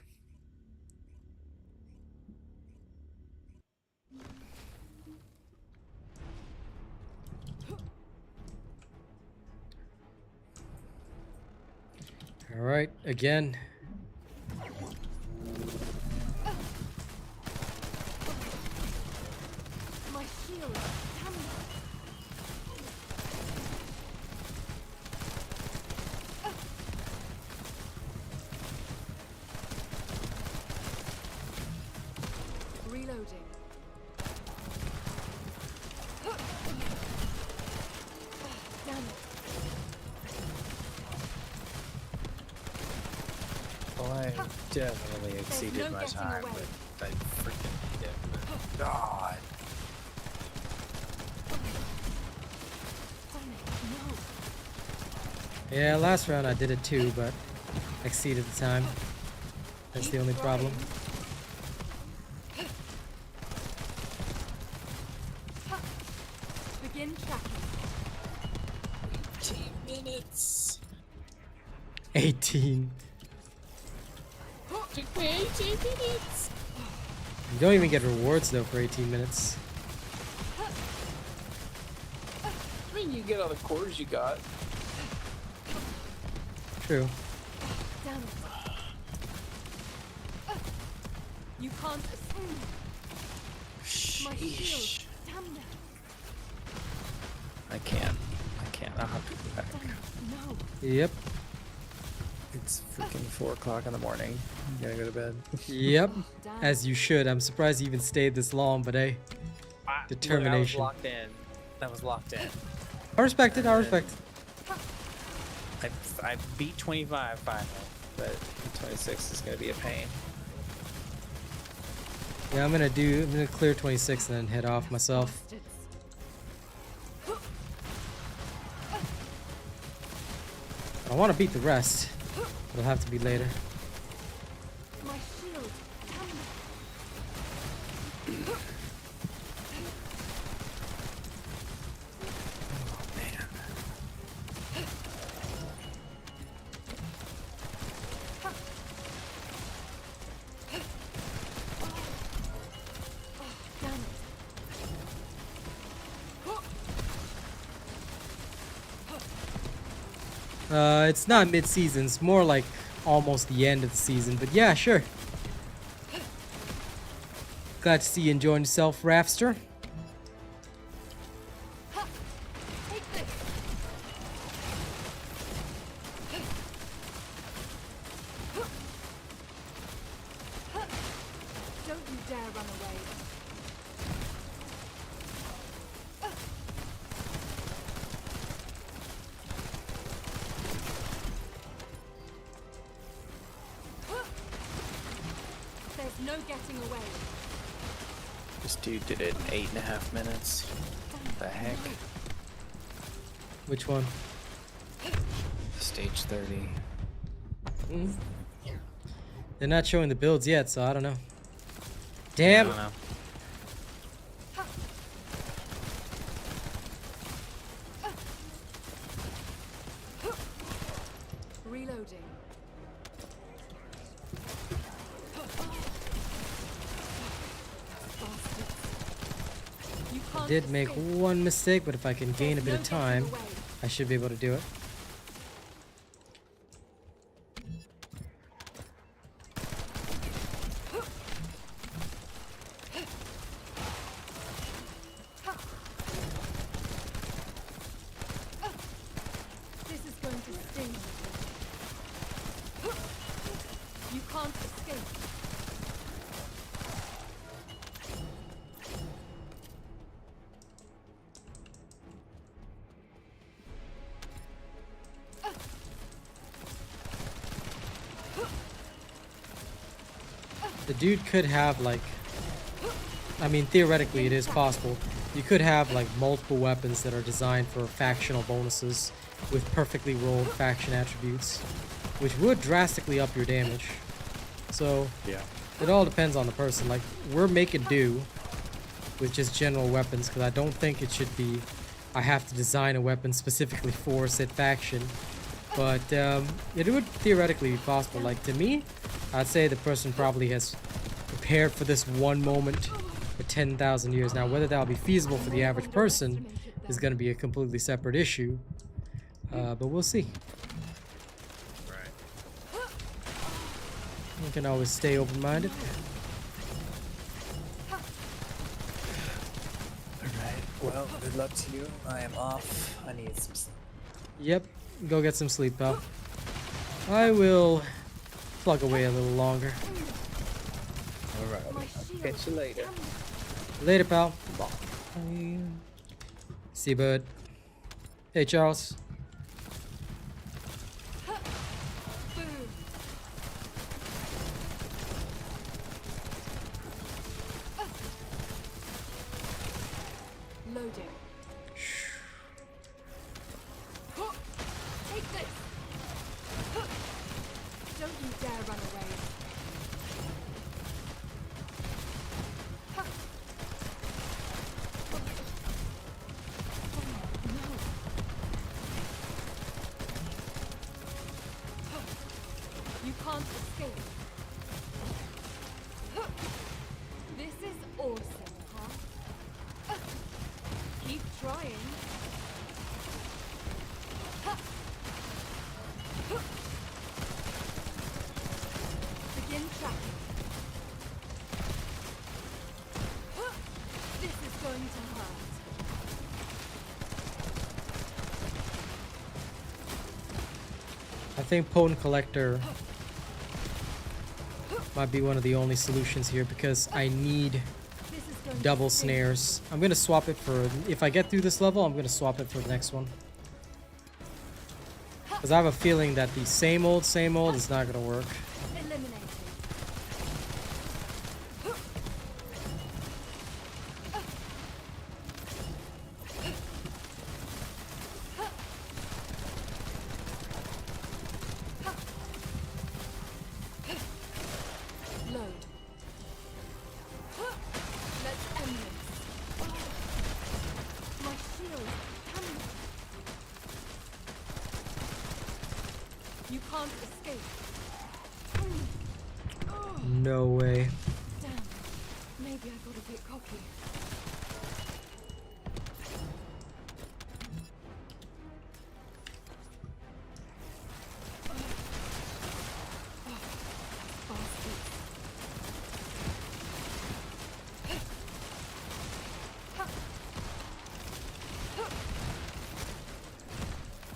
All right, again. My shield. Reloading. Damn it. Well, I definitely exceeded no my getting time, away. but I freaking did it. God. Damn it. No. Yeah, last round I did it too, but exceeded the time. That's the only problem. Begin tracking. 18 minutes. 18. Took me 18 minutes. You don't even get rewards though for 18 minutes. I mean, you get all the cores you got. True. Damn it. You can't escape. My shield. Damn it. I can't. I'll have to go back. Damn it. No. Yep. It's freaking 4 o'clock in the morning. I'm gonna go to bed. Yep. Damn. As you should. I'm surprised you even stayed this long, but hey. Determination. Look, that was locked in. I respect it, I respect it. I beat 25 finally, but 26 is gonna be a pain. Yeah, I'm gonna clear 26 and then head off myself. Bastards. I want to beat the rest. It'll have to be later. My shield. Damn it. Man. Damn it. It's not mid-season. It's more like almost the end of the season. But yeah, sure. Glad to see you enjoying yourself, Rafster. Take this. Don't you dare run away. There's no getting away. This dude did it in 8.5 minutes. What the heck? Which one? Stage 30. Mm. They're not showing the builds yet, so I don't know. I Damn. don't know. Reloading. You I can't did make escape. one mistake, but if I can gain a There's bit no of getting time, away. I should be able to do it. This is going to sting. You can't escape. The dude could have like, I mean theoretically it is possible. You could have like multiple weapons that are designed for factional bonuses with perfectly rolled faction attributes, which would drastically up your damage. So Yeah. it all depends on the person. Like, we're making do with just general weapons, because I don't think it should be I have to design a weapon specifically for said faction. But it would theoretically be possible. Like, to me, I'd say the person probably has prepared for this one moment for 10,000 years. Now, whether that'll be feasible for the average person is going to be a completely separate issue. But we'll see. Right. You can always stay open-minded. Alright, well, good luck to you. I am off. I need some sleep. Yep, go get some sleep, pal. I will plug away a little longer. Alright, My I'll shield. catch you later. Later, pal. Bye. See you, bud. Hey, Charles. Boom. Loading. Take this. Don't you dare run away. You can't escape. This is awesome, huh? Keep trying. Begin tracking. This is going to hurt. I think Potent Collector might be one of the only solutions here, because I need This is going double to sting. snares. I'm gonna swap it for, if I get through this level, I'm gonna swap it for the next one. Because I have a feeling that the same old is not gonna work. Eliminating. Load. Let's end this. My shield. You can't escape. No way. Damn. Maybe I got a bit cocky.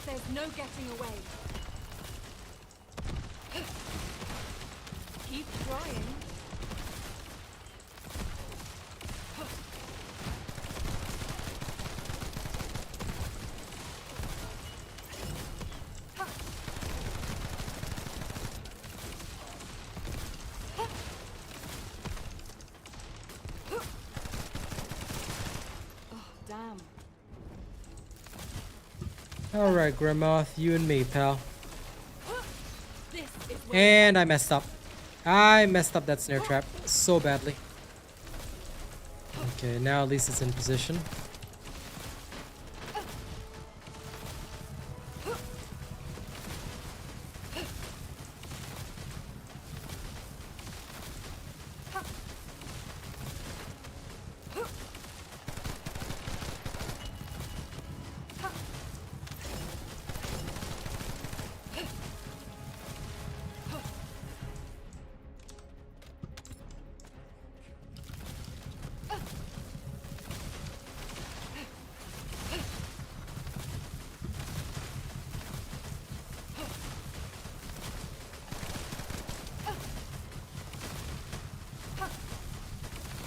There's no getting away. Keep trying. Oh, damn. Alright, Grandmoth, you and me, pal. This is where And I messed up. I messed up that snare trap so badly. Okay, now at least it's in position.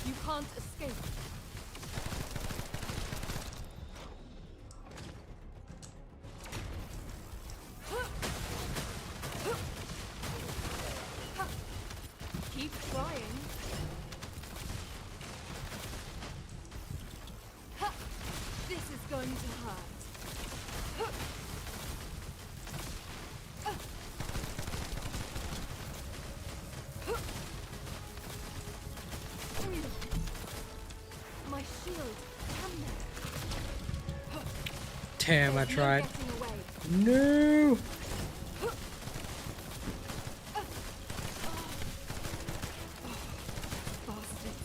you can't escape. Keep trying. This is going to hurt. Damn, I There's no tried. getting away. No. Bastards.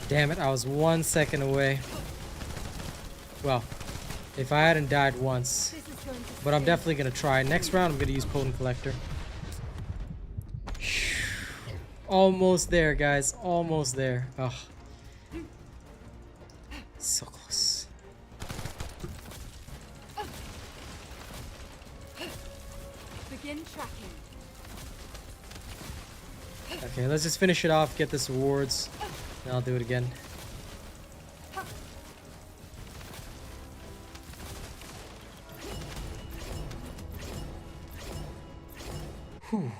Damn it, I was 1 second away. Well, if I hadn't died once. This is going to But I'm sting. definitely gonna try. Next round, I'm gonna use Potent Collector. Almost there, guys. Almost there. Ugh. So close. Begin tracking. Okay, let's just finish it off, get this awards, and I'll do it again. Whew.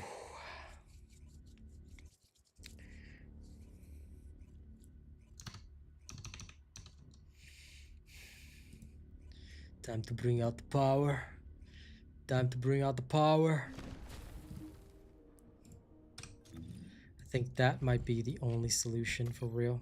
Time to bring out the power. Time to bring out the power. I think that might be the only solution for real.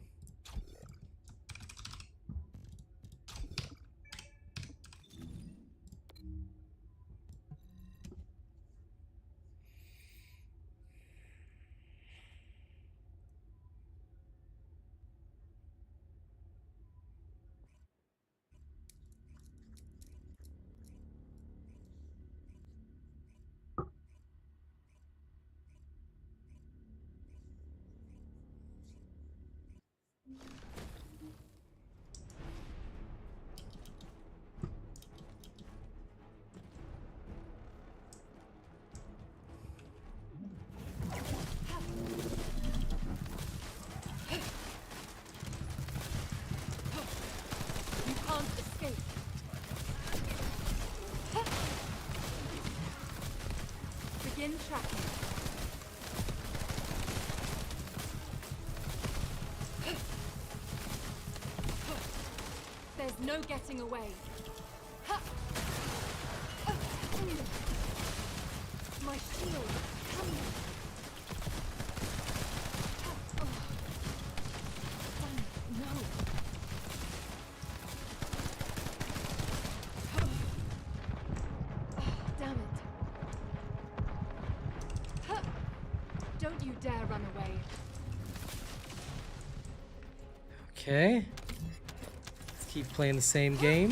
You can't escape. Begin tracking. There's no getting away. My shield. Come here. No. Damn it. Don't you dare run away. Okay. Let's keep playing the same game.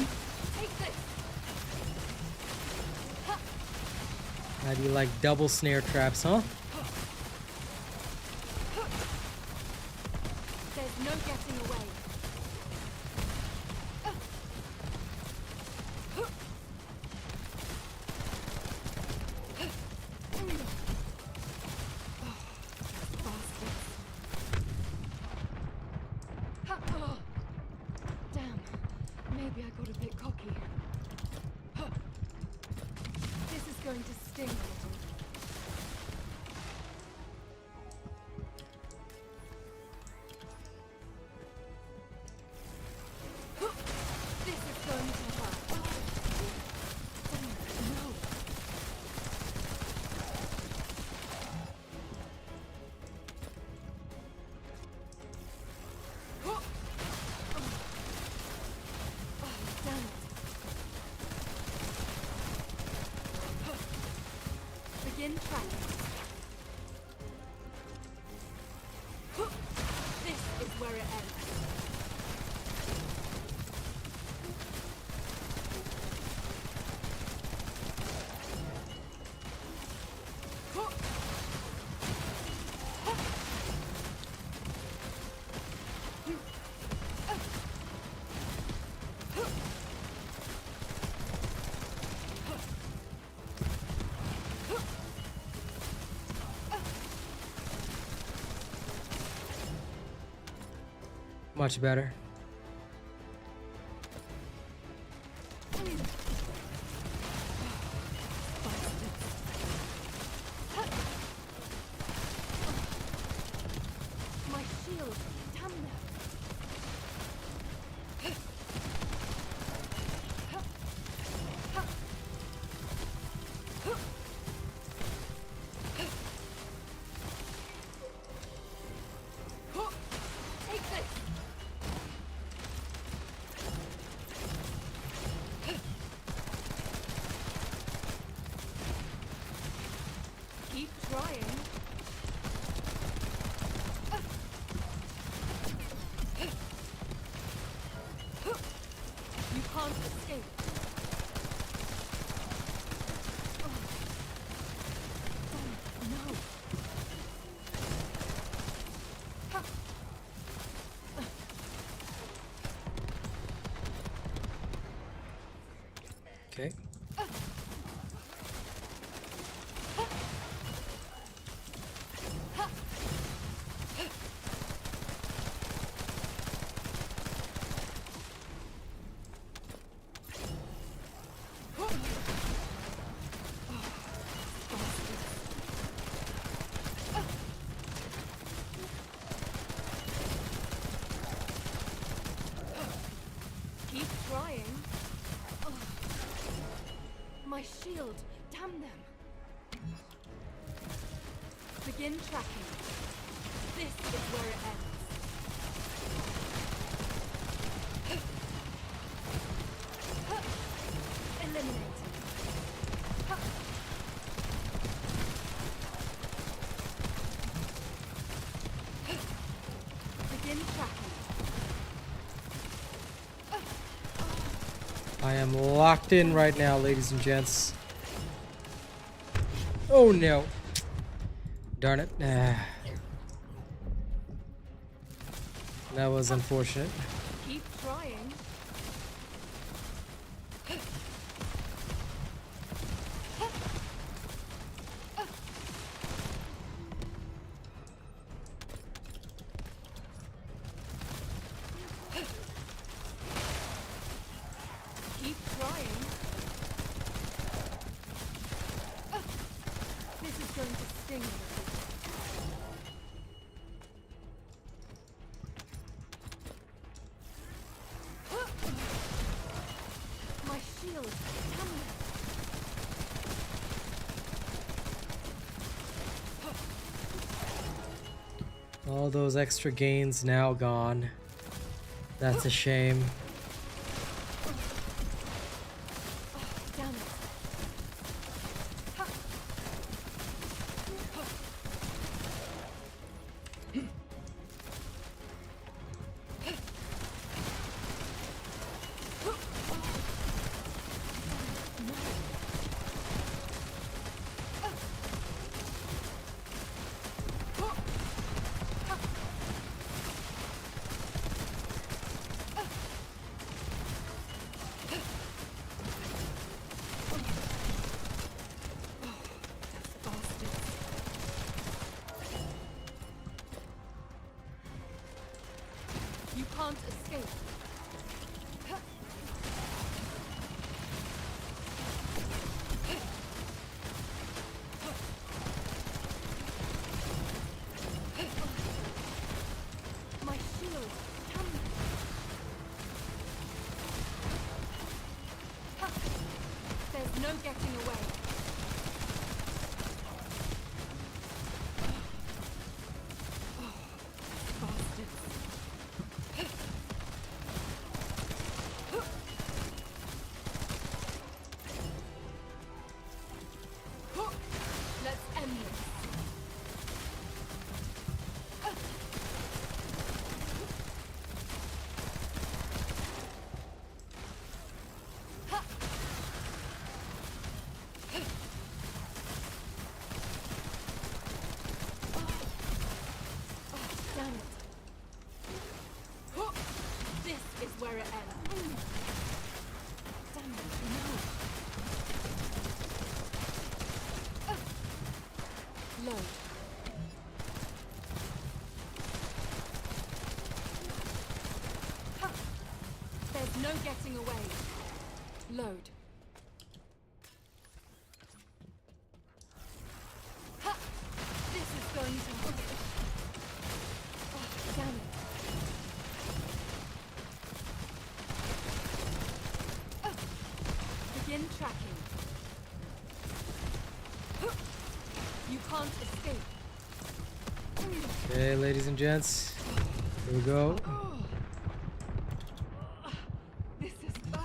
Take this. How do you like double snare traps, huh? There's no getting away. Damn. Maybe I got a bit cocky. This is going to sting a little. This is going to hurt. Damn, no. Damn it. Begin tracking. This is where it ends. Much better. My shield. Damn it. Take this. trying. You can't escape. No. Okay. Keep trying. Oh. My shield, damn them. Begin tracking. This is where it ends. Eliminated. Begin tracking. I am locked in right now, ladies and gents. Oh no. Darn it. Ah. That was unfortunate. Keep trying. Keep trying. This is going to sting a little. My shield, damn it. All those extra gains now gone. That's a shame. Damn it. You can't escape. My shield, come. There's no getting away. Bastards. Let's end this. Damn it. This is where it ends. Damn it, no. Load. There's no getting away. Load. This is going to hurt. Oh, damn it. Begin tracking. You can't escape. Okay, ladies and gents. Here we go. This is bad.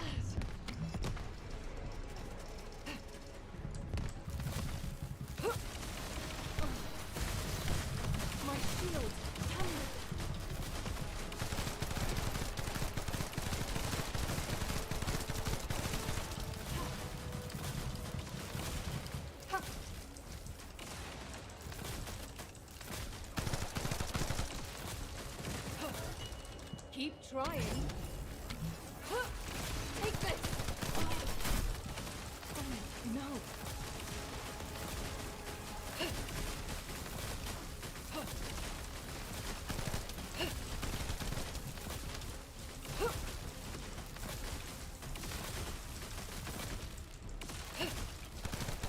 trying. Take this. Oh, no.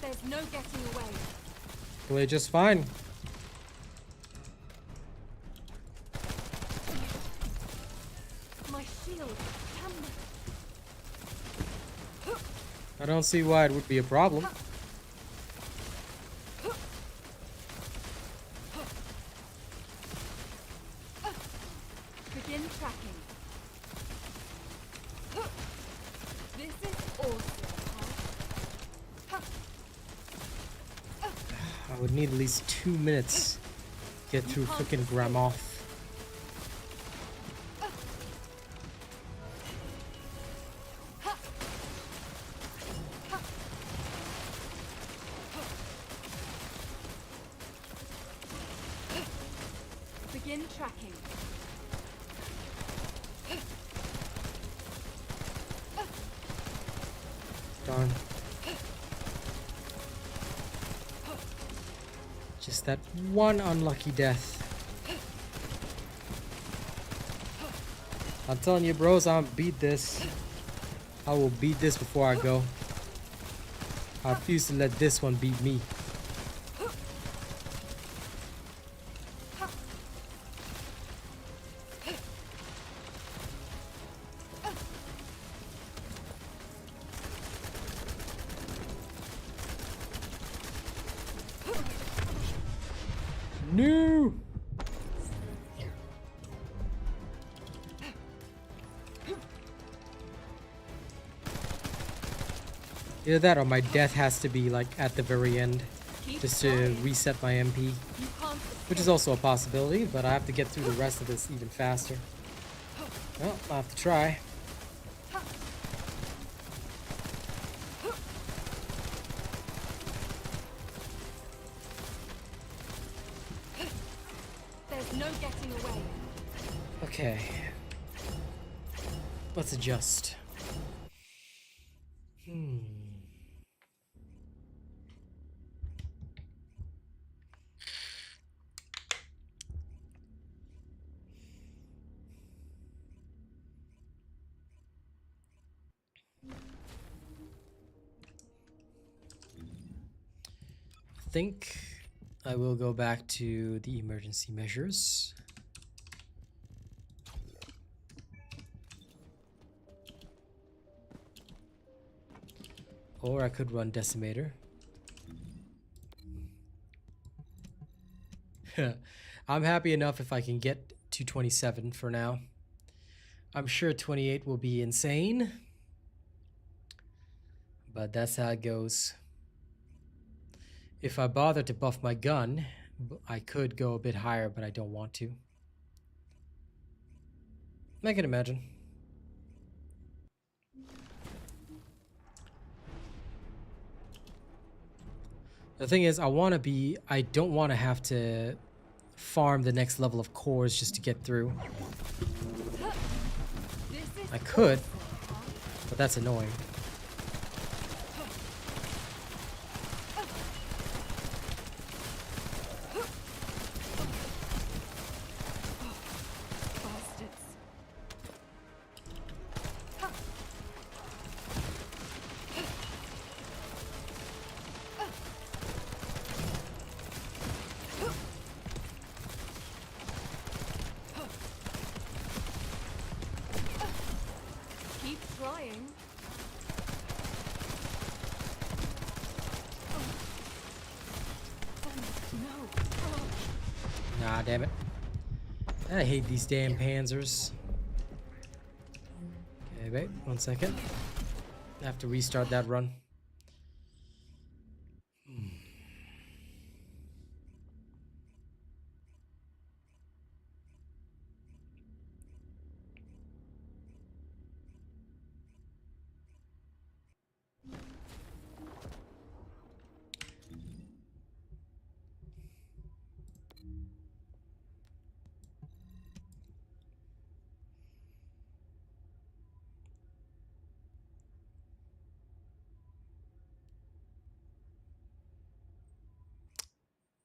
There's no getting away. Play just fine. My shield. I don't see why it would be a problem. Begin tracking. This is awesome. I would need at least 2 minutes to get through freaking Gramoth. Begin tracking. Darn. Just that one unlucky death. I'm telling you, bros, I'm beat this. I will beat this before I go. I refuse to let this one beat me. No! Either that or my death has to be like at the very end just to reset my MP, which is also a possibility, but I have to get through the rest of this even faster. Well, I'll have to try. There's no getting away. Okay. Let's adjust. I think I will go back to the emergency measures. Or I could run Decimator. I'm happy enough if I can get to 27 for now. I'm sure 28 will be insane. But that's how it goes. If I bother to buff my gun, I could go a bit higher, but I don't want to. I can imagine. The thing is, I don't want to have to farm the next level of cores just to get through. I could, but that's annoying. Nah, damn it. I hate these damn panzers. Okay, wait, 1 second. I have to restart that run.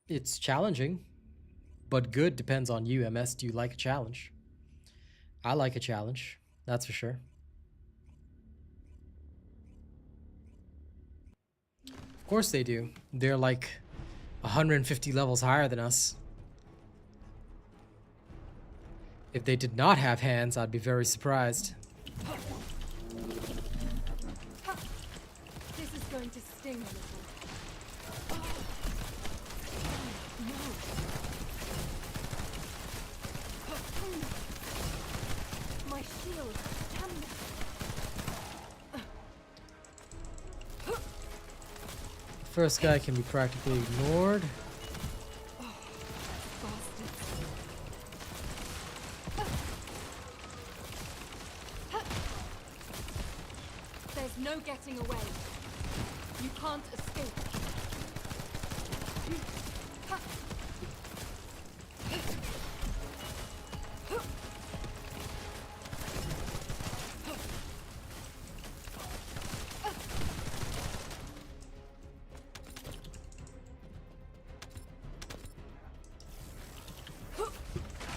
It's challenging, but good depends on you, MS. Do you like a challenge? I like a challenge, that's for sure. Of course they do. They're like 150 levels higher than us. If they did not have hands, I'd be very surprised. This is going to sting a little. My shield, damn it. First guy can be practically ignored. There's no getting away. You can't escape.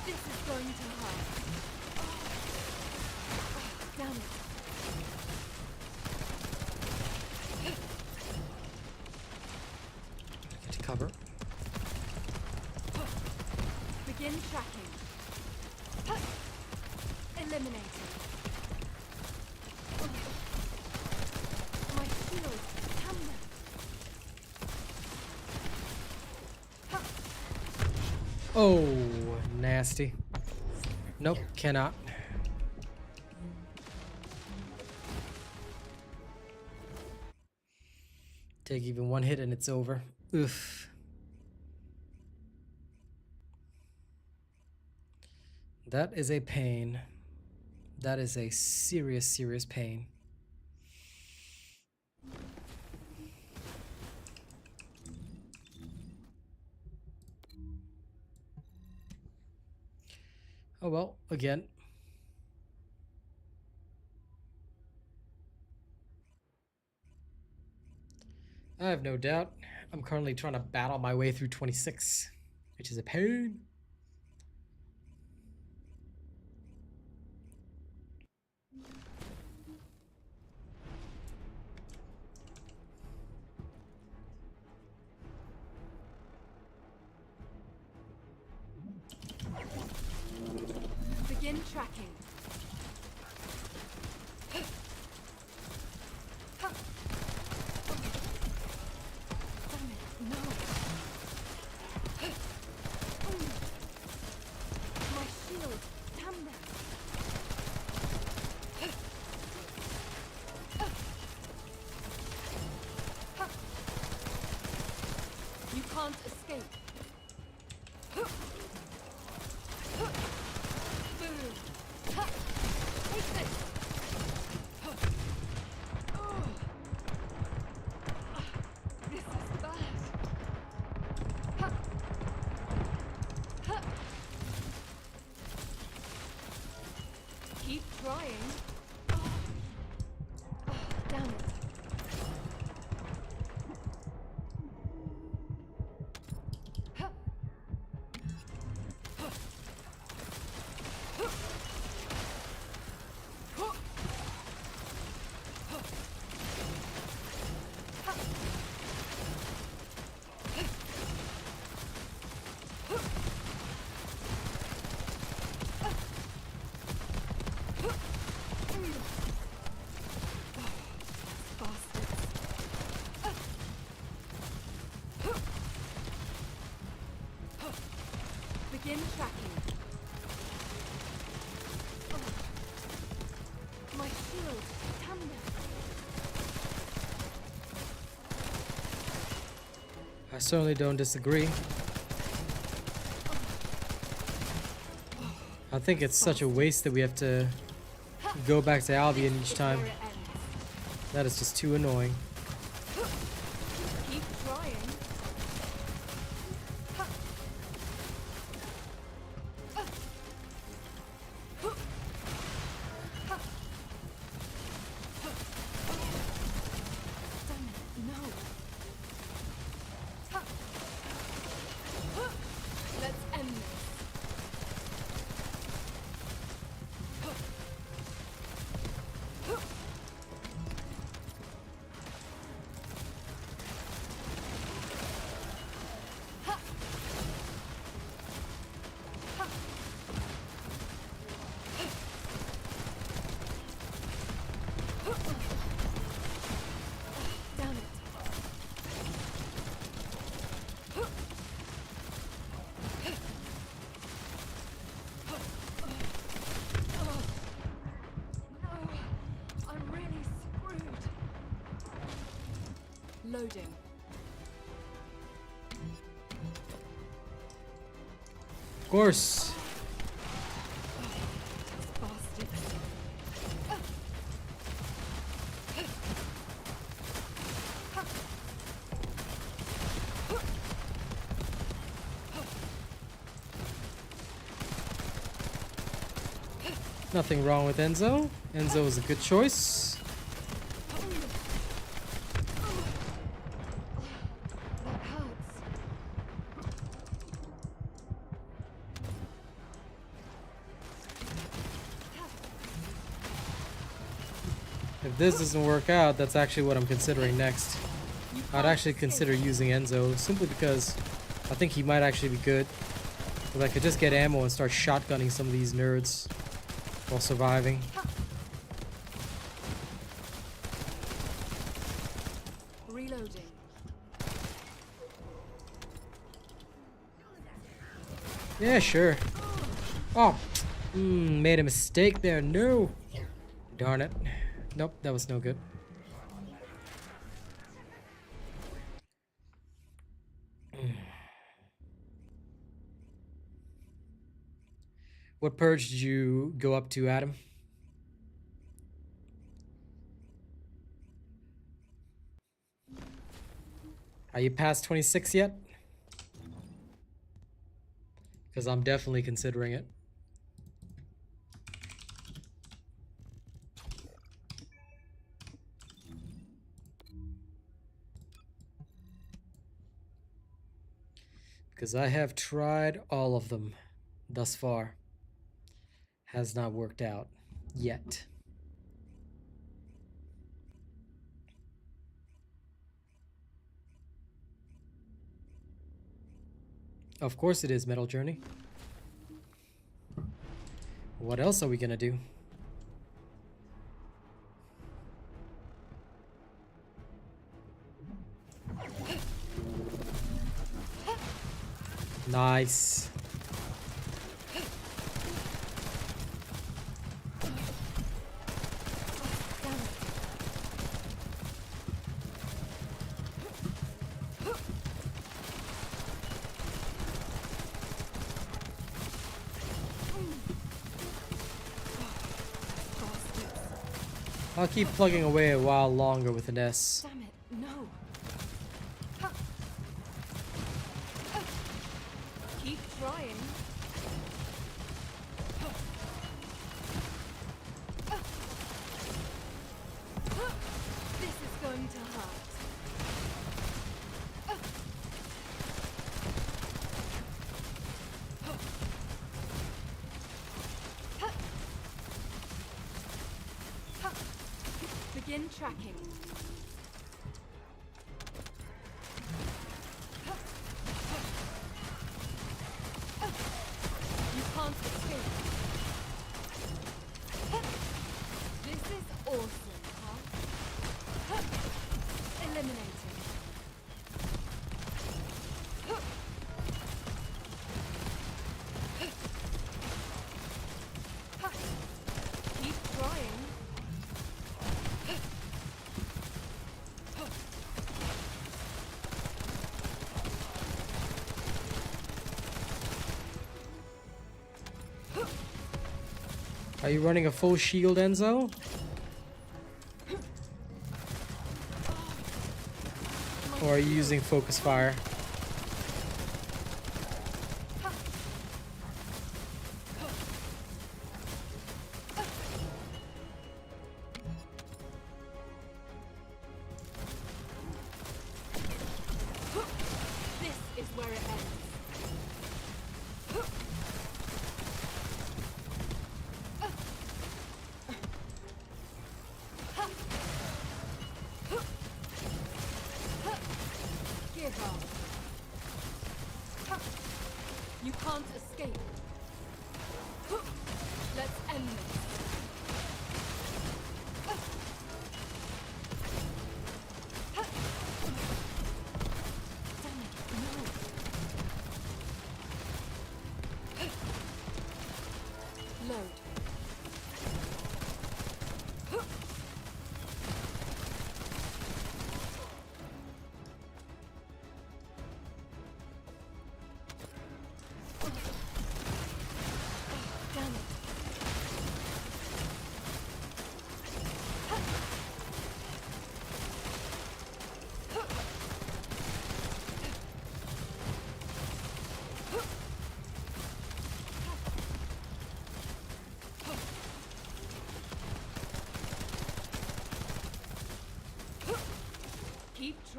This is going to hurt. Damn it. Get to cover. Begin tracking. Eliminating. My shield, damn it. Oh, nasty. Nope, cannot. Take even one hit and it's over. Oof. That is a pain. That is a serious, serious pain. Oh well, again. I have no doubt. I'm currently trying to battle my way through 26, which is a pain. Begin tracking. Damn it, no. My shield, damn it. You can't escape. Boom. Ha! Take this. This is bad. Ha! Ha! Keep trying. Damn it. Begin tracking. My shield, damn it. I certainly don't disagree. I think it's such a waste that we have to go back to Albion each time. Where it ends. That is just too annoying. Keep trying. Damn it, no. Reloading. Of course. Bastards. Nothing wrong with Enzo. Enzo is a good choice. That hurts. If this doesn't work out, that's actually what I'm considering next. I'd actually consider using Enzo simply because I think he might actually be good. If I could just get ammo and start shotgunning some of these nerds while surviving. Reloading. Yeah, sure. Oh, made a mistake there. No. Darn it. Nope, that was no good. What purge did you go up to, Adam? Are you past 26 yet? Because I'm definitely considering it. Because I have tried all of them thus far. Has not worked out yet. Of course it is, Metal Journey. What else are we gonna do? Nice. I'll keep plugging away a while longer with an S. Damn it, no. Keep trying. This is going to hurt. Begin tracking. You can't escape. This is awesome, huh? Eliminating. Keep trying. Are you running a full shield, Enzo? Or are you using focus fire? This is where it ends. Give up. You can't escape. Let's end this. Damn it, no. Load.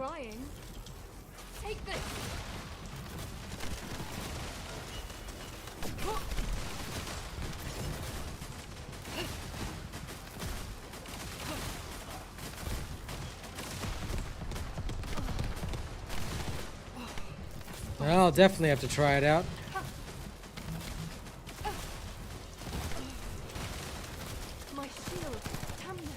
trying. Take this. I'll definitely have to try it out. My shield. Tamna.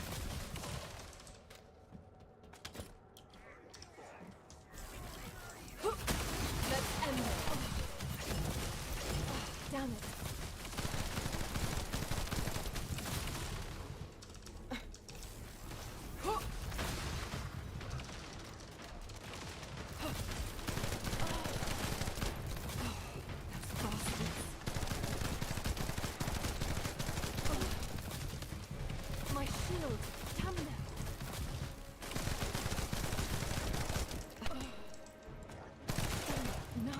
Let's end it. Damn it. My shield. Tamna. No.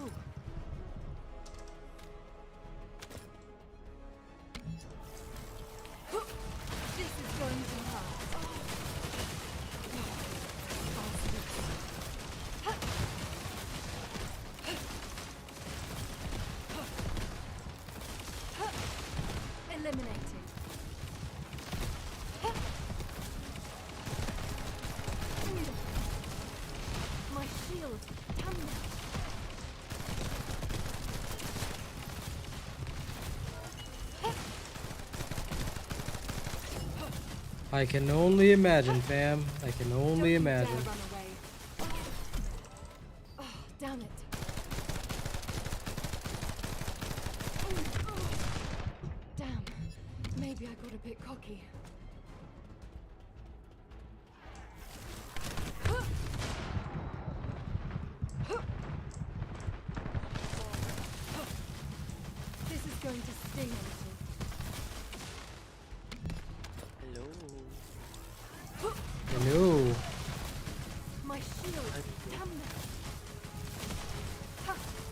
This is going to hurt. Eliminated. My shield. Tamna. I can only imagine, fam. I can only Don't you dare imagine. run away. Oh, damn it. Damn. Maybe I got a bit cocky. This is going to sting a little. Hello. My shield. Tamna.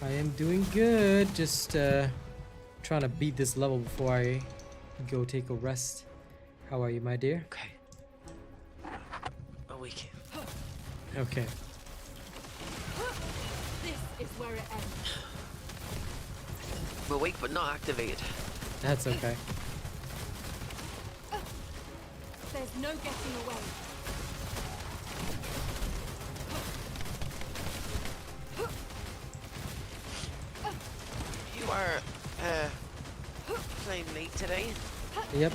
I am doing good. Just trying to beat this level before I go take a rest. How are you, my dear? Okay. A week. Okay. This is where it ends. We're weak but not activated. That's okay. There's no getting away. You are playing late today. Yep.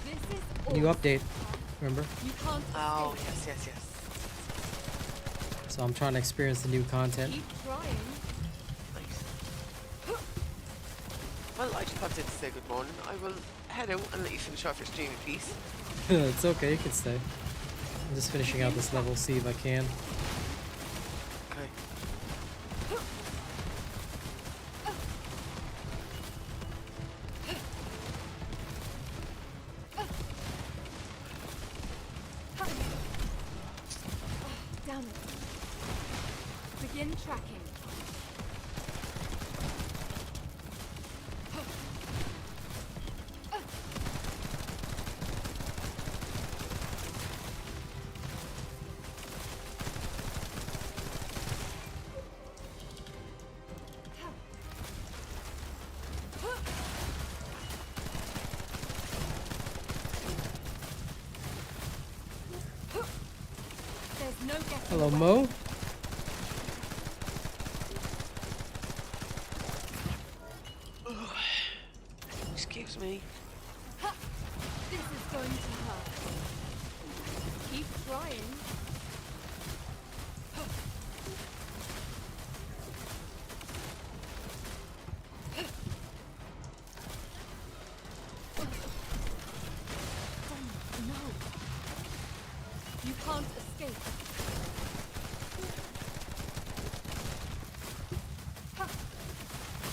This is New awesome. update. Remember? You can't Oh escape. yes. So I'm trying to experience the new content. Keep trying. Nice. Well, I just popped in to say good morning. I will head out and let you finish off your stream in peace. It's okay, you can stay. I'm just finishing out this level, see if I can. Okay. Damn it. Begin tracking. There's no getting Hello, away. Mo. Excuse me. This is going to hurt. Keep trying. No. You can't escape. Ha!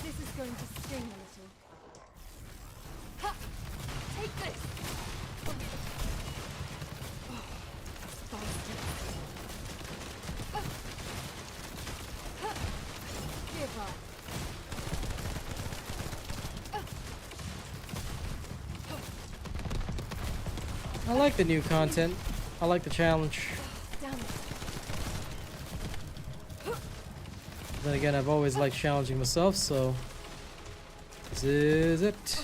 This is going to sting a little. Ha! Take this! Oh, bastard. Ha! Give up. I like the new content. I like the challenge. Damn it. Then again, I've always liked challenging myself, so this is it.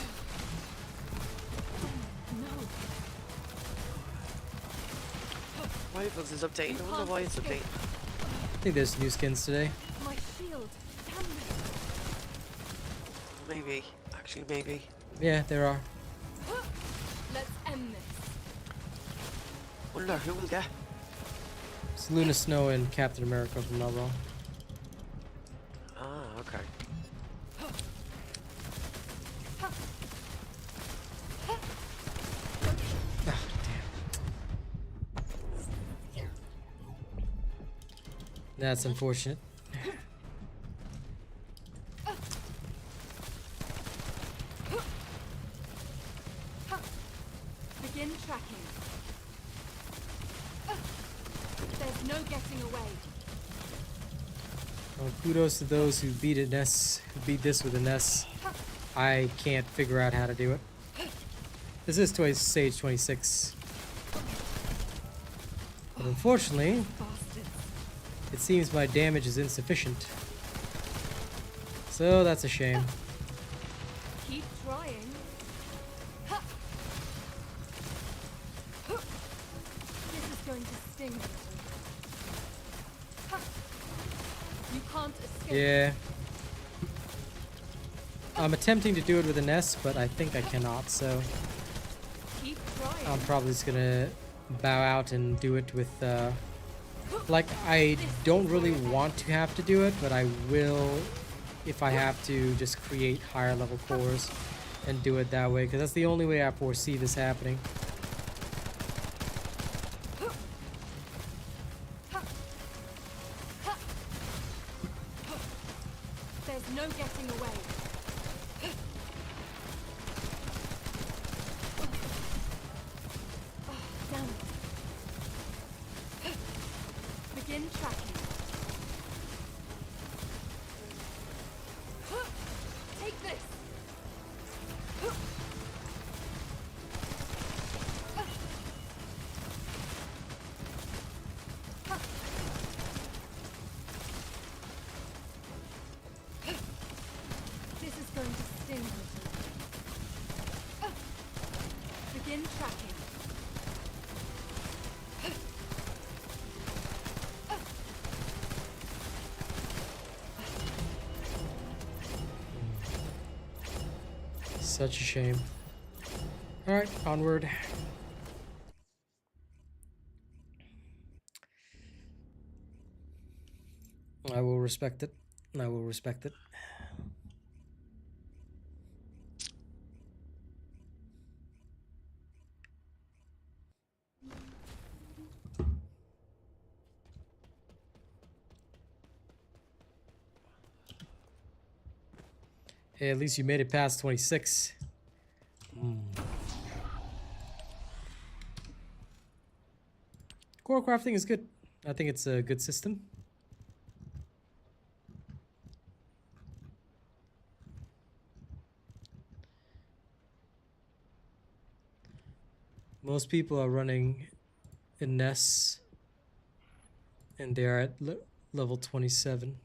Rivals is updating. I wonder why it's updating. I think there's new skins today. My shield. Damn it. Maybe. Actually, maybe. Yeah, there are. Let's end this. Wonder who will get. It's Luna Snow and Captain America, if I'm not wrong. Ah, okay. That's unfortunate. Begin tracking. There's no getting away. Well, kudos to those who beat it who beat this with an S. I can't figure out how to do it. This is Sage 26. But unfortunately, Bastards. it seems my damage is insufficient. So that's a shame. Keep trying. This is going to sting a little. You can't escape. Yeah. I'm attempting to do it with an S, but I think I cannot, so Keep trying. I'm probably just gonna bow out and do it with, like, I don't really want to have to do it, but I will, if I have to, just create higher level cores and do it that way, because that's the only way I foresee this happening. There's no getting away. Oh, damn it. Begin tracking. Take this. This is going to sting a little. Begin tracking. Such a shame. Alright, onward. I will respect it. I will respect it. Hey, at least you made it past 26. Core crafting is good. I think it's a good system. Most people are running in Ness, and they are at level 27.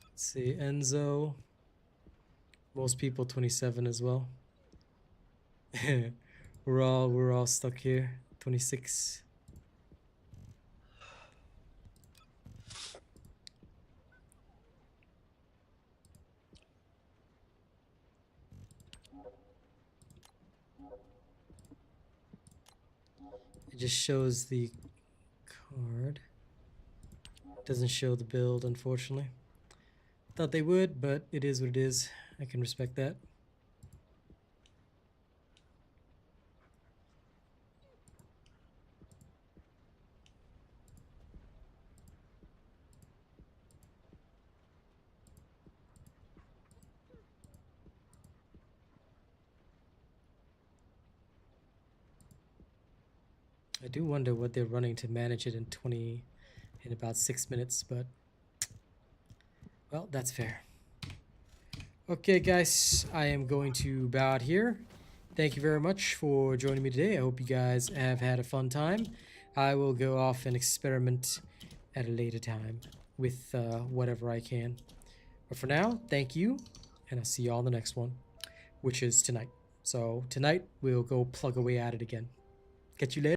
Let's see, Enzo. Most people 27 as well. we're all stuck here. 26. It just shows the card. Doesn't show the build, unfortunately. Thought they would, but it is what it is. I can respect that. I do wonder what they're running to manage it in about 6 minutes, but well, that's fair. Okay, guys, I am going to bow out here. Thank you very much for joining me today. I hope you guys have had a fun time. I will go off and experiment at a later time with whatever I can. But for now, thank you, and I'll see you all in the next one, which is tonight. So tonight we'll go plug away at it again. Catch you later.